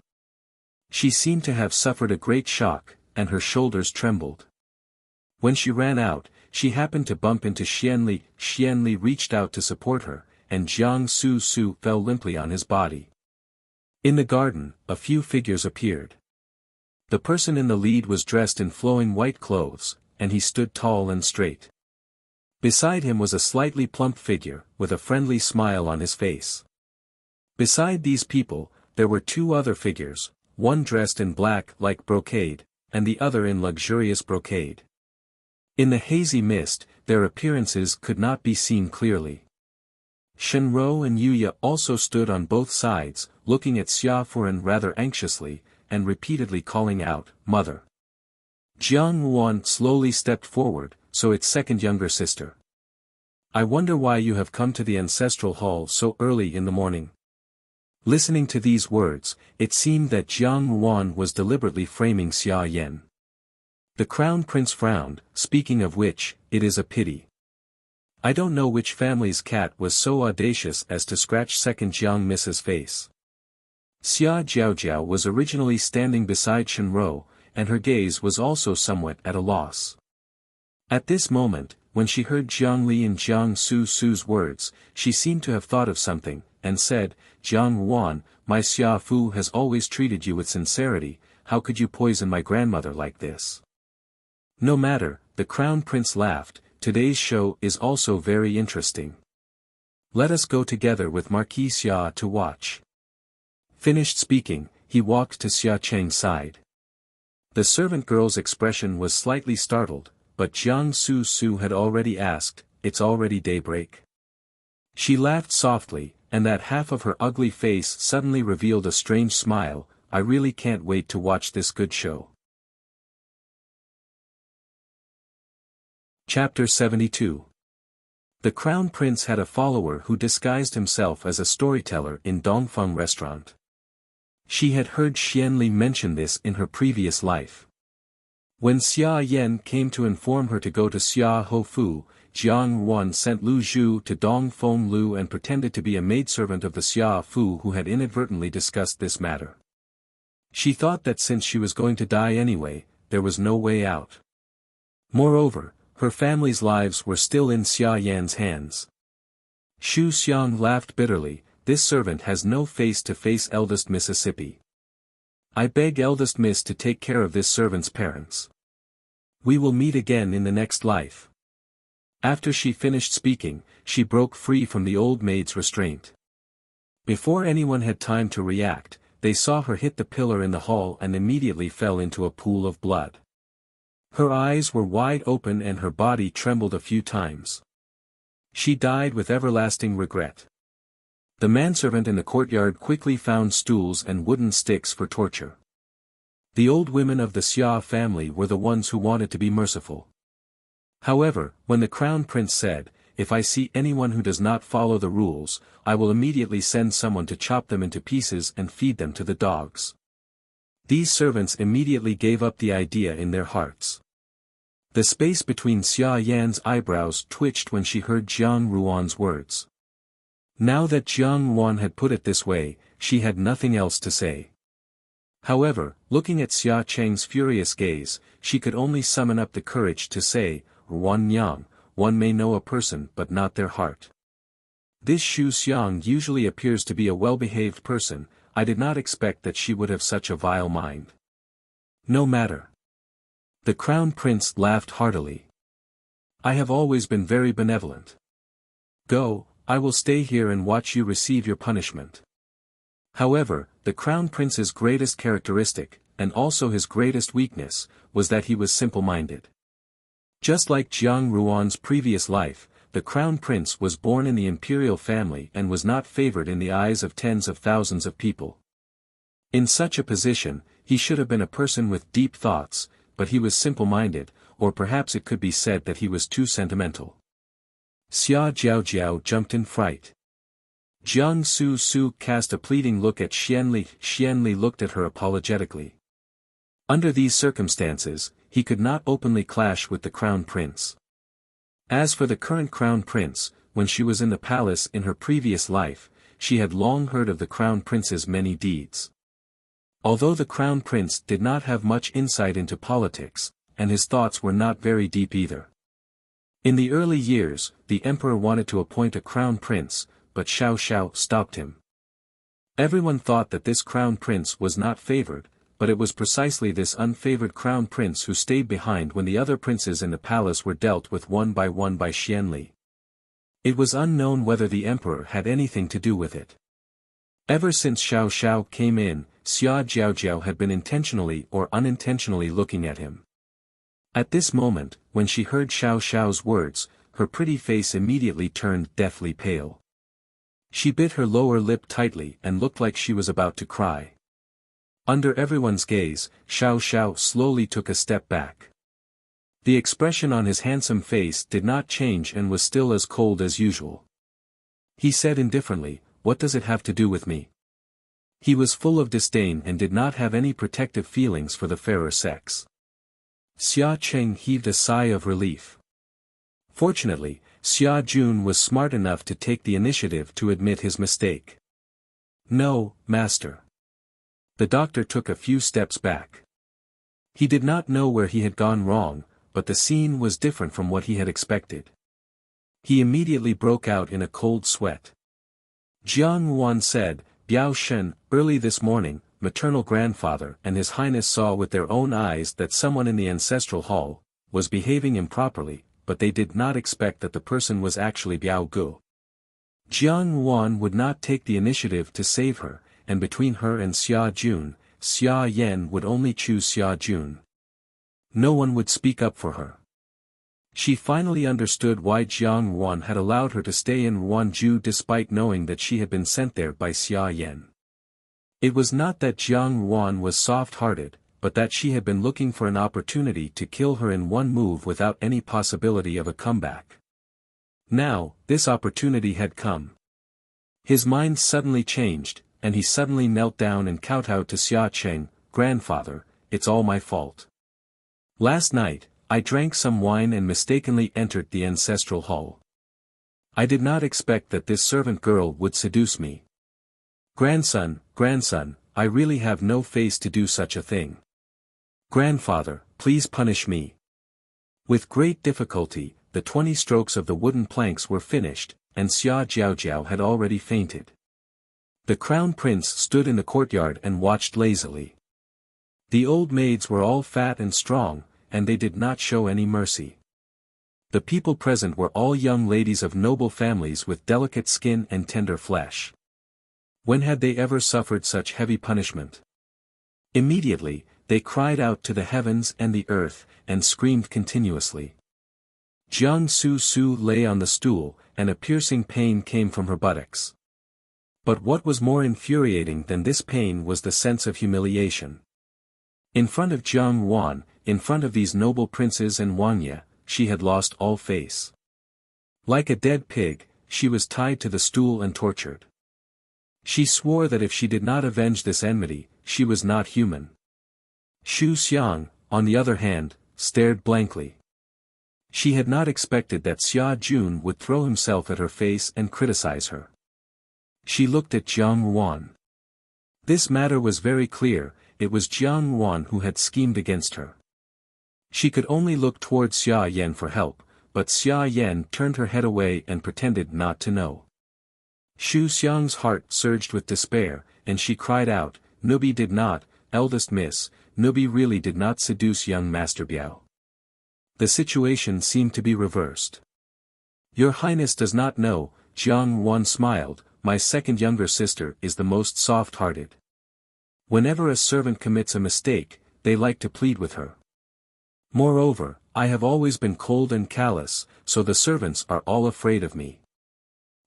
A: She seemed to have suffered a great shock, and her shoulders trembled. When she ran out, she happened to bump into Xianli. Xianli reached out to support her, and Jiang Su fell limply on his body. In the garden, a few figures appeared. The person in the lead was dressed in flowing white clothes, and he stood tall and straight. Beside him was a slightly plump figure, with a friendly smile on his face. Beside these people, there were two other figures, one dressed in black like brocade, and the other in luxurious brocade. In the hazy mist, their appearances could not be seen clearly. Shenrou and Yuya also stood on both sides, looking at Xia Furan rather anxiously, and repeatedly calling out, "Mother." Jiang Wuan slowly stepped forward, so its second younger sister. "I wonder why you have come to the ancestral hall so early in the morning." Listening to these words, it seemed that Jiang Wuan was deliberately framing Xia Yan. The crown prince frowned, speaking of which, it is a pity. I don't know which family's cat was so audacious as to scratch second Jiang Miss's face. Xia Jiaojiao was originally standing beside Shenrou, and her gaze was also somewhat at a loss. At this moment, when she heard Jiang Li and Jiang Su's words, she seemed to have thought of something, and said, "Jiang Wuan, my Xia Fu has always treated you with sincerity, how could you poison my grandmother like this?" "No matter," the crown prince laughed, "today's show is also very interesting. Let us go together with Marquis Xia to watch." Finished speaking, he walked to Xia Cheng's side. The servant girl's expression was slightly startled, but Jiang Su had already asked, "It's already daybreak?" She laughed softly, and that half of her ugly face suddenly revealed a strange smile. "I really can't wait to watch this good show." Chapter 72. The Crown Prince had a follower who disguised himself as a storyteller in Dongfeng restaurant. She had heard Xianli mention this in her previous life. When Xia Yan came to inform her to go to Xia Hofu, Jiang Wuan sent Lu Zhu to Dongfeng Lu and pretended to be a maidservant of the Xia Fu who had inadvertently discussed this matter. She thought that since she was going to die anyway, there was no way out. Moreover, her family's lives were still in Xia Yan's hands. Xu Xiang laughed bitterly, "This servant has no face-to-face eldest Mississippi. I beg eldest Miss to take care of this servant's parents. We will meet again in the next life." After she finished speaking, she broke free from the old maid's restraint. Before anyone had time to react, they saw her hit the pillar in the hall and immediately fell into a pool of blood. Her eyes were wide open and her body trembled a few times. She died with everlasting regret. The manservant in the courtyard quickly found stools and wooden sticks for torture. The old women of the Xia family were the ones who wanted to be merciful. However, when the crown prince said, "If I see anyone who does not follow the rules, I will immediately send someone to chop them into pieces and feed them to the dogs," these servants immediately gave up the idea in their hearts. The space between Xia Yan's eyebrows twitched when she heard Jiang Ruan's words. Now that Jiang Wuan had put it this way, she had nothing else to say. However, looking at Xia Cheng's furious gaze, she could only summon up the courage to say, "Wan Yang, one may know a person but not their heart. This Xu Xiang usually appears to be a well-behaved person, I did not expect that she would have such a vile mind. No matter." The crown prince laughed heartily. "I have always been very benevolent. Go, I will stay here and watch you receive your punishment." However, the crown prince's greatest characteristic, and also his greatest weakness, was that he was simple-minded. Just like Jiang Ruan's previous life, the crown prince was born in the imperial family and was not favored in the eyes of tens of thousands of people. In such a position, he should have been a person with deep thoughts, but he was simple-minded, or perhaps it could be said that he was too sentimental. Xia Jiaojiao jumped in fright. Jiang Su cast a pleading look at Xianli. Xianli looked at her apologetically. Under these circumstances, he could not openly clash with the crown prince. As for the current crown prince, when she was in the palace in her previous life, she had long heard of the crown prince's many deeds. Although the crown prince did not have much insight into politics, and his thoughts were not very deep either. In the early years, the emperor wanted to appoint a crown prince, but Xiao Xiao stopped him. Everyone thought that this crown prince was not favored, but it was precisely this unfavored crown prince who stayed behind when the other princes in the palace were dealt with one by Xianli. It was unknown whether the emperor had anything to do with it. Ever since Xiao Xiao came in, Xia Jiaojiao had been intentionally or unintentionally looking at him. At this moment, when she heard Xiao Xiao's words, her pretty face immediately turned deathly pale. She bit her lower lip tightly and looked like she was about to cry. Under everyone's gaze, Xiao Xiao slowly took a step back. The expression on his handsome face did not change and was still as cold as usual. He said indifferently, "What does it have to do with me?" He was full of disdain and did not have any protective feelings for the fairer sex. Xia Cheng heaved a sigh of relief. Fortunately, Xia Jun was smart enough to take the initiative to admit his mistake. "No, master." The doctor took a few steps back. He did not know where he had gone wrong, but the scene was different from what he had expected. He immediately broke out in a cold sweat. Jiang Yuan said, "Biao Shen, early this morning, maternal grandfather and His Highness saw with their own eyes that someone in the ancestral hall was behaving improperly, but they did not expect that the person was actually Biao Gu." Jiang Yuan would not take the initiative to save her, and between her and Xia Jun, Xia Yan would only choose Xia Jun. No one would speak up for her. She finally understood why Jiang Yuan had allowed her to stay in Ruanju despite knowing that she had been sent there by Xia Yan. It was not that Jiang Yuan was soft-hearted, but that she had been looking for an opportunity to kill her in one move without any possibility of a comeback. Now, this opportunity had come. His mind suddenly changed, and he suddenly knelt down and kowtowed to Xia Cheng, "Grandfather, it's all my fault. Last night, I drank some wine and mistakenly entered the ancestral hall. I did not expect that this servant girl would seduce me. Grandson, I really have no face to do such a thing. Grandfather, please punish me." With great difficulty, the 20 strokes of the wooden planks were finished, and Xia Jiaojiao had already fainted. The crown prince stood in the courtyard and watched lazily. The old maids were all fat and strong, and they did not show any mercy. The people present were all young ladies of noble families with delicate skin and tender flesh. When had they ever suffered such heavy punishment? Immediately, they cried out to the heavens and the earth, and screamed continuously. Jiang Su Su lay on the stool, and a piercing pain came from her buttocks. But what was more infuriating than this pain was the sense of humiliation. In front of Jiang Yuan, in front of these noble princes and Wangya, she had lost all face. Like a dead pig, she was tied to the stool and tortured. She swore that if she did not avenge this enmity, she was not human. Xu Xiang, on the other hand, stared blankly. She had not expected that Xia Jun would throw himself at her face and criticize her. She looked at Jiang Yuan. This matter was very clear, it was Jiang Yuan who had schemed against her. She could only look towards Xia Yan for help, but Xia Yan turned her head away and pretended not to know. Xu Xiang's heart surged with despair, and she cried out, "Nubi did not, eldest miss, Nubi really did not seduce young Master Biao." The situation seemed to be reversed. "Your Highness does not know," Jiang Yuan smiled, "my second younger sister is the most soft-hearted. Whenever a servant commits a mistake, they like to plead with her. Moreover, I have always been cold and callous, so the servants are all afraid of me."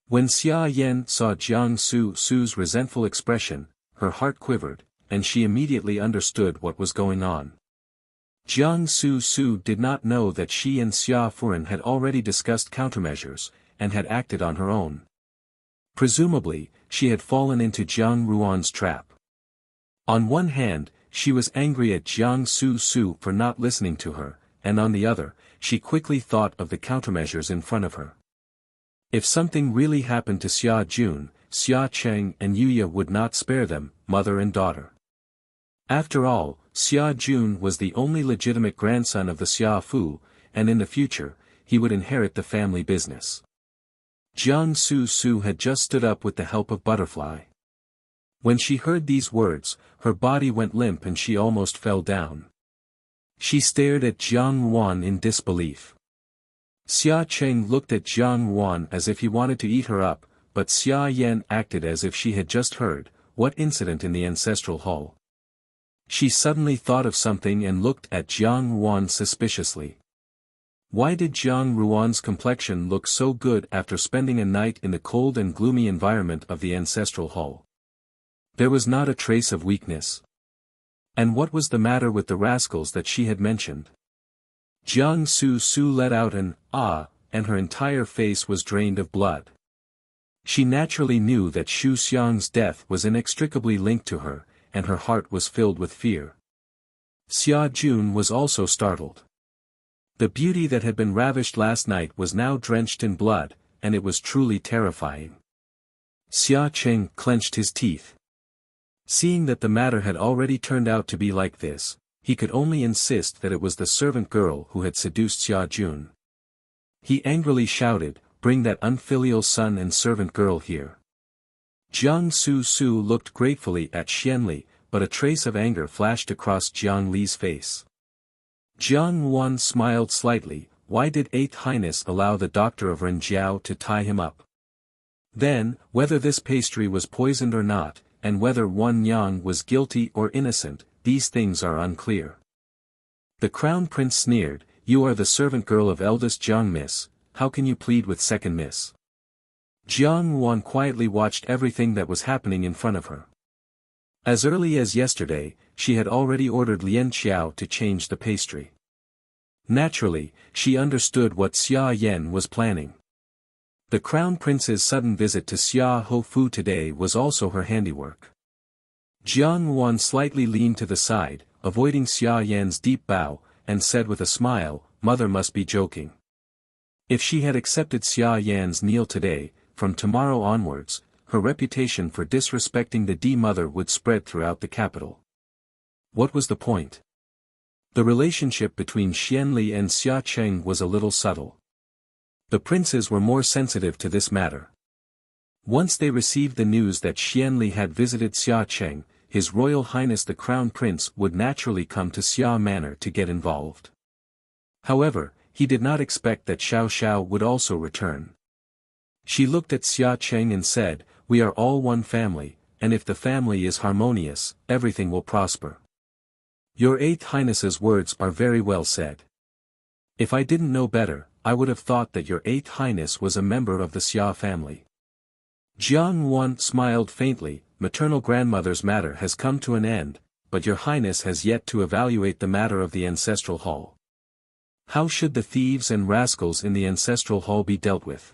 A: When Xia Yan saw Jiang Su Su's resentful expression, her heart quivered, and she immediately understood what was going on. Jiang Su Su did not know that she and Xia Furan had already discussed countermeasures, and had acted on her own. Presumably, she had fallen into Jiang Ruan's trap. On one hand, she was angry at Jiang Su for not listening to her, and on the other, she quickly thought of the countermeasures in front of her. If something really happened to Xia Jun, Xia Cheng and Yuya would not spare them, mother and daughter. After all, Xia Jun was the only legitimate grandson of the Xia Fu, and in the future, he would inherit the family business. Jiang Su had just stood up with the help of Butterfly. When she heard these words, her body went limp and she almost fell down. She stared at Jiang Wan in disbelief. Xia Cheng looked at Jiang Wan as if he wanted to eat her up, but Xia Yan acted as if she had just heard, what incident in the ancestral hall? She suddenly thought of something and looked at Jiang Wan suspiciously. Why did Jiang Ruan's complexion look so good after spending a night in the cold and gloomy environment of the ancestral hall? There was not a trace of weakness. And what was the matter with the rascals that she had mentioned? Jiang Su let out an "ah," and her entire face was drained of blood. She naturally knew that Xu Xiang's death was inextricably linked to her, and her heart was filled with fear. Xia Jun was also startled. The beauty that had been ravished last night was now drenched in blood, and it was truly terrifying. Xia Cheng clenched his teeth. Seeing that the matter had already turned out to be like this, he could only insist that it was the servant girl who had seduced Xia Jun. He angrily shouted, "Bring that unfilial son and servant girl here." Jiang Su looked gratefully at Xianli, but a trace of anger flashed across Jiang Li's face. Jiang Wan smiled slightly. Why did 8th Highness allow the doctor of Renjiao to tie him up? Then, whether this pastry was poisoned or not, and whether Wan Yang was guilty or innocent, these things are unclear. The Crown Prince sneered, "You are the servant girl of eldest Jiang Miss, how can you plead with second Miss?" Jiang Wan quietly watched everything that was happening in front of her. As early as yesterday, she had already ordered Lien Qiao to change the pastry. Naturally, she understood what Xia Yan was planning. The Crown Prince's sudden visit to Xia Ho Fu today was also her handiwork. Jiang Wan slightly leaned to the side, avoiding Xia Yan's deep bow, and said with a smile, "Mother must be joking." If she had accepted Xia Yan's kneel today, from tomorrow onwards, her reputation for disrespecting the D-mother would spread throughout the capital. What was the point? The relationship between Xianli and Xia Cheng was a little subtle. The princes were more sensitive to this matter. Once they received the news that Xianli had visited Xia Cheng, His Royal Highness the Crown Prince would naturally come to Xia Manor to get involved. However, he did not expect that Xiao Xiao would also return. She looked at Xia Cheng and said, "We are all one family, and if the family is harmonious, everything will prosper." Your 8th Highness's words are very well said. If I didn't know better, I would have thought that your 8th Highness was a member of the Xia family. Jiang Wan smiled faintly. Maternal grandmother's matter has come to an end, but your highness has yet to evaluate the matter of the ancestral hall. How should the thieves and rascals in the ancestral hall be dealt with?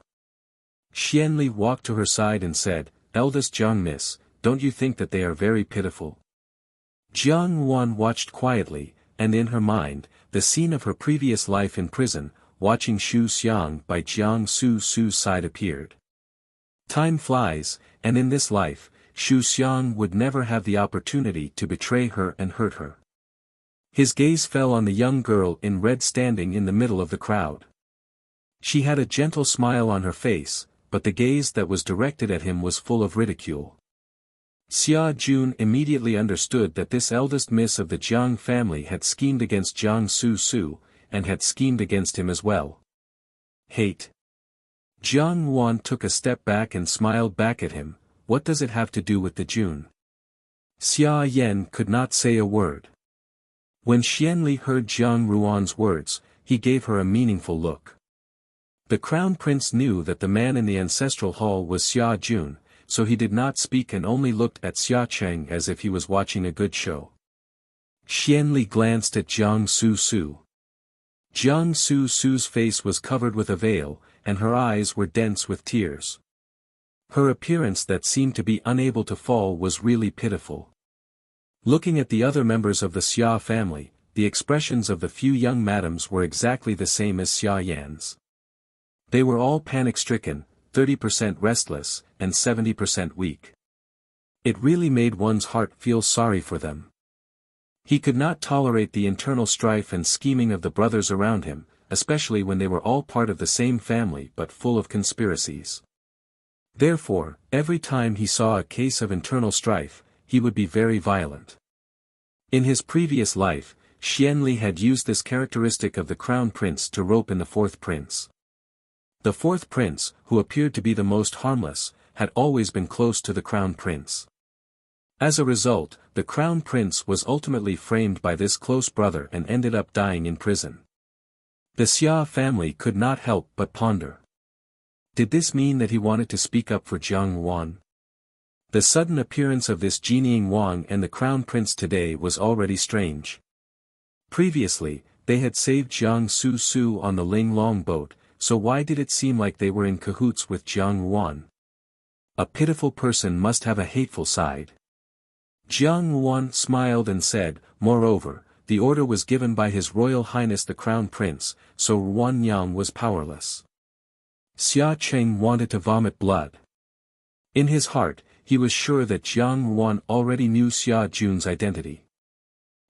A: Xianli walked to her side and said, "Eldest Jiang Miss, don't you think that they are very pitiful?" Jiang Wan watched quietly, and in her mind, the scene of her previous life in prison, watching Xu Xiang by Jiang Su's side appeared. Time flies, and in this life, Xu Xiang would never have the opportunity to betray her and hurt her. His gaze fell on the young girl in red standing in the middle of the crowd. She had a gentle smile on her face, but the gaze that was directed at him was full of ridicule. Xia Jun immediately understood that this eldest miss of the Jiang family had schemed against Jiang Su, and had schemed against him as well. Hate. Jiang Wan took a step back and smiled back at him. What does it have to do with the Jun? Xia Yan could not say a word. When Xianli heard Jiang Ruan's words, he gave her a meaningful look. The Crown Prince knew that the man in the ancestral hall was Xia Jun, so he did not speak and only looked at Xia Cheng as if he was watching a good show. Xianli glanced at Jiang Su. Jiang Su's face was covered with a veil, and her eyes were dense with tears. Her appearance that seemed to be unable to fall was really pitiful. Looking at the other members of the Xia family, the expressions of the few young madams were exactly the same as Xia Yan's. They were all panic-stricken, 30% restless, and 70% weak. It really made one's heart feel sorry for them. He could not tolerate the internal strife and scheming of the brothers around him, especially when they were all part of the same family but full of conspiracies. Therefore, every time he saw a case of internal strife, he would be very violent. In his previous life, Xianli had used this characteristic of the crown prince to rope in the fourth prince. The fourth prince, who appeared to be the most harmless, had always been close to the crown prince. As a result, the crown prince was ultimately framed by this close brother and ended up dying in prison. The Xia family could not help but ponder. Did this mean that he wanted to speak up for Jiang Yuan? The sudden appearance of this Jinying Wang and the crown prince today was already strange. Previously, they had saved Jiang Su on the Ling Long boat, so why did it seem like they were in cahoots with Jiang Yuan? A pitiful person must have a hateful side. Jiang Yuan smiled and said, moreover, the order was given by His Royal Highness the Crown Prince, so Ruan Yang was powerless. Xia Cheng wanted to vomit blood. In his heart, he was sure that Jiang Yuan already knew Xia Jun's identity.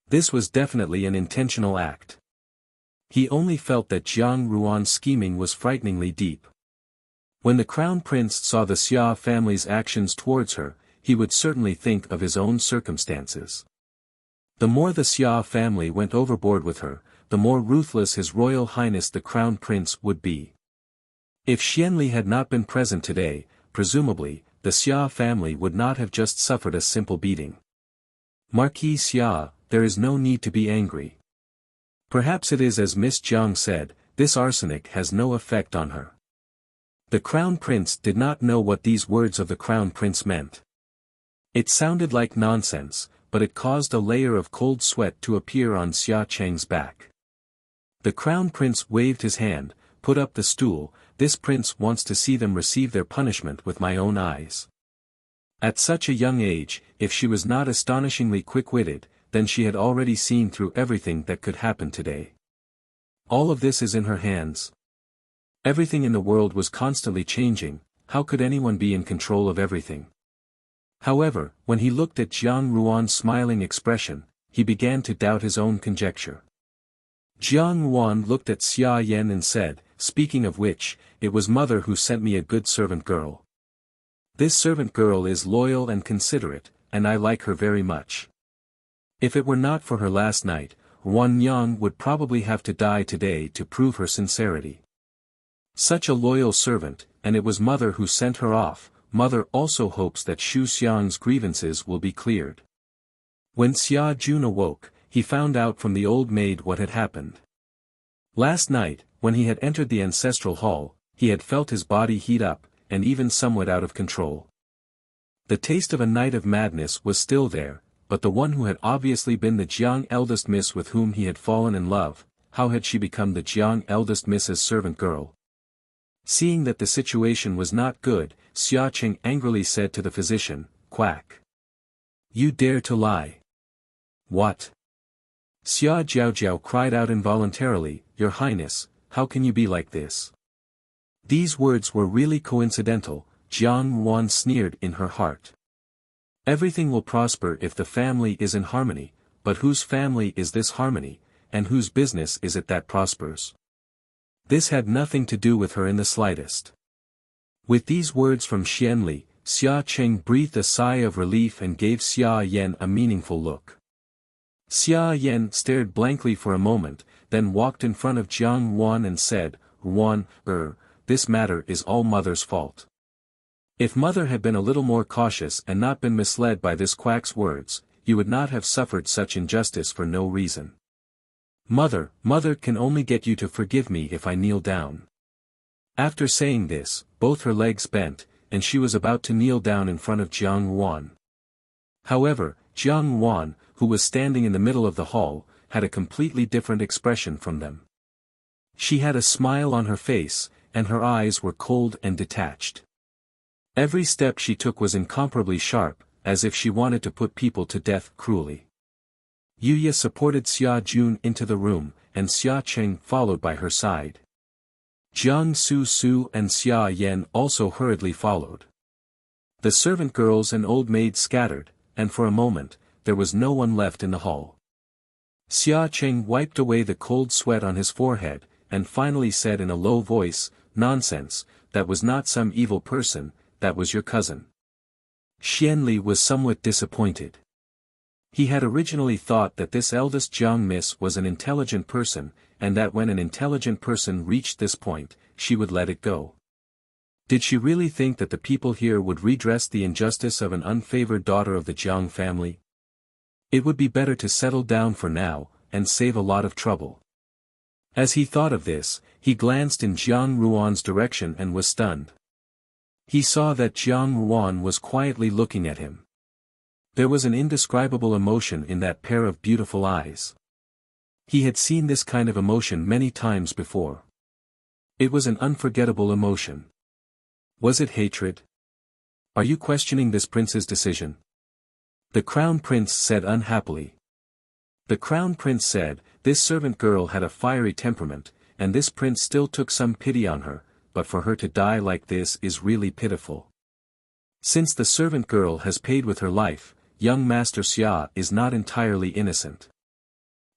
A: This was definitely an intentional act. He only felt that Jiang Yuan's scheming was frighteningly deep. When the Crown Prince saw the Xia family's actions towards her, he would certainly think of his own circumstances. The more the Xia family went overboard with her, the more ruthless His Royal Highness the Crown Prince would be. If Xianli had not been present today, presumably, the Xia family would not have just suffered a simple beating. Marquis Xia, there is no need to be angry. Perhaps it is as Miss Jiang said, this arsenic has no effect on her. The Crown Prince did not know what these words of the Crown Prince meant. It sounded like nonsense, but it caused a layer of cold sweat to appear on Xia Cheng's back. The Crown Prince waved his hand, put up the stool, this prince wants to see them receive their punishment with my own eyes. At such a young age, if she was not astonishingly quick-witted, then she had already seen through everything that could happen today. All of this is in her hands. Everything in the world was constantly changing, how could anyone be in control of everything? However, when he looked at Jiang Yuan's smiling expression, he began to doubt his own conjecture. Jiang Yuan looked at Xia Yan and said, speaking of which, it was mother who sent me a good servant girl. This servant girl is loyal and considerate, and I like her very much. If it were not for her last night, Ruan Yang would probably have to die today to prove her sincerity. Such a loyal servant, and it was mother who sent her off. Mother also hopes that Xu Xiang's grievances will be cleared. When Xia Jun awoke, he found out from the old maid what had happened. Last night, when he had entered the ancestral hall, he had felt his body heat up, and even somewhat out of control. The taste of a night of madness was still there, but the one who had obviously been the Jiang eldest miss with whom he had fallen in love, how had she become the Jiang eldest miss's servant girl? Seeing that the situation was not good, Xia Cheng angrily said to the physician, "Quack. You dare to lie." "What?" Xia Jiaojiao cried out involuntarily, "Your Highness, how can you be like this?" These words were really coincidental, Jiang Yuan sneered in her heart. Everything will prosper if the family is in harmony, but whose family is this harmony, and whose business is it that prospers? This had nothing to do with her in the slightest. With these words from Xianli, Xia Cheng breathed a sigh of relief and gave Xia Yan a meaningful look. Xia Yan stared blankly for a moment, then walked in front of Jiang Yuan and said, "Yuan, this matter is all mother's fault. If mother had been a little more cautious and not been misled by this quack's words, you would not have suffered such injustice for no reason. Mother can only get you to forgive me if I kneel down." After saying this, both her legs bent, and she was about to kneel down in front of Jiang Yuan. However, Jiang Yuan, who was standing in the middle of the hall, had a completely different expression from them. She had a smile on her face, and her eyes were cold and detached. Every step she took was incomparably sharp, as if she wanted to put people to death cruelly. Yuya supported Xia Jun into the room, and Xia Cheng followed by her side. Jiang Su Su and Xia Yan also hurriedly followed. The servant girls and old maids scattered, and for a moment, there was no one left in the hall. Xia Cheng wiped away the cold sweat on his forehead, and finally said in a low voice, "Nonsense, that was not some evil person, that was your cousin." Xianli was somewhat disappointed. He had originally thought that this eldest Jiang Miss was an intelligent person, and that when an intelligent person reached this point, she would let it go. Did she really think that the people here would redress the injustice of an unfavored daughter of the Jiang family? It would be better to settle down for now, and save a lot of trouble. As he thought of this, he glanced in Jiang Ruan's direction and was stunned. He saw that Jiang Ruan was quietly looking at him. There was an indescribable emotion in that pair of beautiful eyes. He had seen this kind of emotion many times before. It was an unforgettable emotion. Was it hatred? "Are you questioning this prince's decision?" the crown prince said unhappily. The crown prince said, "This servant girl had a fiery temperament, and this prince still took some pity on her, but for her to die like this is really pitiful. Since the servant girl has paid with her life, young Master Xia is not entirely innocent.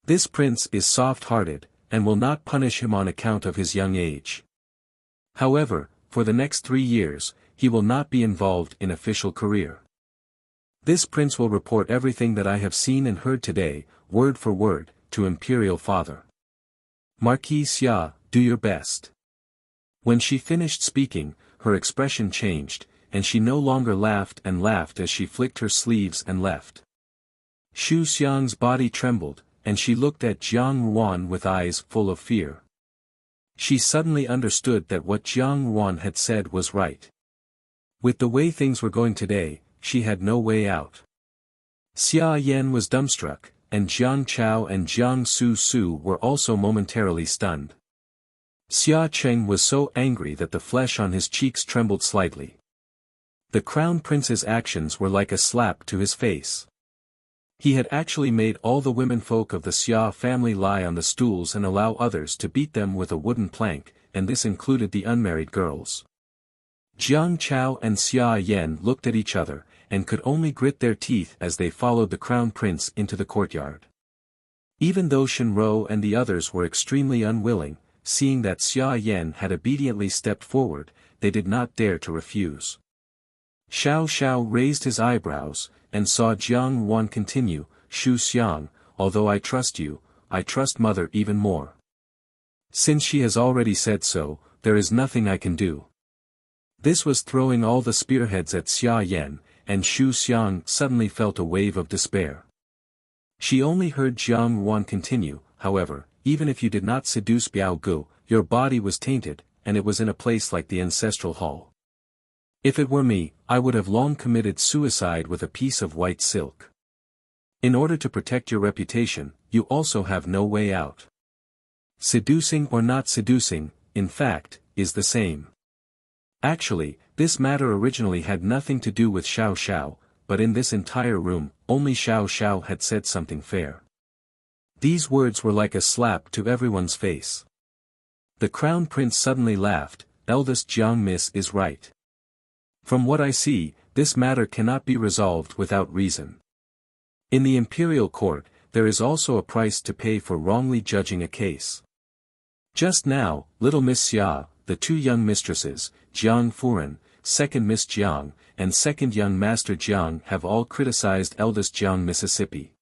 A: This prince is soft-hearted, and will not punish him on account of his young age. However, for the next 3 years, he will not be involved in official career. This prince will report everything that I have seen and heard today, word for word, to Imperial Father. Marquis Xia, do your best." When she finished speaking, her expression changed, and she no longer laughed and laughed as she flicked her sleeves and left. Xu Xiang's body trembled, and she looked at Jiang Ruan with eyes full of fear. She suddenly understood that what Jiang Ruan had said was right. With the way things were going today, she had no way out. Xia Yan was dumbstruck, and Jiang Chao and Jiang Su Su were also momentarily stunned. Xia Cheng was so angry that the flesh on his cheeks trembled slightly. The crown prince's actions were like a slap to his face. He had actually made all the womenfolk of the Xia family lie on the stools and allow others to beat them with a wooden plank, and this included the unmarried girls. Jiang Chao and Xia Yan looked at each other, and could only grit their teeth as they followed the crown prince into the courtyard. Even though Shenrou and the others were extremely unwilling, seeing that Xia Yan had obediently stepped forward, they did not dare to refuse. Xiao Xiao raised his eyebrows, and saw Jiang Ruan continue, "Xu Xiang, although I trust you, I trust mother even more. Since she has already said so, there is nothing I can do." This was throwing all the spearheads at Xia Yan, and Xu Xiang suddenly felt a wave of despair. She only heard Jiang Ruan continue, "However, even if you did not seduce Biao Gu, your body was tainted, and it was in a place like the ancestral hall. If it were me, I would have long committed suicide with a piece of white silk. In order to protect your reputation, you also have no way out. Seducing or not seducing, in fact, is the same. Actually, this matter originally had nothing to do with Xiao Xiao, but in this entire room, only Xiao Xiao had said something fair." These words were like a slap to everyone's face. The crown prince suddenly laughed, "Eldest Jiang Miss is right. From what I see, this matter cannot be resolved without reason. In the imperial court, there is also a price to pay for wrongly judging a case. Just now, little Miss Xia, the 2 young mistresses, Jiang Furen, second Miss Jiang, and second young Master Jiang have all criticized eldest Jiang Mississippi.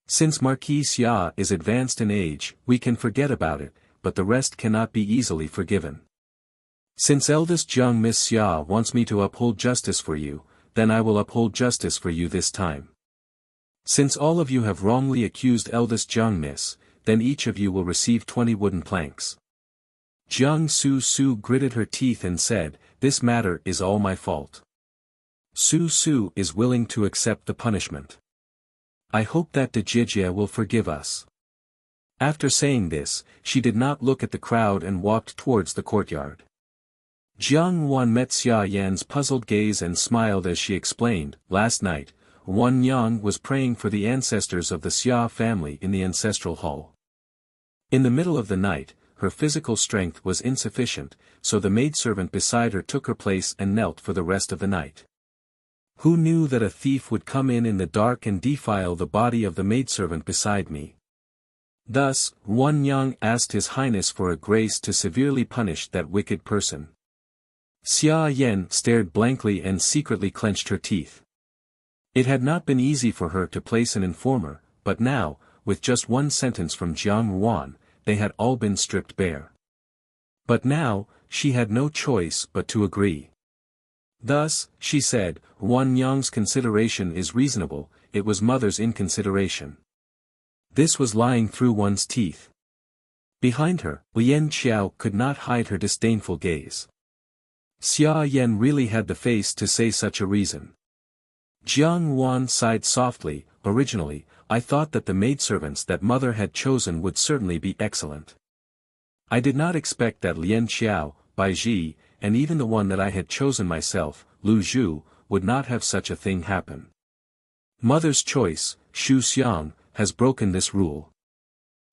A: Since Marquis Xia is advanced in age, we can forget about it, but the rest cannot be easily forgiven. Since eldest Jiang Miss Xia wants me to uphold justice for you, then I will uphold justice for you this time. Since all of you have wrongly accused eldest Jiang Miss, then each of you will receive 20 wooden planks." Jiang Su Su gritted her teeth and said, "This matter is all my fault. Su Su is willing to accept the punishment. I hope that De Jijia will forgive us." After saying this, she did not look at the crowd and walked towards the courtyard. Jiang Wan met Xia Yan's puzzled gaze and smiled as she explained, last night, Wan Yang was praying for the ancestors of the Xia family in the ancestral hall. In the middle of the night, her physical strength was insufficient, so the maidservant beside her took her place and knelt for the rest of the night. Who knew that a thief would come in the dark and defile the body of the maidservant beside me? Thus, Wan Yang asked His Highness for a grace to severely punish that wicked person. Xia Yan stared blankly and secretly clenched her teeth. It had not been easy for her to place an informer, but now, with just one sentence from Jiang Wan, they had all been stripped bare. But now, she had no choice but to agree. Thus, she said, Wan Yang's consideration is reasonable, it was mother's inconsideration. This was lying through one's teeth. Behind her, Lian Qiao could not hide her disdainful gaze. Xia Yan really had the face to say such a reason. Jiang Wan sighed softly, originally, I thought that the maidservants that mother had chosen would certainly be excellent. I did not expect that Lian Qiao, Bai Ji, and even the one that I had chosen myself, Lu Zhu, would not have such a thing happen. Mother's choice, Xu Xiang, has broken this rule.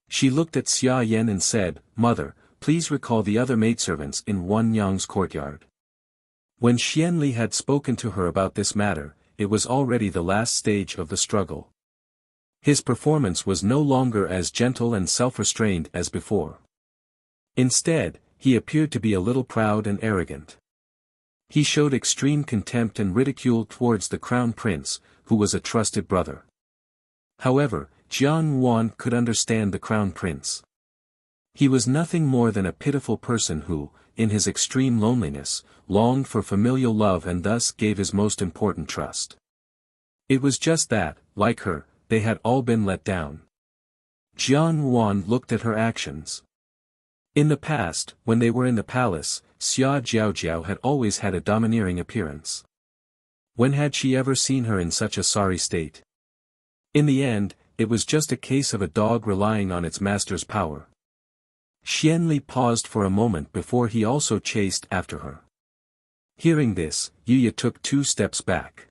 A: She looked at Xia Yan and said, Mother, please recall the other maidservants in Wan Yang's courtyard. When Xianli had spoken to her about this matter, it was already the last stage of the struggle. His performance was no longer as gentle and self-restrained as before. Instead, he appeared to be a little proud and arrogant. He showed extreme contempt and ridicule towards the crown prince, who was a trusted brother. However, Jiang Wan could understand the crown prince. He was nothing more than a pitiful person who, in his extreme loneliness, longed for familial love and thus gave his most important trust. It was just that, like her, they had all been let down. Jiang Wan looked at her actions. In the past, when they were in the palace, Xia Jiaojiao had always had a domineering appearance. When had she ever seen her in such a sorry state? In the end, it was just a case of a dog relying on its master's power. Xianli paused for a moment before he also chased after her. Hearing this, Yuya took 2 steps back.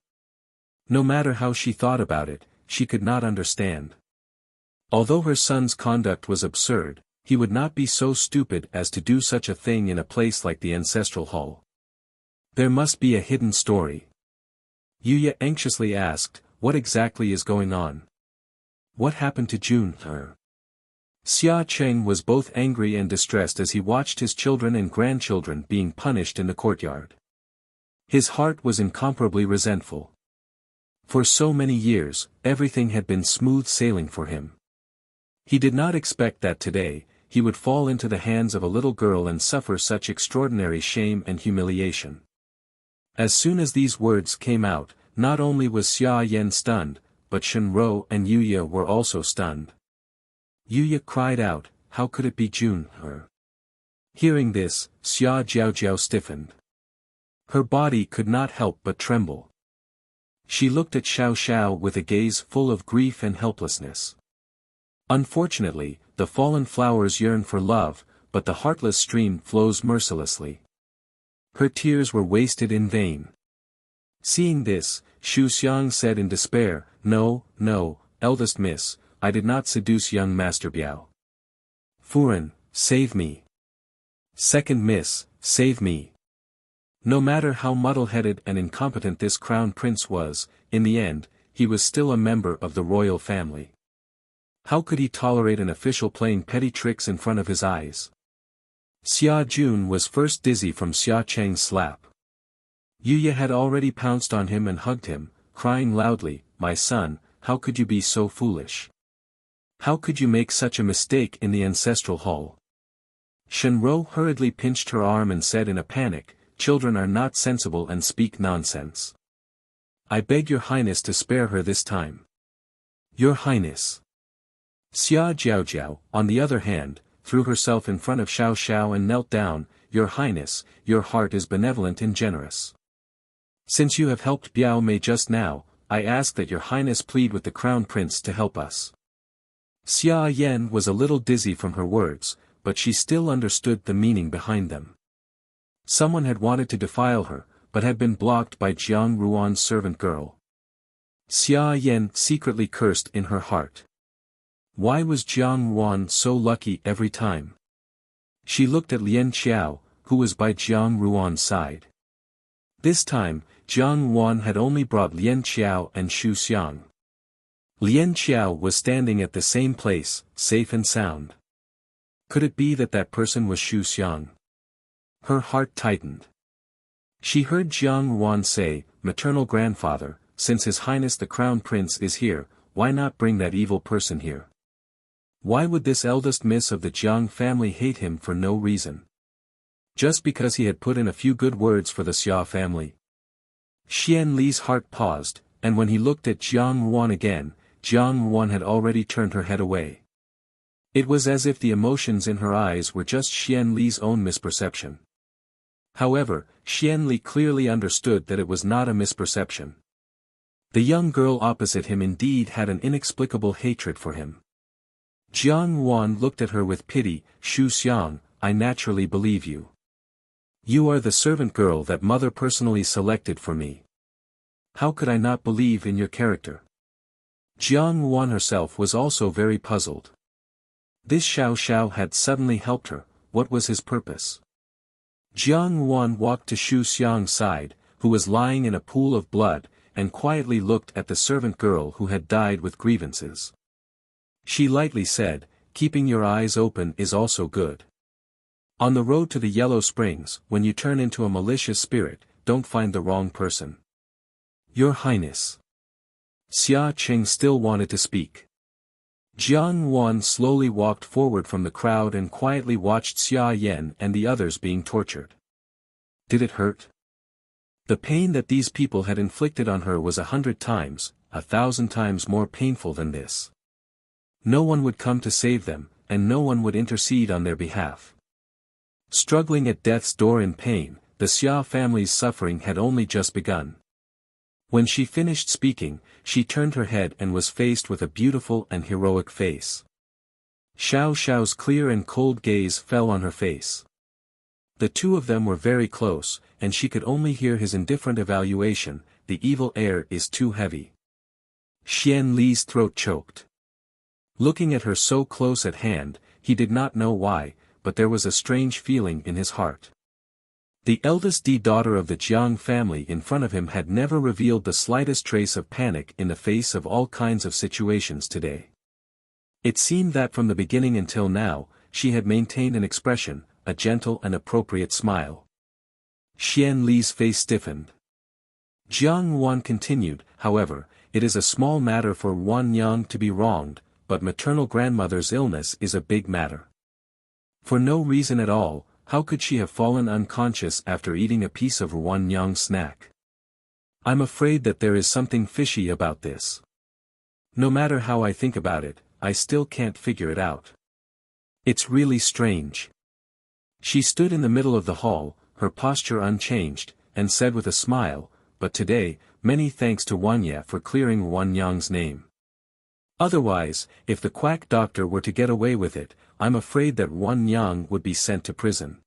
A: No matter how she thought about it, she could not understand. Although her son's conduct was absurd, he would not be so stupid as to do such a thing in a place like the ancestral hall. There must be a hidden story. Yuya anxiously asked, what exactly is going on? What happened to June? Xia Cheng was both angry and distressed as he watched his children and grandchildren being punished in the courtyard. His heart was incomparably resentful. For so many years, everything had been smooth sailing for him. He did not expect that today, he would fall into the hands of a little girl and suffer such extraordinary shame and humiliation. As soon as these words came out, not only was Xia Yan stunned, but Shenrou and Yuya were also stunned. Yuya cried out, how could it be June? Hearing this, Xia Jiaojiao stiffened. Her body could not help but tremble. She looked at Xiao Xiao with a gaze full of grief and helplessness. Unfortunately, the fallen flowers yearn for love, but the heartless stream flows mercilessly. Her tears were wasted in vain. Seeing this, Xu Xiang said in despair, no, eldest miss, I did not seduce young Master Biao. Furen, save me. Second miss, save me. No matter how muddle-headed and incompetent this crown prince was, in the end, he was still a member of the royal family. How could he tolerate an official playing petty tricks in front of his eyes? Xia Jun was first dizzy from Xia Cheng's slap. Yuya had already pounced on him and hugged him, crying loudly, my son, how could you be so foolish? How could you make such a mistake in the ancestral hall? Shenrou hurriedly pinched her arm and said in a panic, children are not sensible and speak nonsense. I beg your highness to spare her this time. Your highness. Xia Jiaojiao, on the other hand, threw herself in front of Xiao Xiao and knelt down, your highness, your heart is benevolent and generous. Since you have helped Biao Mei just now, I ask that your highness plead with the crown prince to help us. Xia Yan was a little dizzy from her words, but she still understood the meaning behind them. Someone had wanted to defile her, but had been blocked by Jiang Ruan's servant girl. Xia Yan secretly cursed in her heart. Why was Jiang Ruan so lucky every time? She looked at Lian Qiao, who was by Jiang Ruan's side. This time, Jiang Ruan had only brought Lian Qiao and Xu Xiang. Lian Qiao was standing at the same place, safe and sound. Could it be that that person was Xu Xiang? Her heart tightened. She heard Jiang Ruan say, "Maternal grandfather, since His Highness the Crown Prince is here, why not bring that evil person here? Why would this eldest miss of the Jiang family hate him for no reason? Just because he had put in a few good words for the Xia family?" Xian Li's heart paused, and when he looked at Jiang Ruan again, Jiang Ruan had already turned her head away. It was as if the emotions in her eyes were just Xian Li's own misperception. However, Xian Li clearly understood that it was not a misperception. The young girl opposite him indeed had an inexplicable hatred for him. Jiang Ruan looked at her with pity. "Xu Xiang, I naturally believe you. You are the servant girl that mother personally selected for me. How could I not believe in your character?" Jiang Ruan herself was also very puzzled. This Xiao Xiao had suddenly helped her. What was his purpose? Jiang Ruan walked to Xu Xiang's side, who was lying in a pool of blood, and quietly looked at the servant girl who had died with grievances. She lightly said, "Keeping your eyes open is also good. On the road to the Yellow Springs, when you turn into a malicious spirit, don't find the wrong person." "Your Highness." Xia Qing still wanted to speak. Jiang Ruan slowly walked forward from the crowd and quietly watched Xia Yan and the others being tortured. Did it hurt? The pain that these people had inflicted on her was 100 times, 1,000 times more painful than this. No one would come to save them, and no one would intercede on their behalf. Struggling at death's door in pain, the Xia family's suffering had only just begun. When she finished speaking, she turned her head and was faced with a beautiful and heroic face. Xiao Xiao's clear and cold gaze fell on her face. The two of them were very close, and she could only hear his indifferent evaluation, "The evil air is too heavy." Xian Li's throat choked. Looking at her so close at hand, he did not know why, but there was a strange feeling in his heart. The eldest daughter of the Jiang family in front of him had never revealed the slightest trace of panic in the face of all kinds of situations today. It seemed that from the beginning until now, she had maintained an expression, a gentle and appropriate smile. Xian Li's face stiffened. Jiang Ruan continued, "However, it is a small matter for Wan Yang to be wronged, but maternal grandmother's illness is a big matter. For no reason at all, how could she have fallen unconscious after eating a piece of Wan Yang's snack? I'm afraid that there is something fishy about this. No matter how I think about it, I still can't figure it out. It's really strange." She stood in the middle of the hall, her posture unchanged, and said with a smile, "But today, many thanks to Wanya for clearing Wan Yang's name. Otherwise, if the quack doctor were to get away with it, I'm afraid that Wan Yang would be sent to prison.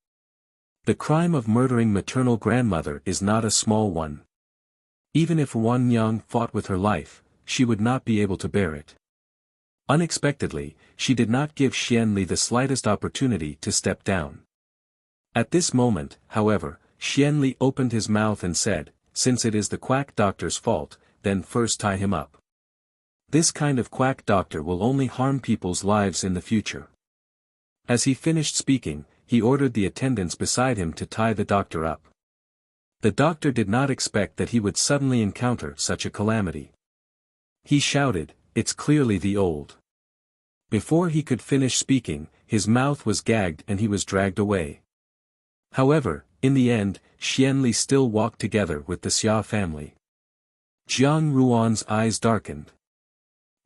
A: The crime of murdering maternal grandmother is not a small one. Even if Wan Yang fought with her life, she would not be able to bear it." Unexpectedly, she did not give Xian Li the slightest opportunity to step down. At this moment, however, Xian Li opened his mouth and said, "Since it is the quack doctor's fault, then first tie him up. This kind of quack doctor will only harm people's lives in the future." As he finished speaking, he ordered the attendants beside him to tie the doctor up. The doctor did not expect that he would suddenly encounter such a calamity. He shouted, "It's clearly the old." Before he could finish speaking, his mouth was gagged and he was dragged away. However, in the end, Xian Li still walked together with the Xia family. Jiang Ruan's eyes darkened.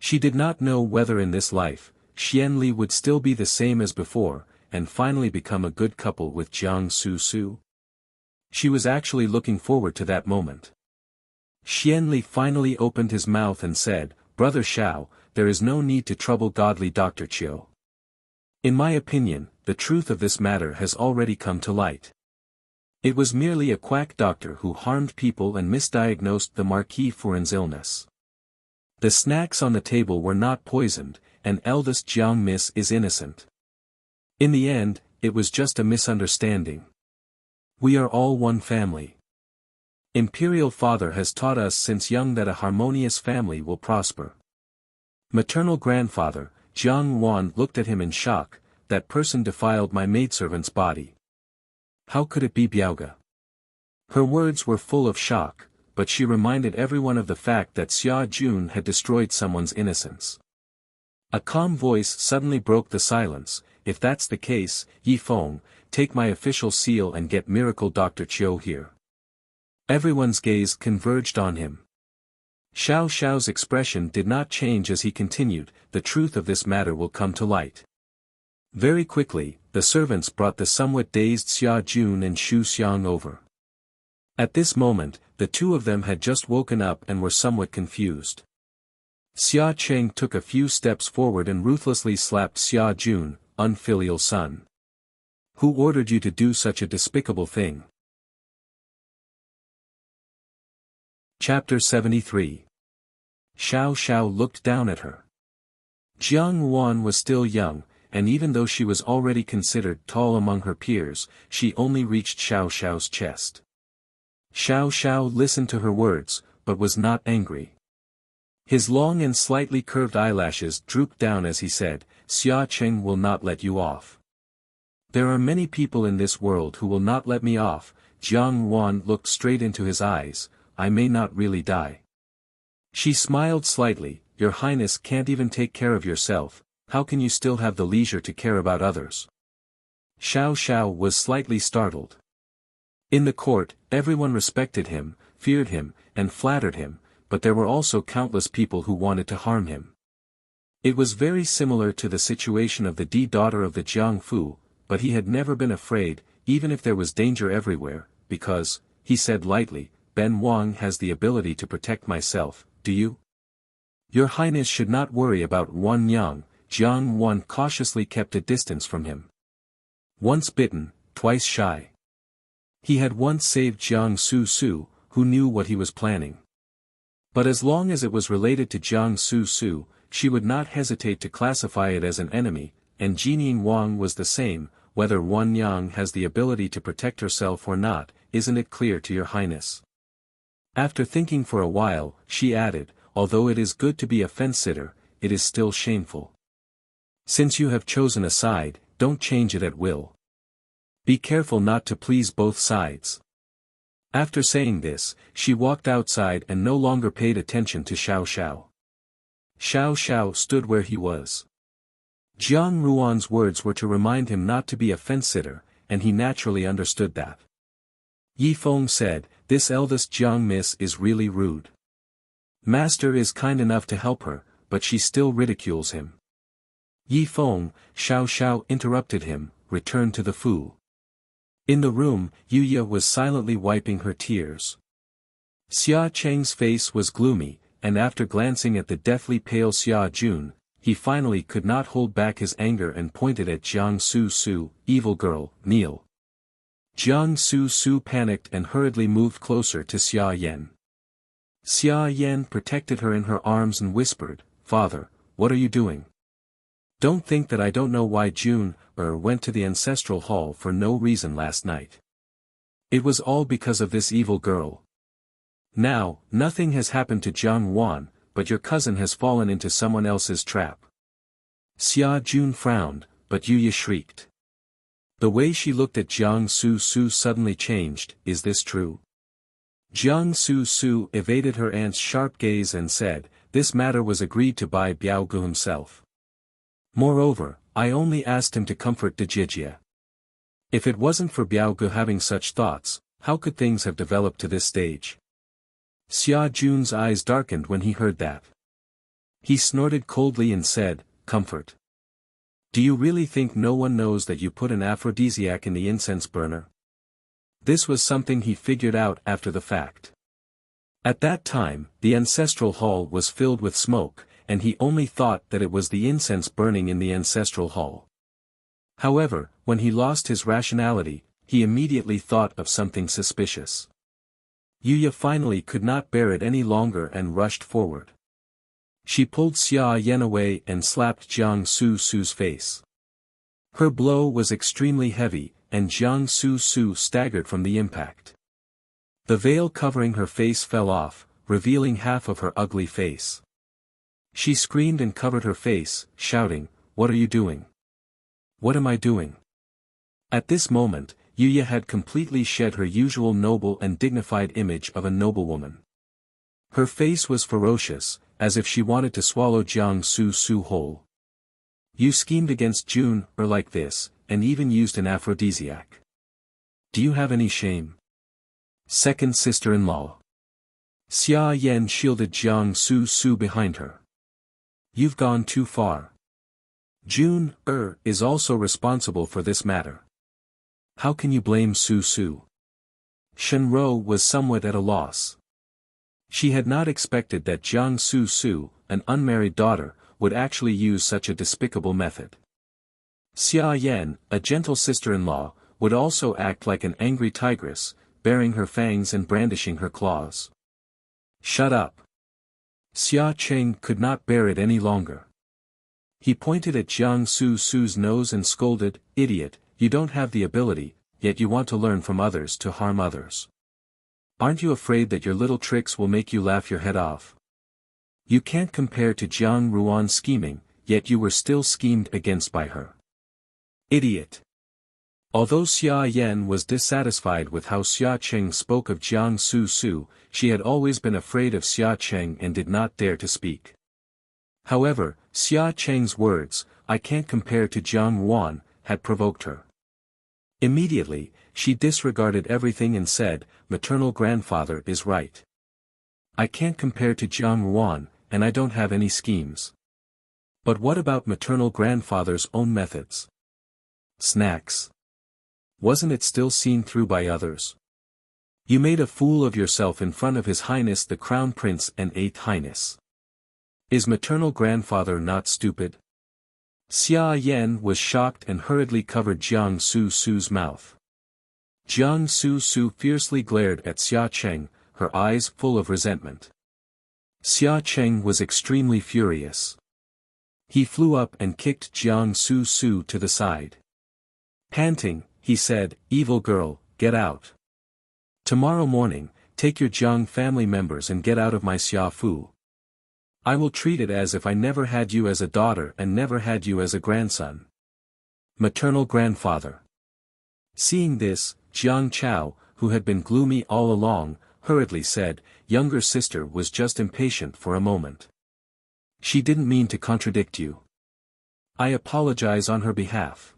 A: She did not know whether in this life, Xian Li would still be the same as before, and finally become a good couple with Jiang Su. She was actually looking forward to that moment. Xian Li finally opened his mouth and said, "Brother Xiao, there is no need to trouble godly Dr. Qiu. In my opinion, the truth of this matter has already come to light. It was merely a quack doctor who harmed people and misdiagnosed the Marquis Furin's illness. The snacks on the table were not poisoned, and eldest Jiang Miss is innocent. In the end, it was just a misunderstanding. We are all one family. Imperial Father has taught us since young that a harmonious family will prosper. Maternal grandfather, Jiang Wan, looked at him in shock. That person defiled my maidservant's body. How could it be Biaoge? Her words were full of shock, but she reminded everyone of the fact that Xia Jun had destroyed someone's innocence. A calm voice suddenly broke the silence. If that's the case, Yi Feng, take my official seal and get Miracle Dr. Chiu here. Everyone's gaze converged on him. Xiao Xiao's expression did not change as he continued, the truth of this matter will come to light. Very quickly, the servants brought the somewhat dazed Xia Jun and Xu Xiang over. At this moment, the two of them had just woken up and were somewhat confused. Xia Cheng took a few steps forward and ruthlessly slapped Xia Jun, unfilial son. Who ordered you to do such a despicable thing? Chapter 73. Xiao Xiao looked down at her. Jiang Wan was still young, and even though she was already considered tall among her peers, she only reached Xiao Xiao's chest. Xiao Xiao listened to her words, but was not angry. His long and slightly curved eyelashes drooped down as he said, Xia Cheng will not let you off. There are many people in this world who will not let me off. Jiang Wan looked straight into his eyes. I may not really die. She smiled slightly. Your Highness can't even take care of yourself. How can you still have the leisure to care about others? Xiao Xiao was slightly startled. In the court, everyone respected him, feared him, and flattered him, but there were also countless people who wanted to harm him. It was very similar to the situation of the daughter of the Jiang Fu, but he had never been afraid, even if there was danger everywhere, because, he said lightly, Ben Wang has the ability to protect myself, do you? Your Highness should not worry about Wan Yang. Jiang Wan cautiously kept a distance from him. Once bitten, twice shy. He had once saved Jiang Su Su, who knew what he was planning. But as long as it was related to Jiang Su Su, she would not hesitate to classify it as an enemy, and Jining Wang was the same. Whether Wan Yang has the ability to protect herself or not, isn't it clear to your Highness? After thinking for a while, she added, although it is good to be a fence-sitter, it is still shameful. Since you have chosen a side, don't change it at will. Be careful not to please both sides. After saying this, she walked outside and no longer paid attention to Xiao Xiao. Xiao Xiao stood where he was. Jiang Ruan's words were to remind him not to be a fence-sitter, and he naturally understood that. Yi Feng said, this eldest Jiang Miss is really rude. Master is kind enough to help her, but she still ridicules him. Yi Feng, Xiao Xiao interrupted him, returned to the Fu. In the room, Yuya was silently wiping her tears. Xia Cheng's face was gloomy, and after glancing at the deathly pale Xia Jun, he finally could not hold back his anger and pointed at Jiang Su Su, evil girl, kneel. Jiang Su Su panicked and hurriedly moved closer to Xia Yan. Xia Yan protected her in her arms and whispered, Father, what are you doing? Don't think that I don't know why Jun went to the ancestral hall for no reason last night. It was all because of this evil girl. Now, nothing has happened to Jiang Wan, but your cousin has fallen into someone else's trap. Xia Jun frowned, but Yuya shrieked. The way she looked at Jiang Su Su suddenly changed. Is this true? Jiang Su Su evaded her aunt's sharp gaze and said, this matter was agreed to by Biaoge himself. Moreover, I only asked him to comfort Dejijia. If it wasn't for Biaoge having such thoughts, how could things have developed to this stage? Xia Jun's eyes darkened when he heard that. He snorted coldly and said, comfort. Do you really think no one knows that you put an aphrodisiac in the incense burner? This was something he figured out after the fact. At that time, the ancestral hall was filled with smoke, and he only thought that it was the incense burning in the ancestral hall. However, when he lost his rationality, he immediately thought of something suspicious. Yuya finally could not bear it any longer and rushed forward. She pulled Xia Yan away and slapped Jiang Su-su's face. Her blow was extremely heavy, and Jiang Su-su staggered from the impact. The veil covering her face fell off, revealing half of her ugly face. She screamed and covered her face, shouting, "What are you doing? What am I doing?" At this moment, Yuya had completely shed her usual noble and dignified image of a noblewoman. Her face was ferocious, as if she wanted to swallow Jiang Su-su whole. "You schemed against June, or like this, and even used an aphrodisiac. Do you have any shame?" Second sister-in-law. Xia Yan shielded Jiang Su-su behind her. "You've gone too far. June, is also responsible for this matter. How can you blame Su-su?" Shenrou was somewhat at a loss. She had not expected that Jiang Su-su, an unmarried daughter, would actually use such a despicable method. Xia Yan, a gentle sister-in-law, would also act like an angry tigress, baring her fangs and brandishing her claws. "Shut up." Xia Cheng could not bear it any longer. He pointed at Jiang Su-su's nose and scolded, "Idiot, you don't have the ability, yet you want to learn from others to harm others. Aren't you afraid that your little tricks will make you laugh your head off? You can't compare to Jiang Ruan's scheming, yet you were still schemed against by her. Idiot." Although Xia Yan was dissatisfied with how Xia Cheng spoke of Jiang Su-su, she had always been afraid of Xia Cheng and did not dare to speak. However, Xia Cheng's words, "I can't compare to Jiang Ruan," had provoked her. Immediately, she disregarded everything and said, "Maternal grandfather is right. I can't compare to Jiang Ruan, and I don't have any schemes. But what about maternal grandfather's own methods? Snacks. Wasn't it still seen through by others? You made a fool of yourself in front of His Highness the Crown Prince and 8th Highness. Is maternal grandfather not stupid?" Xia Yan was shocked and hurriedly covered Jiang Su-su's mouth. Jiang Su-su fiercely glared at Xia Cheng, her eyes full of resentment. Xia Cheng was extremely furious. He flew up and kicked Jiang Su-su to the side. Panting, he said, "Evil girl, get out. Tomorrow morning, take your Jiang family members and get out of my Xia Fu. I will treat it as if I never had you as a daughter and never had you as a grandson." Maternal grandfather. Seeing this, Jiang Chao, who had been gloomy all along, hurriedly said, "Younger sister was just impatient for a moment. She didn't mean to contradict you. I apologize on her behalf."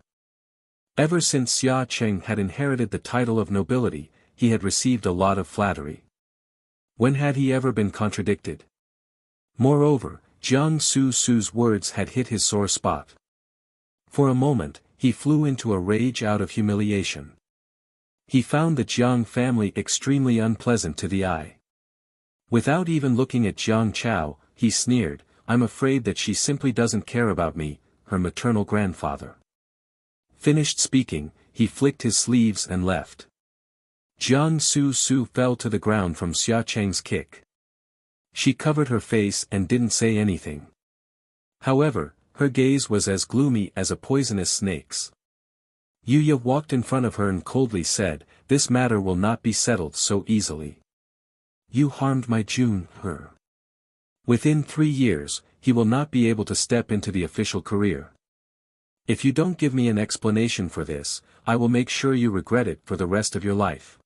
A: Ever since Xia Cheng had inherited the title of nobility, he had received a lot of flattery. When had he ever been contradicted? Moreover, Jiang Su-su's words had hit his sore spot. For a moment, he flew into a rage out of humiliation. He found the Jiang family extremely unpleasant to the eye. Without even looking at Jiang Chao, he sneered, "I'm afraid that she simply doesn't care about me, her maternal grandfather." Finished speaking, he flicked his sleeves and left. Jiang Su-su fell to the ground from Xia Cheng's kick. She covered her face and didn't say anything. However, her gaze was as gloomy as a poisonous snake's. Yuya walked in front of her and coldly said, "This matter will not be settled so easily. You harmed my June, her. Within 3 years, he will not be able to step into the official career. If you don't give me an explanation for this, I will make sure you regret it for the rest of your life.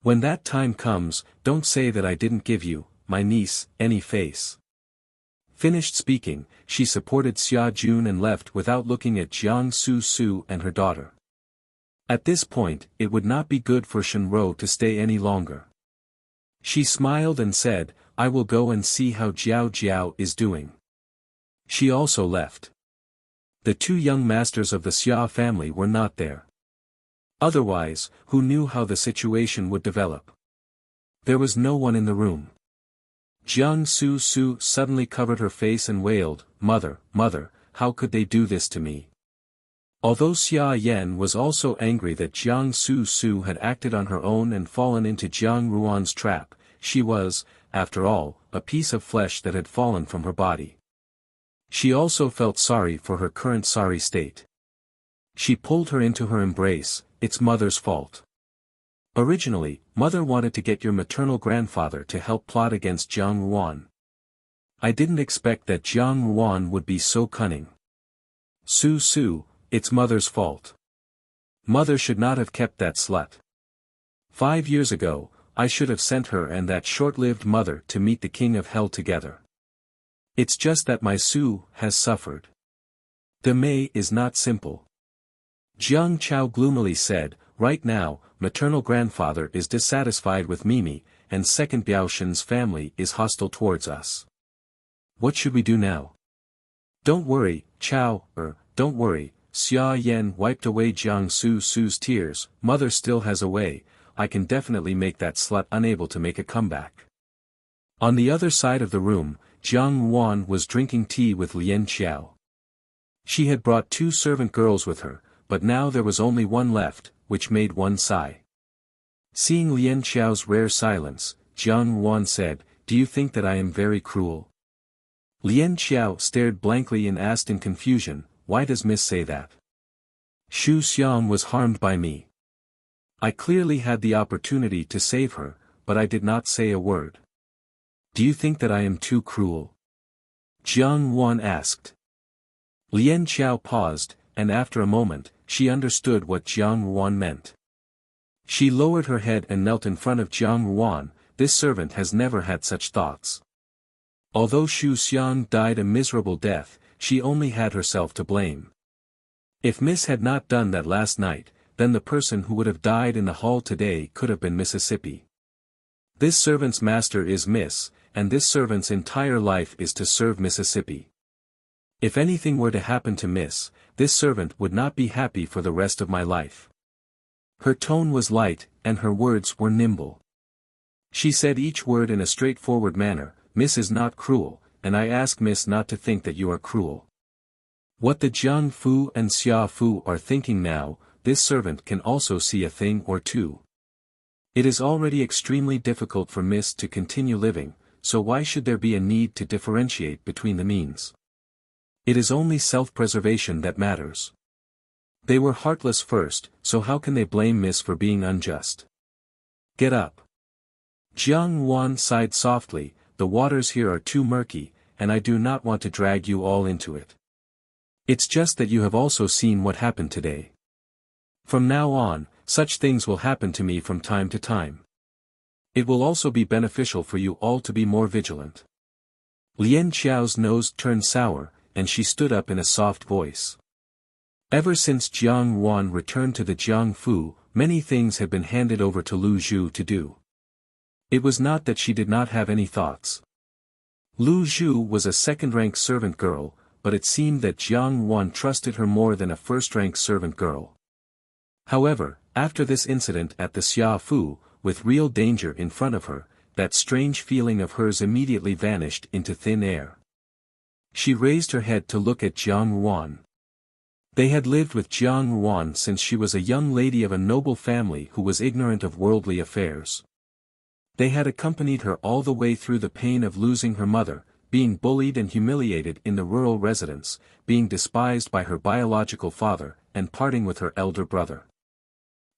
A: When that time comes, don't say that I didn't give you, my niece, any face." Finished speaking, she supported Xia Jun and left without looking at Jiang Su-su and her daughter. At this point, it would not be good for Shenrou to stay any longer. She smiled and said, "I will go and see how Jiao Jiao is doing." She also left. The 2 young masters of the Xia family were not there. Otherwise, who knew how the situation would develop? There was no one in the room. Jiang Su-su suddenly covered her face and wailed, "Mother, mother, how could they do this to me? Although Xia Yan was also angry that Jiang Su Su had acted on her own and fallen into Jiang Ruan's trap, she was, after all, a piece of flesh that had fallen from her body. She also felt sorry for her current sorry state. She pulled her into her embrace. It's mother's fault. Originally, mother wanted to get your maternal grandfather to help plot against Jiang Ruan. I didn't expect that Jiang Ruan would be so cunning. Su Su, it's mother's fault. Mother should not have kept that slut. 5 years ago, I should have sent her and that short-lived mother to meet the king of hell together. It's just that my Su has suffered. The Mei is not simple. Jiang Chao gloomily said, right now, maternal grandfather is dissatisfied with Mimi, and second Biaoshen's family is hostile towards us. What should we do now? Don't worry, Chao, don't worry. Xia Yan wiped away Jiang Su Su's tears. Mother still has a way. I can definitely make that slut unable to make a comeback. On the other side of the room, Jiang Ruan was drinking tea with Lian Xiao. She had brought 2 servant girls with her, but now there was only one left, which made one sigh. Seeing Lian Xiao's rare silence, Jiang Ruan said, "Do you think that I am very cruel?" Lian Xiao stared blankly and asked in confusion, "Why does Miss say that? Xu Xiang was harmed by me. I clearly had the opportunity to save her, but I did not say a word. Do you think that I am too cruel?" Jiang Ruan asked. Lian Xiao paused, and after a moment, she understood what Jiang Ruan meant. She lowered her head and knelt in front of Jiang Ruan. This servant has never had such thoughts. Although Xu Xiang died a miserable death, she only had herself to blame. If Miss had not done that last night, then the person who would have died in the hall today could have been Mississippi. This servant's master is Miss, and this servant's entire life is to serve Mississippi. If anything were to happen to Miss, this servant would not be happy for the rest of my life. Her tone was light, and her words were nimble. She said each word in a straightforward manner. Miss is not cruel, and I ask Miss not to think that you are cruel. What the Jiang Fu and Xia Fu are thinking now, this servant can also see a thing or two. It is already extremely difficult for Miss to continue living, so why should there be a need to differentiate between the means? It is only self-preservation that matters. They were heartless first, so how can they blame Miss for being unjust? Get up. Jiang Ruan sighed softly. The waters here are too murky, and I do not want to drag you all into it. It's just that you have also seen what happened today. From now on, such things will happen to me from time to time. It will also be beneficial for you all to be more vigilant. Lian Xiao's nose turned sour, and she stood up in a soft voice. Ever since Jiang Ruan returned to the Jiang Fu, many things had been handed over to Lu Zhu to do. It was not that she did not have any thoughts. Lu Zhu was a second-rank servant girl, but it seemed that Jiang Ruan trusted her more than a first-rank servant girl. However, after this incident at the Xia Fu, with real danger in front of her, that strange feeling of hers immediately vanished into thin air. She raised her head to look at Jiang Ruan. They had lived with Jiang Ruan since she was a young lady of a noble family who was ignorant of worldly affairs. They had accompanied her all the way through the pain of losing her mother, being bullied and humiliated in the rural residence, being despised by her biological father, and parting with her elder brother.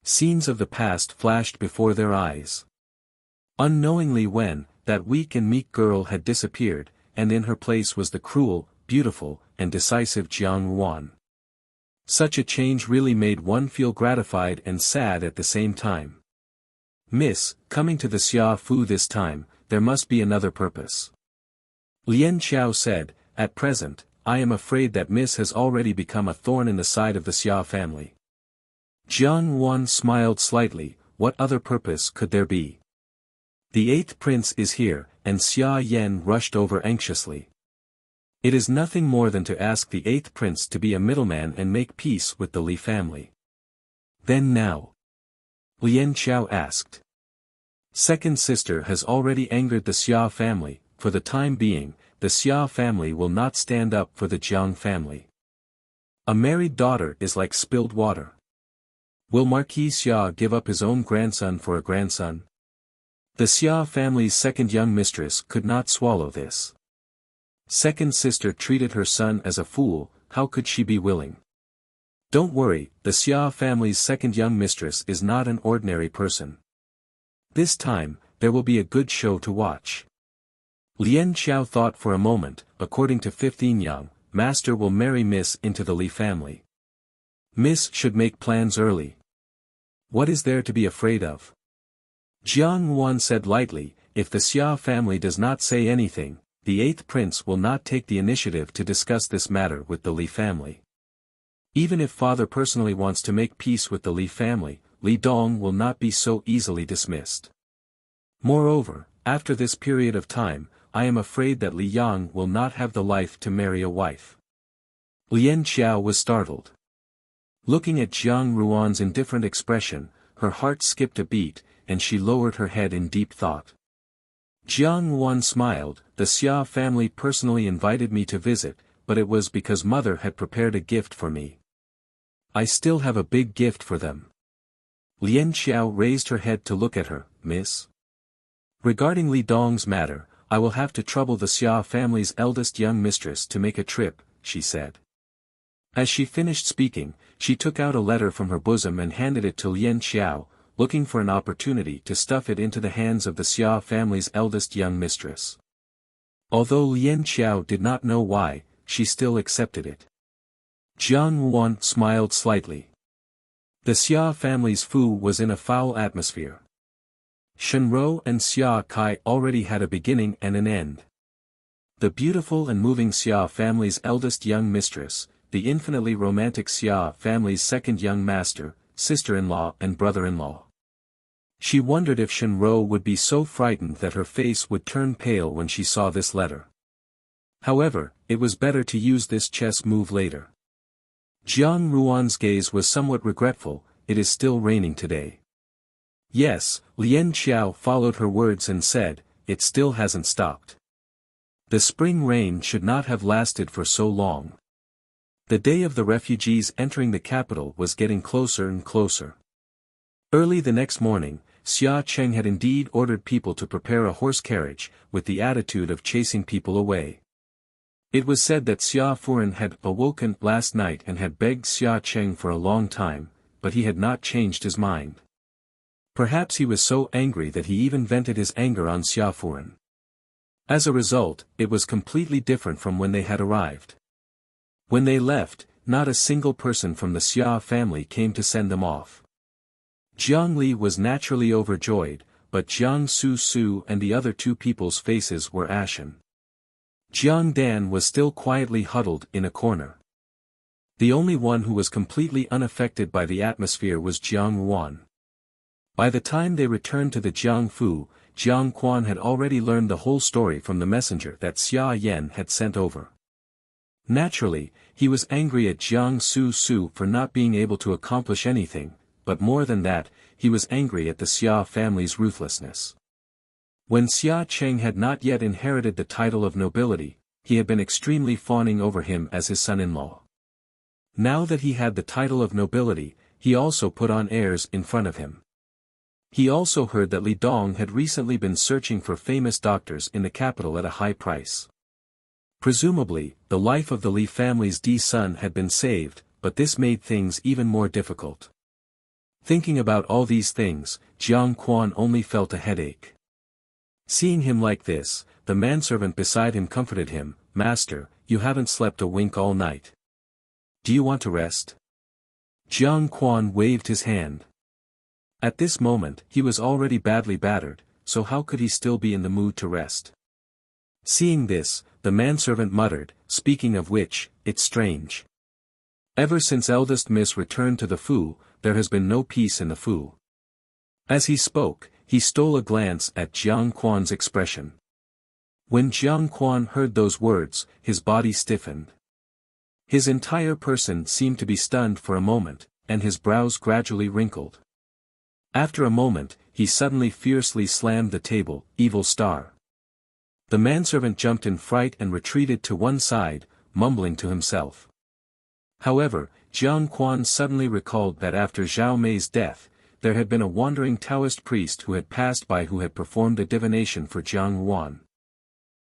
A: Scenes of the past flashed before their eyes. Unknowingly when, that weak and meek girl had disappeared, and in her place was the cruel, beautiful, and decisive Jiang Ruan. Such a change really made one feel gratified and sad at the same time. Miss, coming to the Xia Fu this time, there must be another purpose. Lian Xiao said, at present, I am afraid that Miss has already become a thorn in the side of the Xia family. Jiang Ruan smiled slightly. What other purpose could there be? The 8th prince is here, and Xia Yan rushed over anxiously. It is nothing more than to ask the 8th prince to be a middleman and make peace with the Li family. Then now? Lian Xiao asked. Second sister has already angered the Xia family. For the time being, the Xia family will not stand up for the Jiang family. A married daughter is like spilled water. Will Marquis Xia give up his own grandson for a grandson? The Xia family's second young mistress could not swallow this. Second sister treated her son as a fool, how could she be willing? Don't worry, the Xia family's second young mistress is not an ordinary person. This time, there will be a good show to watch. Lien Xiao thought for a moment. According to 15 Yang, Master will marry Miss into the Li family. Miss should make plans early. What is there to be afraid of? Jiang Wan said lightly, if the Xia family does not say anything, the 8th prince will not take the initiative to discuss this matter with the Li family. Even if father personally wants to make peace with the Li family, Li Dong will not be so easily dismissed. Moreover, after this period of time, I am afraid that Li Yang will not have the life to marry a wife. Lien Xiao was startled. Looking at Jiang Ruan's indifferent expression, her heart skipped a beat, and she lowered her head in deep thought. Jiang Ruan smiled, the Xia family personally invited me to visit, but it was because mother had prepared a gift for me. I still have a big gift for them. Lien Xiao raised her head to look at her, Miss. Regarding Li Dong's matter, I will have to trouble the Xia family's eldest young mistress to make a trip, she said. As she finished speaking, she took out a letter from her bosom and handed it to Lien Xiao, looking for an opportunity to stuff it into the hands of the Xia family's eldest young mistress. Although Lien Xiao did not know why, she still accepted it. Jiang Wan smiled slightly. The Xia family's fu was in a foul atmosphere. Shenrou and Xia Kai already had a beginning and an end. The beautiful and moving Xia family's eldest young mistress, the infinitely romantic Xia family's second young master, sister-in-law and brother-in-law. She wondered if Shenrou would be so frightened that her face would turn pale when she saw this letter. However, it was better to use this chess move later. Jiang Ruan's gaze was somewhat regretful, it is still raining today. Yes, Lien Xiao followed her words and said, it still hasn't stopped. The spring rain should not have lasted for so long. The day of the refugees entering the capital was getting closer and closer. Early the next morning, Xia Cheng had indeed ordered people to prepare a horse carriage, with the attitude of chasing people away. It was said that Xia Furan had awoken last night and had begged Xia Cheng for a long time, but he had not changed his mind. Perhaps he was so angry that he even vented his anger on Xia Furan. As a result, it was completely different from when they had arrived. When they left, not a single person from the Xia family came to send them off. Jiang Li was naturally overjoyed, but Jiang Su Su and the other two people's faces were ashen. Jiang Dan was still quietly huddled in a corner. The only one who was completely unaffected by the atmosphere was Jiang Ruan. By the time they returned to the Jiangfu, Jiang Quan had already learned the whole story from the messenger that Xia Yan had sent over. Naturally, he was angry at Jiang Su Su for not being able to accomplish anything, but more than that, he was angry at the Xia family's ruthlessness. When Xia Cheng had not yet inherited the title of nobility, he had been extremely fawning over him as his son-in-law. Now that he had the title of nobility, he also put on airs in front of him. He also heard that Li Dong had recently been searching for famous doctors in the capital at a high price. Presumably, the life of the Li family's son had been saved, but this made things even more difficult. Thinking about all these things, Jiang Quan only felt a headache. Seeing him like this, the manservant beside him comforted him, Master, you haven't slept a wink all night. Do you want to rest? Jiang Quan waved his hand. At this moment, he was already badly battered, so how could he still be in the mood to rest? Seeing this, the manservant muttered, speaking of which, it's strange. Ever since eldest Miss returned to the Fu, there has been no peace in the Fu. As he spoke, he stole a glance at Jiang Quan's expression. When Jiang Quan heard those words, his body stiffened. His entire person seemed to be stunned for a moment, and his brows gradually wrinkled. After a moment, he suddenly fiercely slammed the table, evil star. The manservant jumped in fright and retreated to one side, mumbling to himself. However, Jiang Quan suddenly recalled that after Zhao Mei's death, there had been a wandering Taoist priest who had passed by who had performed a divination for Jiang Wan.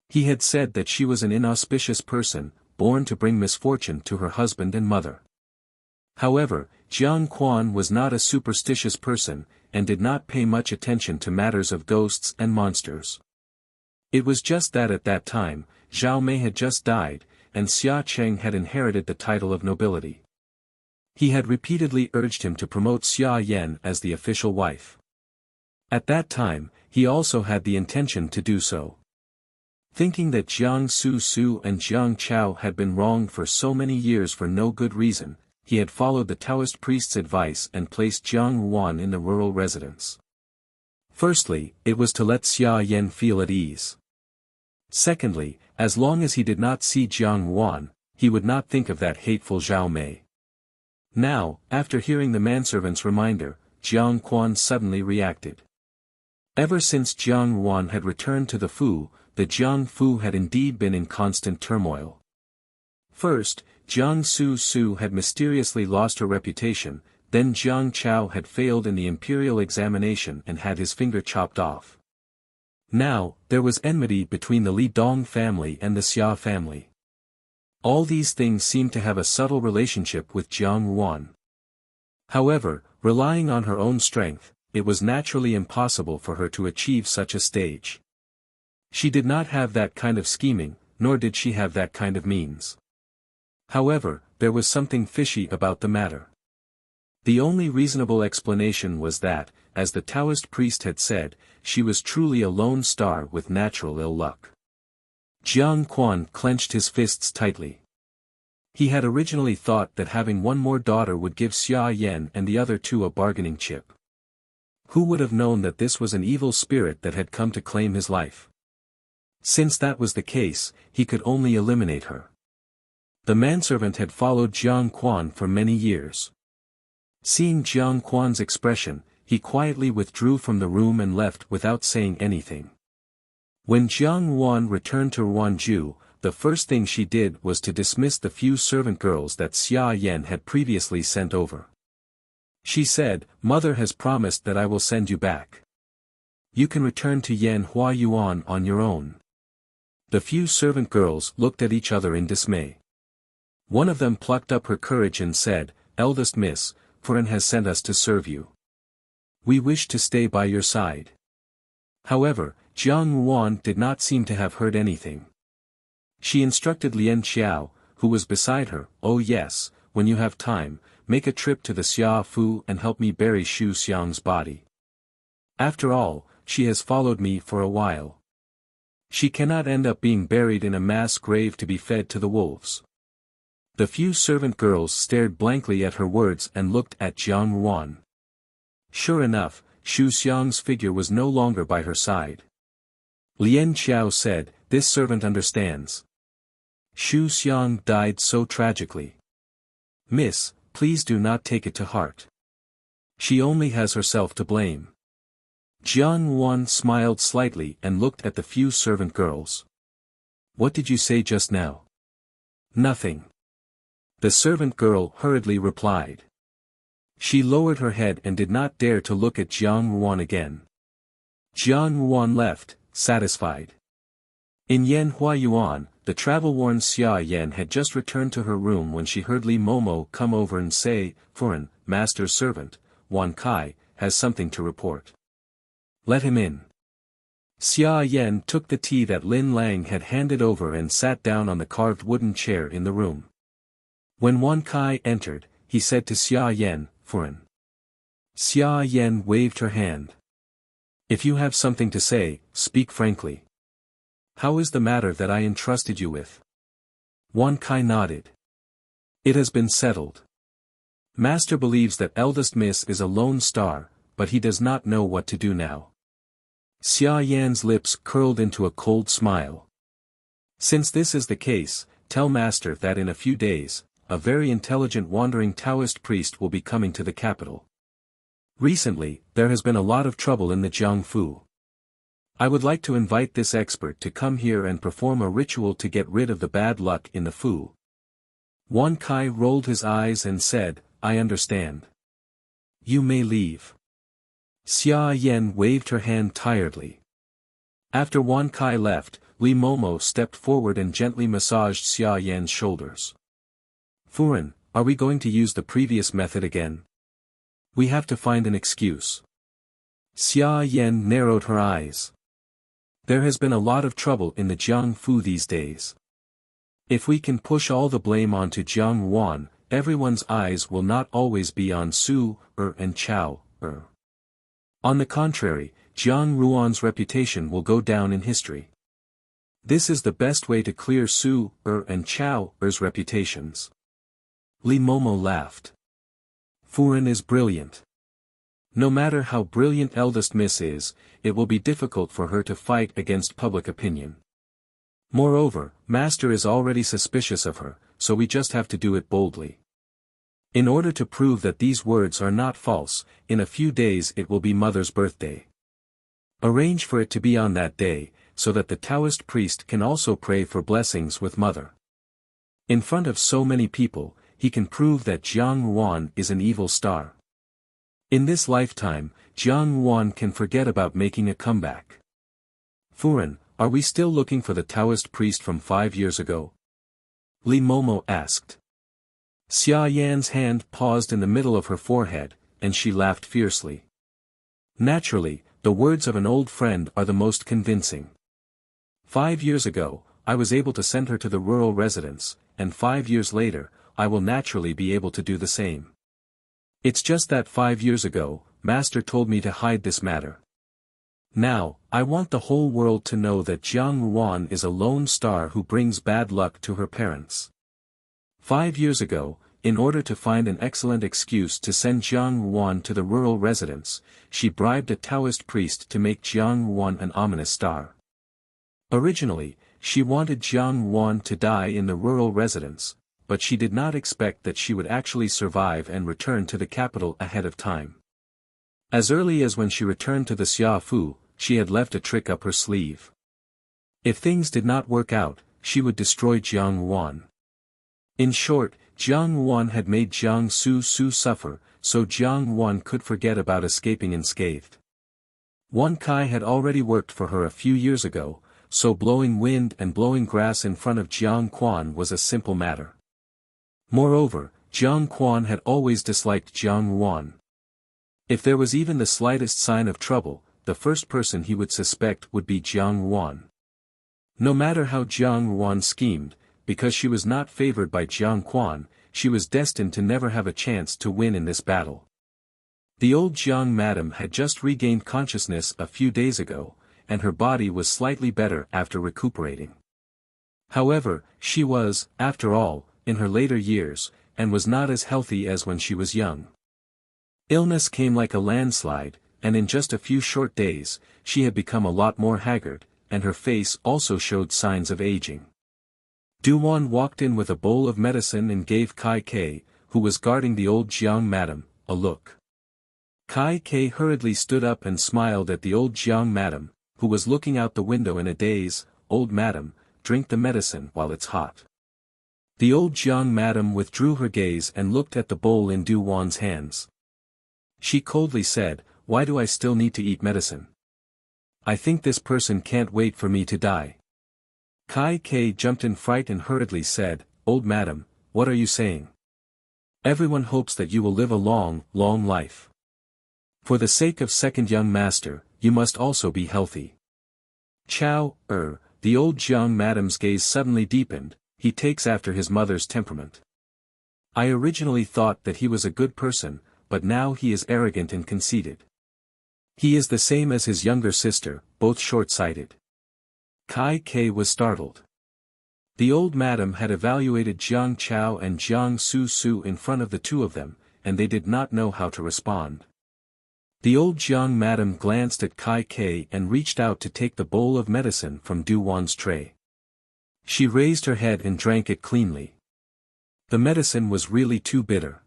A: He had said that she was an inauspicious person, born to bring misfortune to her husband and mother. However, Jiang Quan was not a superstitious person, and did not pay much attention to matters of ghosts and monsters. It was just that at that time, Zhao Mei had just died, and Xia Cheng had inherited the title of nobility. He had repeatedly urged him to promote Xia Yan as the official wife. At that time, he also had the intention to do so. Thinking that Jiang Su Su and Jiang Chao had been wronged for so many years for no good reason, he had followed the Taoist priest's advice and placed Jiang Wan in the rural residence. Firstly, it was to let Xia Yan feel at ease. Secondly, as long as he did not see Jiang Wan, he would not think of that hateful Zhao Mei. Now, after hearing the manservant's reminder, Jiang Quan suddenly reacted. Ever since Jiang Wan had returned to the Fu, the Jiang Fu had indeed been in constant turmoil. First, Jiang Su Su had mysteriously lost her reputation, then Jiang Chao had failed in the imperial examination and had his finger chopped off. Now, there was enmity between the Li Dong family and the Xia family. All these things seemed to have a subtle relationship with Jiang Wan. However, relying on her own strength, it was naturally impossible for her to achieve such a stage. She did not have that kind of scheming, nor did she have that kind of means. However, there was something fishy about the matter. The only reasonable explanation was that, as the Taoist priest had said, she was truly a lone star with natural ill luck. Jiang Quan clenched his fists tightly. He had originally thought that having one more daughter would give Xia Yan and the other two a bargaining chip. Who would have known that this was an evil spirit that had come to claim his life? Since that was the case, he could only eliminate her. The manservant had followed Jiang Quan for many years. Seeing Jiang Quan's expression, he quietly withdrew from the room and left without saying anything. When Jiang Wan returned to Ruanju, the first thing she did was to dismiss the few servant girls that Xia Yan had previously sent over. She said, "Mother has promised that I will send you back. You can return to Yan Hua Yuan on your own." The few servant girls looked at each other in dismay. One of them plucked up her courage and said, "Eldest miss, Furen has sent us to serve you. We wish to stay by your side." However, Jiang Wan did not seem to have heard anything. She instructed Lian Xiao, who was beside her, "Oh yes, when you have time, make a trip to the Xia Fu and help me bury Xu Xiang's body. After all, she has followed me for a while. She cannot end up being buried in a mass grave to be fed to the wolves." The few servant girls stared blankly at her words and looked at Jiang Wan. Sure enough, Xu Xiang's figure was no longer by her side. Lian Xiao said, "This servant understands. Xu Xiang died so tragically. Miss, please do not take it to heart. She only has herself to blame." Jiang Wan smiled slightly and looked at the few servant girls. "What did you say just now?" "Nothing." The servant girl hurriedly replied. She lowered her head and did not dare to look at Jiang Wan again. Jiang Wan left, satisfied. In Yan Hua Yuan, the travel-worn Xia Yan had just returned to her room when she heard Li Momo come over and say, "Furen, master's servant, Wan Kai, has something to report. Let him in." Xia Yan took the tea that Lin Lang had handed over and sat down on the carved wooden chair in the room. When Wan Kai entered, he said to Xia Yan, "Furen." Xia Yan waved her hand. "If you have something to say, speak frankly. How is the matter that I entrusted you with?" Wan Kai nodded. "It has been settled. Master believes that eldest miss is a lone star, but he does not know what to do now." Xia Yan's lips curled into a cold smile. "Since this is the case, tell master that in a few days, a very intelligent wandering Taoist priest will be coming to the capital. Recently, there has been a lot of trouble in the Jiangfu. I would like to invite this expert to come here and perform a ritual to get rid of the bad luck in the Fu. Wan Kai rolled his eyes and said, I understand. You may leave. Xia Yan waved her hand tiredly. After Wan Kai left, Li Momo stepped forward and gently massaged Xia Yan's shoulders. Furen, are we going to use the previous method again? We have to find an excuse. Xia Yan narrowed her eyes. There has been a lot of trouble in the Jiangfu these days. If we can push all the blame onto Jiang Wan, everyone's eyes will not always be on Su, and Chao, On the contrary, Jiang Ruan's reputation will go down in history. This is the best way to clear Su, and Chao's reputations. Li Momo laughed. Furen is brilliant. No matter how brilliant eldest miss is, it will be difficult for her to fight against public opinion. Moreover, Master is already suspicious of her, so we just have to do it boldly. In order to prove that these words are not false, in a few days it will be Mother's birthday. Arrange for it to be on that day, so that the Taoist priest can also pray for blessings with Mother. In front of so many people, he can prove that Jiang Wan is an evil star. In this lifetime, Jiang Wan can forget about making a comeback. Furen, are we still looking for the Taoist priest from 5 years ago? Li Momo asked. Xia Yan's hand paused in the middle of her forehead, and she laughed fiercely. Naturally, the words of an old friend are the most convincing. 5 years ago, I was able to send her to the rural residence, and 5 years later, I will naturally be able to do the same. It's just that 5 years ago, Master told me to hide this matter. Now, I want the whole world to know that Jiang Wan is a lone star who brings bad luck to her parents. 5 years ago, in order to find an excellent excuse to send Jiang Wan to the rural residence, she bribed a Taoist priest to make Jiang Wan an ominous star. Originally, she wanted Jiang Wan to die in the rural residence, but she did not expect that she would actually survive and return to the capital ahead of time. As early as when she returned to the Xiaofu, she had left a trick up her sleeve. If things did not work out, she would destroy Jiang Wan. In short, Jiang Wan had made Jiang Su suffer, so Jiang Wan could forget about escaping unscathed. Wan Kai had already worked for her a few years ago, so blowing wind and blowing grass in front of Jiang Quan was a simple matter. Moreover, Jiang Quan had always disliked Jiang Wan. If there was even the slightest sign of trouble, the first person he would suspect would be Jiang Wan. No matter how Jiang Wan schemed, because she was not favored by Jiang Quan, she was destined to never have a chance to win in this battle. The old Jiang madam had just regained consciousness a few days ago, and her body was slightly better after recuperating. However, she was, after all, in her later years, and was not as healthy as when she was young. Illness came like a landslide, and in just a few short days, she had become a lot more haggard, and her face also showed signs of aging. Duwan walked in with a bowl of medicine and gave Kai Kei, who was guarding the old Jiang madam, a look. Kai Kei hurriedly stood up and smiled at the old Jiang madam, who was looking out the window in a daze. Old madam, drink the medicine while it's hot. The old Jiang madam withdrew her gaze and looked at the bowl in Duwan's hands. She coldly said, why do I still need to eat medicine? I think this person can't wait for me to die. Kai Kei jumped in fright and hurriedly said, Old madam, what are you saying? Everyone hopes that you will live a long, long life. For the sake of second young master, you must also be healthy. Chao, the old Jiang madam's gaze suddenly deepened. He takes after his mother's temperament. I originally thought that he was a good person, but now he is arrogant and conceited. He is the same as his younger sister, both short-sighted. Kai Kei was startled. The old madam had evaluated Jiang Chao and Jiang Su in front of the two of them, and they did not know how to respond. The old Jiang madam glanced at Kai Kei and reached out to take the bowl of medicine from Duwan's tray. She raised her head and drank it cleanly. The medicine was really too bitter.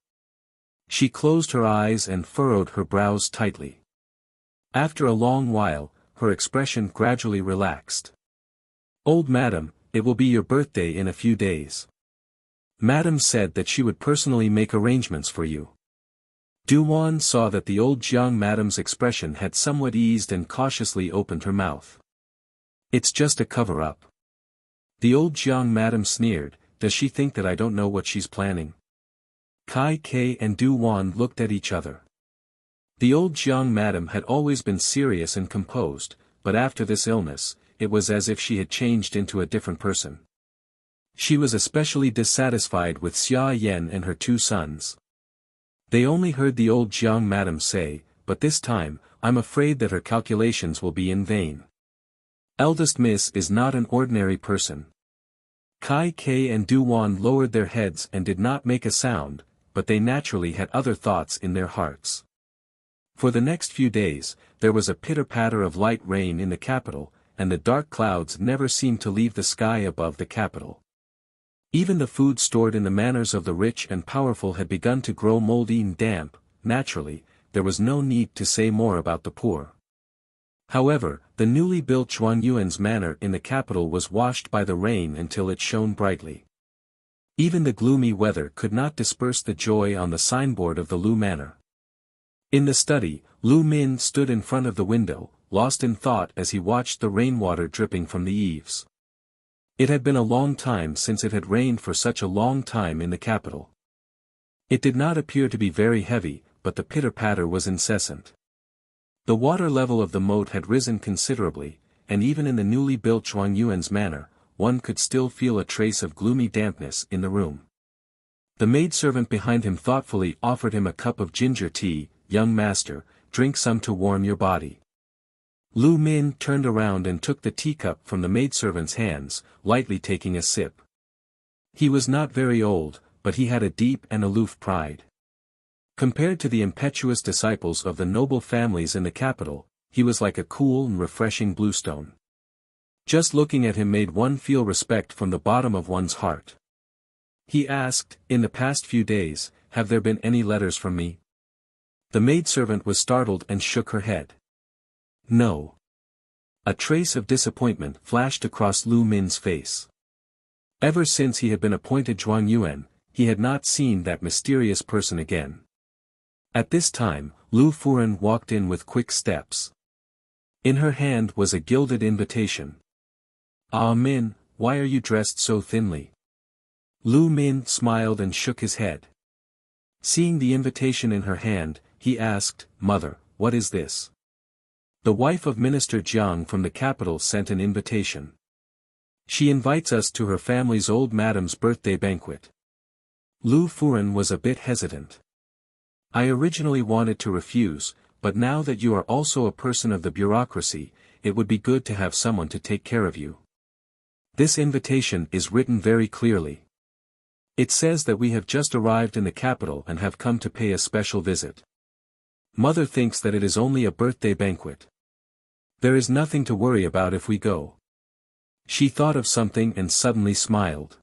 A: She closed her eyes and furrowed her brows tightly. After a long while, her expression gradually relaxed. Old madam, it will be your birthday in a few days. Madam said that she would personally make arrangements for you. Duwan saw that the old Jiang madam's expression had somewhat eased and cautiously opened her mouth. It's just a cover-up. The old Jiang madam sneered, does she think that I don't know what she's planning? Kai Ke and Duwan looked at each other. The old Jiang madam had always been serious and composed, but after this illness, it was as if she had changed into a different person. She was especially dissatisfied with Xia Yan and her two sons. They only heard the old Jiang madam say, but this time, I'm afraid that her calculations will be in vain. Eldest Miss is not an ordinary person. Kai Ke and Duwan lowered their heads and did not make a sound, but they naturally had other thoughts in their hearts. For the next few days, there was a pitter-patter of light rain in the capital, and the dark clouds never seemed to leave the sky above the capital. Even the food stored in the manors of the rich and powerful had begun to grow moldy and damp. Naturally, there was no need to say more about the poor. However, the newly built Zhuangyuan's manor in the capital was washed by the rain until it shone brightly. Even the gloomy weather could not disperse the joy on the signboard of the Lu manor. In the study, Lu Min stood in front of the window, lost in thought as he watched the rainwater dripping from the eaves. It had been a long time since it had rained for such a long time in the capital. It did not appear to be very heavy, but the pitter-patter was incessant. The water level of the moat had risen considerably, and even in the newly built Zhuangyuan's manor, one could still feel a trace of gloomy dampness in the room. The maidservant behind him thoughtfully offered him a cup of ginger tea. Young master, drink some to warm your body. Lu Min turned around and took the teacup from the maidservant's hands, lightly taking a sip. He was not very old, but he had a deep and aloof pride. Compared to the impetuous disciples of the noble families in the capital, he was like a cool and refreshing bluestone. Just looking at him made one feel respect from the bottom of one's heart. He asked, in the past few days, have there been any letters from me? The maidservant was startled and shook her head. No. A trace of disappointment flashed across Lu Min's face. Ever since he had been appointed Zhuangyuan, he had not seen that mysterious person again. At this time, Lu Furen walked in with quick steps. In her hand was a gilded invitation. Ah Min, why are you dressed so thinly? Lu Min smiled and shook his head. Seeing the invitation in her hand, he asked, Mother, what is this? The wife of Minister Jiang from the capital sent an invitation. She invites us to her family's old madam's birthday banquet. Lu Furen was a bit hesitant. I originally wanted to refuse, but now that you are also a person of the bureaucracy, it would be good to have someone to take care of you. This invitation is written very clearly. It says that we have just arrived in the capital and have come to pay a special visit. Mother thinks that it is only a birthday banquet. There is nothing to worry about if we go. She thought of something and suddenly smiled.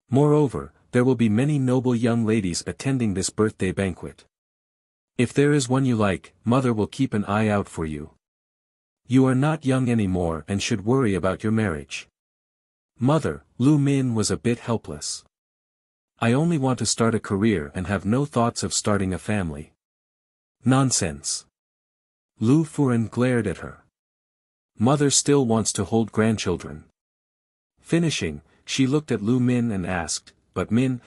A: Moreover, there will be many noble young ladies attending this birthday banquet. If there is one you like, Mother will keep an eye out for you. You are not young anymore and should worry about your marriage. Mother, Lu Min was a bit helpless. I only want to start a career and have no thoughts of starting a family. Nonsense. Lu Furen glared at her. Mother still wants to hold grandchildren. Finishing, she looked at Lu Min and asked, but Min,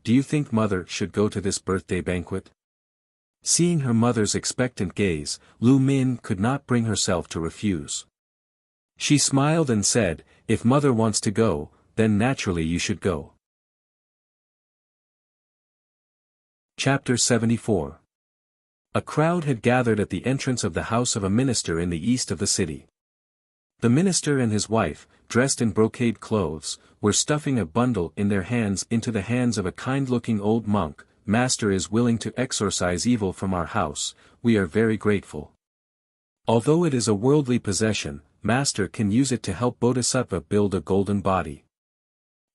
A: do you think Mother should go to this birthday banquet? Seeing her mother's expectant gaze, Lu Min could not bring herself to refuse. She smiled and said, if Mother wants to go, then naturally you should go. Chapter 74. A crowd had gathered at the entrance of the house of a minister in the east of the city. The minister and his wife, dressed in brocade clothes, were stuffing a bundle in their hands into the hands of a kind-looking old monk. Master is willing to exorcise evil from our house, we are very grateful. Although it is a worldly possession, Master can use it to help Bodhisattva build a golden body.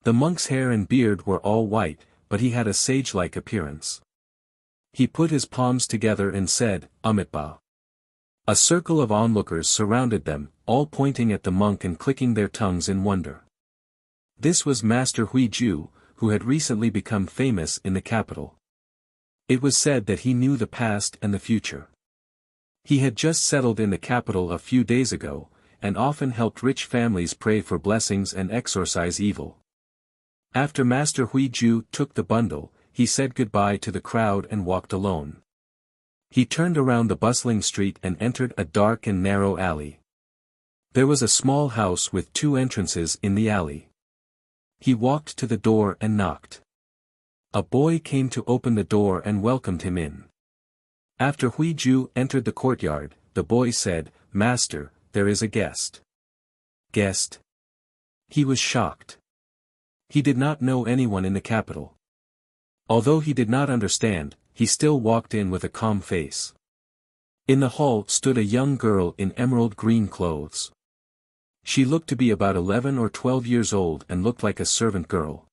A: The monk's hair and beard were all white, but he had a sage-like appearance. He put his palms together and said, Amitabha. A circle of onlookers surrounded them, all pointing at the monk and clicking their tongues in wonder. This was Master Huiju, who had recently become famous in the capital. It was said that he knew the past and the future. He had just settled in the capital a few days ago, and often helped rich families pray for blessings and exorcise evil. After Master Huiju took the bundle, he said goodbye to the crowd and walked alone. He turned around the bustling street and entered a dark and narrow alley. There was a small house with 2 entrances in the alley. He walked to the door and knocked. A boy came to open the door and welcomed him in. After Huiju entered the courtyard, the boy said, "Master, there is a guest." Guest? He was shocked. He did not know anyone in the capital. Although he did not understand, he still walked in with a calm face. In the hall stood a young girl in emerald green clothes. She looked to be about 11 or 12 years old and looked like a servant girl.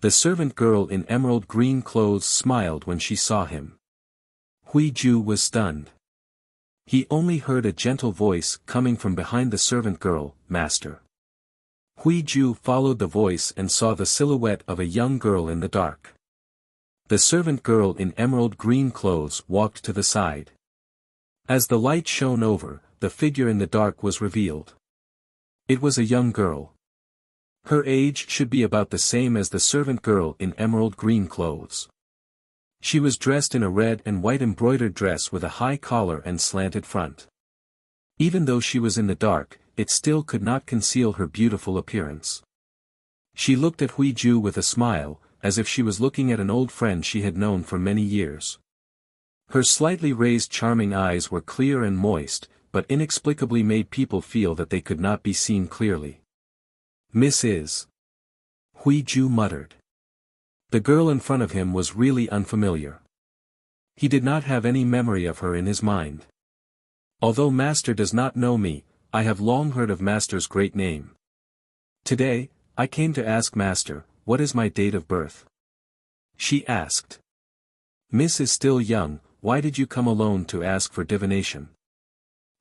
A: The servant girl in emerald green clothes smiled when she saw him. Huiju was stunned. He only heard a gentle voice coming from behind the servant girl, "Master." Huiju followed the voice and saw the silhouette of a young girl in the dark. The servant girl in emerald green clothes walked to the side. As the light shone over, the figure in the dark was revealed. It was a young girl. Her age should be about the same as the servant girl in emerald green clothes. She was dressed in a red and white embroidered dress with a high collar and slanted front. Even though she was in the dark, it still could not conceal her beautiful appearance. She looked at Huiju with a smile, as if she was looking at an old friend she had known for many years. Her slightly raised charming eyes were clear and moist, but inexplicably made people feel that they could not be seen clearly. "Mrs. Huiju muttered. The girl in front of him was really unfamiliar. He did not have any memory of her in his mind. "Although Master does not know me, I have long heard of Master's great name. Today, I came to ask Master, what is my date of birth?" she asked. "Miss is still young, why did you come alone to ask for divination?"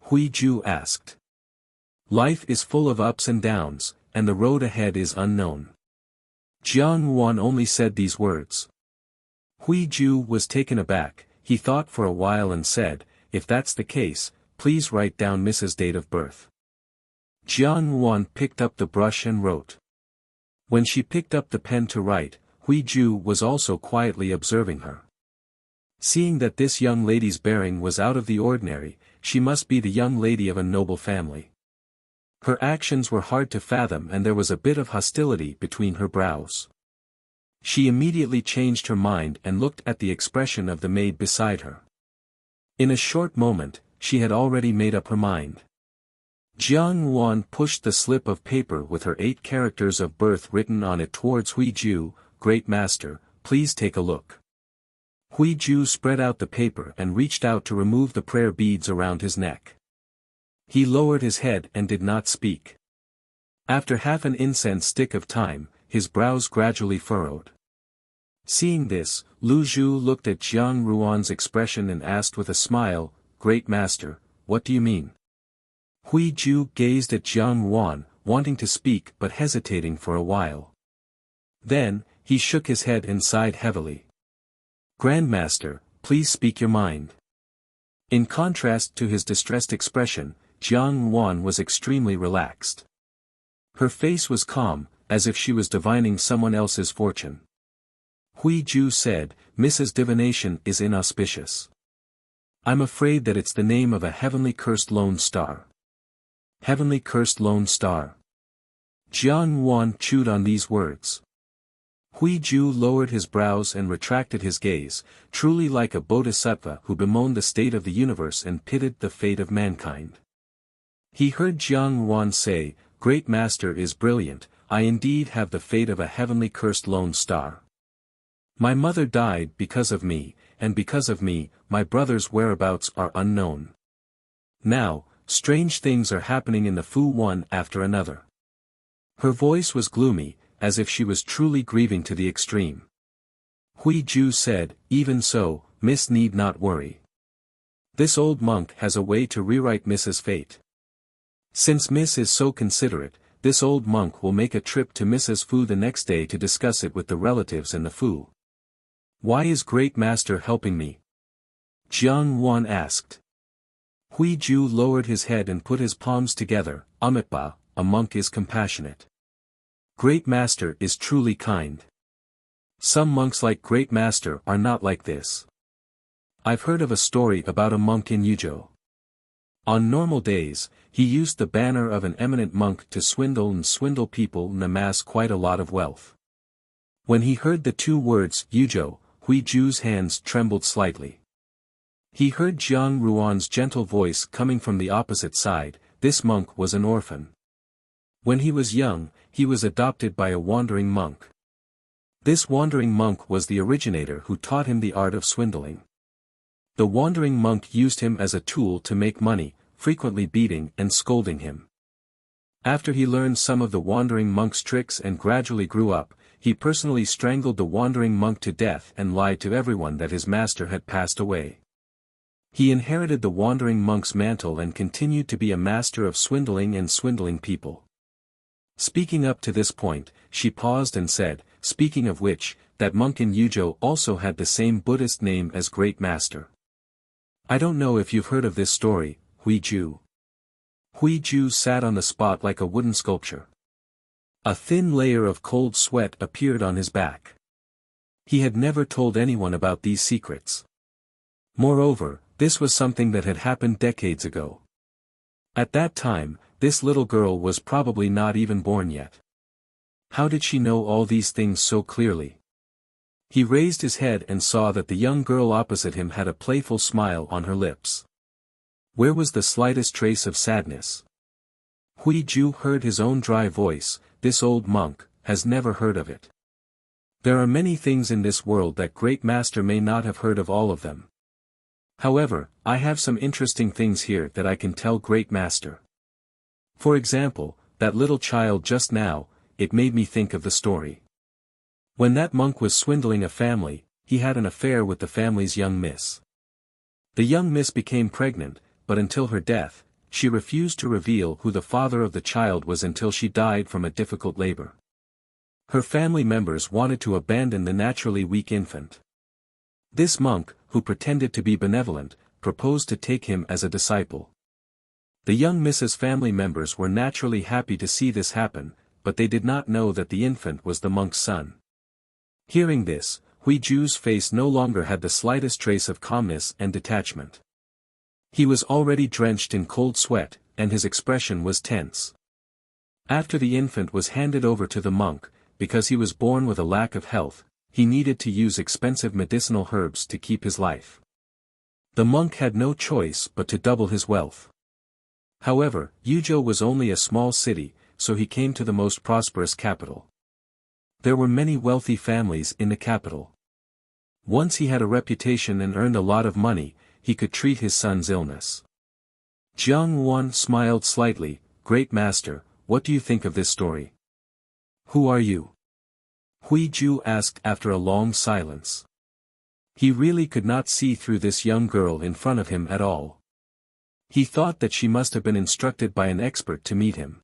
A: Huiju asked. "Life is full of ups and downs, and the road ahead is unknown." Jiang Yuan only said these words. Huiju was taken aback. He thought for a while and said, "If that's the case, please write down Mrs. date of birth." Jiang Yuan picked up the brush and wrote. When she picked up the pen to write, Huiju was also quietly observing her. Seeing that this young lady's bearing was out of the ordinary, she must be the young lady of a noble family. Her actions were hard to fathom and there was a bit of hostility between her brows. She immediately changed her mind and looked at the expression of the maid beside her. In a short moment, she had already made up her mind. Jiang Yuan pushed the slip of paper with her 8 characters of birth written on it towards Huiju. "Great Master, please take a look." Huiju spread out the paper and reached out to remove the prayer beads around his neck. He lowered his head and did not speak. After half an incense stick of time, his brows gradually furrowed. Seeing this, Lu Zhu looked at Jiang Yuan's expression and asked with a smile, "Great Master, what do you mean?" Huiju gazed at Jiang Yuan, wanting to speak but hesitating for a while. Then, he shook his head and sighed heavily. "Grandmaster, please speak your mind." In contrast to his distressed expression, Jiang Yuan was extremely relaxed. Her face was calm, as if she was divining someone else's fortune. Huiju said, "Mrs. Divination is inauspicious. I'm afraid that it's the name of a heavenly cursed lone star." Heavenly cursed lone star. Jiang Yuan chewed on these words. Huiju lowered his brows and retracted his gaze, truly like a bodhisattva who bemoaned the state of the universe and pitied the fate of mankind. He heard Jiang Yuan say, "Great Master is brilliant, I indeed have the fate of a heavenly cursed lone star. My mother died because of me, and because of me, my brother's whereabouts are unknown. Now, strange things are happening in the Fu one after another." Her voice was gloomy, as if she was truly grieving to the extreme. Huiju said, "Even so, Miss need not worry. This old monk has a way to rewrite Miss's fate. Since Miss is so considerate, this old monk will make a trip to Mrs. Fu the next day to discuss it with the relatives and the Fu. Why is Great Master helping me? Jiang Wan asked. Hui Ju lowered his head and put his palms together. Amitabha, a monk is compassionate. Great Master is truly kind. Some monks like Great Master are not like this. I've heard of a story about a monk in Yuzhou. On normal days, he used the banner of an eminent monk to swindle people and amass quite a lot of wealth. When he heard the two words Yuzhou, Hui Ju's hands trembled slightly. He heard Jiang Ruan's gentle voice coming from the opposite side. This monk was an orphan. When he was young, he was adopted by a wandering monk. This wandering monk was the originator who taught him the art of swindling. The wandering monk used him as a tool to make money, frequently beating and scolding him. After he learned some of the wandering monk's tricks and gradually grew up, he personally strangled the wandering monk to death and lied to everyone that his master had passed away. He inherited the wandering monk's mantle and continued to be a master of swindling people. Speaking up to this point, she paused and said, speaking of which, that monk in Yuzhou also had the same Buddhist name as Great Master. I don't know if you've heard of this story, Hui Ju. Hui Ju sat on the spot like a wooden sculpture. A thin layer of cold sweat appeared on his back. He had never told anyone about these secrets. Moreover, this was something that had happened decades ago. At that time, this little girl was probably not even born yet. How did she know all these things so clearly? He raised his head and saw that the young girl opposite him had a playful smile on her lips. Where was the slightest trace of sadness? Hui Ju heard his own dry voice. This old monk has never heard of it. There are many things in this world that Great Master may not have heard of all of them. However, I have some interesting things here that I can tell Great Master. For example, that little child just now, it made me think of the story. When that monk was swindling a family, he had an affair with the family's young miss. The young miss became pregnant, but until her death, she refused to reveal who the father of the child was until she died from a difficult labor. Her family members wanted to abandon the naturally weak infant. This monk, who pretended to be benevolent, proposed to take him as a disciple. The young miss's family members were naturally happy to see this happen, but they did not know that the infant was the monk's son. Hearing this, Hui Ju's face no longer had the slightest trace of calmness and detachment. He was already drenched in cold sweat, and his expression was tense. After the infant was handed over to the monk, because he was born with a lack of health, he needed to use expensive medicinal herbs to keep his life. The monk had no choice but to double his wealth. However, Yuzhou was only a small city, so he came to the most prosperous capital. There were many wealthy families in the capital. Once he had a reputation and earned a lot of money, he could treat his son's illness. Jiang Wan smiled slightly. Great Master, what do you think of this story? Who are you? Hui Ju asked after a long silence. He really could not see through this young girl in front of him at all. He thought that she must have been instructed by an expert to meet him.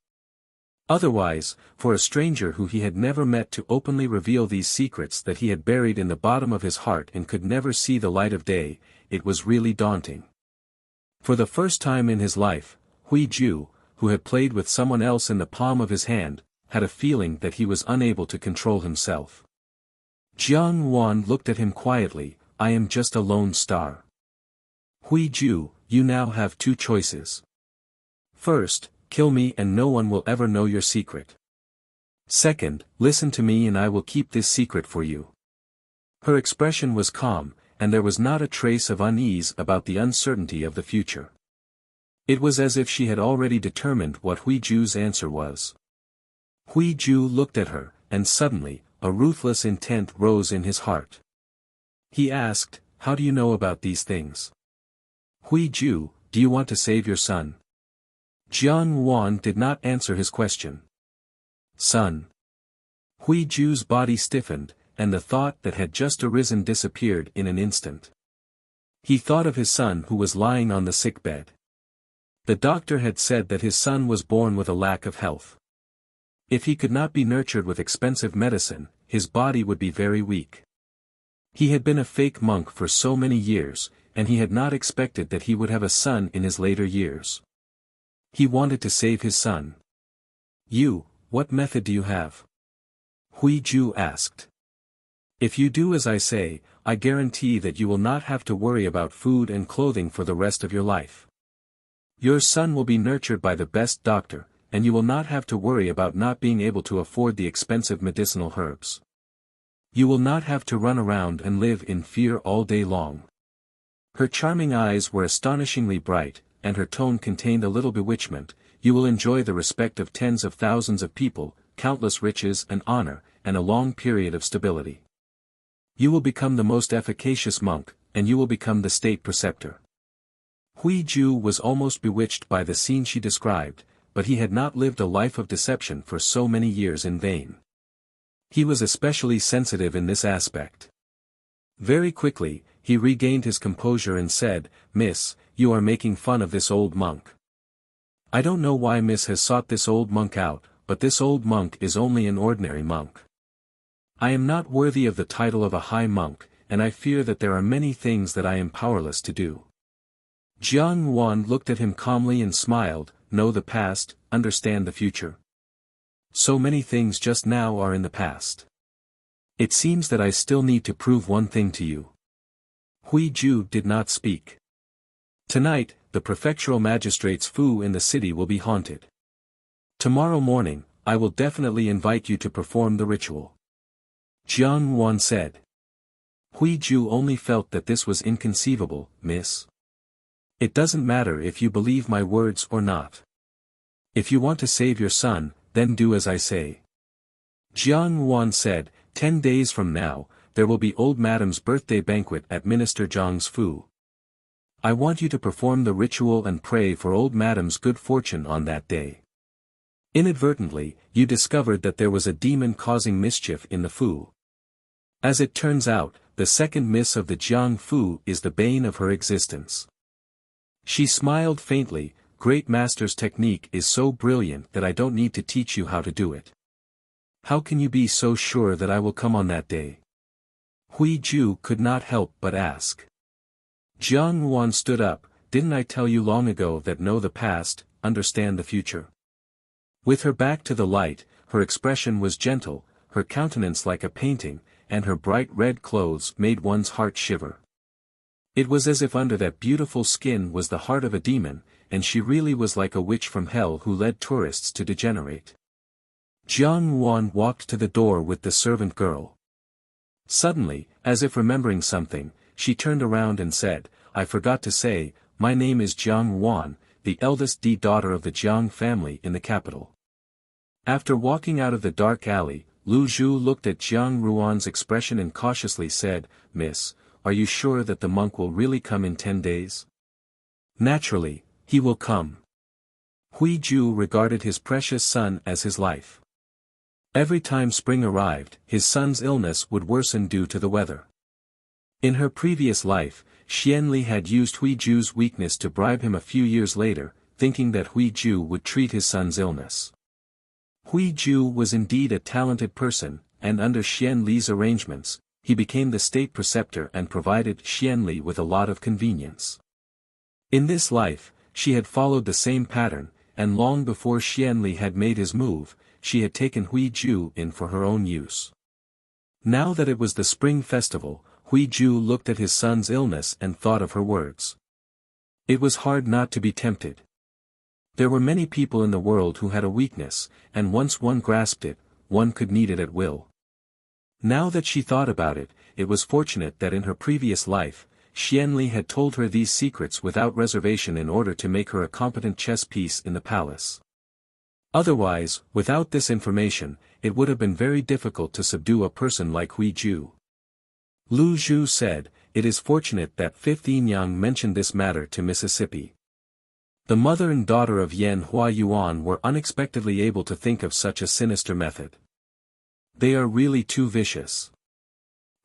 A: Otherwise, for a stranger who he had never met to openly reveal these secrets that he had buried in the bottom of his heart and could never see the light of day, it was really daunting. For the first time in his life, Hui Ju, who had played with someone else in the palm of his hand, had a feeling that he was unable to control himself. Jiang Wan looked at him quietly. I am just a lone star. Hui Ju, you now have two choices. First, kill me and no one will ever know your secret. Second, listen to me and I will keep this secret for you. Her expression was calm, and there was not a trace of unease about the uncertainty of the future. It was as if she had already determined what Hui Ju's answer was. Hui Ju looked at her, and suddenly, a ruthless intent rose in his heart. He asked, how do you know about these things? Hui Ju, do you want to save your son? Jiang Wan did not answer his question. Son. Hui Ju's body stiffened, and the thought that had just arisen disappeared in an instant. He thought of his son who was lying on the sickbed. The doctor had said that his son was born with a lack of health. If he could not be nurtured with expensive medicine, his body would be very weak. He had been a fake monk for so many years, and he had not expected that he would have a son in his later years. He wanted to save his son. What method do you have? Huiju asked. If you do as I say, I guarantee that you will not have to worry about food and clothing for the rest of your life. Your son will be nurtured by the best doctor, and you will not have to worry about not being able to afford the expensive medicinal herbs. You will not have to run around and live in fear all day long. Her charming eyes were astonishingly bright, and her tone contained a little bewitchment. You will enjoy the respect of tens of thousands of people, countless riches and honor, and a long period of stability. You will become the most efficacious monk, and you will become the state preceptor. Huiju was almost bewitched by the scene she described, but he had not lived a life of deception for so many years in vain. He was especially sensitive in this aspect. Very quickly, he regained his composure and said, "Miss, you are making fun of this old monk. I don't know why Miss has sought this old monk out, but this old monk is only an ordinary monk. I am not worthy of the title of a high monk, and I fear that there are many things that I am powerless to do." Jiang Yuan looked at him calmly and smiled. Know the past, understand the future. So many things just now are in the past. It seems that I still need to prove one thing to you. Huiju did not speak. Tonight, the prefectural magistrate's fu in the city will be haunted. Tomorrow morning, I will definitely invite you to perform the ritual. Jiang Yuan said. Huiju only felt that this was inconceivable. Miss. It doesn't matter if you believe my words or not. If you want to save your son, then do as I say. Jiang Yuan said, 10 days from now, there will be old madam's birthday banquet at Minister Zhang's fu. I want you to perform the ritual and pray for old madam's good fortune on that day. Inadvertently, you discovered that there was a demon causing mischief in the fu. As it turns out, the second miss of the Jiang fu is the bane of her existence. She smiled faintly. Great master's technique is so brilliant that I don't need to teach you how to do it. How can you be so sure that I will come on that day? Huiju could not help but ask. Jiang Yuan stood up. Didn't I tell you long ago that know the past, understand the future? With her back to the light, her expression was gentle, her countenance like a painting, and her bright red clothes made one's heart shiver. It was as if under that beautiful skin was the heart of a demon, and she really was like a witch from hell who led tourists to degenerate. Jiang Yuan walked to the door with the servant girl. Suddenly, as if remembering something, she turned around and said, I forgot to say, my name is Jiang Yuan, the eldest daughter of the Jiang family in the capital. After walking out of the dark alley, Lu Zhu looked at Jiang Yuan's expression and cautiously said, Miss, are you sure that the monk will really come in 10 days? Naturally, he will come. Huiju regarded his precious son as his life. Every time spring arrived, his son's illness would worsen due to the weather. In her previous life, Xianli had used Huiju's weakness to bribe him a few years later, thinking that Huiju would treat his son's illness. Huiju was indeed a talented person, and under Xianli's arrangements, he became the state preceptor and provided Xianli with a lot of convenience. In this life, she had followed the same pattern, and long before Xianli had made his move, she had taken Huiju in for her own use. Now that it was the spring festival, Huiju looked at his son's illness and thought of her words. It was hard not to be tempted. There were many people in the world who had a weakness, and once one grasped it, one could need it at will. Now that she thought about it, it was fortunate that in her previous life, Xianli had told her these secrets without reservation in order to make her a competent chess piece in the palace. Otherwise, without this information, it would have been very difficult to subdue a person like Huiju. Lu Zhu said, it is fortunate that Fifth Yinyang mentioned this matter to Mississippi. The mother and daughter of Yan Huayuan were unexpectedly able to think of such a sinister method. They are really too vicious.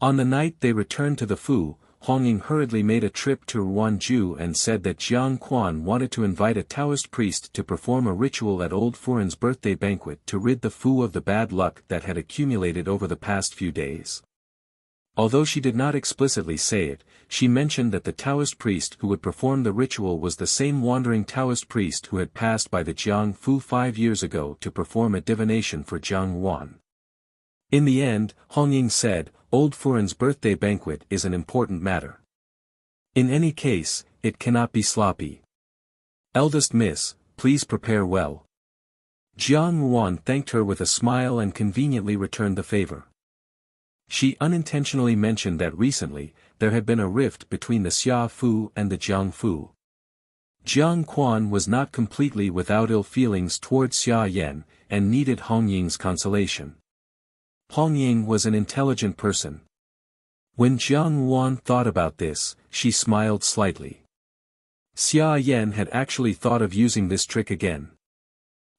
A: On the night they returned to the fu, Hong Ying hurriedly made a trip to Ruanju and said that Jiang Quan wanted to invite a Taoist priest to perform a ritual at Old Furen's birthday banquet to rid the Fu of the bad luck that had accumulated over the past few days. Although she did not explicitly say it, she mentioned that the Taoist priest who would perform the ritual was the same wandering Taoist priest who had passed by the Jiang Fu 5 years ago to perform a divination for Jiang Wan. In the end, Hong Ying said, Old Furen's birthday banquet is an important matter. In any case, it cannot be sloppy. Eldest miss, please prepare well. Jiang Wan thanked her with a smile and conveniently returned the favor. She unintentionally mentioned that recently, there had been a rift between the Xia Fu and the Jiang Fu. Jiang Quan was not completely without ill feelings towards Xia Yan, and needed Hong Ying's consolation. Hong Ying was an intelligent person. When Jiang Wan thought about this, she smiled slightly. Xia Yan had actually thought of using this trick again.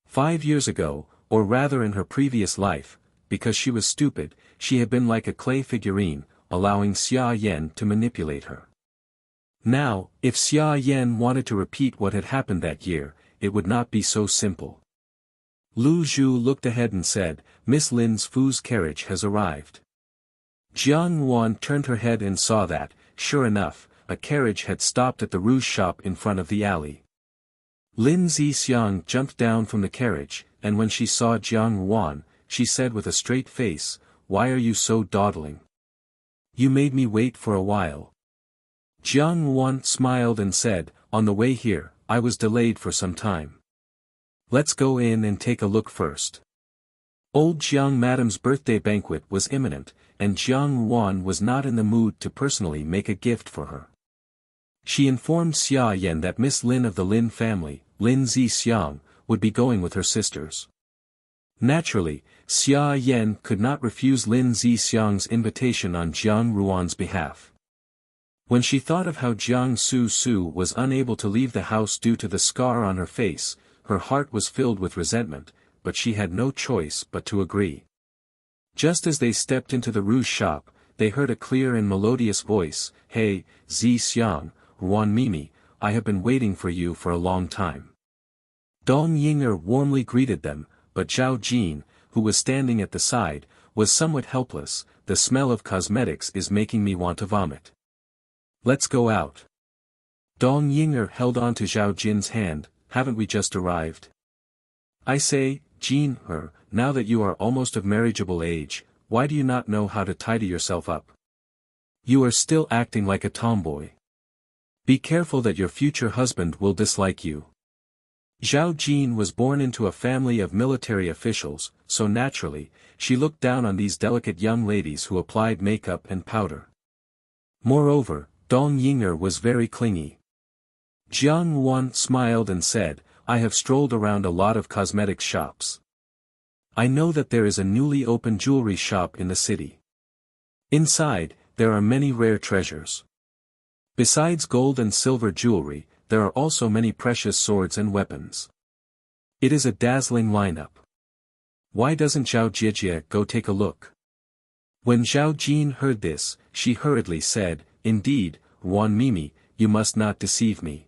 A: 5 years ago, or rather in her previous life, because she was stupid, she had been like a clay figurine, allowing Xia Yan to manipulate her. Now, if Xia Yan wanted to repeat what had happened that year, it would not be so simple. Lu Zhu looked ahead and said, Miss Lin's Fu's carriage has arrived. Jiang Wan turned her head and saw that, sure enough, a carriage had stopped at the rouge shop in front of the alley. Lin Zixiang jumped down from the carriage, and when she saw Jiang Wan, she said with a straight face, Why are you so dawdling? You made me wait for a while. Jiang Wan smiled and said, On the way here, I was delayed for some time. Let's go in and take a look first. Old Jiang Madam's birthday banquet was imminent, and Jiang Wan was not in the mood to personally make a gift for her. She informed Xia Yan that Miss Lin of the Lin family, Lin Zixiang, would be going with her sisters. Naturally, Xia Yan could not refuse Lin Zixiang's invitation on Jiang Ruan's behalf. When she thought of how Jiang Su was unable to leave the house due to the scar on her face, her heart was filled with resentment, but she had no choice but to agree. Just as they stepped into the rouge shop, they heard a clear and melodious voice, Hey, Zixiang, Ruan Mimi, I have been waiting for you for a long time. Dong Yinger warmly greeted them, but Zhao Jin, who was standing at the side, was somewhat helpless. The smell of cosmetics is making me want to vomit. Let's go out. Dong Yinger held on to Zhao Jin's hand, Haven't we just arrived? I say, Jin, now that you are almost of marriageable age, why do you not know how to tidy yourself up? You are still acting like a tomboy. Be careful that your future husband will dislike you. Zhao Jin was born into a family of military officials, so naturally, she looked down on these delicate young ladies who applied makeup and powder. Moreover, Dong Yinger was very clingy. Jiang Wan smiled and said, I have strolled around a lot of cosmetics shops. I know that there is a newly opened jewelry shop in the city. Inside, there are many rare treasures. Besides gold and silver jewelry, there are also many precious swords and weapons. It is a dazzling lineup. Why doesn't Zhao Jie go take a look? When Zhao Jin heard this, she hurriedly said, Indeed, Ruan Mimi, you must not deceive me.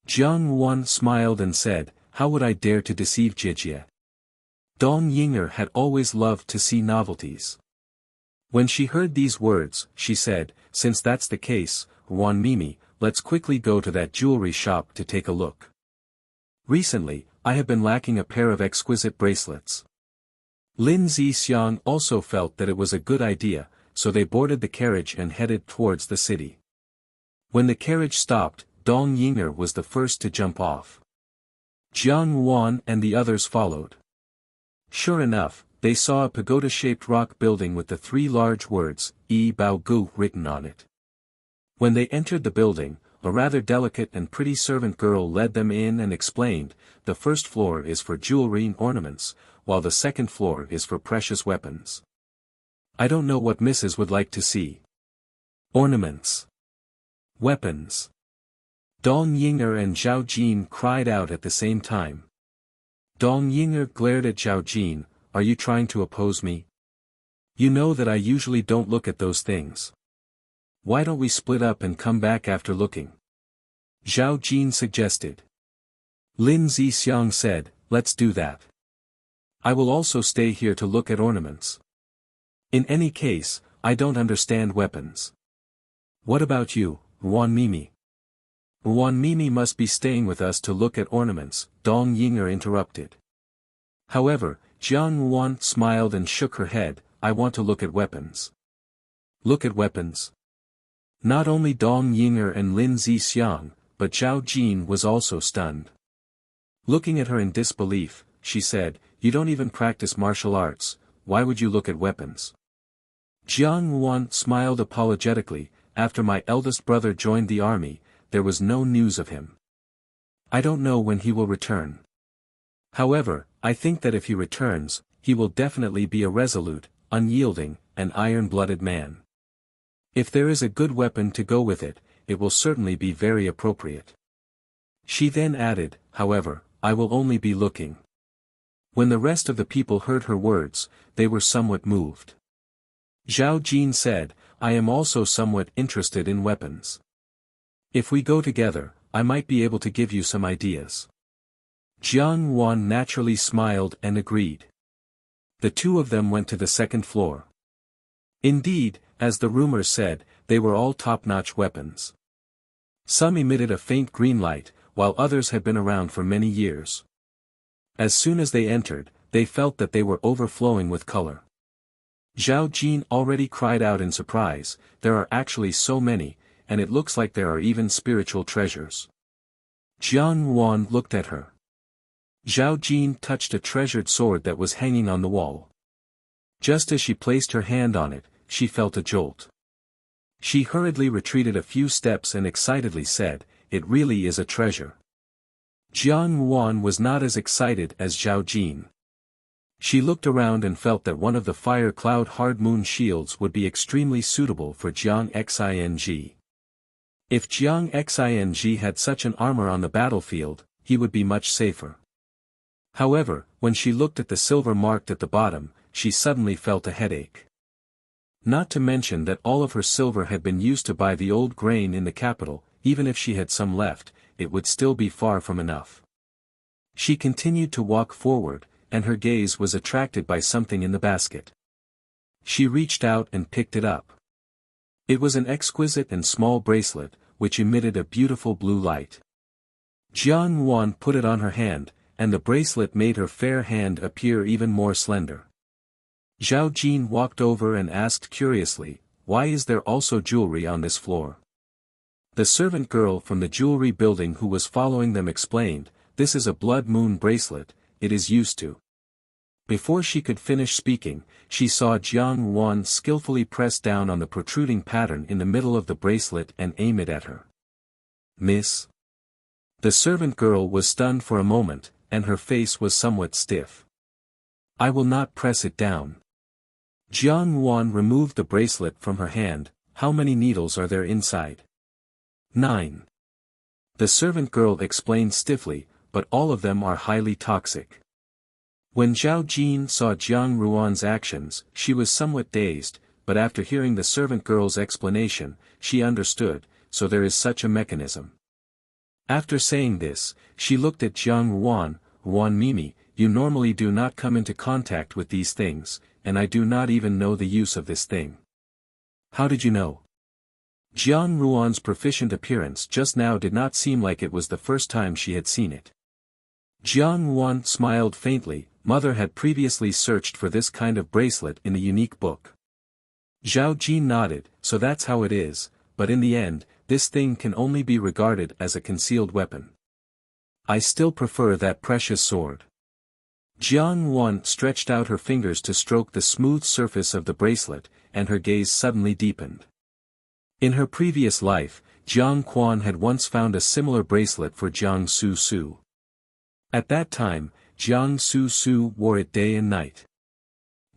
A: Jiang Wan smiled and said, How would I dare to deceive Jie? Dong Yinger had always loved to see novelties. When she heard these words, she said, Since that's the case, Ruan Mimi, let's quickly go to that jewelry shop to take a look. Recently, I have been lacking a pair of exquisite bracelets. Lin Zixiang also felt that it was a good idea, so they boarded the carriage and headed towards the city. When the carriage stopped, Dong Yinger was the first to jump off. Jiang Wan and the others followed. Sure enough, they saw a pagoda-shaped rock building with the 3 large words, Yi Bao Gu written on it. When they entered the building, a rather delicate and pretty servant girl led them in and explained, the first floor is for jewelry and ornaments, while the second floor is for precious weapons. I don't know what Mrs. would like to see. Ornaments. Weapons. Dong Yinger and Zhao Jin cried out at the same time. Dong Yinger glared at Zhao Jin, Are you trying to oppose me? You know that I usually don't look at those things. Why don't we split up and come back after looking? Zhao Jin suggested. Lin Zixiang said, let's do that. I will also stay here to look at ornaments. In any case, I don't understand weapons. What about you, Wan Mimi? Wan Mimi must be staying with us to look at ornaments, Dong Yinger interrupted. However, Jiang Wan smiled and shook her head, I want to look at weapons. Look at weapons? Not only Dong Yinger and Lin Zixiang, but Zhao Jin was also stunned. Looking at her in disbelief, she said, you don't even practice martial arts, why would you look at weapons? Jiang Wan smiled apologetically, after my eldest brother joined the army, there was no news of him. I don't know when he will return. However, I think that if he returns, he will definitely be a resolute, unyielding, and iron-blooded man. If there is a good weapon to go with it, it will certainly be very appropriate. She then added, however, I will only be looking. When the rest of the people heard her words, they were somewhat moved. Zhao Jin said, I am also somewhat interested in weapons. If we go together, I might be able to give you some ideas. Jiang Wan naturally smiled and agreed. The two of them went to the second floor. Indeed, as the rumors said, they were all top-notch weapons. Some emitted a faint green light, while others had been around for many years. As soon as they entered, they felt that they were overflowing with color. Zhao Jin already cried out in surprise, there are actually so many, and it looks like there are even spiritual treasures. Jiang Wan looked at her. Zhao Jin touched a treasured sword that was hanging on the wall. Just as she placed her hand on it, she felt a jolt. She hurriedly retreated a few steps and excitedly said, it really is a treasure. Jiang Wan was not as excited as Zhao Jin. She looked around and felt that one of the fire cloud hard moon shields would be extremely suitable for Jiang Xing. If Jiang Xing had such an armor on the battlefield, he would be much safer. However, when she looked at the silver marked at the bottom, she suddenly felt a headache. Not to mention that all of her silver had been used to buy the old grain in the capital, even if she had some left, it would still be far from enough. She continued to walk forward, and her gaze was attracted by something in the basket. She reached out and picked it up. It was an exquisite and small bracelet, which emitted a beautiful blue light. Jiang Wan put it on her hand, and the bracelet made her fair hand appear even more slender. Zhao Jin walked over and asked curiously, why is there also jewelry on this floor? The servant girl from the jewelry building who was following them explained, this is a blood moon bracelet, it is used to. Before she could finish speaking, she saw Jiang Wan skillfully press down on the protruding pattern in the middle of the bracelet and aim it at her. Miss? The servant girl was stunned for a moment, and her face was somewhat stiff. I will not press it down. Jiang Wan removed the bracelet from her hand, how many needles are there inside? 9. The servant girl explained stiffly, but all of them are highly toxic. When Zhao Jin saw Jiang Ruan's actions, she was somewhat dazed, but after hearing the servant girl's explanation, she understood, so there is such a mechanism. After saying this, she looked at Jiang Ruan, Wan Mimi, you normally do not come into contact with these things, and I do not even know the use of this thing. How did you know? Jiang Ruan's proficient appearance just now did not seem like it was the first time she had seen it. Jiang Ruan smiled faintly, mother had previously searched for this kind of bracelet in a unique book. Zhao Jin nodded, so that's how it is, but in the end, this thing can only be regarded as a concealed weapon. I still prefer that precious sword. Jiang Wan stretched out her fingers to stroke the smooth surface of the bracelet, and her gaze suddenly deepened. In her previous life, Jiang Quan had once found a similar bracelet for Jiang Su Su. At that time, Jiang Su Su wore it day and night.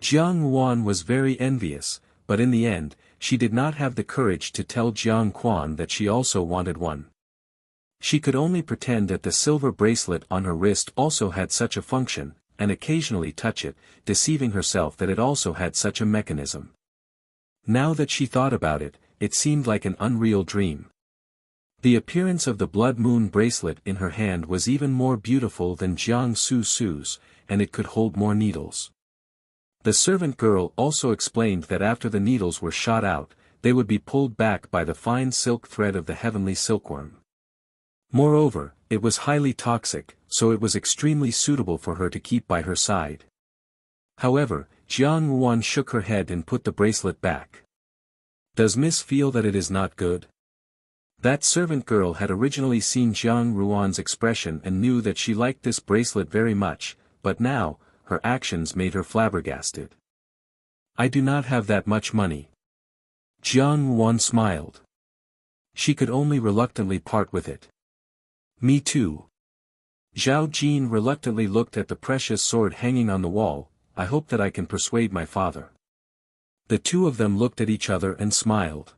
A: Jiang Wan was very envious, but in the end, she did not have the courage to tell Jiang Quan that she also wanted one. She could only pretend that the silver bracelet on her wrist also had such a function, and occasionally touch it, deceiving herself that it also had such a mechanism. Now that she thought about it, it seemed like an unreal dream. The appearance of the blood moon bracelet in her hand was even more beautiful than Jiang Su's, and it could hold more needles. The servant girl also explained that after the needles were shot out, they would be pulled back by the fine silk thread of the heavenly silkworm. Moreover, it was highly toxic, so it was extremely suitable for her to keep by her side. However, Jiang Ruan shook her head and put the bracelet back. "Does Miss feel that it is not good?" That servant girl had originally seen Jiang Ruan's expression and knew that she liked this bracelet very much, but now, her actions made her flabbergasted. "I do not have that much money." Jiang Ruan smiled. She could only reluctantly part with it. "Me too." Zhao Jin reluctantly looked at the precious sword hanging on the wall. "I hope that I can persuade my father." The two of them looked at each other and smiled.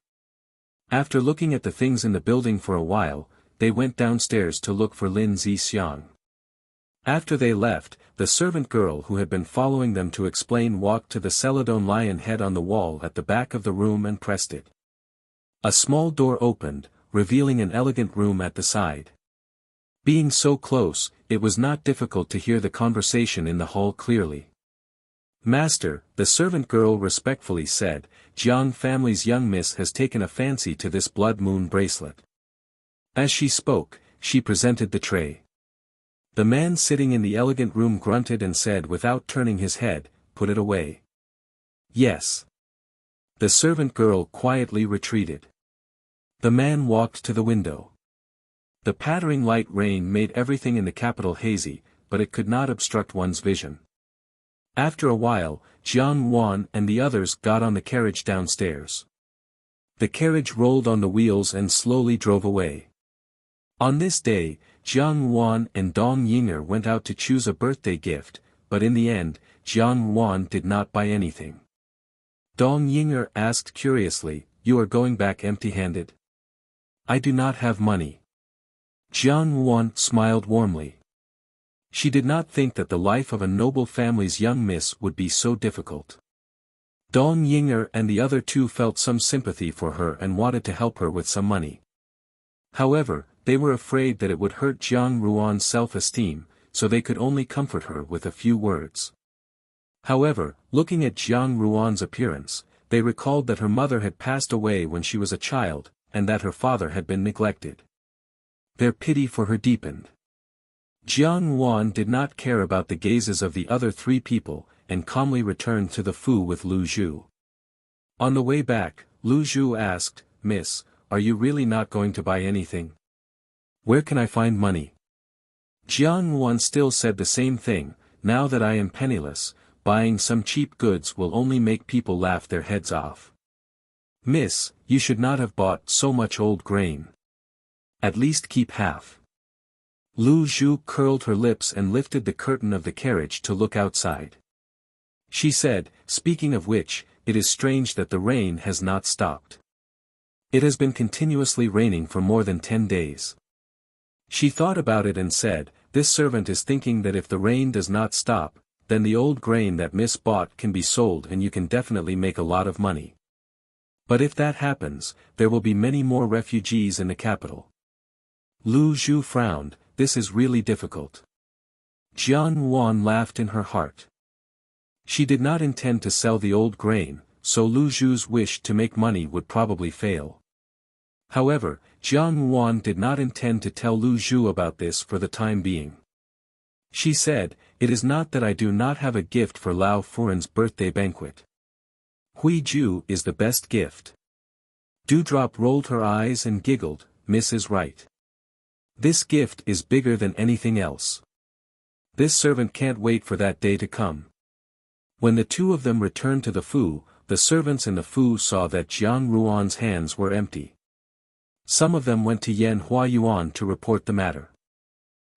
A: After looking at the things in the building for a while, they went downstairs to look for Lin Zixiang. After they left, the servant girl who had been following them to explain walked to the celadon lion head on the wall at the back of the room and pressed it. A small door opened, revealing an elegant room at the side. Being so close, it was not difficult to hear the conversation in the hall clearly. "Master," the servant girl respectfully said, "Jiang family's young miss has taken a fancy to this blood moon bracelet." As she spoke, she presented the tray. The man sitting in the elegant room grunted and said without turning his head, "Put it away." "Yes." The servant girl quietly retreated. The man walked to the window. The pattering light rain made everything in the capital hazy, but it could not obstruct one's vision. After a while, Jiang Wan and the others got on the carriage downstairs. The carriage rolled on the wheels and slowly drove away. On this day, Jiang Wan and Dong Yinger went out to choose a birthday gift, but in the end, Jiang Wan did not buy anything. Dong Yinger asked curiously, "You are going back empty-handed?" "I do not have money." Jiang Wan smiled warmly. She did not think that the life of a noble family's young miss would be so difficult. Dong Yinger and the other two felt some sympathy for her and wanted to help her with some money. However, they were afraid that it would hurt Jiang Ruan's self-esteem, so they could only comfort her with a few words. However, looking at Jiang Ruan's appearance, they recalled that her mother had passed away when she was a child, and that her father had been neglected. Their pity for her deepened. Jiang Wan did not care about the gazes of the other three people, and calmly returned to the Fu with Lu Zhu. On the way back, Lu Zhu asked, "Miss, are you really not going to buy anything? Where can I find money?" Jiang Wan still said the same thing, "Now that I am penniless, buying some cheap goods will only make people laugh their heads off. Miss, you should not have bought so much old grain. At least keep half." Lu Zhu curled her lips and lifted the curtain of the carriage to look outside. She said, "Speaking of which, it is strange that the rain has not stopped. It has been continuously raining for more than 10 days. She thought about it and said, "This servant is thinking that if the rain does not stop, then the old grain that Miss bought can be sold and you can definitely make a lot of money. But if that happens, there will be many more refugees in the capital." Lu Zhu frowned. "This is really difficult." Jiang Wan laughed in her heart. She did not intend to sell the old grain, so Lu Zhu's wish to make money would probably fail. However, Jiang Wan did not intend to tell Lu Zhu about this for the time being. She said, "It is not that I do not have a gift for Lao Furen's birthday banquet. Hui Ju is the best gift." Dewdrop rolled her eyes and giggled, "Miss is right. This gift is bigger than anything else. This servant can't wait for that day to come." When the two of them returned to the Fu, the servants in the Fu saw that Jiang Ruan's hands were empty. Some of them went to Yan Huayuan to report the matter.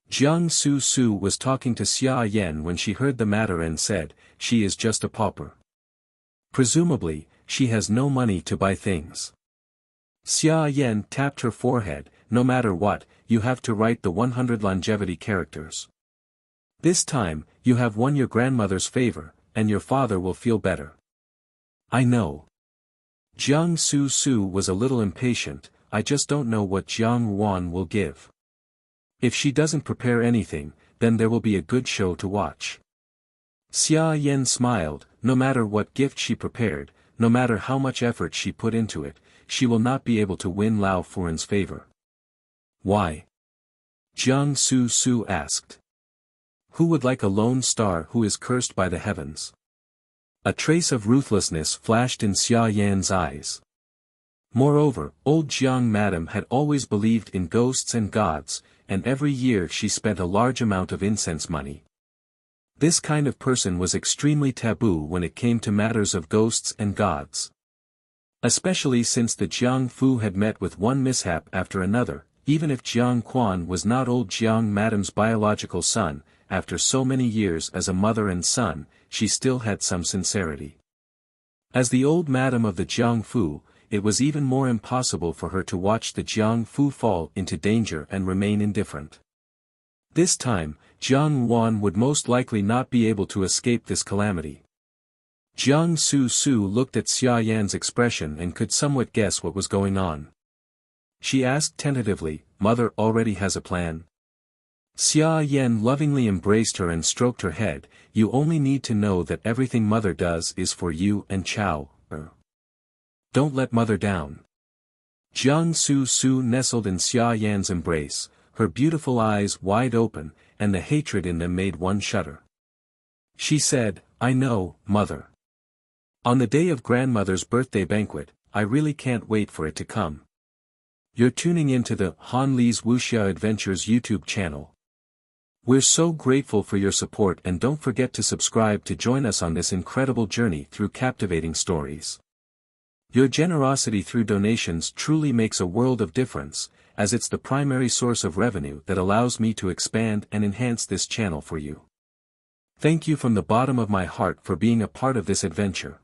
A: Jiang Su was talking to Xia Yan when she heard the matter and said, "She is just a pauper. Presumably, she has no money to buy things." Xia Yan tapped her forehead, "No matter what, you have to write the 100 longevity characters. This time, you have won your grandmother's favor, and your father will feel better." "I know." Jiang Su Su was a little impatient. I just don't know what Jiang Yuan will give. If she doesn't prepare anything, then there will be a good show to watch. Xia Yan smiled. No matter what gift she prepared, no matter how much effort she put into it, she will not be able to win Lao Furen's favor. Why? Jiang Su Su asked. Who would like a lone star who is cursed by the heavens? A trace of ruthlessness flashed in Xia Yan's eyes. Moreover, old Jiang Madam had always believed in ghosts and gods, and every year she spent a large amount of incense money. This kind of person was extremely taboo when it came to matters of ghosts and gods. Especially since the Jiang Fu had met with one mishap after another, even if Jiang Quan was not old Jiang Madam's biological son, after so many years as a mother and son, she still had some sincerity. As the old madam of the Jiang Fu, it was even more impossible for her to watch the Jiang Fu fall into danger and remain indifferent. This time, Jiang Yuan would most likely not be able to escape this calamity. Jiang Su Su looked at Xia Yan's expression and could somewhat guess what was going on. She asked tentatively, Mother already has a plan? Xia Yan lovingly embraced her and stroked her head. You only need to know that everything Mother does is for you and Chao. Don't let Mother down. Jiang Su Su nestled in Xia Yan's embrace, her beautiful eyes wide open, and the hatred in them made one shudder. She said, I know, Mother. On the day of Grandmother's birthday banquet, I really can't wait for it to come. You're tuning into the Han Li's Wuxia Adventures YouTube channel. We're so grateful for your support, and don't forget to subscribe to join us on this incredible journey through captivating stories. Your generosity through donations truly makes a world of difference, as it's the primary source of revenue that allows me to expand and enhance this channel for you. Thank you from the bottom of my heart for being a part of this adventure.